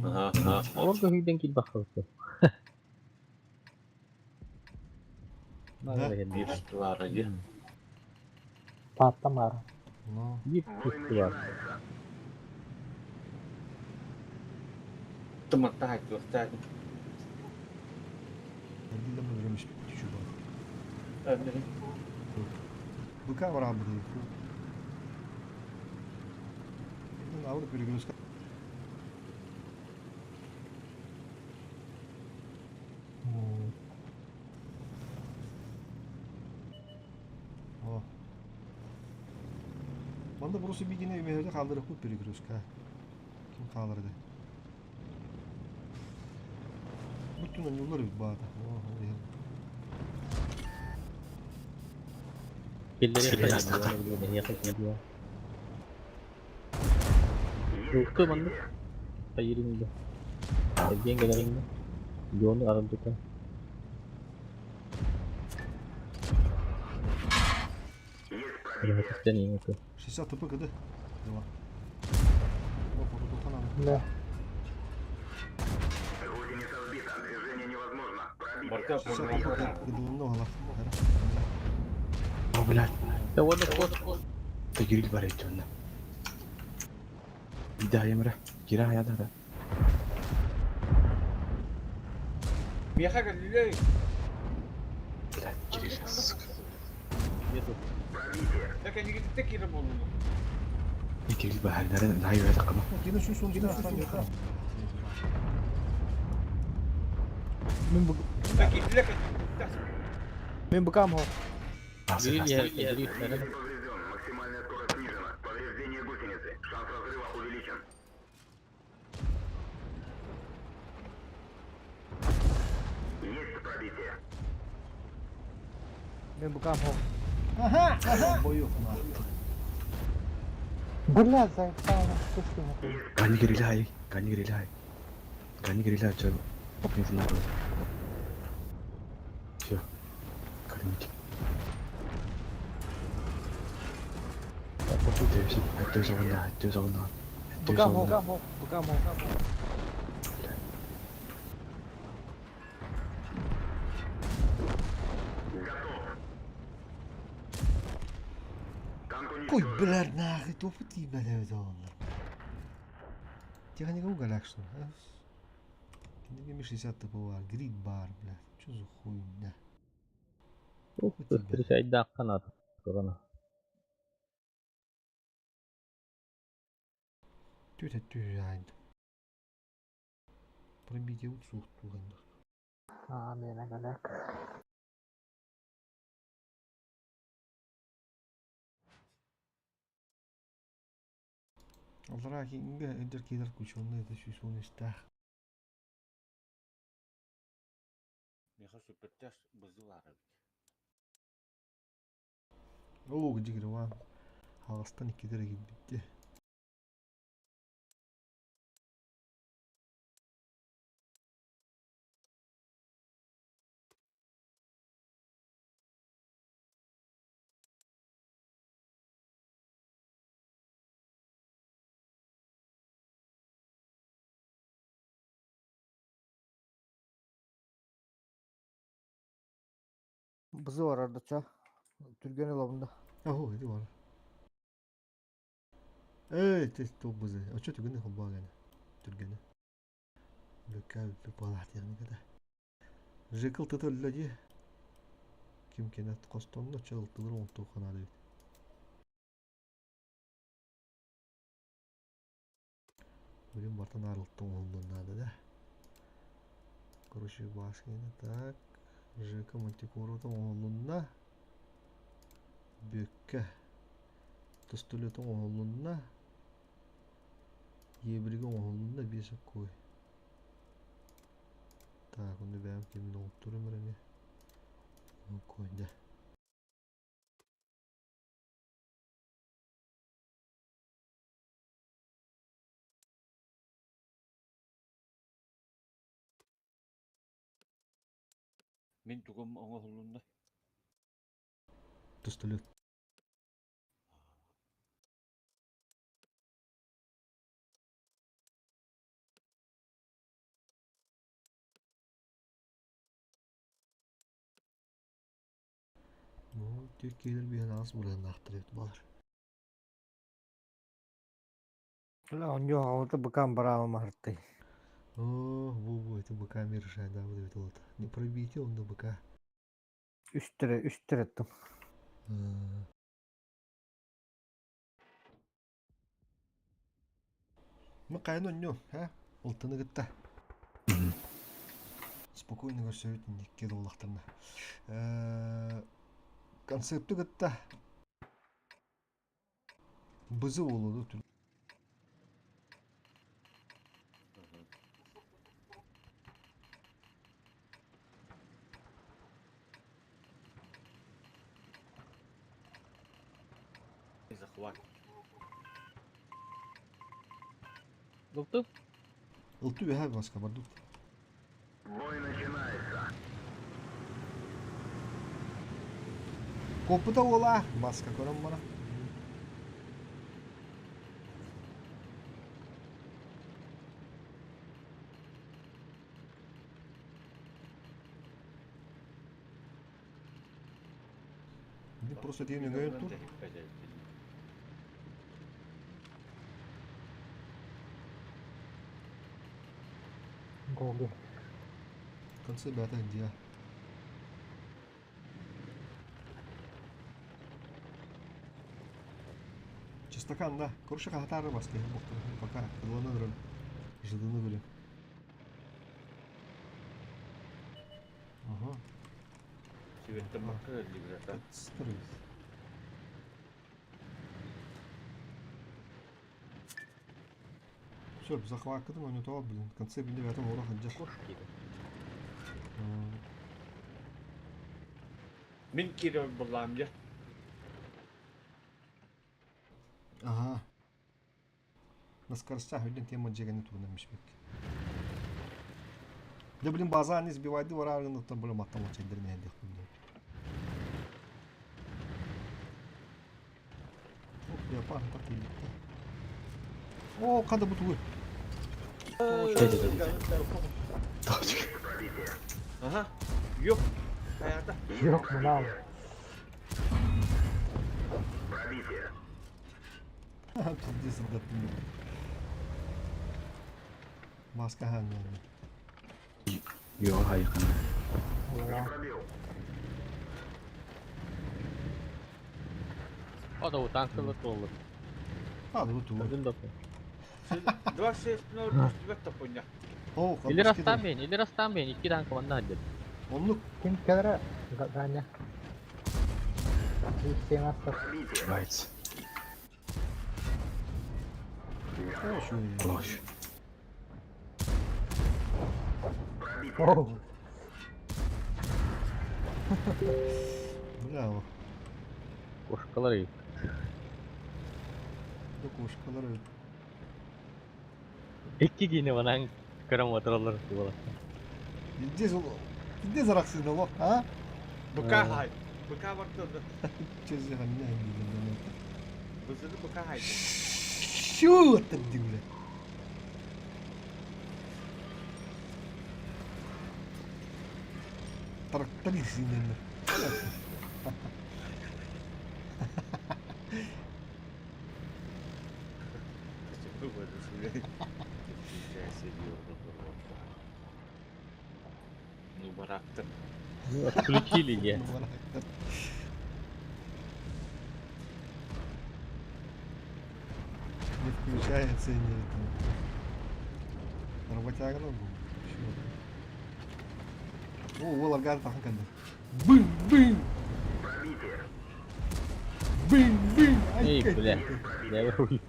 Speaker 20: Aha.
Speaker 7: Orada hidden kill bakal tuh. Mana header?
Speaker 20: Bir üstü var aja.
Speaker 21: Patam var.
Speaker 1: No.
Speaker 7: Bir üstü var.
Speaker 20: Teman tahan tuh tadi.
Speaker 1: Hadi de mi vermiş şu bak.
Speaker 20: Anne.
Speaker 1: Bu kadar abi değil. Bu Avrupa bir göz. Oh. Banda burası bir yine meherde kaldırıp bu bir göz ka. Kim kaldırdı? Bütün yolları bir bağda. Oh, ya.
Speaker 7: Killleri yapayım. Bunu yakın diyor. Ruhtu mana? Kayırin de. Bagian galerin de. Yolu aradı kan. Hafiften iyi bakın.
Speaker 1: Şişe tıpı kıdı. Devam. Hop hop hop tamam.
Speaker 21: Ne?
Speaker 20: Marka
Speaker 1: Şişe
Speaker 20: pun.
Speaker 1: tıpı kıdığında ola.
Speaker 14: Oh benar.
Speaker 7: Ya wala pot.
Speaker 14: Tegiril bara itu anda. Hidayah merah. Kira hayat ada.
Speaker 20: Biasa kan dia.
Speaker 14: Lan giril sık.
Speaker 20: Ya kan jadi tekir bunu.
Speaker 14: Tegiril baharlara nahi ve takama.
Speaker 1: Yine şu son yine aslan yok.
Speaker 20: Tekir dia kan.
Speaker 21: Мен быкам хо.
Speaker 7: Grill ya, grill sana.
Speaker 2: Максимальная скорость снижена. Повреждение гусеницы. Шанс разрыва увеличен. Есть пробитие.
Speaker 21: Мен быкам хо.
Speaker 1: Boyu yok lan.
Speaker 21: Бля, заебал. Что ж ты нахуй?
Speaker 14: Gani giril hai. Gani giril hai. Gani giril hai coba. Open senar. Şu. Kalimik. Itu zona.
Speaker 21: Быкам хо. Быкам хо.
Speaker 1: Koy birer nahi topu değil evet onlar. Тихо не гугай что. Не мне 60 типа грид бар, блядь. Что за хуйня?
Speaker 7: Встречать дакка надо. Корона.
Speaker 1: Тетя тюряйд. Пробитие вот сух туганда.
Speaker 21: Мен агалак.
Speaker 1: Алраки инге эдер кидер кучонда это шишон истах.
Speaker 20: Biasa seperti bezuar.
Speaker 1: О, где грива? Халастан кидер гибдикте.
Speaker 21: Bızı var orada ça. Türgen yolunda.
Speaker 1: Aho, itu var. Itu bızı. Açı tügünü hobba gene. Türgeni. Lökal palat yani kada. Jekil tütüllü kim kenet kostonda çaltılır on toxana deyip. Блин, бартан арылттың оңлығынады да. Короче, баскені так. ЖК мантикоротың оңлығына. Бөкке. Тұстылетің оңлығына. Ебірге оңлығына бесіп қой. Так, онда бәйім кемін олып тұрым әріне. Қойды.
Speaker 20: Мен тугум оңо холунда.
Speaker 1: Тұстылет. Ну, тек келер бейін аз бұрын ақтыр ет балар.
Speaker 21: Он ауылды быкам барамы махырттай.
Speaker 1: О, это быка мир решает, да, вот это вот. Не пробейте он на быка.
Speaker 21: Үш тірі еттім.
Speaker 1: Ну, кайын он а? Ұлтыны гытта. Спокойно көрсөйт, некке доллақтарына. Концепті гытта. Бызы олуду түл.
Speaker 20: Захват.
Speaker 7: Доктор?
Speaker 1: Ылту бәһә басқа бардық.
Speaker 4: Бой начинается.
Speaker 1: Копыта ола. Маска көрім бара. Просто тені гайын тұр.
Speaker 21: Голды.
Speaker 1: В конце бята где? Чистакан, да. Короче, хатары басты. Пока. Кыдыланы дұрын. Жыдыны білі. Ага.
Speaker 20: Сиветті мақы өрлік жата.
Speaker 1: Стыры. Все, захват кыдым, он утал, блин. В конце бінде бәтім орах әджаш.
Speaker 7: Кошки.
Speaker 20: Мен кері болам жа.
Speaker 1: Ага. На скоростях виден тема джеганы турнамиш бек. Да блин, база не сбивайды варагын, там блин маттам очайдырын әдек блин. Оп, я пан так или. О, када бутуы.
Speaker 20: Ага. Yok. Hayata.
Speaker 21: Yok mu lan?
Speaker 1: Пиздец, отдохни. Маска ханна.
Speaker 14: Yok, hayır kana.
Speaker 7: O da o tanklı olur.
Speaker 1: Hadi bu tuğ.
Speaker 7: Один доктор.
Speaker 20: 26.0 üstüme tapunya.
Speaker 1: О,
Speaker 7: Или Растам бейн, iki танка ванна адет.
Speaker 1: Онлук.
Speaker 21: Kim kadar ganya. Hiç sevmezler.
Speaker 14: Right. Ложь.
Speaker 21: Oh.
Speaker 1: Браво.
Speaker 7: Кошкалар iyi.
Speaker 1: Bu koşkaları.
Speaker 7: İki giyini bana kara motorlar var.
Speaker 1: Gideceğiz oğlum. Gideceğiz araksız oğlum. Ha?
Speaker 20: Bıka hay. Bıka baktığında.
Speaker 1: Çözüyor hani ne bileyim.
Speaker 20: Bızını bıka hay.
Speaker 1: Şu attırdı bile. Traktör izinlerine.
Speaker 20: Ну, барактер.
Speaker 7: Ну, отключили я.
Speaker 1: Не включается и не это. Работяга на был. О, лаган тахкан. Бым, бым. Бым, бым.
Speaker 7: Эй, бля. Я руль.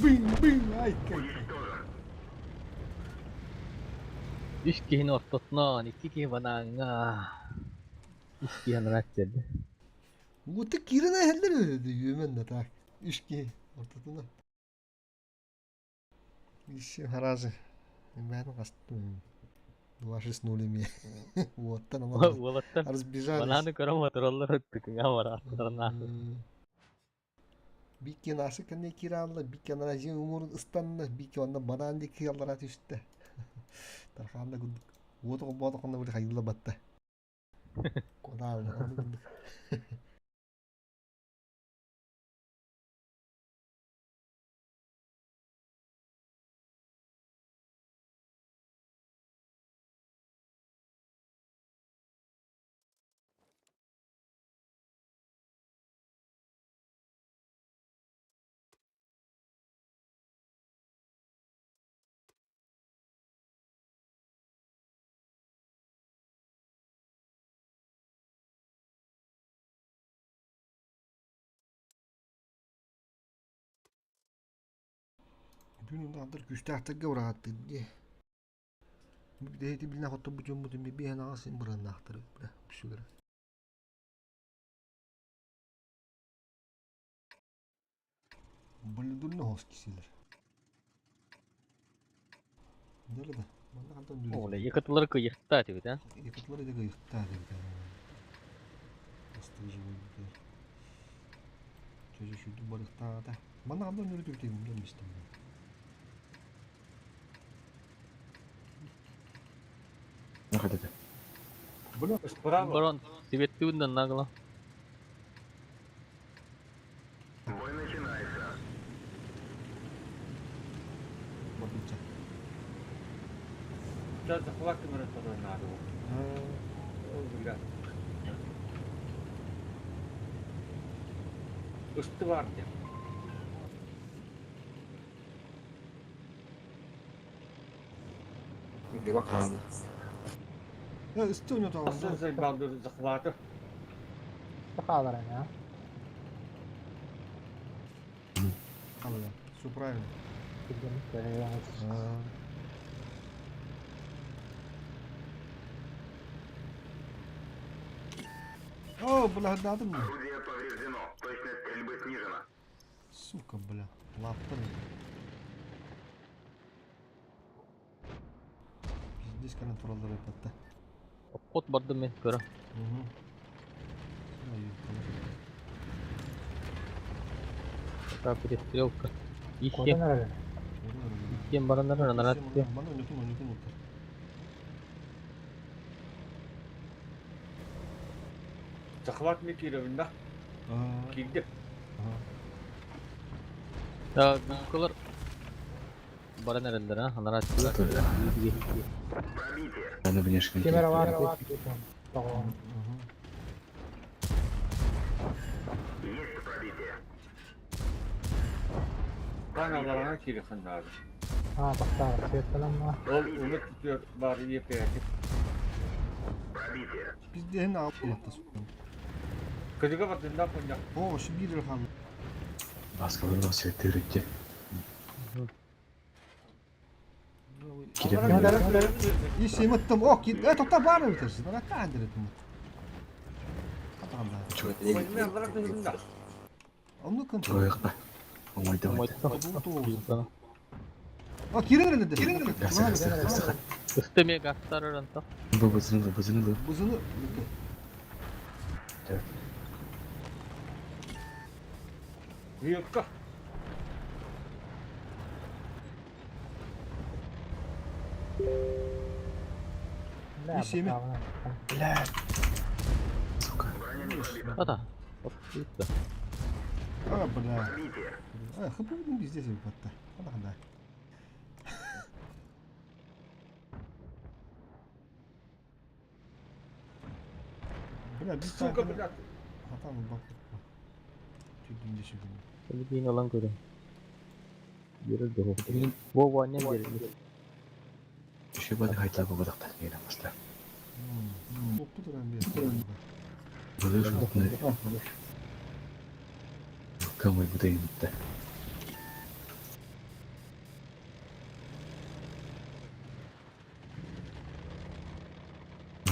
Speaker 1: Бым, бым. Ай, кай.
Speaker 7: Yskihin ottotnaan, ikkikin vananga. Yskihan näkted.
Speaker 1: Mutta kirna heller ymen da tak. İşki ortada. İşi harazi. Ben kastım. Ваши с нулями. Вот там. Разбежались.
Speaker 7: Бананы корова троллар өттік. Гавара. Тарна.
Speaker 1: Бикке насы кәне киралла. Бикке наразин умурын ыстанны. Бикке онна бананды кияллара түшті. Тарханда күндік. Отығы боды қонда бір қайылла батты. Қонағылы күндік. Dün nadir güçtahtıga uğrattı diye. Bir de hedi bilne hotta bu cumbu dün bir hana asın buranın nahtırı. Bir şeyler. Böyle dün ne hoş kişiler. Böyle de. Bana kadar dün.
Speaker 7: Ola yakıtları kıyıkta diyor ha.
Speaker 1: Yakıtları da kıyıkta diyor. Astığı живой bir. Çocuk şu balıkta da. Bana kadar yürütürdüm gelmiştim.
Speaker 14: Находите.
Speaker 20: Справа.
Speaker 7: Барон, тебе тюнна нагло.
Speaker 2: Бой начинается.
Speaker 20: Сейчас захватим второй надо. Üstü var diye.
Speaker 12: Bir bakalım.
Speaker 1: Ya üstü oynuyor tamam.
Speaker 20: Nasıl zaybağında захвата?
Speaker 21: Сахалара, ya.
Speaker 1: Алла, все правильно. О, бля, надо мне.
Speaker 2: Орудие повреждено. Точность стрельбы снижена.
Speaker 1: Сука, бля, лаптыр. Здесь контроллер это.
Speaker 7: Kod bardım ben kara. Такая перестрелка. Ищем. Ищем баранları наратты.
Speaker 20: Захват Микировинда. Kildi.
Speaker 7: Ya bunlar bana neredeler ha? Narattılar.
Speaker 14: Надо внешне.
Speaker 21: Камера var.
Speaker 2: Есть пробитие.
Speaker 20: Kanalarına kilifin lazım.
Speaker 21: Ha bak daha ses falan var.
Speaker 20: Onu tutuyor bari yapıyor.
Speaker 2: Пробитие.
Speaker 1: Biz de ne yaptık?
Speaker 20: Kızıga bakın ne yapacak?
Speaker 1: О, şu bir ham.
Speaker 14: Маска вырвался, ты рыки.
Speaker 1: İş yemettim. Oh git. Totta bağırır bitirsin. Bana kandır ettim.
Speaker 20: Oynayan bırak kızında.
Speaker 1: Onu kontrol.
Speaker 14: Трое хп. Ой, давай.
Speaker 1: О, kirin dedi. Kirin dedi.
Speaker 7: Üstüme gastarır anta.
Speaker 14: Бузыны.
Speaker 1: Buzunu.
Speaker 20: Yukka.
Speaker 1: İş yemi.
Speaker 14: Блядь.
Speaker 7: Ата. Вот это.
Speaker 1: А, бля. А, хп ну везде себе подта. Да. Бля, bir
Speaker 12: Сука,
Speaker 1: tane
Speaker 12: блядь.
Speaker 1: Hatam bak. Çekimde şimdi.
Speaker 7: Jadi ini orang tu. Biar dah. Bawa annya biar ini.
Speaker 14: Еще бы отдыхать лапу вот так не просто.
Speaker 1: Koptu da ben bir.
Speaker 14: Будешь вот на... Кому и буду им-то?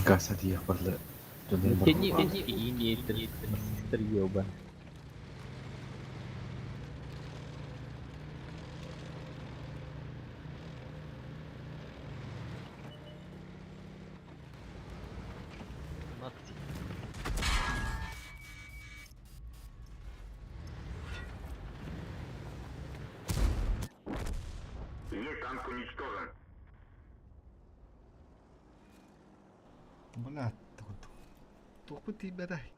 Speaker 14: Гаса dia perlu.
Speaker 7: Ini terioban.
Speaker 2: Танк уничтожен.
Speaker 1: Бля, топ тибе дай.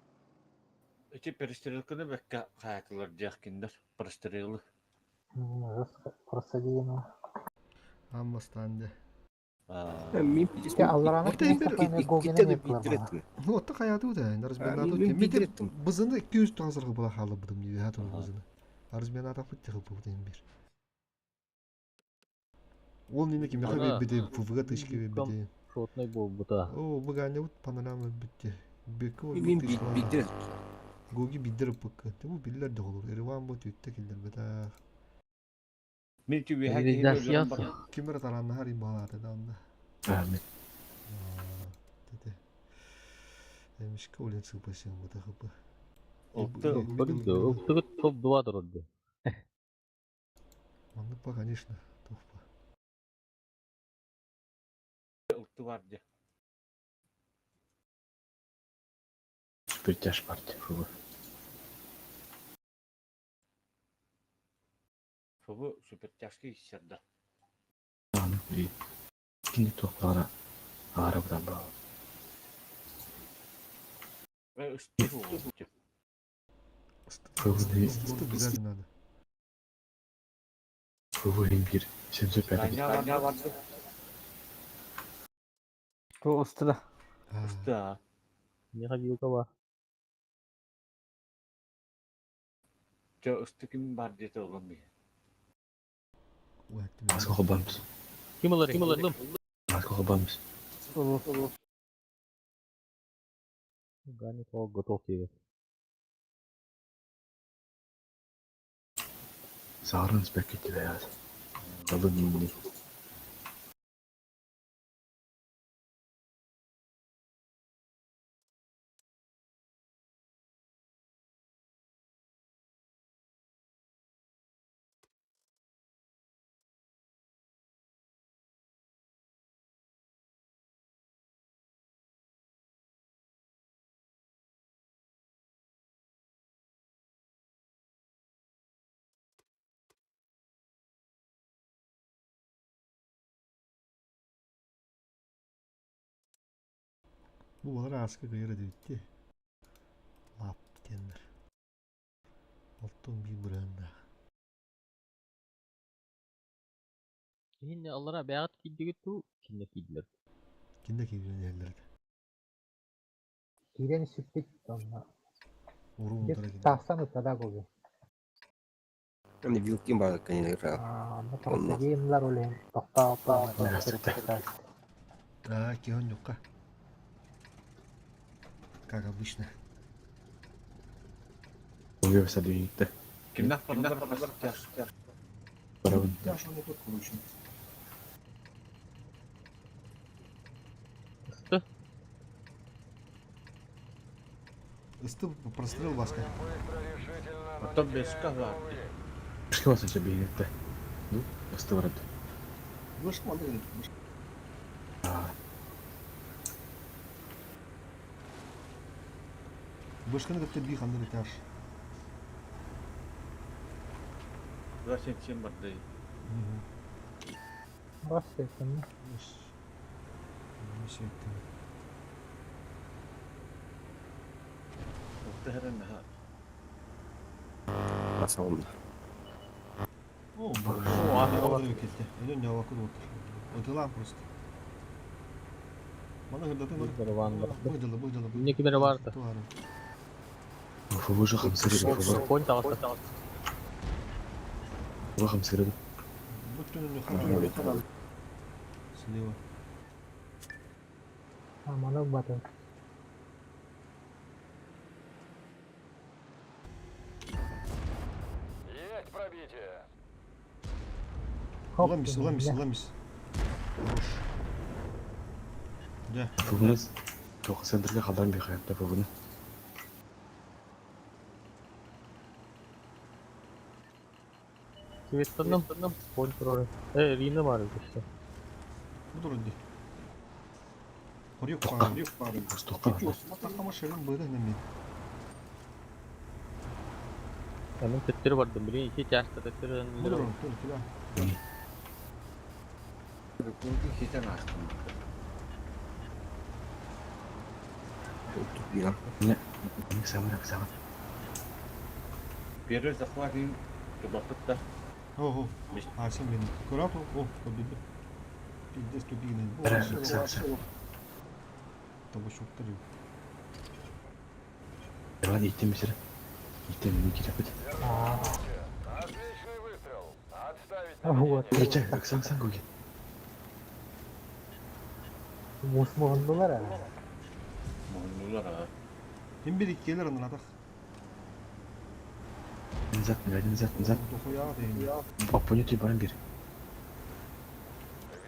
Speaker 20: Эти перестрелканы бәккә хаякылар дияқкендер. Перестрелы.
Speaker 21: Просадino.
Speaker 1: Аммастанды.
Speaker 21: Ya Allah'ın
Speaker 1: Ну, так hayatı da. Разменадо. Мидер бызыны 200 тазыргы була халы будым диби хатыр бызыны. Разменадо футты хылпы будем бир. Ол нене ким яха биде фуга тышки биде.
Speaker 7: Шотный был бута.
Speaker 1: О, бугане вот панорама битти. Беко
Speaker 7: Бидер.
Speaker 1: Гоги бидер пыкка. Тему биллер де olur. Ерван бу түттө келдер бета.
Speaker 20: Мен түбе
Speaker 7: Реализациясы.
Speaker 1: Кимер таранна хари балаты да анда.
Speaker 14: Амин.
Speaker 1: Дede. Эмишке олен сыпасың бута хыпы.
Speaker 7: Опты топ-2 тұрды.
Speaker 1: Мандыпа, конечно, тофпа.
Speaker 20: Опты vardı.
Speaker 14: Super тяж партия.
Speaker 20: Фобу супер тяжкий hissederdi.
Speaker 14: Tamam iyi. İkinci toplara arabadan bağlı.
Speaker 20: Ve üstü oldu.
Speaker 1: Istık güzel binada.
Speaker 14: Favorim bir. Sen
Speaker 20: Kaynağı vardı.
Speaker 21: O ıstıda.
Speaker 20: Üstü ha.
Speaker 7: Ne kadar var?
Speaker 20: Çoğu üstü kim var diye oğlum bir.
Speaker 14: Masko kobamız.
Speaker 7: Kim alır?
Speaker 14: Masko kobamız.
Speaker 7: Гани кого готов тебе.
Speaker 14: Sarın speketi beyaz. Kalın yünlü.
Speaker 1: Bu bana askı gayret etti. Lap diyenler. Altın bir branda.
Speaker 7: Şimdi Allah'a beyat gidiyor tu. Şimdi gidiyor.
Speaker 1: Kindeki yerlerde.
Speaker 21: Gireni süplik onunla.
Speaker 1: Уру мутара кинде.
Speaker 21: Tahsan utada kogu.
Speaker 12: Они вилки бак, они играют.
Speaker 21: Ne prosadinler öyle. Tokta.
Speaker 1: А, кион yok ka. Как обычно.
Speaker 14: Oluyor sadiyette.
Speaker 20: Kimden fazla ters.
Speaker 14: Paravın.
Speaker 7: Isты.
Speaker 1: Isты прострел Васка.
Speaker 20: Потом бешка vardı.
Speaker 14: Çıkmasın sadiyette. Ну, остыварады.
Speaker 1: Башканы как-то би ханды этаж.
Speaker 20: Burası için vardı.
Speaker 21: Bahsettim.
Speaker 1: Не секта.
Speaker 20: herhalde ha.
Speaker 14: Nasıl oldu?
Speaker 1: О,
Speaker 21: О, а
Speaker 1: кетти. Эле не вакыт отыр. Отылам просто. Mana hırdadı mı?
Speaker 7: Bir vardı.
Speaker 1: Bıcılı.
Speaker 7: Şimdiki biri vardı.
Speaker 14: Фу, хамсыр ирэв.
Speaker 7: Конь таласта.
Speaker 14: Фу, хамсыр ирэв.
Speaker 1: Bütün önünü kanal. Слева.
Speaker 21: Mana batın.
Speaker 4: Есть пробитие.
Speaker 1: Ламис. Хорош. Да.
Speaker 14: Фугнес. Тоқ центрге қалдан бихаятта фугны.
Speaker 7: Светланам. Конь турары. Рина var işte.
Speaker 1: Budur öndi. Хорюк пары.
Speaker 14: Тоққа.
Speaker 1: Атақама шерім бöйді немен.
Speaker 7: Onun tetleri vardı. Biri iki çarşıda tetleri
Speaker 1: Budur
Speaker 7: önleri var.
Speaker 1: öndi. Filan.
Speaker 20: Kurgu hiten açtım.
Speaker 14: Bilang. Не, sama.
Speaker 20: Первый захват им любопытно.
Speaker 1: Ого. Асим бeni. Курапов. О, победу. Пиздец тупик. Тобой шоктарю.
Speaker 14: Давай иттем бисер. Иттем не кирепет.
Speaker 4: Отличный выстрел. Отставить
Speaker 21: Вот.
Speaker 14: Geçe, sen koy.
Speaker 21: Mosmorundular ha.
Speaker 20: Moğollar ha.
Speaker 1: Hem bir iki gelir anın atak.
Speaker 14: Nizat.
Speaker 1: Dokuya değin.
Speaker 14: Оппонент баран бир.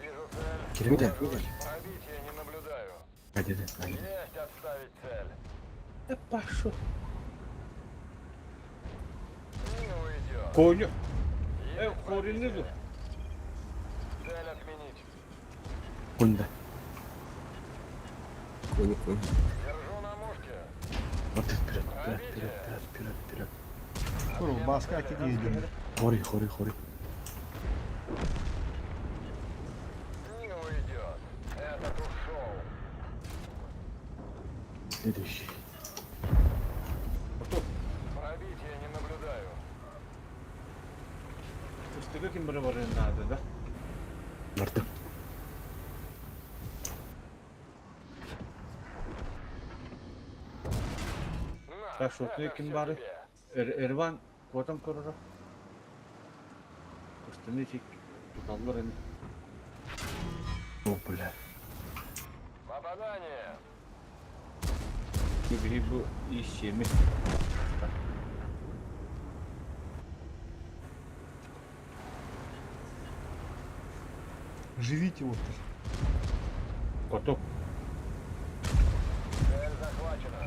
Speaker 4: Вижу цель.
Speaker 14: Кирепет.
Speaker 4: Пробития не наблюдаю.
Speaker 14: Hadi.
Speaker 4: Есть отставить цель.
Speaker 20: Пошел.
Speaker 4: Не уйдет.
Speaker 20: Коню.
Speaker 4: Есть
Speaker 20: Коренli dur.
Speaker 4: цель отменить.
Speaker 14: Kunda.
Speaker 4: Держу на мушке.
Speaker 14: Вперед.
Speaker 1: Kuru baskı aki diyedim.
Speaker 14: Хори.
Speaker 4: Не уйдет. Этот ушел.
Speaker 14: Следующий.
Speaker 4: Пробития не наблюдаю.
Speaker 20: Üstüne kim biri var önünde da?
Speaker 14: Мертв.
Speaker 20: Bak şurada kim bari? Ervan kodan korura. Üstüne çek. Tutallar en.
Speaker 14: О, бля.
Speaker 4: Попадание.
Speaker 20: Gibi bu iş yemi.
Speaker 1: Живите вот.
Speaker 20: Коток.
Speaker 4: Цель захвачена.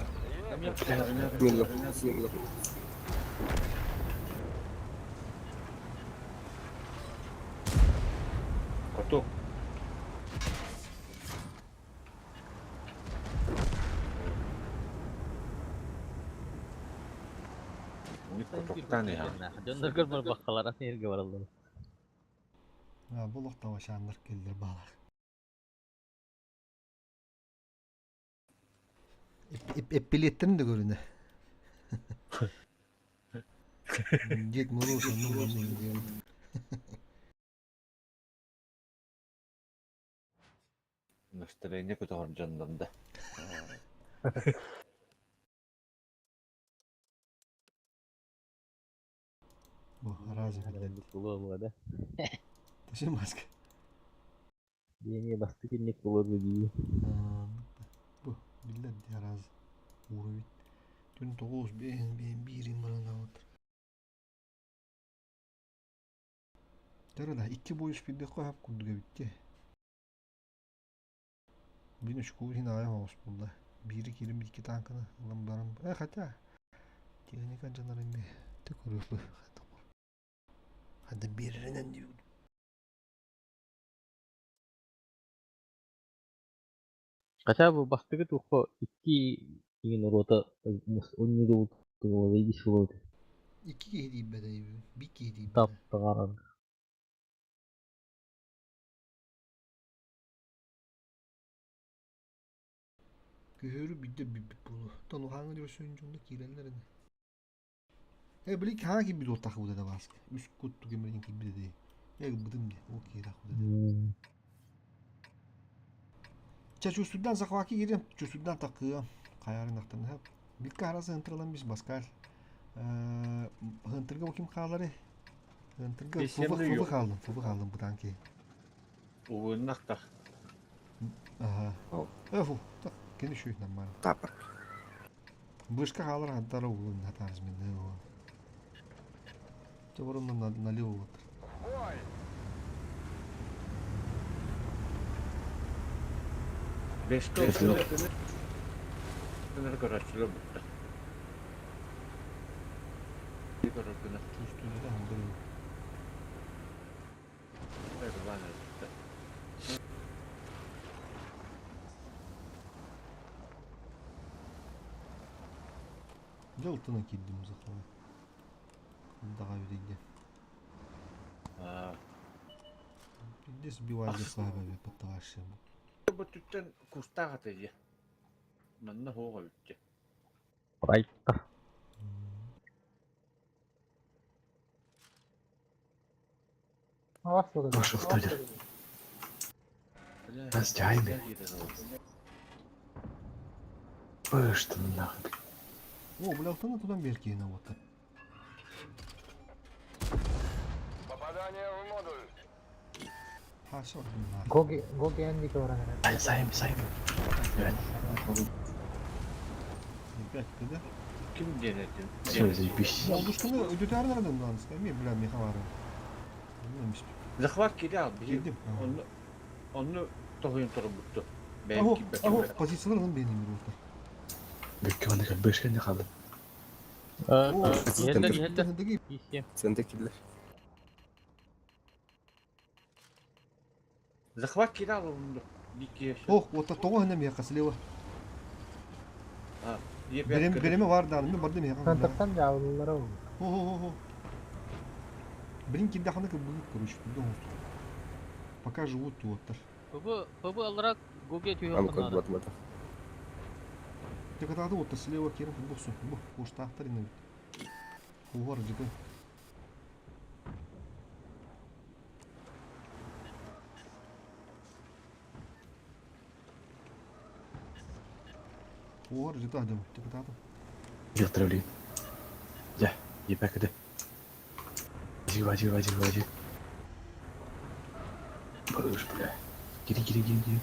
Speaker 20: Коток. Ini kotoktan ya.
Speaker 7: Jonlar görmür bakkalara nereye varalım.
Speaker 1: Ha, buluk da başandır gelir balık. Biletlerin de görüne. Jet moru sandım.
Speaker 20: Настроение куда candan da.
Speaker 1: Bu arazi bildi.
Speaker 7: Kulu bu da.
Speaker 1: Taşınmaz ki.
Speaker 7: Yeni bastı ki ne kulu bu gibi.
Speaker 1: Bu bildi arazi. Uğru bit. Dün 9 ben birim bana da otur. Derede 2 boyuş bir de koyup kurdu bitti. Bir üç kuvvet yine ayamamış bunda. 1-2 tankını alamlarım. Hatta teknik ancaların bir tek uğraşlı. Hadi birinden diyor.
Speaker 7: Kaça bu bastı ki tuh iki ingin rota unyu da tuh lagi slow.
Speaker 1: 2 gideyim ben de. 1 gideyim.
Speaker 7: Tap takaran.
Speaker 1: Gühürü bir de bir bunu Uttan uhanı diyorsun cunda kirenlerini. Bilik hangi bir otak bu da baskı. Üst kutu kemerin gibi de değil. Bıdım de. O kira bu da. Çaçüstüden sakvaki girin. Çüstüden takıyor. Kayarın aktarını hep. Bir karası hıntıralan biz baskal. Hıntırga bakayım kağları. Hıntırga fıvı kaldım bu tanki.
Speaker 20: Uğun nakta.
Speaker 1: Aha. Öfu. Tak. Kendi şu yüzden bana.
Speaker 14: Tapar.
Speaker 1: Бышка қалар антара уын атарыз мен не о. Товарымнан налево отыр.
Speaker 20: Beşte Sınır karaçılı butta. Bir karakına.
Speaker 1: Üstünde de handırı.
Speaker 20: Evet, bana butta.
Speaker 1: Жылтына келдім зақылай. Dağa yürüyge. Biz bir vardı sahibi patavaşı bu.
Speaker 20: Bu tütten kustağa tezi. Manna hoğa bitti.
Speaker 7: Right.
Speaker 14: Boş uhtaydı. Нас тяйми. Быштым нахуй.
Speaker 1: О, блялтана тудан belki yine отыр.
Speaker 4: Попадание в модуль.
Speaker 1: Ha sorun.
Speaker 21: Gogi endiki oranı.
Speaker 14: Sayayım. Evet.
Speaker 1: Bekle de.
Speaker 20: Kim denedin?
Speaker 14: Söyle bir şey.
Speaker 1: Oluştuğunu ödüter nereden lan? Ben bilmem ne var. Bilmemiş.
Speaker 20: Zahvat kedi abi.
Speaker 1: Girdim.
Speaker 20: Onu tohuyun turubuttu.
Speaker 1: Aho, pozisyonlarım benim burada.
Speaker 14: Belki bana kadar 5 kere kaldı.
Speaker 9: Yeter.
Speaker 14: Sendekiler.
Speaker 20: Zahvat kedi abi onu. Diki yaşa.
Speaker 1: Oh, otta toğu hem yakası leva. Beremi var da mı? Bardım ya.
Speaker 21: Tantarsan yavrulara oldu.
Speaker 1: Ho. Блин, дахана как бы короче, думаю. Пока живут оттыр.
Speaker 7: Бабы алрак гоге түйе
Speaker 14: Амка.
Speaker 1: Ты когда оттыр слева керем футболсу. Бу, пошта ахтарина. Угор житы. Угор житы адам. Ты когда там?
Speaker 14: Отравли. Я, ебать, когда. Води. Боже, бля. Гири.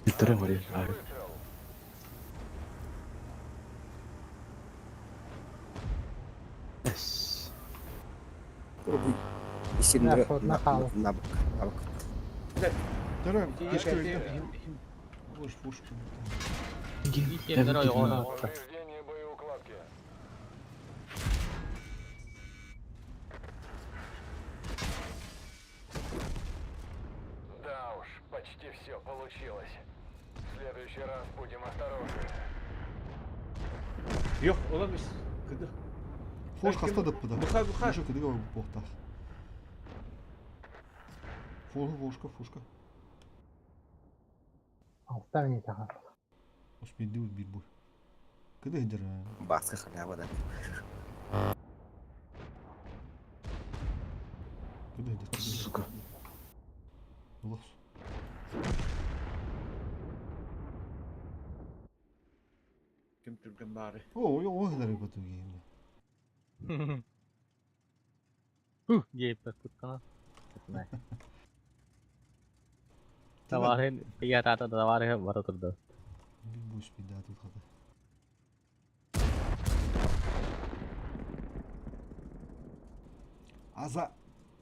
Speaker 14: Второй море.
Speaker 21: Набок.
Speaker 1: Дөрөм, кешке өйдө. Бош.
Speaker 4: Повреждение боеукладки. Да уж, почти все получилось. В следующий раз будем осторожны.
Speaker 20: Yok olamayız. Kıdı.
Speaker 1: Хош хастадып bu da.
Speaker 20: Buha.
Speaker 1: Şu kıdıga boğta. Фушка.
Speaker 21: Altta mı taha?
Speaker 1: Успеди убить бой. Кыды хидер.
Speaker 14: Баска халява да.
Speaker 1: Кыды хидер.
Speaker 14: Сука.
Speaker 1: Лос.
Speaker 20: Kim Türk'ün bari.
Speaker 1: O hidер bu game.
Speaker 7: Yeper kutkana. Tawarin iya tata tawarin baru turdu.
Speaker 1: Bu uspeda тут хата.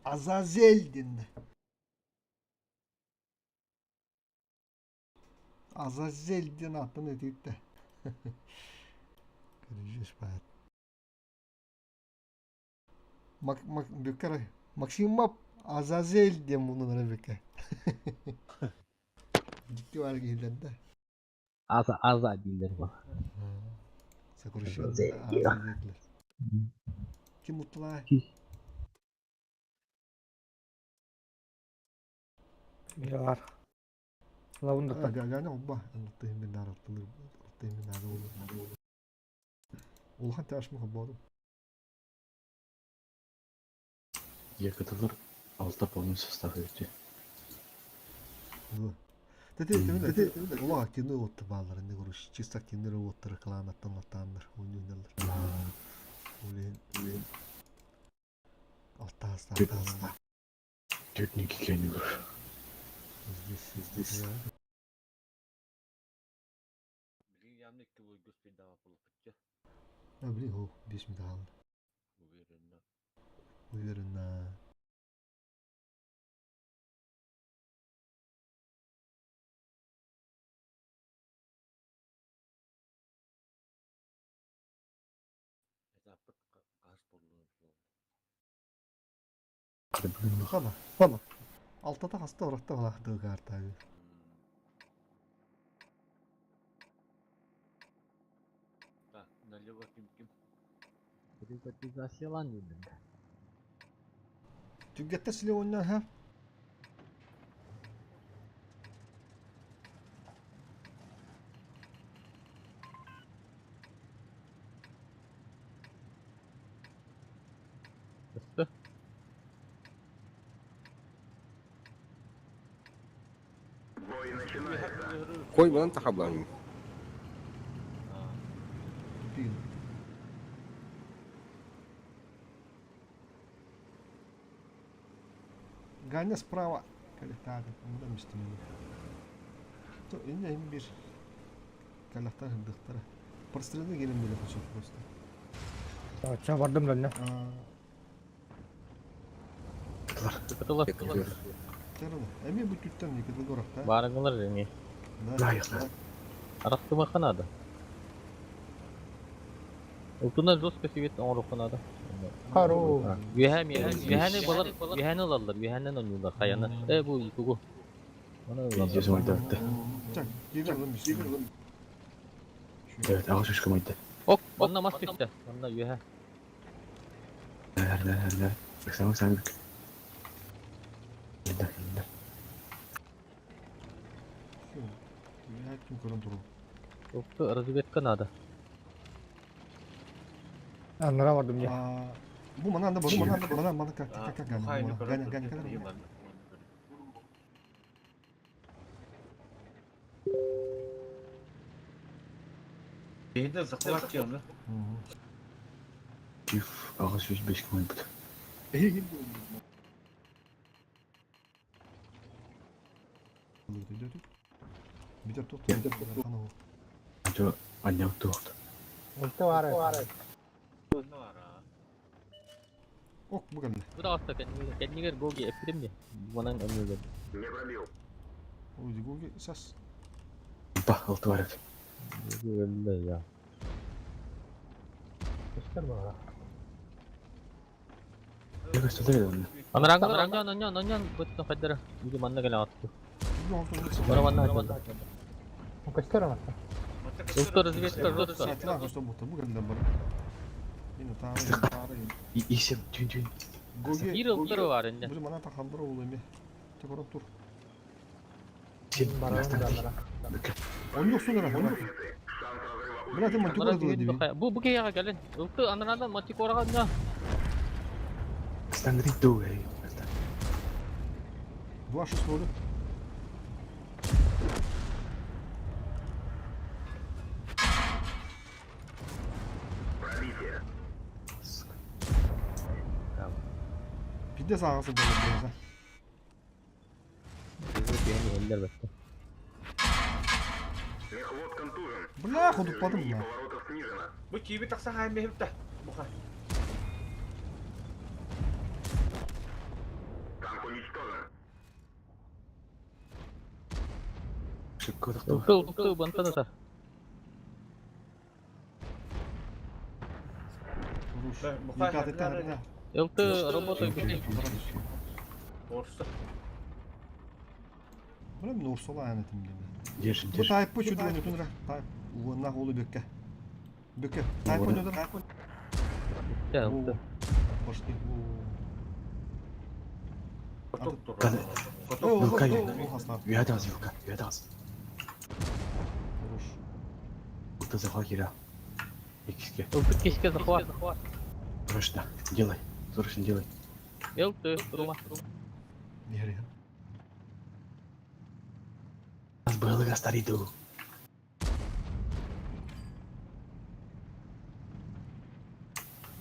Speaker 1: Azazel'din. Azazel'din adını deyip de. Göreceğiz bayat. Bekar Maksimum Azazel diye bunları bekar. Ciddi var gelen de.
Speaker 7: Asa değiller bu.
Speaker 1: Sakırışıyor. Kim mutlular?
Speaker 21: Var. Lavunda tak.
Speaker 1: Gani obba. Tayım ben aratılır. Tayım ben aratılır. Улхан тааш мı хоббоду?
Speaker 14: Екатылар алты полный состав өте.
Speaker 1: Dedi, ulan kendi ottu bağları ne kuruş. Çistak kendine ottu reklamattan atanlar. Oynuyorlar. Ulan. Altta hasta.
Speaker 14: Тетники кенигур.
Speaker 1: Здесь.
Speaker 20: Блин, я мне кого господи дава полупутя.
Speaker 1: Блин, о, беш mi daha. Уверенно.
Speaker 20: Это каш полу.
Speaker 1: Bana. Altta da hasta orada var kartı abi.
Speaker 20: Так, налево ким.
Speaker 7: Приватизация lan dedim.
Speaker 1: Tüggette silah oynar ha.
Speaker 7: Üstü.
Speaker 12: Koy bana takablayayım.
Speaker 1: Değil. Ганя справа. Калихтар. Ondan müstümün. İnce bir kalahtar hırdıktara. Pırstırını gelin böyle kaçıyor просто.
Speaker 21: Çağ vardım lan ne?
Speaker 7: Kıtılı.
Speaker 1: Terörü. Emi bu tütten yıkıdı gorakta.
Speaker 7: Barıngılar rengi. Арасты маханада. Утуна жестко севет оңруханада.
Speaker 21: Харо.
Speaker 7: Юхани балар, юхани алалар, юханнан oynuyorlar kayana. Bu ikugu.
Speaker 14: Видео oynadı.
Speaker 1: Çak, gelir lan bir şey.
Speaker 14: Evet, ağaç uçkum oynadı.
Speaker 7: Ok, bana mas bitti. Bana yuha.
Speaker 14: Nerede? Baksana sen bak. Yine.
Speaker 1: Kim kurun durun.
Speaker 7: Yoktu, разведка надо.
Speaker 21: Anlara vardım ya.
Speaker 1: Bu mana anda bana kak gani.
Speaker 20: Beni захватил, да?
Speaker 14: Çift ağaç 105 kim oynadı.
Speaker 1: Bir de tut.
Speaker 14: Acaba annem doğdu.
Speaker 21: Ulti var.
Speaker 1: Ok bu geldi.
Speaker 7: Bu da hasta kendine gogi epidem ya. Bana anlıyor.
Speaker 1: Oydu gogi sas.
Speaker 14: Bak altı var.
Speaker 7: Öyle ya.
Speaker 21: Göster bana.
Speaker 14: Ne gösterdi onu?
Speaker 7: Anyan betul kadar. Ini mana kena waktu. Mana.
Speaker 21: Göster ama.
Speaker 7: Doktor разведка жестко.
Speaker 1: Saatler dostum bu geldi bana. Yine tarih.
Speaker 14: İsim tün.
Speaker 1: Gogi.
Speaker 7: Bir doktor var inde.
Speaker 1: Bu mana takaldır oğlum ya. Tekrar dur.
Speaker 14: Kim bana?
Speaker 1: Onu yoksun herhalde. Bırak hemen tükür diyor.
Speaker 7: Bu kaya gelin. Doktor andan mati korakan ya.
Speaker 14: Standard do hey.
Speaker 1: Ваши слоды. Bir de sağlısı böyle biraz ha.
Speaker 7: Eller bekle.
Speaker 1: Bırak tutukladım ya.
Speaker 20: Bu kibi taksa hay mehip de. Bukan.
Speaker 7: Doktor bantu da.
Speaker 1: Dikkat et ha.
Speaker 7: Doktor robot gibi.
Speaker 20: Orsa.
Speaker 1: Buna mı Nursul lanetim gibi.
Speaker 14: Держи.
Speaker 1: Bu Tayyip bu çödülen ötünür ha. Tayyip. Uğurnak oğlu Bökke. Tayyip oynuyordur.
Speaker 7: Ya doktor.
Speaker 1: Hoş değil.
Speaker 14: Вилка є. В'ядаз, Вилка, в'ядаз.
Speaker 1: Хорош.
Speaker 14: Ты захват киля. Икске.
Speaker 7: Киська захват.
Speaker 14: Срочно, делай. Срочно делай.
Speaker 7: Елты, рума.
Speaker 1: Егер.
Speaker 14: Нас было гастариду.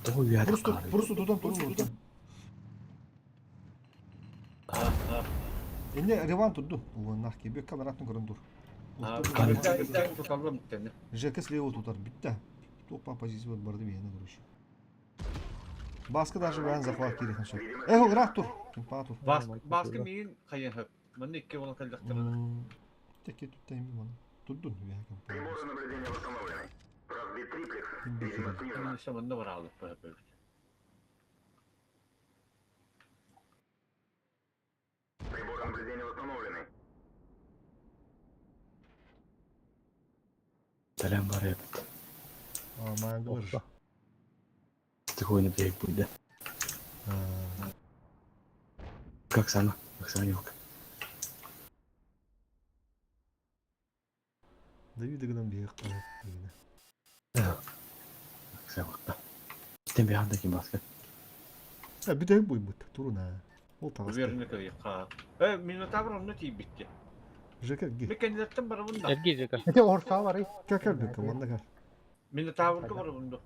Speaker 14: Того в'ядаз кари.
Speaker 1: Просто тудан. Эне реван турду. Нахки бек камератын көрөн дур. ЖК слева тутар битте. Топа позиция барды бияны көрүш. Баска даже бен захват керек ханша. Эхо рах тур. Темпатур.
Speaker 20: Баска мин кайын хөп. Мен икки болон калдыктым.
Speaker 1: Теке туттайм мана. Турдун я кам.
Speaker 2: Приборы наблюдения восстановлены. Разбит триплекс.
Speaker 20: Мен шаманда бар алып böyle.
Speaker 2: Приборы наблюдения восстановлены.
Speaker 14: Салям бареп.
Speaker 1: Маян говоришь.
Speaker 14: Такой на берег будет, да? Как Сана? Как Санюк?
Speaker 1: Давид гынан бияк.
Speaker 14: Как Санюк? Тем биян таким баска.
Speaker 1: Битек буймут. Туруна. Ол тагыс.
Speaker 20: Вернеке яка. Минотавр не тибитти.
Speaker 1: ЖК ге.
Speaker 20: Мекенилерден бара бунда.
Speaker 7: Эрги жека.
Speaker 21: Эти орта var.
Speaker 1: Какал бек команда кал.
Speaker 20: Минотаврга бара бунда.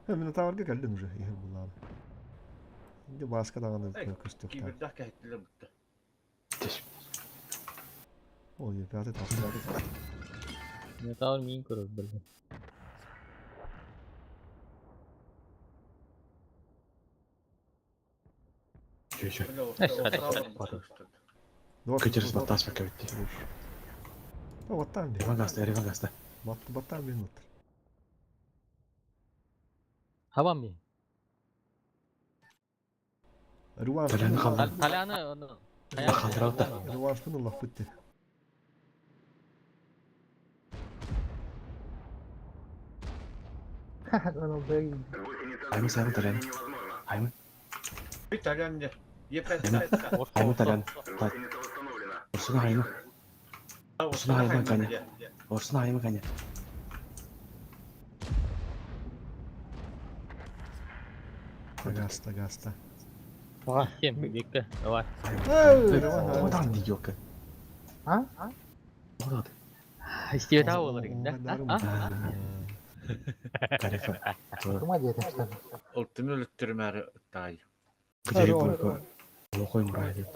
Speaker 1: Минотаврга калдын уже. Егер булар. Инде баска даганы көстөк.
Speaker 20: Кибердак кеттилер бутта.
Speaker 1: Ол епаты тапсырды.
Speaker 7: Я таур мин көрөт билди.
Speaker 14: Чё?
Speaker 1: Давай.
Speaker 14: Катерс батас покавити.
Speaker 1: Вот там.
Speaker 14: Ревангаста.
Speaker 1: Батам минут.
Speaker 7: Хавам ми.
Speaker 1: Руан.
Speaker 7: Таляны оны.
Speaker 14: Хандыралта.
Speaker 1: Руан шпын лах битти.
Speaker 14: Айма сайма талян. Айма.
Speaker 20: Итальянде.
Speaker 14: Айма талян. Орсуна айма. Орсуна айма каня. Орсуна айма каня.
Speaker 1: Гаста.
Speaker 7: Кем бекке. Давай.
Speaker 14: Одан диёка.
Speaker 21: А?
Speaker 14: Одан.
Speaker 7: Истебет авалар да?
Speaker 14: Карефа.
Speaker 21: Кыма дедим что?
Speaker 20: Олтун өлүттүрмөр тай.
Speaker 14: Где был? Лохой мрайдеп.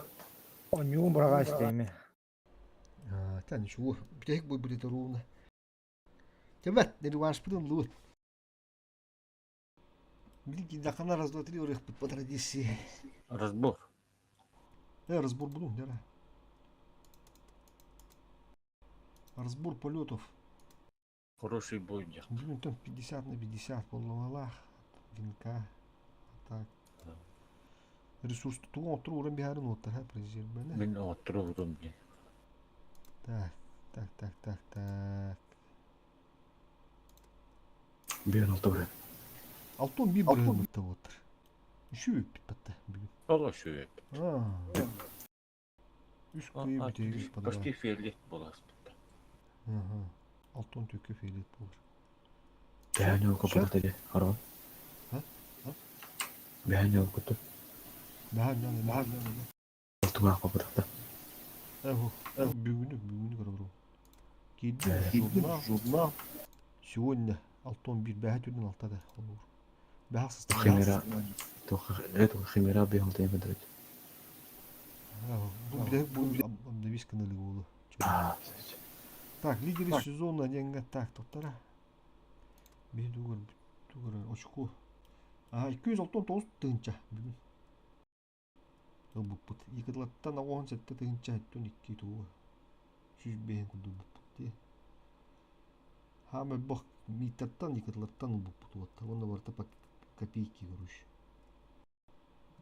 Speaker 21: Он не умрага истеме.
Speaker 1: Та ничего. Битек бой будет ровно. Тебет, не Руан шпын лут. Блин, да хана раз, два, три урых по традиции.
Speaker 20: Разбор.
Speaker 1: Разбор буду, да. Разбор полетов.
Speaker 20: Хороший бой.
Speaker 1: Блин, там 50 на 50 по лавалах. Винка. Так. Ресурс туон трурен биharın отыр, ha, президент.
Speaker 20: Мен отурдум.
Speaker 1: Так.
Speaker 14: Бен отыр.
Speaker 1: Алтон bir бұрын отыр. Шүйіп бітті.
Speaker 20: Ола шүйіп.
Speaker 1: Үш көйіп бітегіз падара.
Speaker 20: Почти фиолет болас бітті.
Speaker 1: Алтон төкі фиолет болыр.
Speaker 14: Бәйәне оқып бітті, Арван. Бәйәне оқып бітті.
Speaker 1: Бәйәне.
Speaker 14: Алтуға оқып бітті.
Speaker 1: Бүгіні көрі. Кейді журнал. Сегодня Алтон bir бәйә түрден алтады. Бәйәсіз.
Speaker 14: Химера. Это химера бегал ты бедрить.
Speaker 1: Бұл обновись каналы болу. Так, лидеры сезона деньга так, тоқтара. Бей дугар очку. 269 тыгынча бүгін. Бұппыт. Екідлаттан 17 тыгынча әттен 2 туғы. 105 күнді бұппыт. Хаме бұқ митаттан екідлаттан бұппыт отта. Оны барта пак копейки көріш.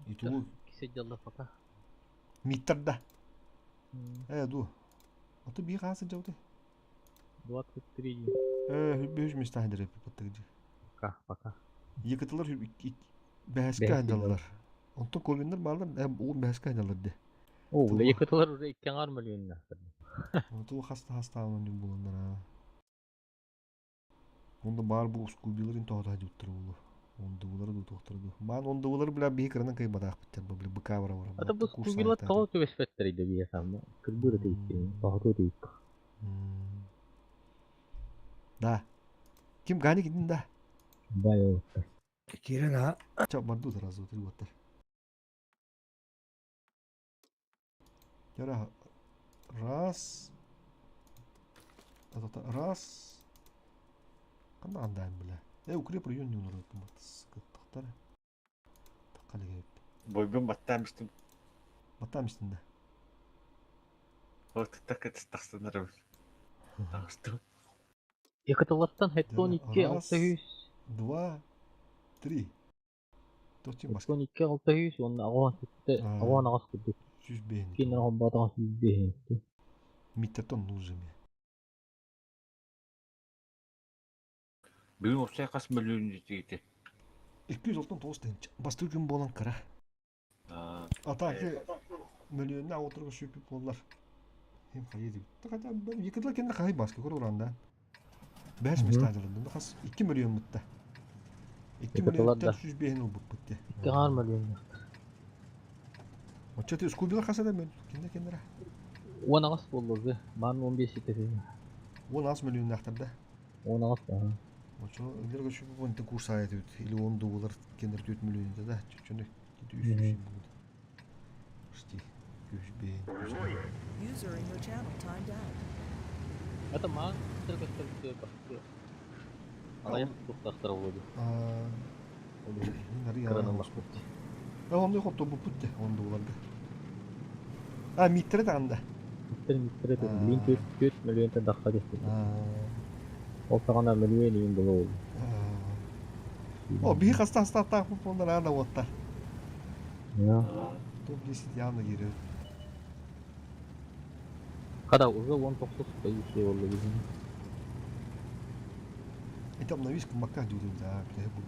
Speaker 1: И туғы.
Speaker 7: Сидела пока.
Speaker 1: Митарда. Ду. А ты бей қасы жауды?
Speaker 7: 23.
Speaker 1: Бөж местахендері паттығыды.
Speaker 7: Пока.
Speaker 1: Екітілер бәскі айналар. Онтан көргендер балар, ол бәскі айналарды.
Speaker 7: О, лекатылар уже 2 миллион.
Speaker 1: Тул хаста алман буландар. Онда бар бу скубилерин тода жуттыр булу. Онда булар ду токтурду. Ман онда булар била бихирнан кай бадак биттер бу быка бара бара.
Speaker 7: Ата бу скубилат тоо төбеспеттер иде бия самма. Кырбыр дейт. Багыто дейт.
Speaker 1: Да. Ким гани гидин да?
Speaker 7: Байо.
Speaker 21: Кирена.
Speaker 1: Чап барду сразу трибаттар. Яра раз. Раз. Кандай андайм биле. Укреп район не урат кыматс. Кыттыктар. Такалыгып.
Speaker 20: Бойбен баттамыстым.
Speaker 1: Баттамыстын да.
Speaker 20: Вот так это стационар. Так что.
Speaker 7: Екатылаттан хеттон 2-600.
Speaker 1: 2, 3. Точим бас.
Speaker 7: Хеттон 2-600 онна агуан кетти. Агуан агас кетти.
Speaker 1: 100 бен.
Speaker 7: Кинер хомбатан 100 бен.
Speaker 1: Миттертон нужен.
Speaker 20: Бүгін осылай қас миллион жетейді.
Speaker 1: 299 тенч. Басты күн болан кара. Атаки миллионна отырғы шөпіп болар. Hem hayır değil. Fakat ben yıkıdırken de hayır baskı kur oranda. 5 mesajlarında khas 2 milyon mutta. 2 milyon 400 bin ol bu bitti.
Speaker 7: 2 milyon.
Speaker 1: O çatı skubiler khasa da ben kendine.
Speaker 7: O nasıl olur be? Man 15 tepesi.
Speaker 1: O nasıl milyon naktarda?
Speaker 7: O nasıl?
Speaker 1: O şu ileride şu bu ente kurs ayet ili 10 dolar kendine 4 milyon da çünkü 200 şey bu. İşte 100 bin.
Speaker 17: User in your channel timed out.
Speaker 7: Это ман теркестер басты. Алай туктастыр болду.
Speaker 1: Крана басты. Онда хопто бу путте онда буларда. Митре да анда.
Speaker 7: Митре да билин 4 миллион да даха кетти. Ол сагана миллион ин болду.
Speaker 1: О би хаста тагып онда анда отта.
Speaker 7: Я.
Speaker 1: Топ 10 явно гире.
Speaker 7: Когда уже 19 стоит oldu bizim.
Speaker 1: Там на виск макка дудum da bile bu.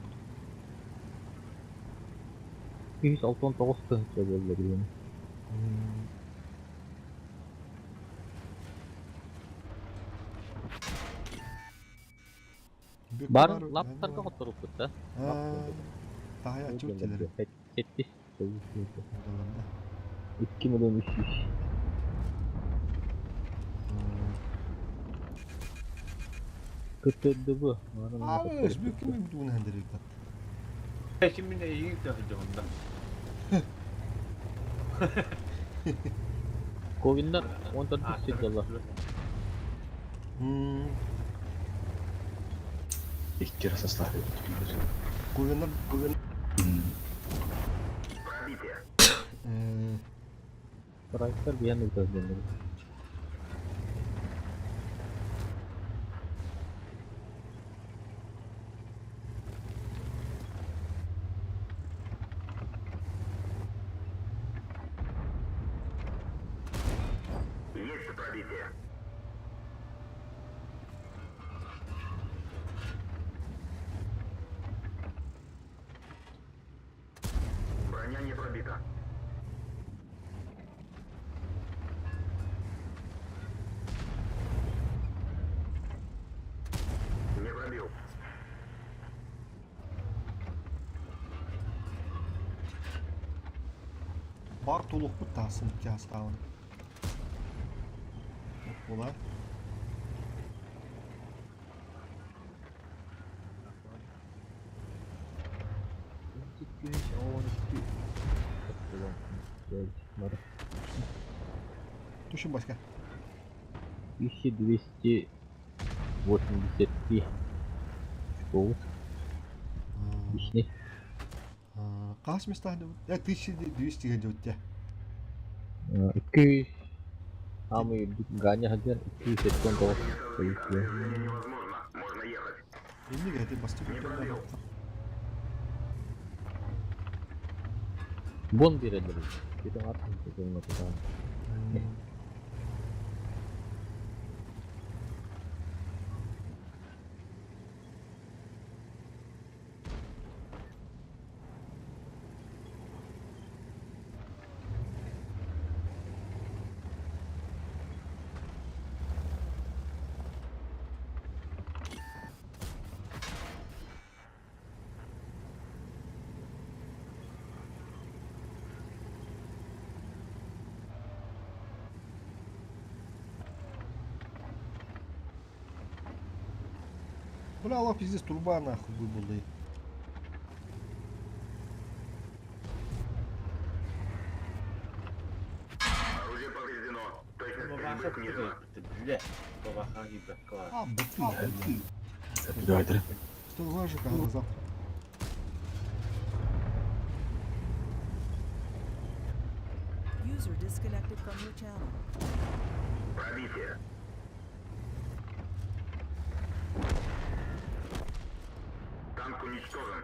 Speaker 7: 269 tınca oldu bizim. Бар лаптарга которуп кетти.
Speaker 1: Тая чөтелер.
Speaker 7: 70 2 milyon 300. Kötüydü bu.
Speaker 1: Evet, büyük mi bu nendelik kat?
Speaker 20: Şimdi de iyi taşıdı onda.
Speaker 7: Kovinler 14 $.
Speaker 14: İki kere sesler.
Speaker 1: Kovinler
Speaker 7: Bıraklar bir yana gözlemleri.
Speaker 4: Броня не пробита. Не пробил.
Speaker 1: Бар толуq bu tasın kağıt tağını. Ola. Düşün başka.
Speaker 7: 1283 школы. Лишних.
Speaker 1: Kaç mesaj bu? Ya 1200 geldi öte.
Speaker 7: 200. Самый Ганя Хагер 279 полетел.
Speaker 1: Şimdi geldi bastı götürdüler.
Speaker 7: Бон береді. Kita atın tekrar atın.
Speaker 1: Брала пиздец труба нахуй бы були.
Speaker 2: Орудие повреждено.
Speaker 20: Бля, повахаги бэкквард.
Speaker 1: А, быки, быки.
Speaker 14: Давайте.
Speaker 1: 102 ЖК на завтра.
Speaker 17: User disconnected from your channel.
Speaker 2: Пробитие. Танк уничтожен.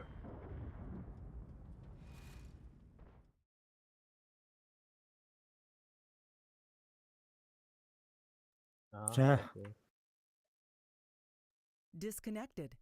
Speaker 7: Ah,
Speaker 21: Cioè.
Speaker 7: okay.
Speaker 17: Disconnected.